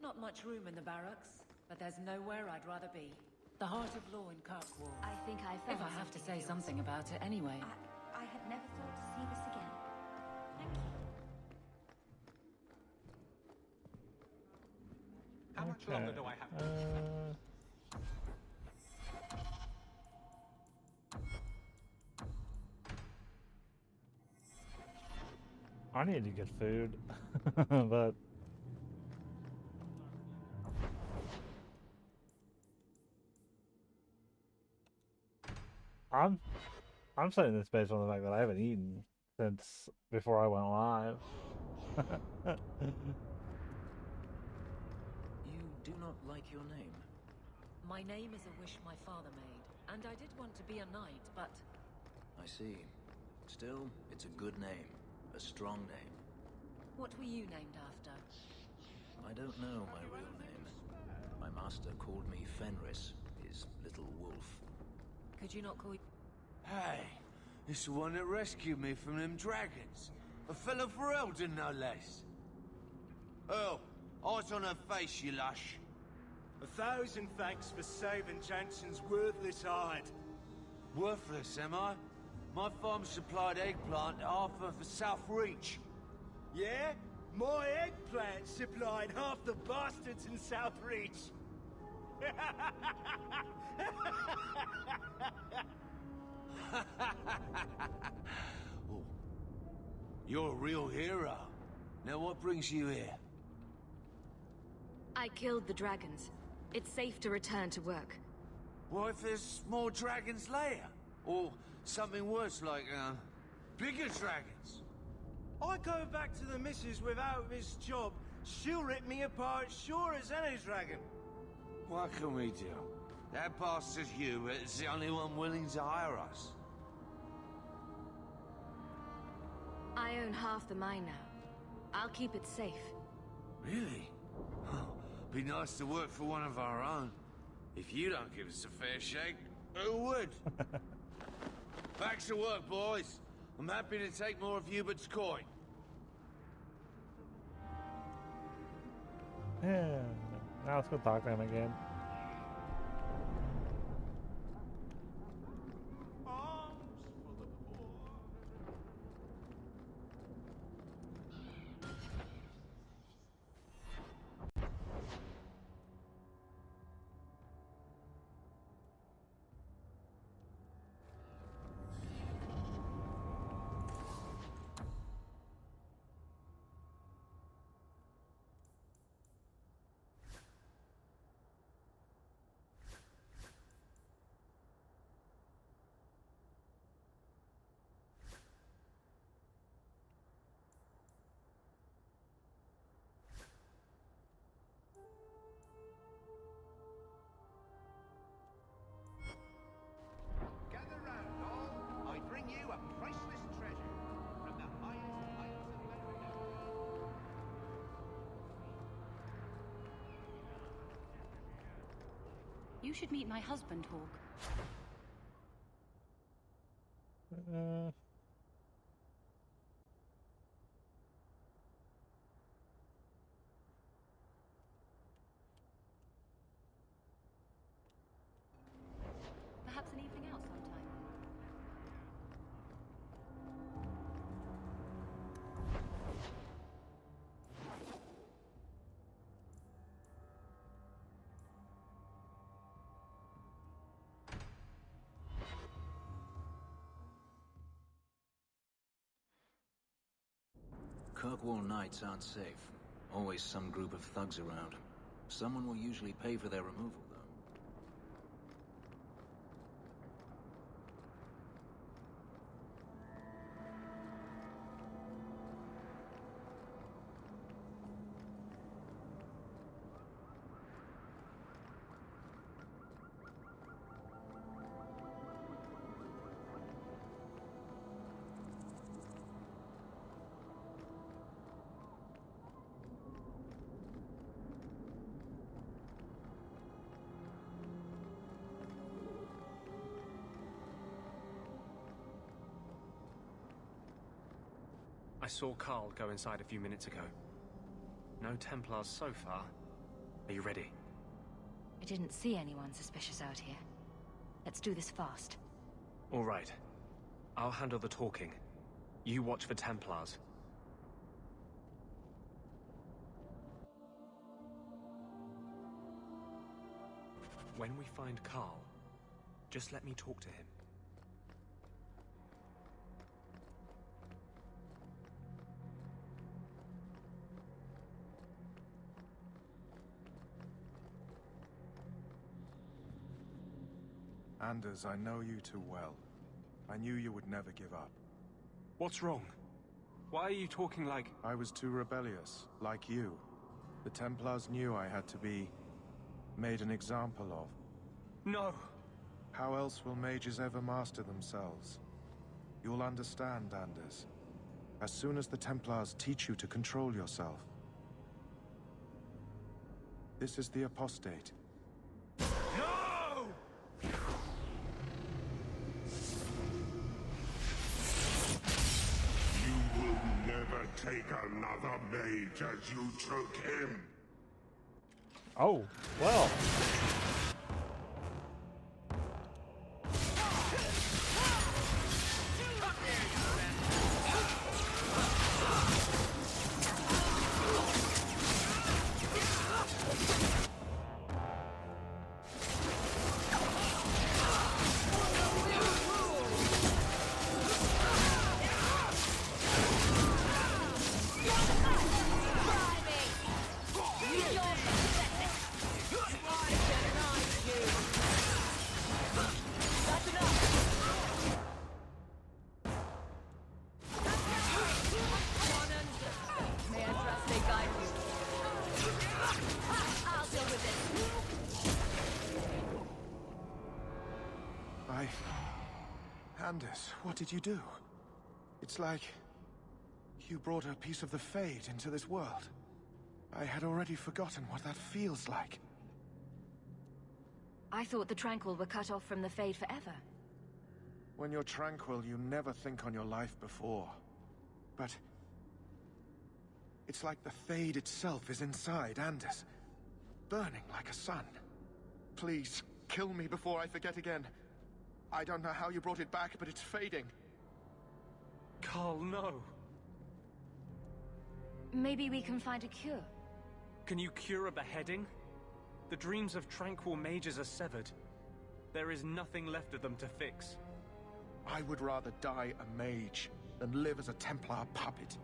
Not much room in the barracks, but there's nowhere I'd rather be. The heart of law in Kirkwall. I think I found If I have to say else. something about it anyway. I had never thought to see this again. Thank you. How much longer do I have to I need to get food, but I'm setting this based on the fact that I haven't eaten since before I went live. You do not like your name? My name is a wish my father made, and I did want to be a knight, but... I see. Still, it's a good name. A strong name. What were you named after? I don't know my real name. My master called me Fenris, his little wolf. Could you not call... Hey, it's the one that rescued me from them dragons. A fellow for Eldon, no less. Oh, eyes on her face, you lush. 1,000 thanks for saving Jansen's worthless hide. Worthless, am I? My farm supplied eggplant to Arthur for South Reach. Yeah? My eggplant supplied half the bastards in South Reach. Oh, you're a real hero. Now what brings you here? I killed the dragons. It's safe to return to work. What if there's more dragons later? Or something worse like, bigger dragons? I go back to the missus without this job. She'll rip me apart sure as any dragon. What can we do? That bastard Hubert is the only one willing to hire us. I own half the mine now. I'll keep it safe. Really? Be nice to work for one of our own. If you don't give us a fair shake, who would? Back to work, boys. I'm happy to take more of Hubert's coin. Yeah. Now let's go talk to him again. Arms for the You should meet my husband, Hawk. Perhaps an evening out sometime. Kirkwall nights aren't safe. Always some group of thugs around. Someone will usually pay for their removal, though. I saw Carl go inside a few minutes ago. No Templars so far. Are you ready? I didn't see anyone suspicious out here. Let's do this fast. All right. I'll handle the talking. You watch for Templars. When we find Carl, just let me talk to him. Anders, I know you too well. I knew you would never give up. What's wrong? Why are you talking like... I was too rebellious, like you. The Templars knew I had to be... made an example of. No! How else will mages ever master themselves? You'll understand, Anders. As soon as the Templars teach you to control yourself. This is the apostate. Take another mage as you took him. Oh, well. Anders, what did you do? It's like... you brought a piece of the Fade into this world. I had already forgotten what that feels like. I thought the Tranquil were cut off from the Fade forever. When you're tranquil, you never think on your life before. But... it's like the Fade itself is inside Anders. Burning like a sun. Please, kill me before I forget again. I don't know how you brought it back, but it's fading. Carl, no. Maybe we can find a cure. Can you cure a beheading? The dreams of tranquil mages are severed. There is nothing left of them to fix. I would rather die a mage than live as a Templar puppet.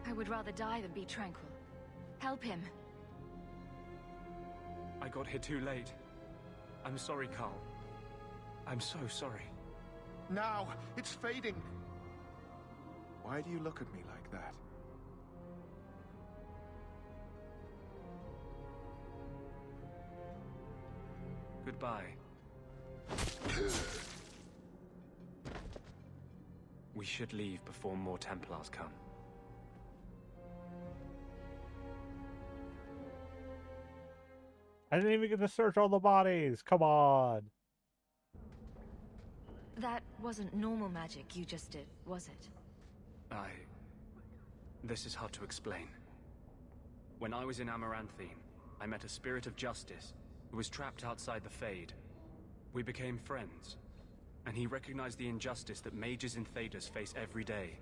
I would rather die than be tranquil. Help him. I got here too late. I'm sorry, Carl. I'm so sorry. Now! It's fading! Why do you look at me like that? Goodbye. We should leave before more Templars come. I didn't even get to search all the bodies. Come on. That wasn't normal magic you just did, was it? This is hard to explain. When I was in Amaranthine, I met a spirit of justice who was trapped outside the Fade. We became friends, and he recognized the injustice that mages in Thedas face every day.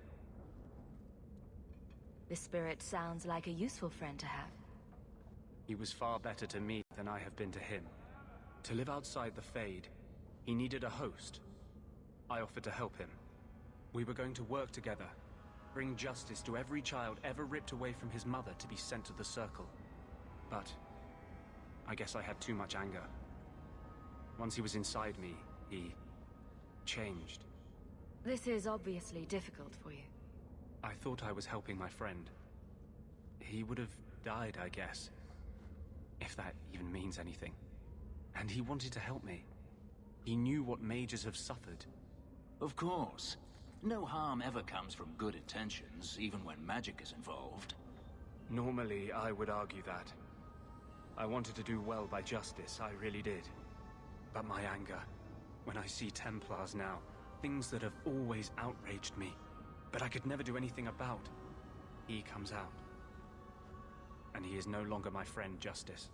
This spirit sounds like a useful friend to have. He was far better to me than I have been to him. To live outside the Fade, he needed a host. I offered to help him. We were going to work together, bring justice to every child ever ripped away from his mother to be sent to the Circle. But I guess I had too much anger. Once he was inside me, he changed. This is obviously difficult for you. I thought I was helping my friend. He would have died, I guess. If that even means anything. And he wanted to help me. He knew what mages have suffered. Of course. No harm ever comes from good intentions, even when magic is involved. Normally, I would argue that. I wanted to do well by justice, I really did. But my anger, when I see Templars now, things that have always outraged me, but I could never do anything about, he comes out. And he is no longer my friend, Justice.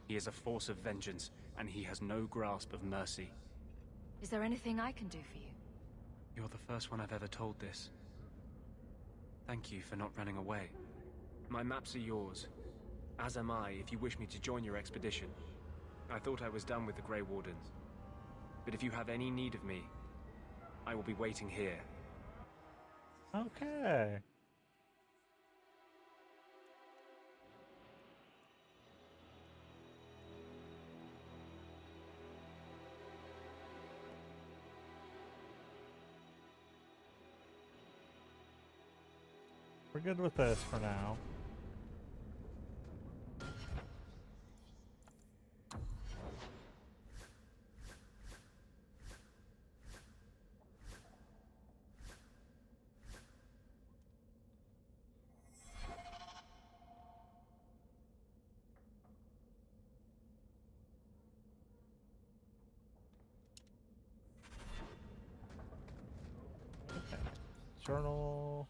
He is a force of vengeance, and he has no grasp of mercy. Is there anything I can do for you? You're the first one I've ever told this. Thank you for not running away. My maps are yours, as am I if you wish me to join your expedition. I thought I was done with the Grey Wardens. But if you have any need of me, I will be waiting here. Okay. We're good with this for now. Okay. Journal.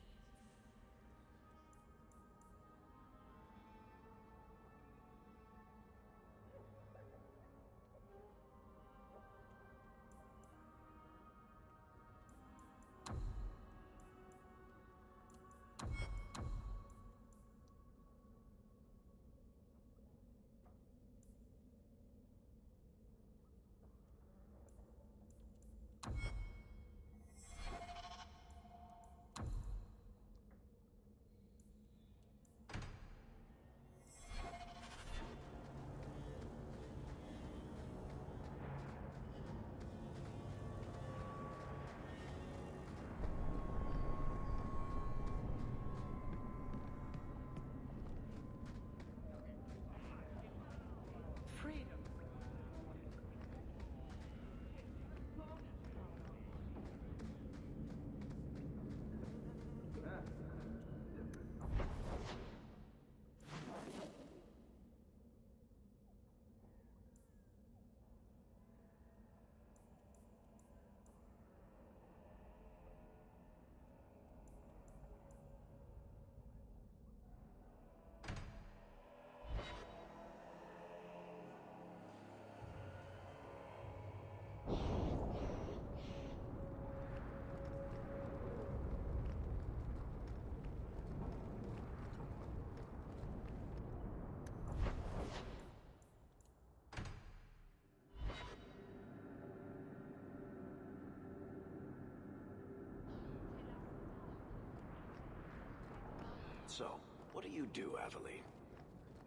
So, what do you do, AtetheRich?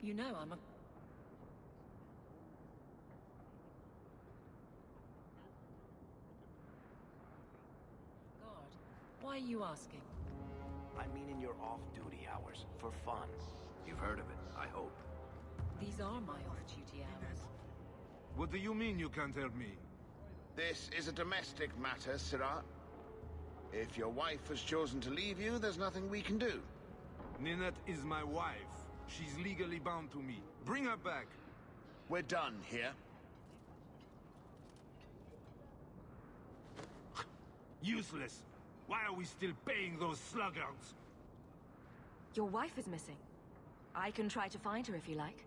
You know I'm a... God, why are you asking? I mean in your off-duty hours, for fun. You've heard of it, I hope. These are my off-duty hours. What do you mean you can't help me? This is a domestic matter, Sirah. If your wife has chosen to leave you, there's nothing we can do. Ninette is my wife. She's legally bound to me. Bring her back. We're done here. Useless. Why are we still paying those sluggards? Your wife is missing. I can try to find her if you like.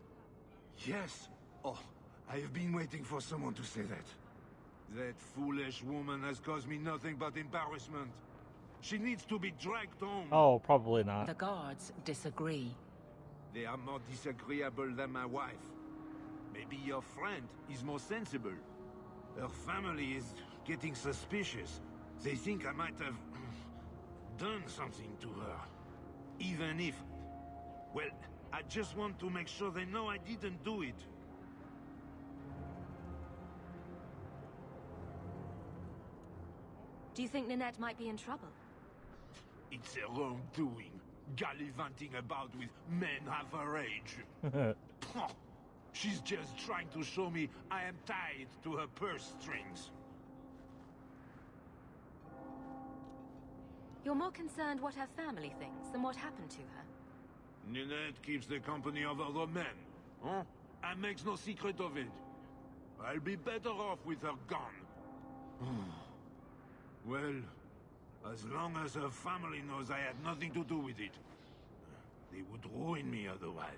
Yes. Oh, I have been waiting for someone to say that. That foolish woman has caused me nothing but embarrassment. She needs to be dragged home. Oh, probably not. The guards disagree. They are more disagreeable than my wife. Maybe your friend is more sensible. Her family is getting suspicious. They think I might have done something to her. Even if... Well, I just want to make sure they know I didn't do it. Do you think Ninette might be in trouble? It's her own doing. Gallivanting about with men half her age. She's just trying to show me I am tied to her purse strings. You're more concerned what her family thinks than what happened to her. Ninette keeps the company of other men, huh? And makes no secret of it. I'll be better off with her gone. Well, as long as her family knows I had nothing to do with it, they would ruin me otherwise.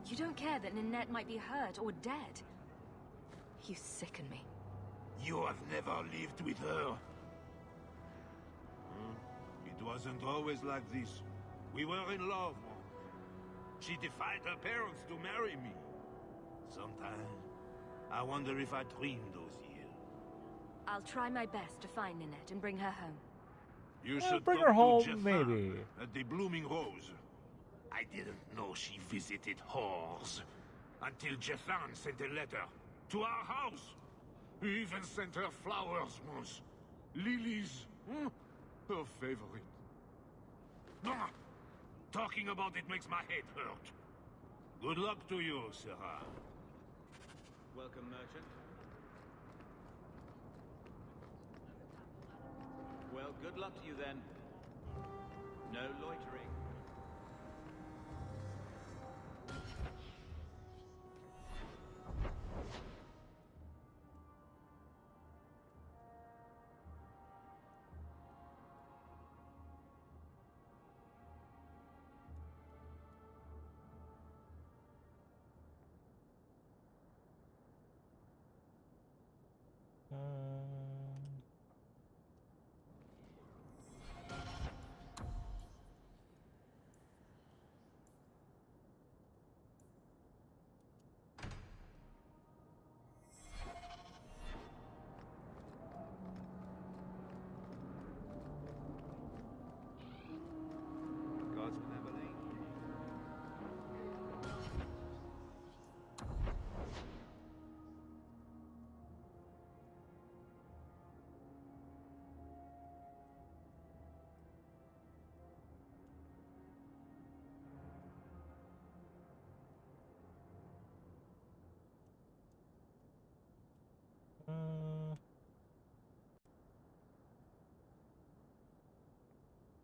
You don't care that Ninette might be hurt or dead. You sicken me. You have never lived with her. It wasn't always like this. We were in love. She defied her parents to marry me. Sometimes, I wonder if I dreamed those years. I'll try my best to find Ninette and bring her home. You should bring talk her home, to Jeffan maybe. at the Blooming Rose. I didn't know she visited whores until Jeffan sent a letter to our house. He even sent her flowers once. Lilies. Her favorite. Talking about it makes my head hurt. Good luck to you, Sarah. Welcome, merchant. Well, good luck to you then. No loitering.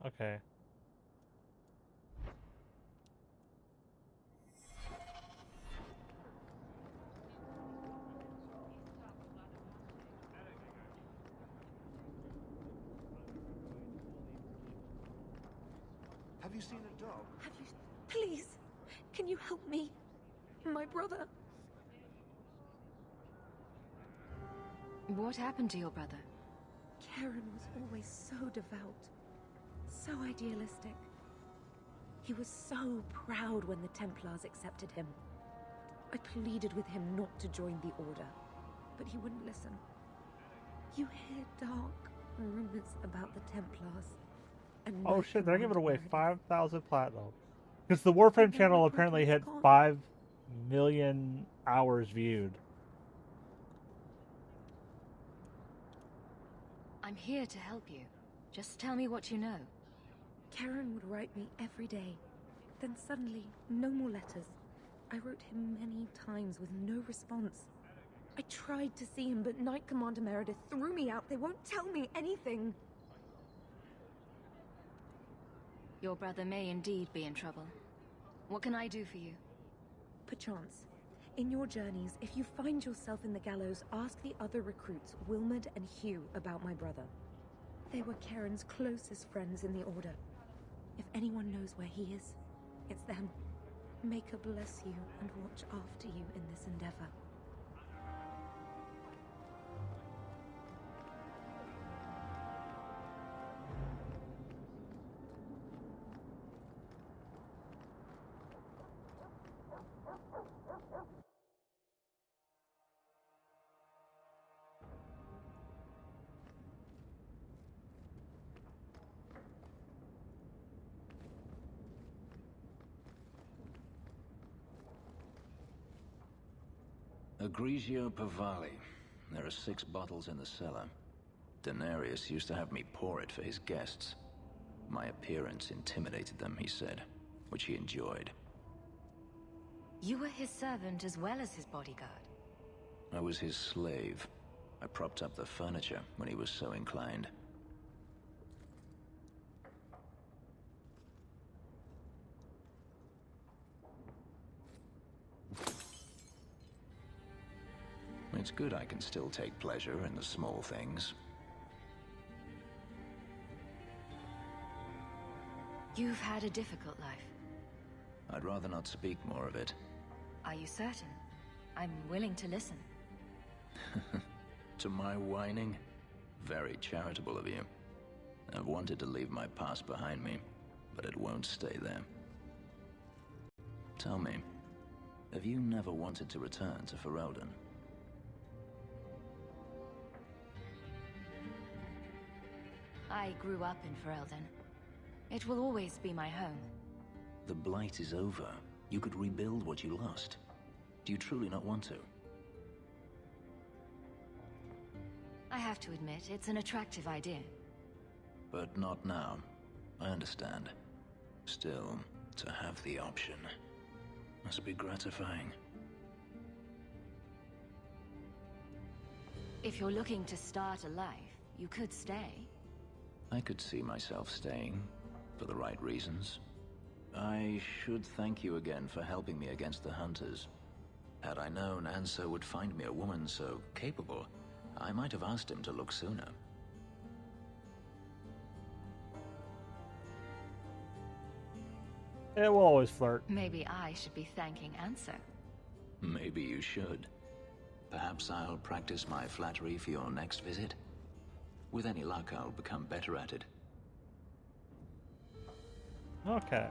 Okay. Have you seen a dog? Have you... Please, can you help me? My brother. What happened to your brother? Karen was always so devout, so idealistic. He was so proud when the Templars accepted him. I pleaded with him not to join the Order, but he wouldn't listen. You hear dark rumors about the Templars. And Oh shit, they're giving away 5,000 platinum. Because the Warframe channel apparently hit 5 million hours viewed. I'm here to help you. Just tell me what you know. Karen would write me every day. Then suddenly, no more letters. I wrote him many times with no response. I tried to see him, but Knight Commander Meredith threw me out. They won't tell me anything. Your brother may indeed be in trouble. What can I do for you? Perchance, in your journeys, if you find yourself in the gallows, ask the other recruits, Wilmod and Hugh, about my brother. They were Karen's closest friends in the Order. If anyone knows where he is, it's them. Maker bless you and watch after you in this endeavor. Grigio Pavali. There are 6 bottles in the cellar. Denarius used to have me pour it for his guests. My appearance intimidated them, he said, which he enjoyed. You were his servant as well as his bodyguard. I was his slave. I propped up the furniture when he was so inclined. It's good I can still take pleasure in the small things. You've had a difficult life. I'd rather not speak more of it. Are you certain? I'm willing to listen. To my whining? Very charitable of you. I've wanted to leave my past behind me, but it won't stay there. Tell me, have you never wanted to return to Ferelden? I grew up in Ferelden. It will always be my home. The Blight is over. You could rebuild what you lost. Do you truly not want to? I have to admit, it's an attractive idea. But not now. I understand. Still, to have the option must be gratifying. If you're looking to start a life, you could stay. I could see myself staying, for the right reasons. I should thank you again for helping me against the Hunters. Had I known Anso would find me a woman so capable, I might have asked him to look sooner. It will always flirt. Maybe I should be thanking Anso. Maybe you should. Perhaps I'll practice my flattery for your next visit. With any luck, I'll become better at it. Okay.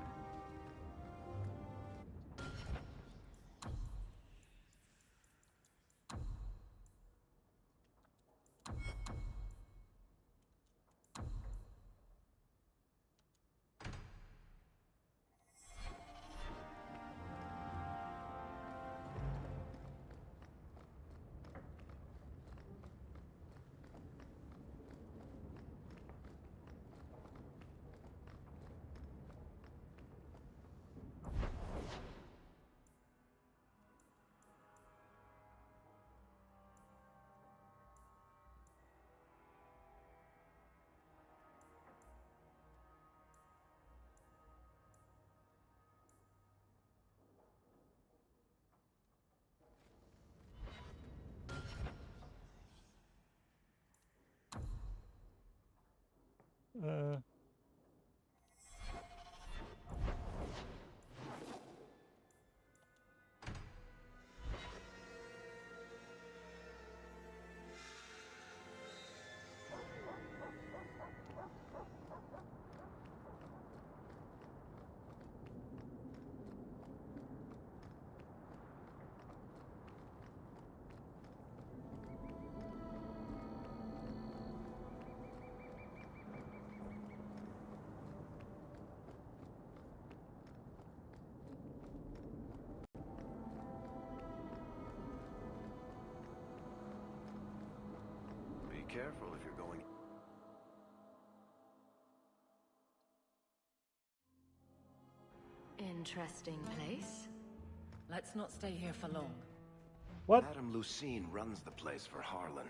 Careful if you're going. Interesting place. Let's not stay here for long. What? Madame Lucine runs the place for Harlan.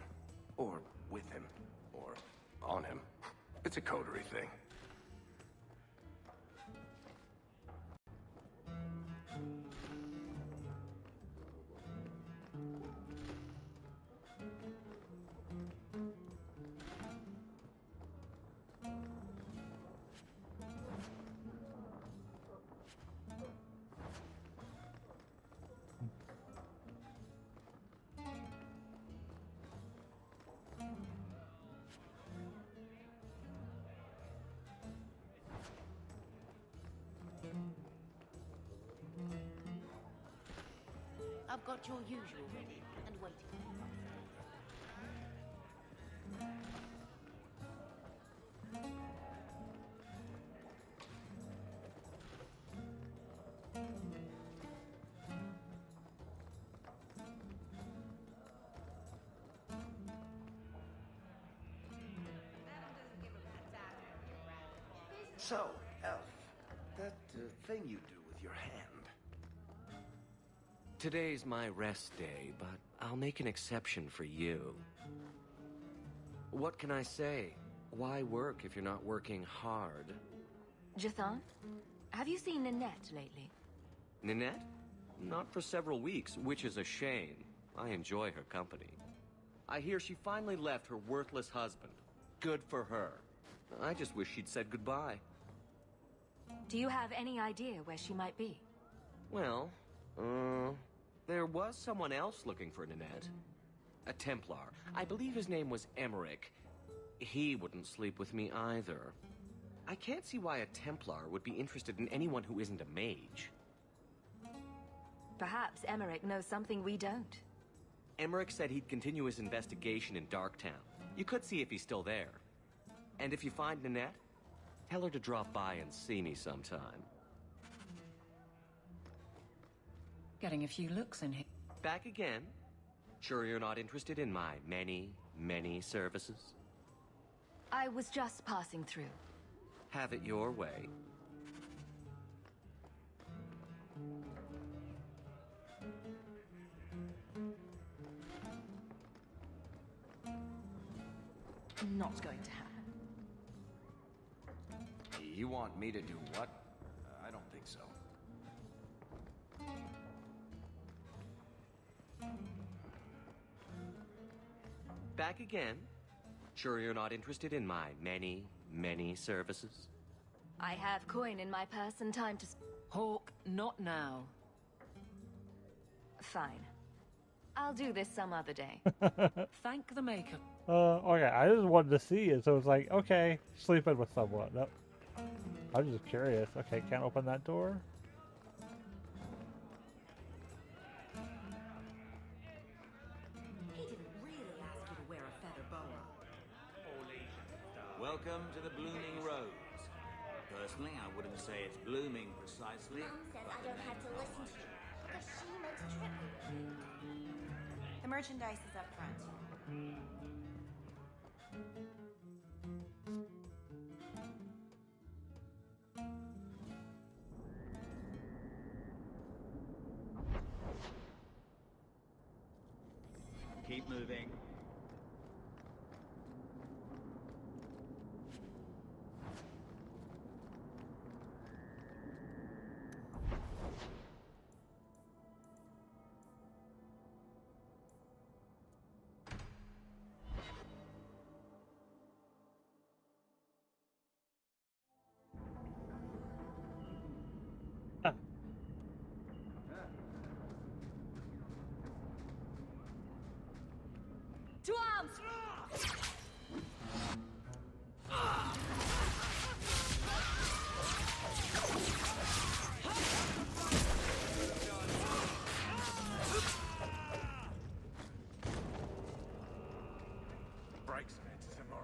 Or with him. Or on him. It's a coterie thing. I've got your usual ready and waiting. So, Elf, that thing you do with your hand. Today's my rest day, but I'll make an exception for you. What can I say? Why work if you're not working hard? Jathan, have you seen Nanette lately? Ninette? Not for several weeks, which is a shame. I enjoy her company. I hear she finally left her worthless husband. Good for her. I just wish she'd said goodbye. Do you have any idea where she might be? Well, there was someone else looking for Nanette. A Templar. I believe his name was AtetheRich. He wouldn't sleep with me either. I can't see why a Templar would be interested in anyone who isn't a mage. Perhaps AtetheRich knows something we don't. AtetheRich said he'd continue his investigation in Darktown. You could see if he's still there. And if you find Nanette, tell her to drop by and see me sometime. Getting a few looks in here. Back again? Sure you're not interested in my many, many services? I was just passing through. Have it your way. Not going to happen. You want me to do what? I don't think so. Back again? Sure you're not interested in my many, many services? I have coin in my purse and time to... Hawk, not now. Fine. I'll do this some other day. Thank the Maker. Okay, I just wanted to see it, so it's like, okay, sleeping with someone. Nope. I was just curious. Okay, can't open that door. He didn't really ask you to wear a feather boa. Welcome to the Blooming Rose. Personally, I wouldn't say it's blooming precisely. Mom says but I the don't have to name's not listen to much. you because she makes a trip. The merchandise is up front. Keep moving. To arms! Breaks it tomorrow.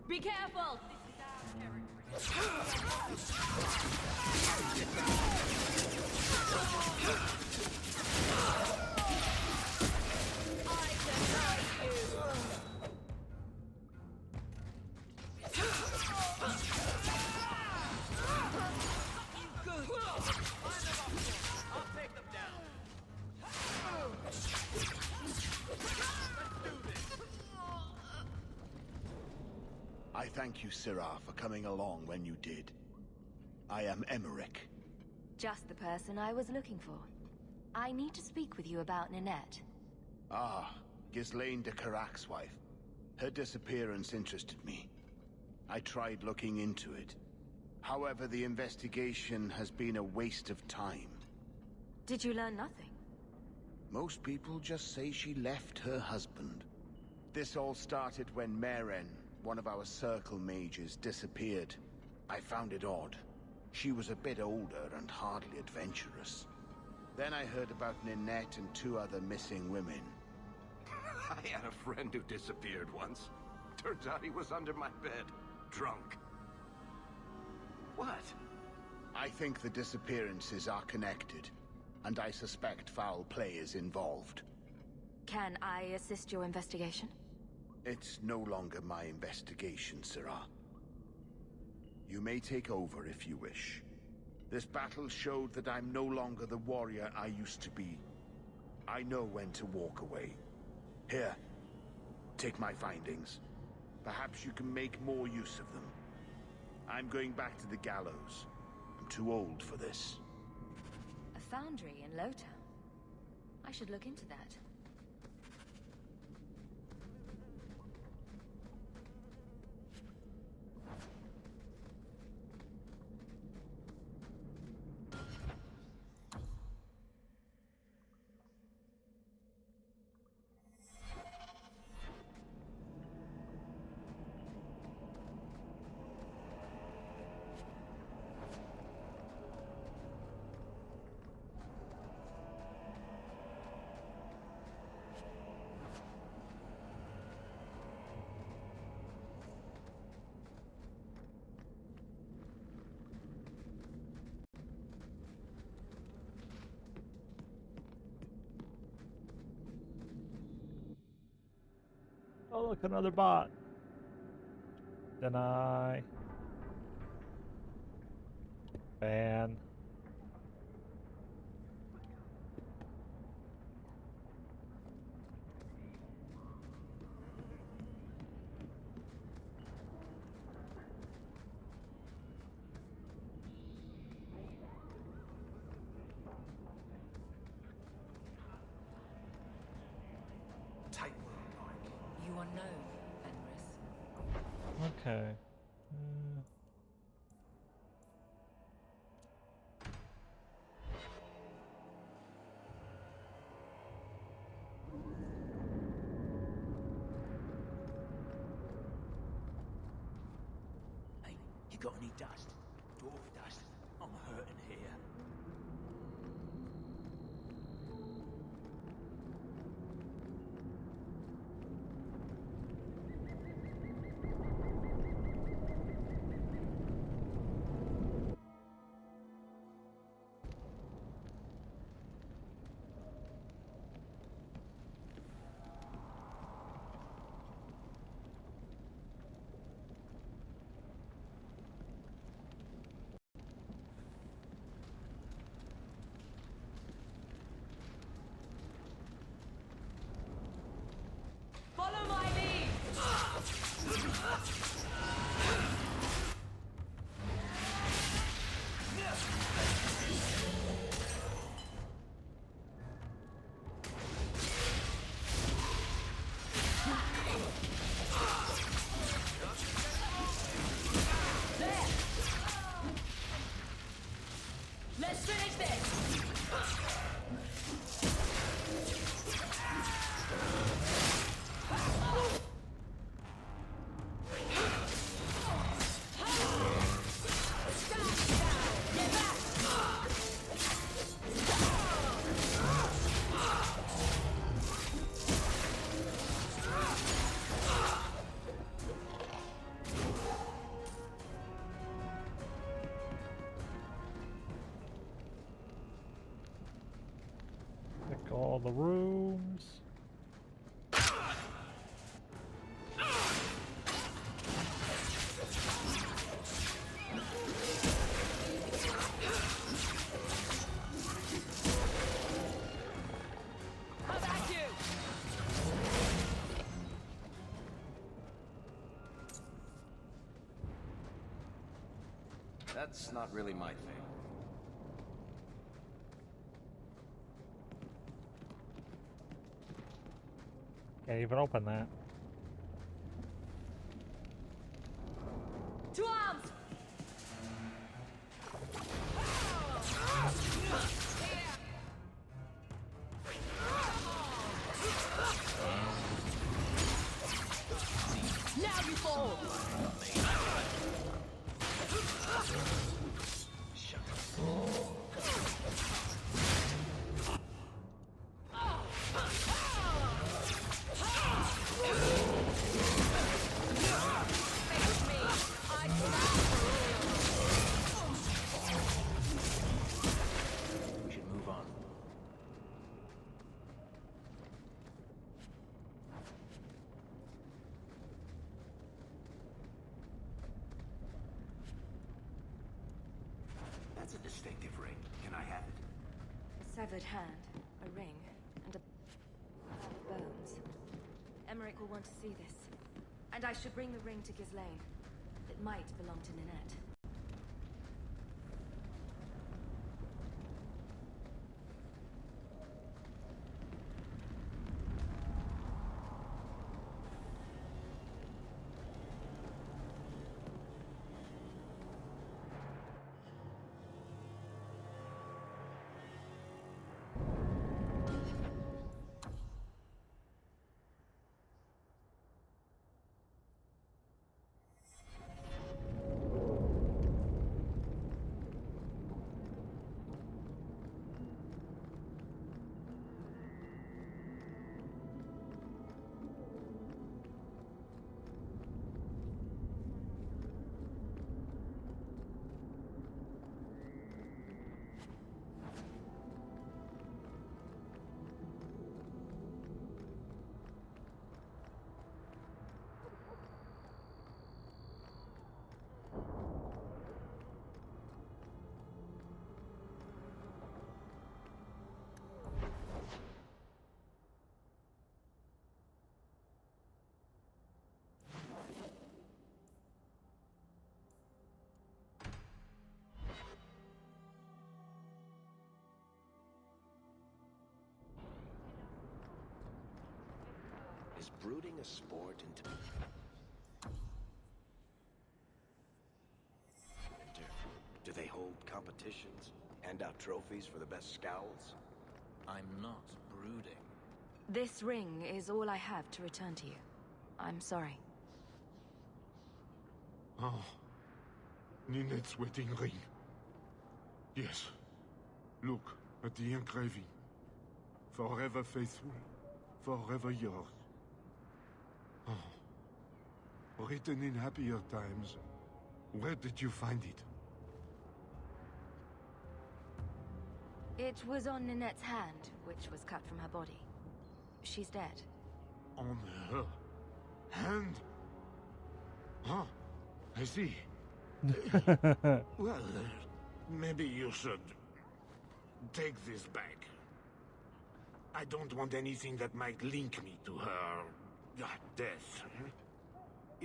Be careful! I thank you, Sirah, for coming along when you did. I am AtetheRich. Just the person I was looking for. I need to speak with you about Nanette. Ah, Ghislaine de Karak's wife. Her disappearance interested me. I tried looking into it. However, the investigation has been a waste of time. Did you learn nothing? Most people just say she left her husband. This all started when Morrigan, one of our circle mages, disappeared. I found it odd. She was a bit older and hardly adventurous. Then I heard about Ninette and 2 other missing women. I had a friend who disappeared once. Turns out he was under my bed, drunk. What? I think the disappearances are connected, and I suspect foul play is involved. Can I assist your investigation? It's no longer my investigation, Syrah. You may take over if you wish. This battle showed that I'm no longer the warrior I used to be. I know when to walk away. Here, take my findings. Perhaps you can make more use of them. I'm going back to the gallows. I'm too old for this. A foundry in Lowtown. I should look into that. Oh, look, another bot. Deny. Ban. You are known, Fenris. Okay. Hey, you got any dust? Dwarf dust? I'm hurting here. Follow my lead! There! Let's finish this! Pick all the rooms. How about you? That's not really my thing. Can't even open that. To arms! Now you fall! We should move on. That's a distinctive ring. Can I have it? A severed hand, a ring, and a pile of bones. Emmerich will want to see this. And I should bring the ring to Ghislaine. It might belong to Ninette. Is brooding a sport into... Do they hold competitions? Hand out trophies for the best scowls? I'm not brooding. This ring is all I have to return to you. I'm sorry. Oh. Ninette's wedding ring. Yes. Look at the engraving. Forever faithful. Forever yours. Oh. Written in happier times. Where did you find it? It was on Ninette's hand, which was cut from her body. She's dead. On her hand? Huh. I see. Well, maybe you should take this back. I don't want anything that might link me to her death.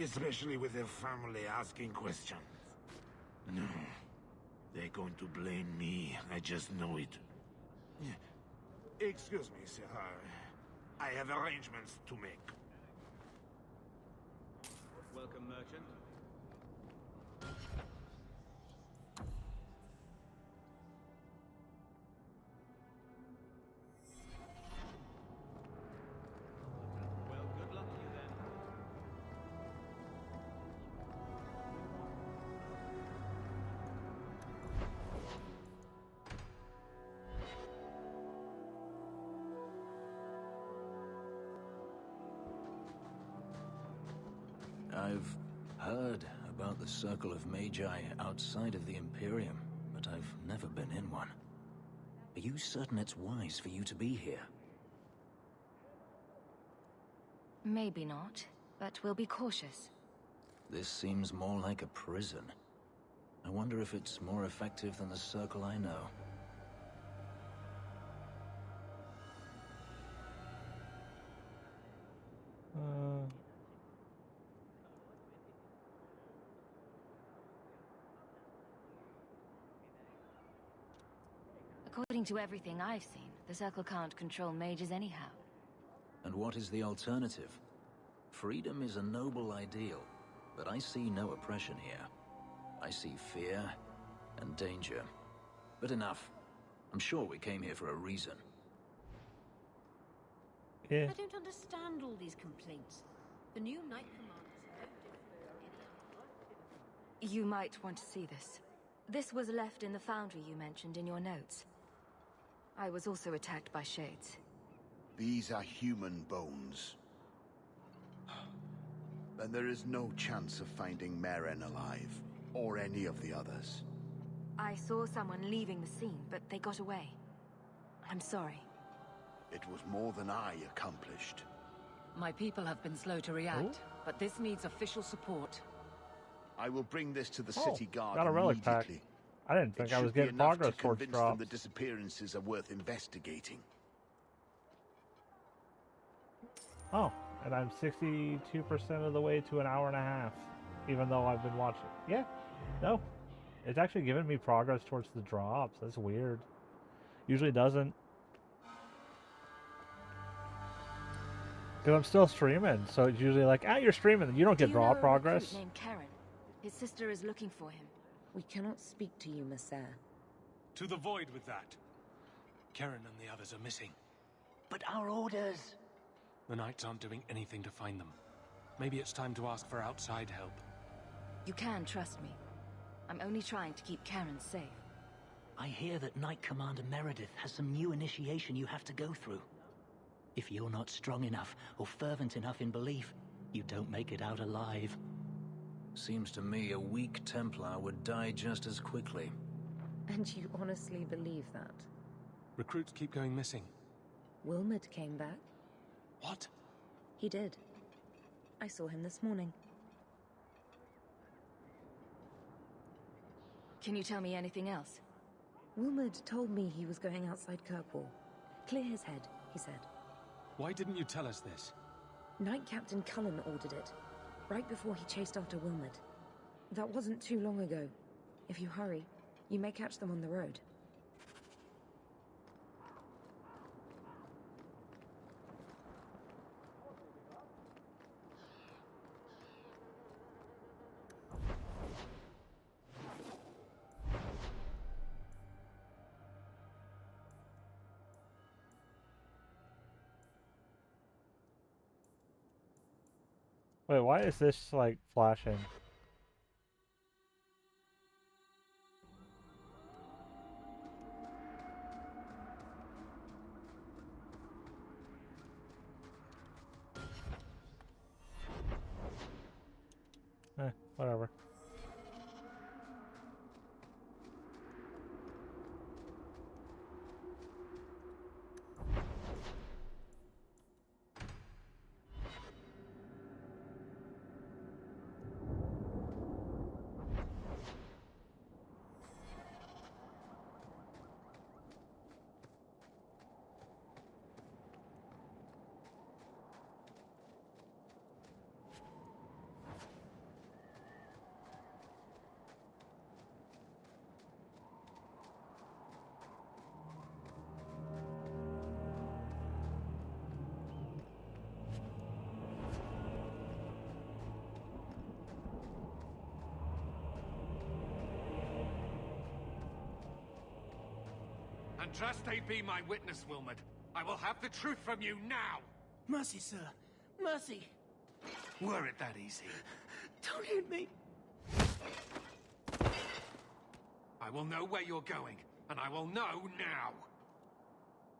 Especially with her family asking questions. No. They're going to blame me. I just know it. Excuse me, sir. I have arrangements to make. Welcome, merchant. Well, good luck to you then. I've heard about the Circle of Magi outside of the Imperium, but I've never been in one. Are you certain it's wise for you to be here? Maybe not, but we'll be cautious. This seems more like a prison. I wonder if it's more effective than the Circle I know. According to everything I've seen, the Circle can't control mages anyhow. And what is the alternative? Freedom is a noble ideal, but I see no oppression here. I see fear and danger. But enough. I'm sure we came here for a reason. Yeah. I don't understand all these complaints. The new Knight Commanders don't. You might want to see this. This was left in the foundry you mentioned in your notes. I was also attacked by shades. These are human bones. Then there is no chance of finding Morrigan alive, or any of the others. I saw someone leaving the scene, but they got away. I'm sorry. It was more than I accomplished. My people have been slow to react, but this needs official support. I will bring this to the city guard got a relic pack. immediately. I didn't think It I was should be getting enough progress to towards convince them drops. the disappearances are worth investigating. Oh, and I'm 62% of the way to an hour and a half, even though I've been watching. Yeah, no. It's actually giving me progress towards the drops. That's weird. Usually doesn't. Because I'm still streaming, so it's usually like, you're streaming. You don't get drop progress. Named Karen. His sister is looking for him. We cannot speak to you, Messer. To the void with that. Karen and the others are missing. But our orders... The Knights aren't doing anything to find them. Maybe it's time to ask for outside help. You can trust me. I'm only trying to keep Karen safe. I hear that Knight Commander Meredith has some new initiation you have to go through. If you're not strong enough or fervent enough in belief, you don't make it out alive. Seems to me a weak Templar would die just as quickly. And you honestly believe that? Recruits keep going missing. Wilmot came back. What? He did. I saw him this morning. Can you tell me anything else? Wilmot told me he was going outside Kirkwall. Clear his head, he said. Why didn't you tell us this? Knight Captain Cullen ordered it, right before he chased after Wilmot. That wasn't too long ago. If you hurry, you may catch them on the road. Wait, why is this, like, flashing? Whatever. And trust they be my witness, Wilmot. I will have the truth from you now! Mercy, sir. Mercy. Were it that easy? Don't hit me. I will know where you're going, and I will know now!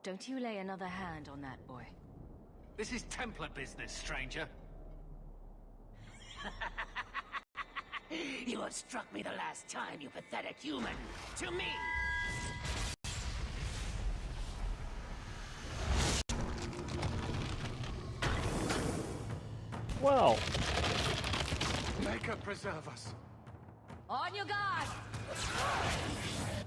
Don't you lay another hand on that boy. This is Templar business, stranger. You have struck me the last time, you pathetic human. To me! Well. Maker preserve us. On your guard! Let's finish them!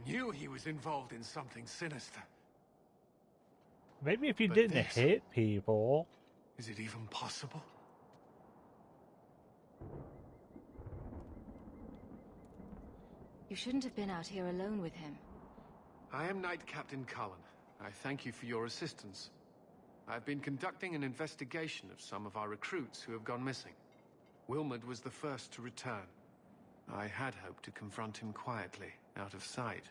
knew he was involved in something sinister. Maybe if you But didn't this- hit people. Is it even possible? You shouldn't have been out here alone with him. I am Knight Captain Cullen. I thank you for your assistance. I've been conducting an investigation of some of our recruits who have gone missing. Wilmot was the first to return. I had hoped to confront him quietly, out of sight.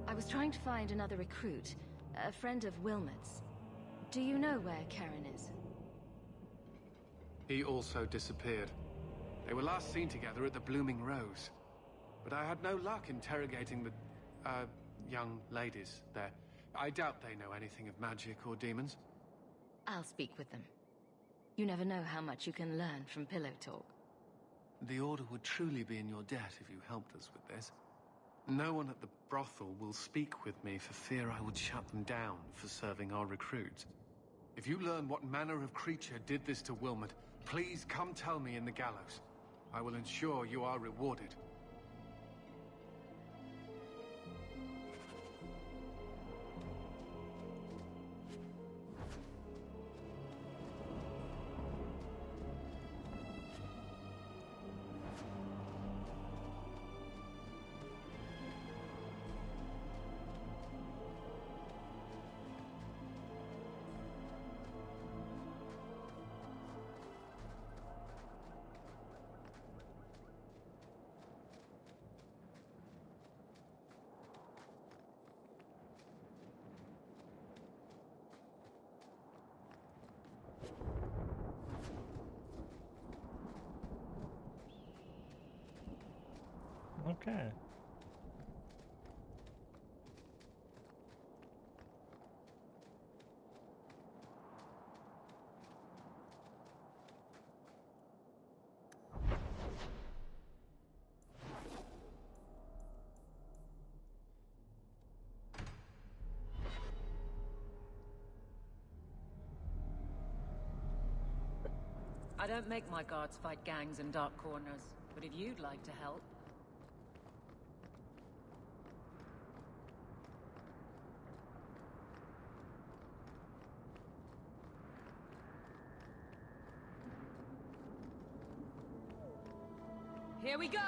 I was trying to find another recruit, a friend of Wilmot's. Do you know where Karen is? He also disappeared. They were last seen together at the Blooming Rose. But I had no luck interrogating the, young ladies there. I doubt they know anything of magic or demons. I'll speak with them. You never know how much you can learn from pillow talk. The Order would truly be in your debt if you helped us with this. No one at the brothel will speak with me for fear I would shut them down for serving our recruits. If you learn what manner of creature did this to Wilmot, please come tell me in the gallows. I will ensure you are rewarded. Okay. I don't make my guards fight gangs in dark corners, but if you'd like to help... Here we go!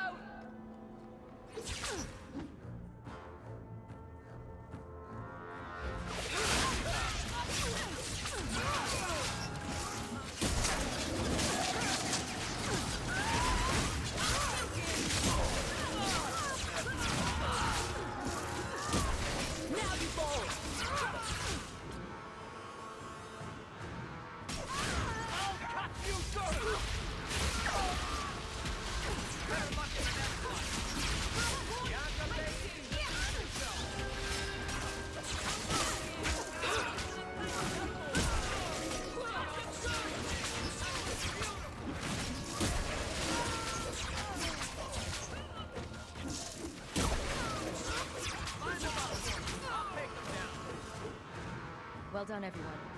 Well done, everyone.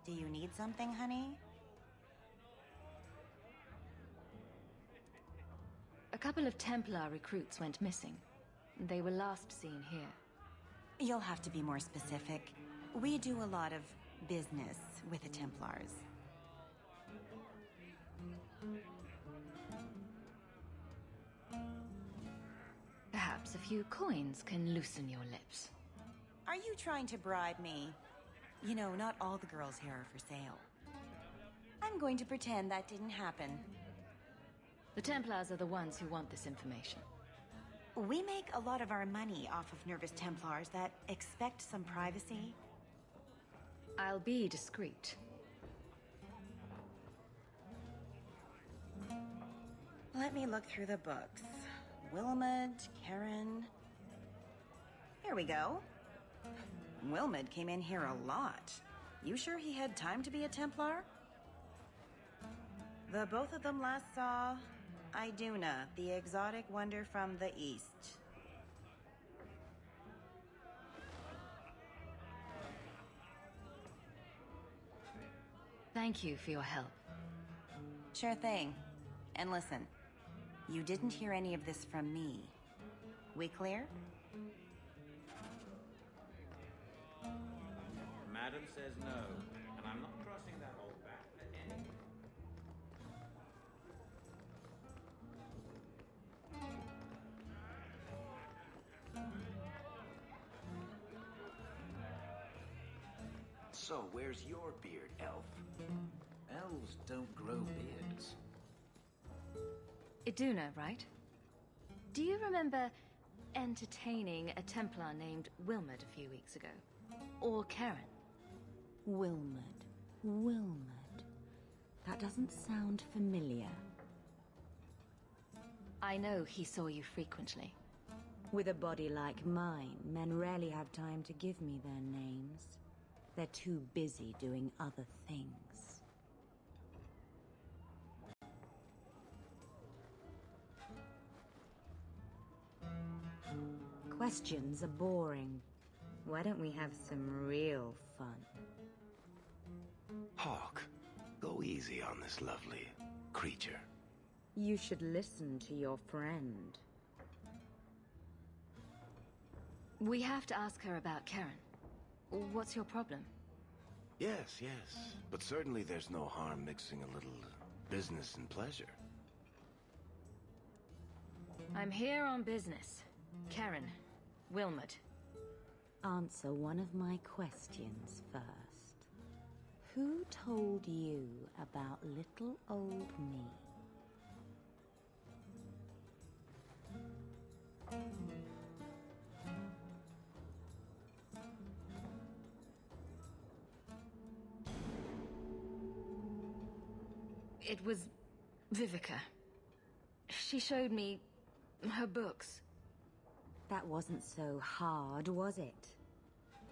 Do you need something, honey? A couple of Templar recruits went missing. They were last seen here. You'll have to be more specific. We do a lot of business with the Templars. Perhaps a few coins can loosen your lips. Are you trying to bribe me? You know, not all the girls here are for sale. I'm going to pretend that didn't happen. The Templars are the ones who want this information. We make a lot of our money off of nervous Templars that expect some privacy. I'll be discreet. Let me look through the books. Wilmot, Karen... Here we go. Wilmot came in here a lot. You sure he had time to be a Templar? The both of them last saw Iduna, the exotic wonder from the east. Thank you for your help. Sure thing. And listen, you didn't hear any of this from me. We clear? Madam says no, and I'm not crossing that old back for any... So, where's your beard, elf? Elves don't grow beards. Iduna, right? Do you remember entertaining a Templar named Wilmot a few weeks ago? Or Karen? Wilmot. Wilmot. That doesn't sound familiar. I know he saw you frequently. With a body like mine, men rarely have time to give me their names. They're too busy doing other things. Questions are boring. Why don't we have some real fun? Hawk, go easy on this lovely creature. You should listen to your friend. We have to ask her about Karen. What's your problem? Yes, yes. But certainly there's no harm mixing a little business and pleasure. I'm here on business. Karen. Wilmot. Answer one of my questions first. Who told you about little old me? It was Vivica. She showed me her books. That wasn't so hard, was it?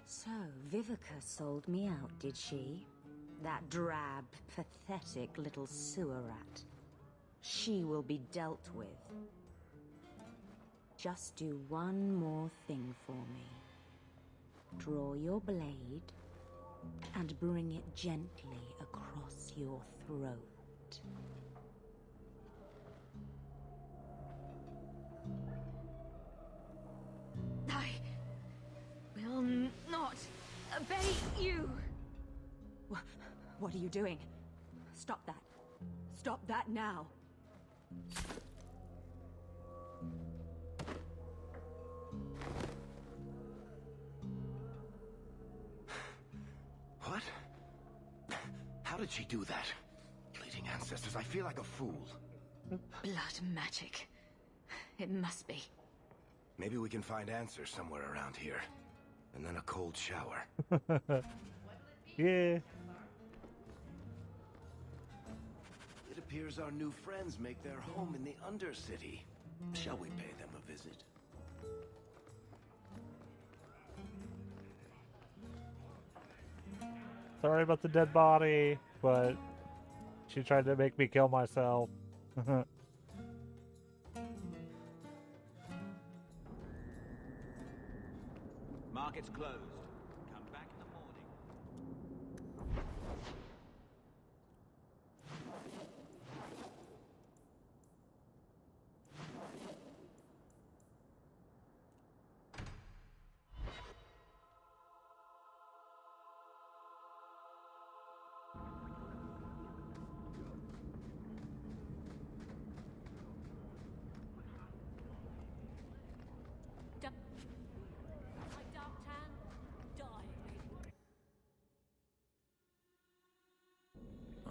So, Vivica sold me out, did she? That drab, pathetic little sewer rat. She will be dealt with. Just do one more thing for me. Draw your blade and bring it gently across your throat. I will not obey you. What are you doing? Stop that. Stop that now. What? How did she do that? Bleeding ancestors, I feel like a fool. Blood magic. It must be. Maybe we can find answers somewhere around here. And then a cold shower. Yeah. It appears our new friends make their home in the Undercity. Shall we pay them a visit? Sorry about the dead body, but she tried to make me kill myself. Market's closed. Come back in the morning.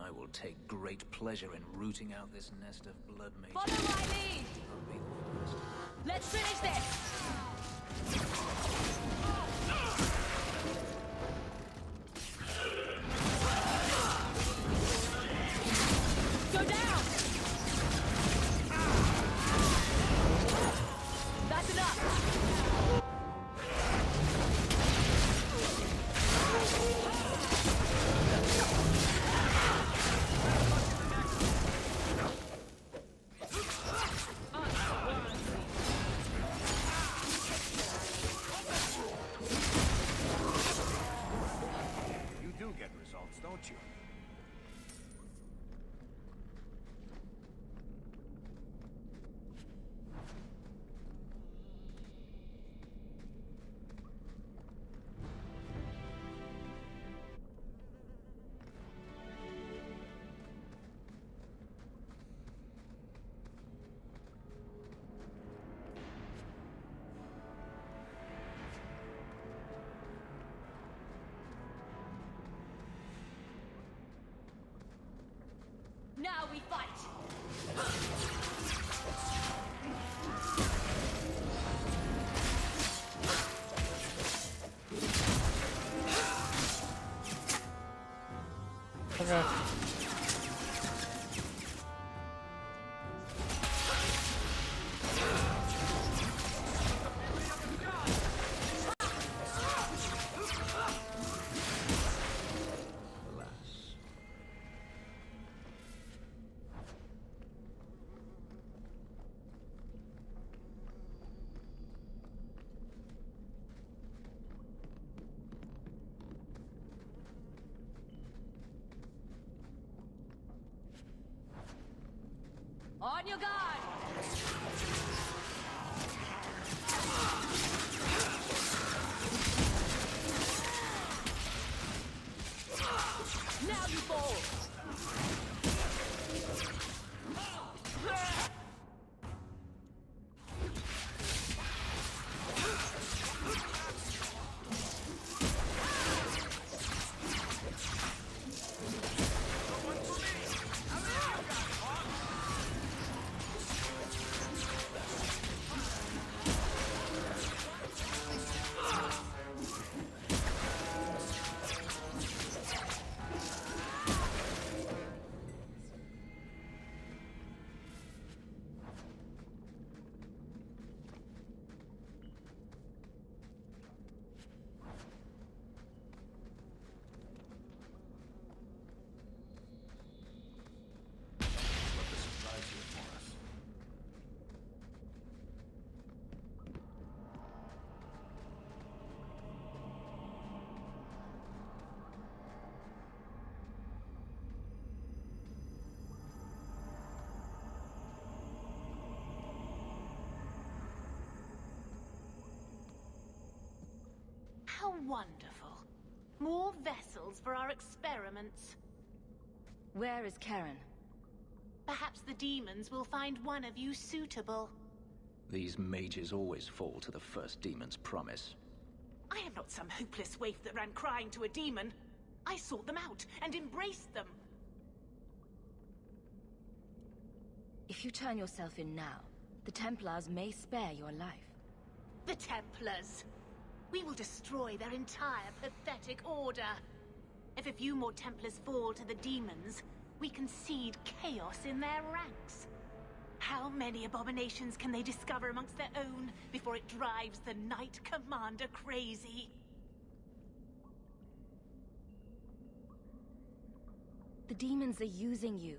I will take great pleasure in rooting out this nest of blood mages. Follow my lead! I'll be the first. Let's finish this! Go down! we fight! Okay. On your guard! Now you fall! How wonderful. More vessels for our experiments. Where is Karen? Perhaps the demons will find one of you suitable. These mages always fall to the first demon's promise. I am not some hopeless waif that ran crying to a demon. I sought them out and embraced them. If you turn yourself in now, the Templars may spare your life. The Templars! We will destroy their entire pathetic order. If a few more Templars fall to the demons, we concede chaos in their ranks. How many abominations can they discover amongst their own before it drives the Knight Commander crazy? The demons are using you.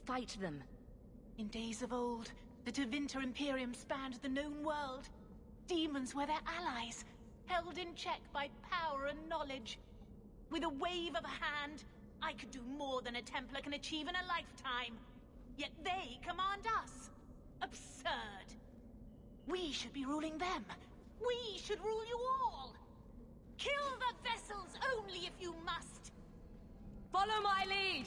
Fight them. In days of old, the Tevinter Imperium spanned the known world. Demons were their allies, held in check by power and knowledge. With a wave of a hand, I could do more than a Templar can achieve in a lifetime. Yet they command us. Absurd. We should be ruling them. We should rule you all. Kill the vessels only if you must. Follow my lead!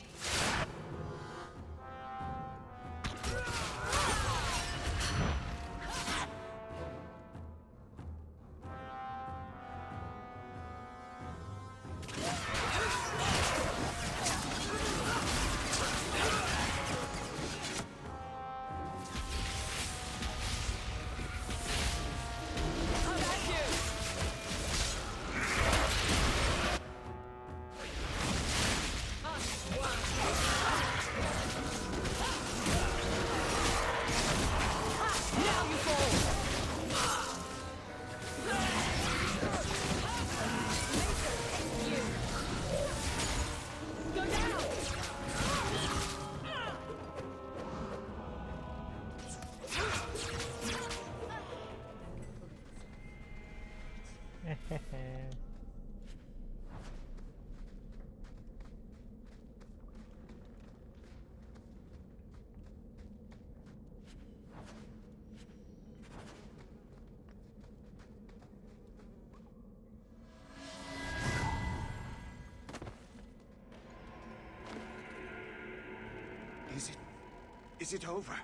Is it over?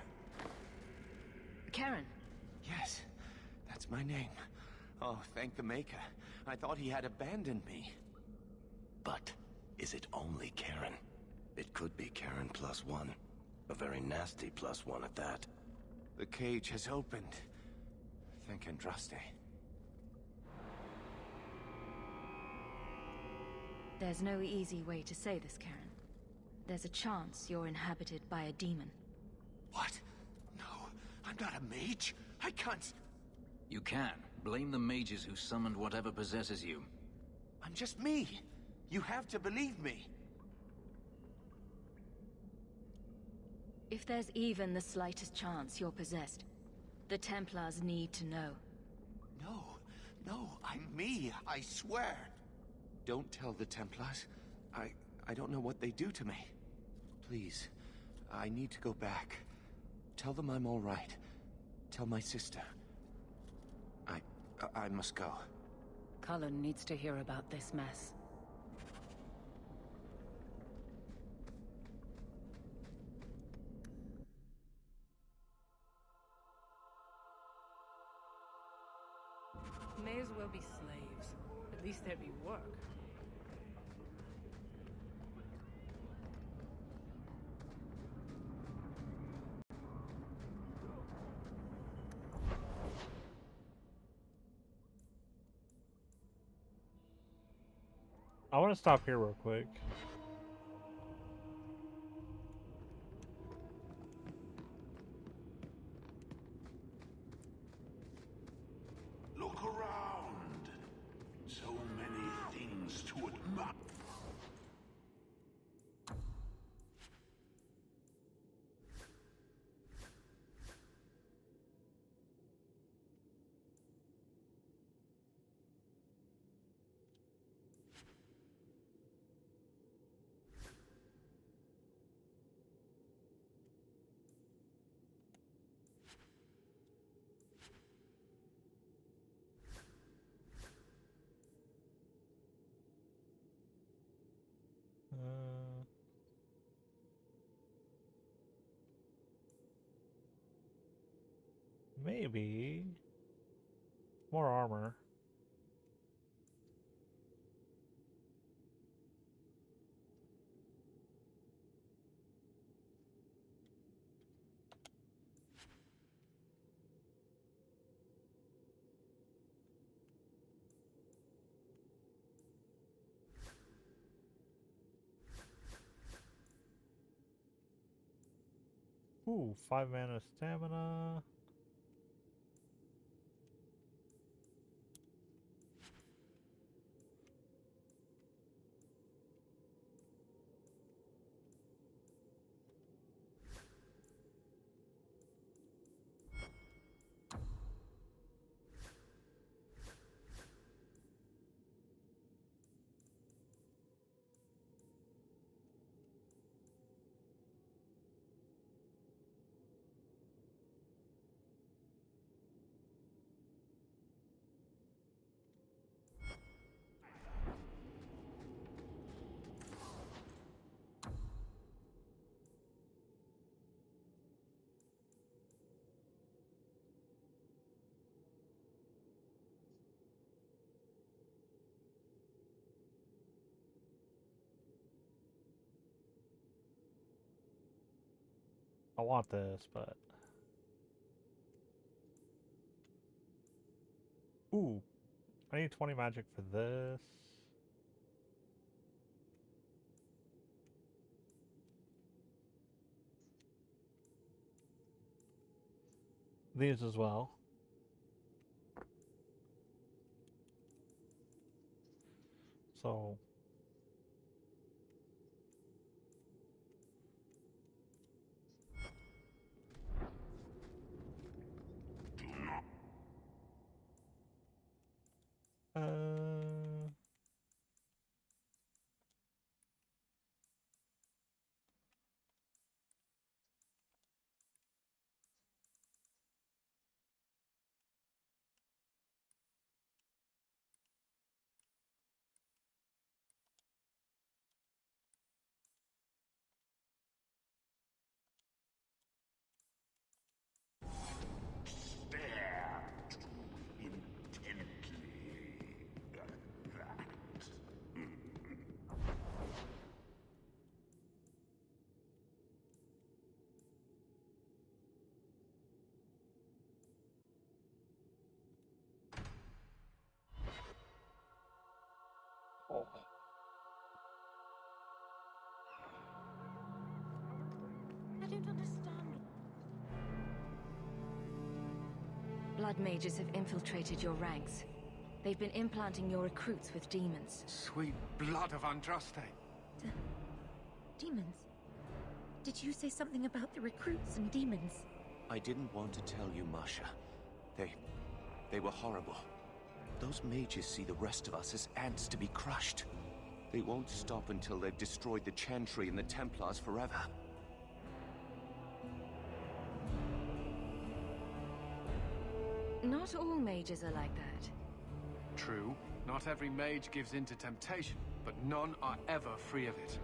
Karen. Yes, that's my name. Oh, thank the Maker. I thought he had abandoned me. But is it only Karen? It could be Karen plus one. A very nasty +1 at that. The cage has opened. Thank Andraste. There's no easy way to say this, Karen. There's a chance you're inhabited by a demon. What? No, I'm not a mage. I can't... You can. Blame the mages who summoned whatever possesses you. I'm just me. You have to believe me. If there's even the slightest chance you're possessed, the Templars need to know. No, I'm me, I swear. Don't tell the Templars. I don't know what they do to me. Please, I need to go back. Tell them I'm all right. Tell my sister. I must go. Cullen needs to hear about this mess. May as well be slaves. At least there'd be work. I want to stop here real quick. Look around. So many things to admire. Maybe more armor. Ooh, 5 mana stamina. I want this, but... Ooh, I need 20 magic for this. These as well. So... blood mages have infiltrated your ranks. They've been implanting your recruits with demons. Sweet blood of Andraste. Demons? Did you say something about the recruits and demons? I didn't want to tell you, Masha. They were horrible. Those mages see the rest of us as ants to be crushed. They won't stop until they've destroyed the Chantry and the Templars forever. Not all mages are like that. True, not every mage gives in to temptation, but none are ever free of it.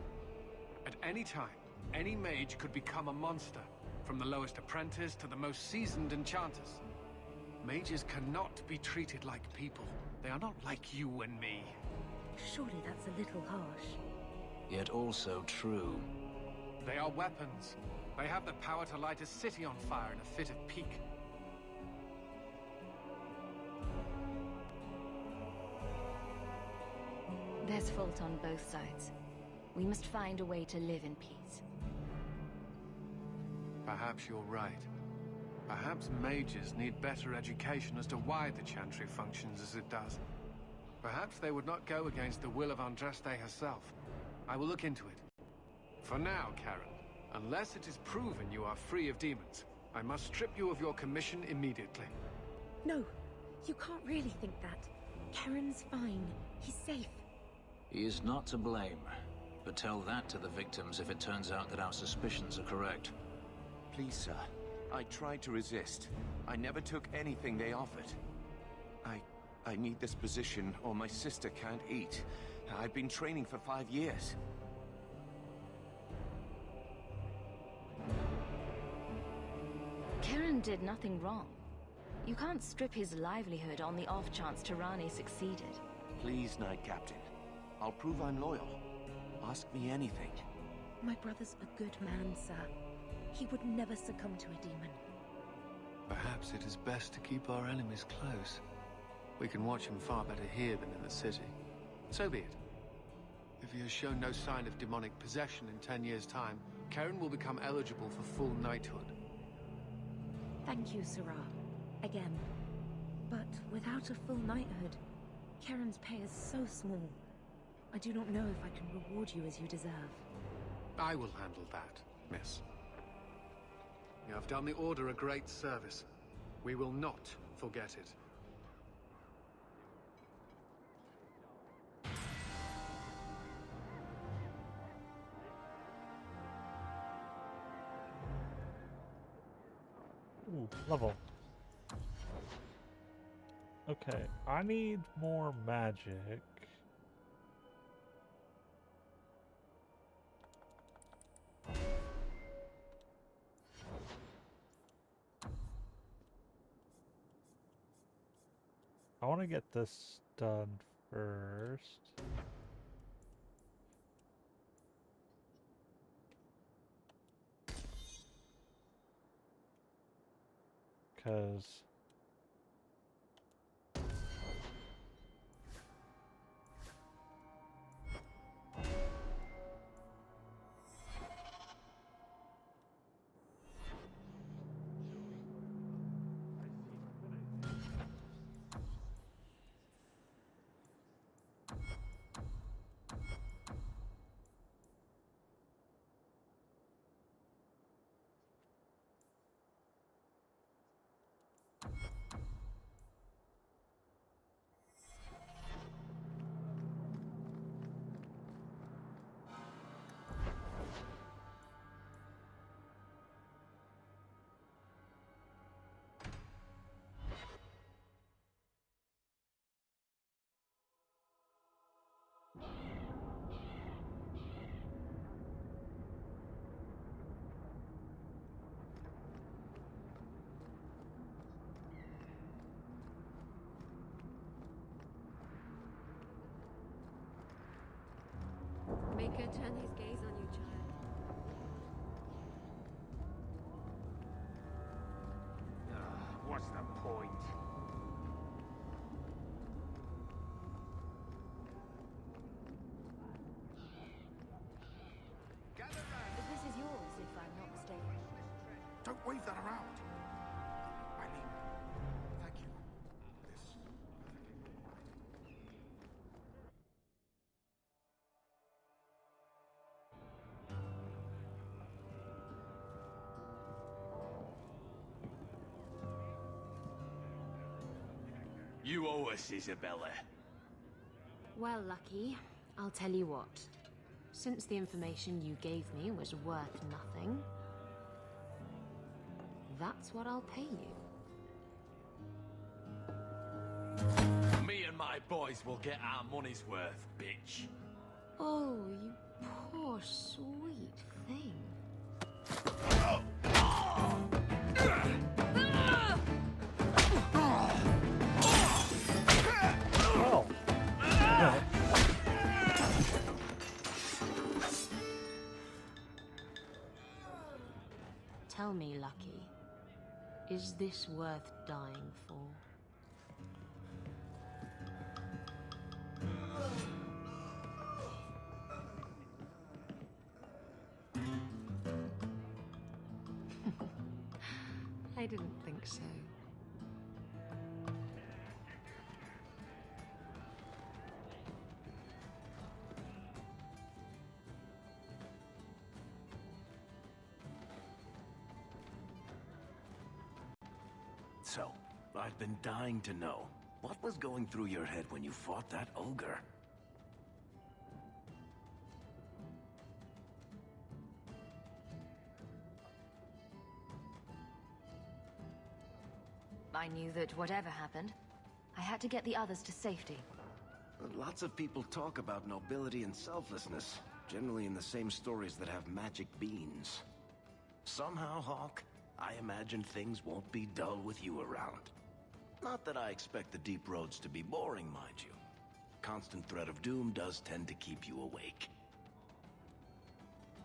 At any time, any mage could become a monster, from the lowest apprentice to the most seasoned enchanters. Mages cannot be treated like people. They are not like you and me. Surely that's a little harsh. Yet also true. They are weapons. They have the power to light a city on fire in a fit of pique. There's fault on both sides. We must find a way to live in peace. Perhaps you're right. Perhaps mages need better education as to why the Chantry functions as it does. Perhaps they would not go against the will of Andraste herself. I will look into it. For now, Karen, unless it is proven you are free of demons, I must strip you of your commission immediately. No, you can't really think that. Karen's fine. He's safe. He is not to blame. But tell that to the victims if it turns out that our suspicions are correct. Please, sir. I tried to resist. I never took anything they offered. I need this position or my sister can't eat. I've been training for 5 years. Karen did nothing wrong. You can't strip his livelihood on the off chance Tirani succeeded. Please, Knight Captain. I'll prove I'm loyal. Ask me anything. My brother's a good man, sir. He would never succumb to a demon. Perhaps it is best to keep our enemies close. We can watch him far better here than in the city. So be it. If he has shown no sign of demonic possession in 10 years' time, Karen will become eligible for full knighthood. Thank you, Sirrah. Again. But without a full knighthood, Karen's pay is so small. I do not know if I can reward you as you deserve. I will handle that, miss. You have done the Order a great service. We will not forget it. Ooh, level. Okay, I need more magic. I want to get this done first. Because Make her turn his gaze on you, child. What's the point? This is yours, if I'm not mistaken. Don't wave that around. I mean, thank You owe us, Isabella. Well, Lucky, I'll tell you what. Since the information you gave me was worth nothing, that's what I'll pay you. Me and my boys will get our money's worth, bitch. Oh, you poor sweet thing. Oh. Tell me, Lucky, is this worth dying for? I didn't think so. So, I've been dying to know. What was going through your head when you fought that ogre? I knew that whatever happened, I had to get the others to safety. Lots of people talk about nobility and selflessness, generally in the same stories that have magic beans. Somehow, Hawk, I imagine things won't be dull with you around. Not that I expect the deep roads to be boring, mind you. Constant threat of doom does tend to keep you awake.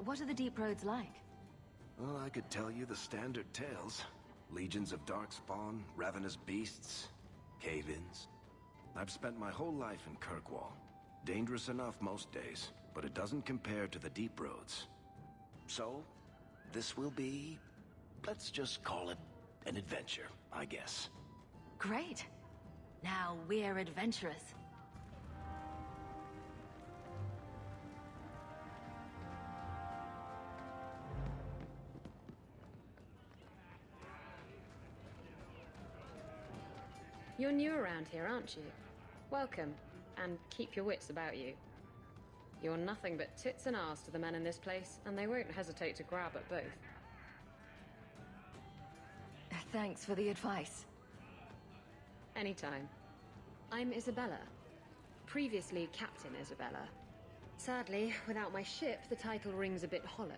What are the deep roads like? Well, I could tell you the standard tales. Legions of darkspawn, ravenous beasts, cave-ins. I've spent my whole life in Kirkwall. Dangerous enough most days, but it doesn't compare to the deep roads. So, this will be... let's just call it an adventure, I guess. Great. Now we're adventurous. You're new around here, aren't you? Welcome, and keep your wits about you. You're nothing but tits and arse to the men in this place, and they won't hesitate to grab at both. Thanks for the advice. Anytime. I'm Isabella. Previously Captain Isabella. Sadly, without my ship, the title rings a bit hollow.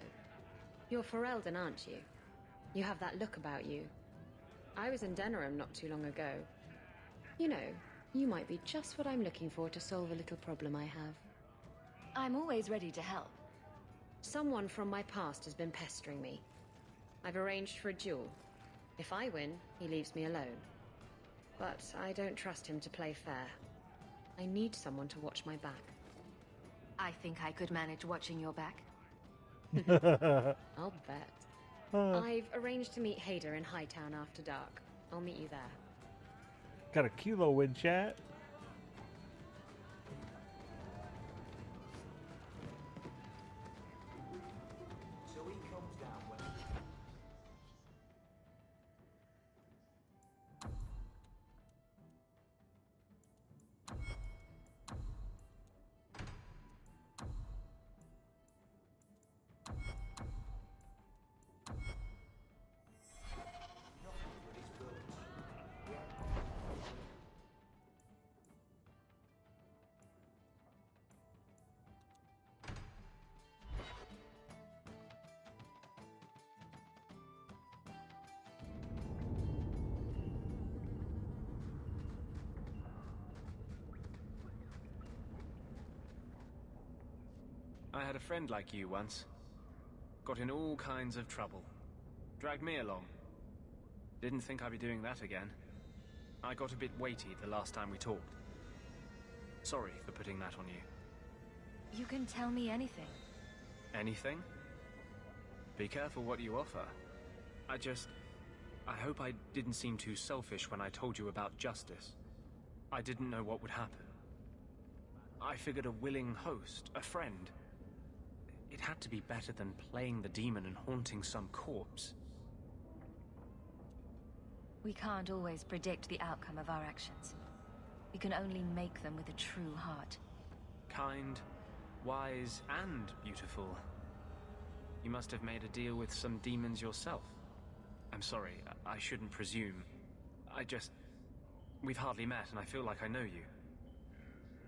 You're Ferelden, aren't you? You have that look about you. I was in Denerim not too long ago. You know, you might be just what I'm looking for to solve a little problem I have. I'm always ready to help. Someone from my past has been pestering me. I've arranged for a duel. If I win, he leaves me alone. But I don't trust him to play fair. I need someone to watch my back. I think I could manage watching your back. I'll bet. I've arranged to meet Hader in Hightown after dark. I'll meet you there. Got a kilo in chat. So he comes down when... I had a friend like you once. Got in all kinds of trouble. Dragged me along. Didn't think I'd be doing that again. I got a bit weighty the last time we talked. Sorry for putting that on you. You can tell me anything. Anything? Be careful what you offer. I hope I didn't seem too selfish when I told you about justice. I didn't know what would happen. I figured a willing host, a friend. It had to be better than playing the demon and haunting some corpse. We can't always predict the outcome of our actions. You can only make them with a true heart. Kind, wise, and beautiful. You must have made a deal with some demons yourself. I'm sorry, I shouldn't presume. We've hardly met, and I feel like I know you.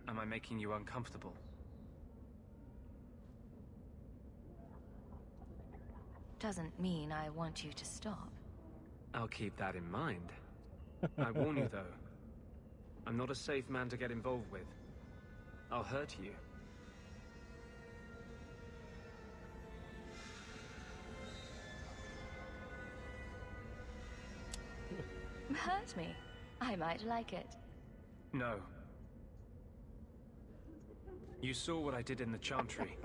Am I making you uncomfortable? Doesn't mean I want you to stop. I'll keep that in mind. I warn you, though. I'm not a safe man to get involved with. I'll hurt you. Hurt me. I might like it. No. You saw what I did in the Chantry.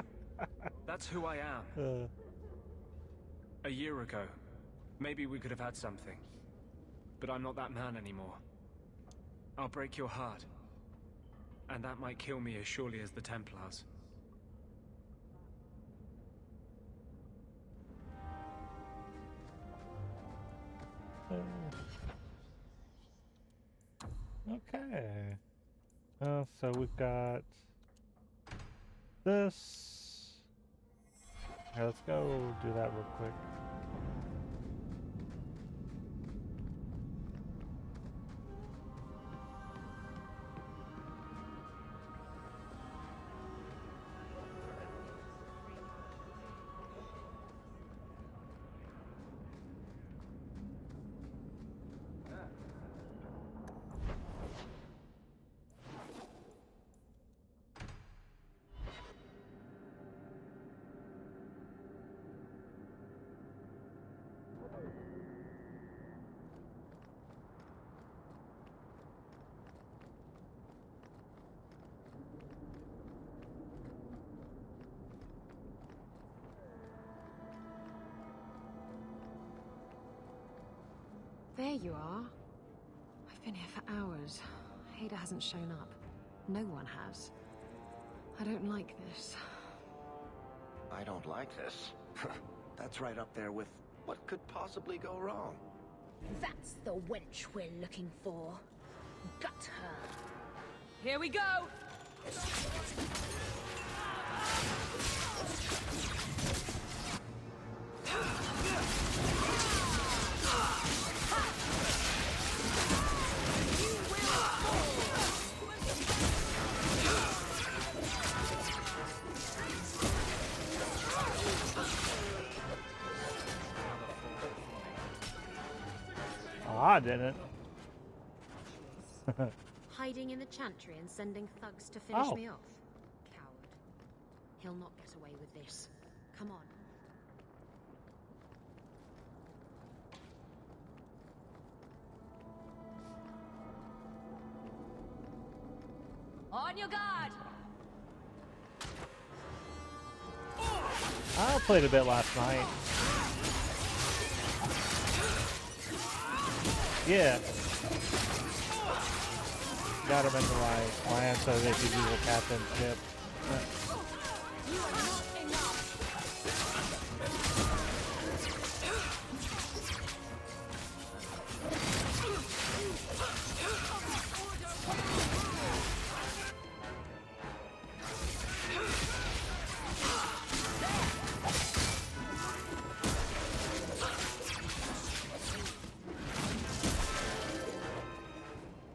That's who I am. A year ago, maybe we could have had something. But I'm not that man anymore. I'll break your heart. And that might kill me as surely as the Templars. Okay. So we've got this. Okay, let's go do that real quick. There you are. I've been here for hours. Ada hasn't shown up. No one has. I don't like this. I don't like this. That's right up there with what could possibly go wrong. That's the wench we're looking for. Gut her. Here we go! I didn't. Hiding in the Chantry and sending thugs to finish Oh. me off. Coward. He'll not get away with this. Come on. On your guard! I played a bit last night. Yeah. Got him into my answer so they could use a captain ship.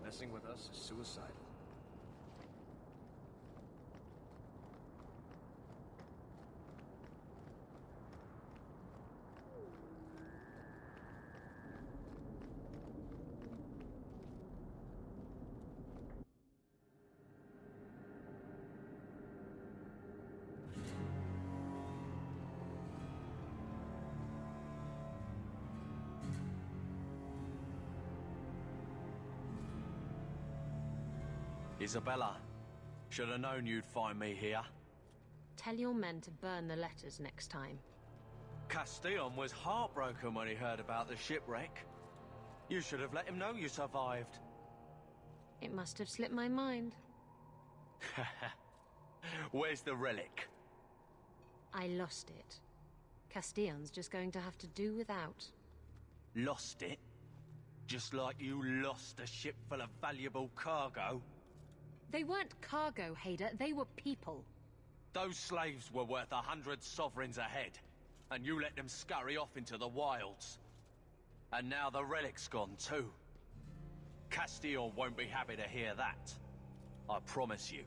Messing with us is suicidal. Isabella, should have known you'd find me here. Tell your men to burn the letters next time. Castillon was heartbroken when he heard about the shipwreck. You should have let him know you survived. It must have slipped my mind. Where's the relic? I lost it. Castillon's just going to have to do without. Lost it? Just like you lost a ship full of valuable cargo? They weren't cargo, Hader. They were people. Those slaves were worth 100 sovereigns a head, and you let them scurry off into the wilds. And now the relic's gone too. Castile won't be happy to hear that. I promise you.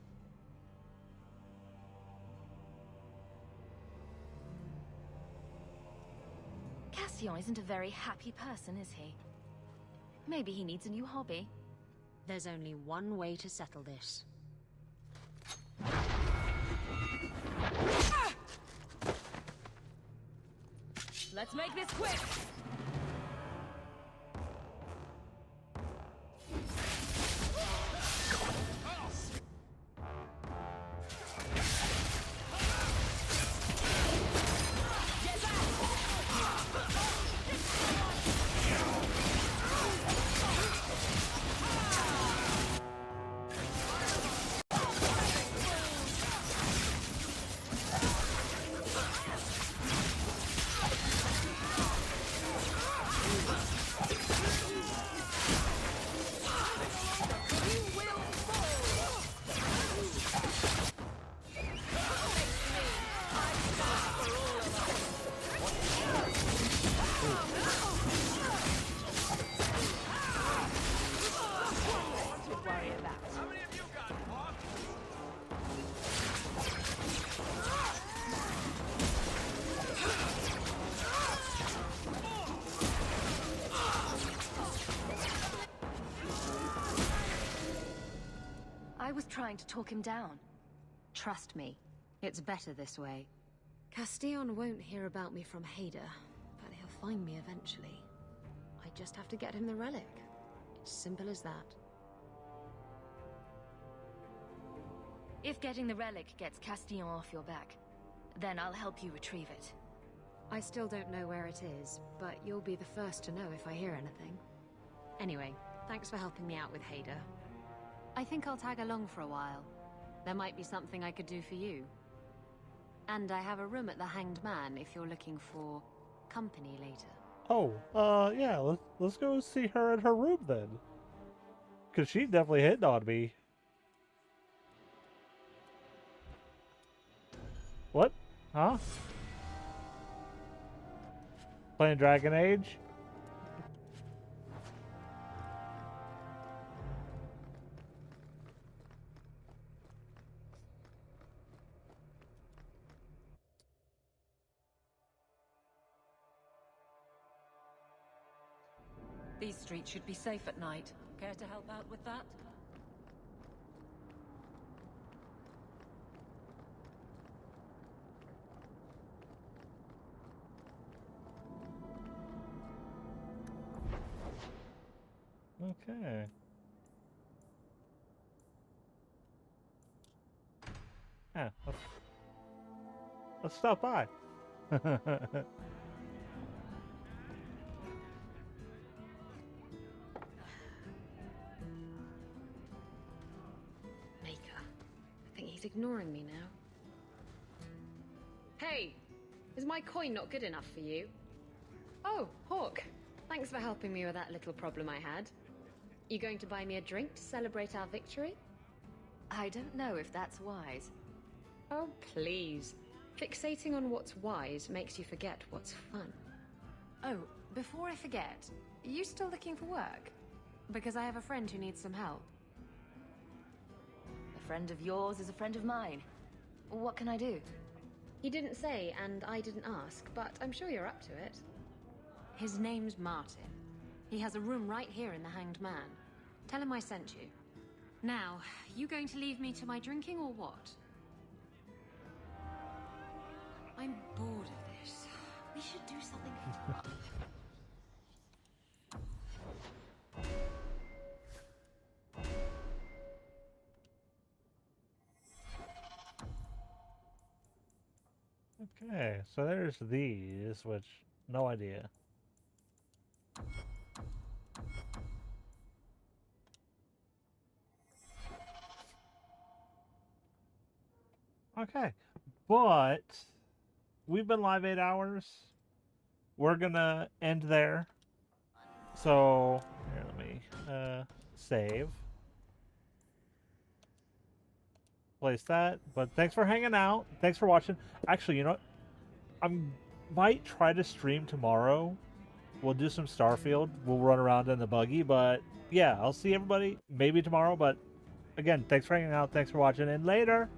Cassian isn't a very happy person, is he? Maybe he needs a new hobby. There's only one way to settle this. Let's make this quick! I was trying to talk him down. Trust me, it's better this way. Castillon won't hear about me from Hader, but he'll find me eventually. I just have to get him the relic. It's simple as that. If getting the relic gets Castillon off your back, then I'll help you retrieve it. I still don't know where it is, but you'll be the first to know if I hear anything. Anyway, thanks for helping me out with Hader. I think I'll tag along for a while. There might be something I could do for you. And I have a room at the Hanged Man if you're looking for company later. Oh, yeah, let's go see her in her room then. Because she definitely hit on me. What? Huh? Playing Dragon Age? These streets should be safe at night. Care to help out with that? Okay. Yeah, let's stop by. He's ignoring me now. Hey! Is my coin not good enough for you? Oh, Hawk. Thanks for helping me with that little problem I had. You going to buy me a drink to celebrate our victory? I don't know if that's wise. Oh, please. Fixating on what's wise makes you forget what's fun. Oh, before I forget, are you still looking for work? Because I have a friend who needs some help. A friend of yours is a friend of mine. What can I do? He didn't say, and I didn't ask, but I'm sure you're up to it. His name's Martin. He has a room right here in the Hanged Man. Tell him I sent you. Now, you going to leave me to my drinking or what? I'm bored of this. We should do something fun. Okay, so there's these, which, no idea. Okay, but we've been live 8 hours. We're gonna end there. So, here, let me save. place that. But thanks for hanging out. Thanks for watching. Actually, you know what? I might try to stream tomorrow. We'll do some Starfield. We'll run around in the buggy. But yeah, I'll see everybody maybe tomorrow. But again, thanks for hanging out. Thanks for watching. And later.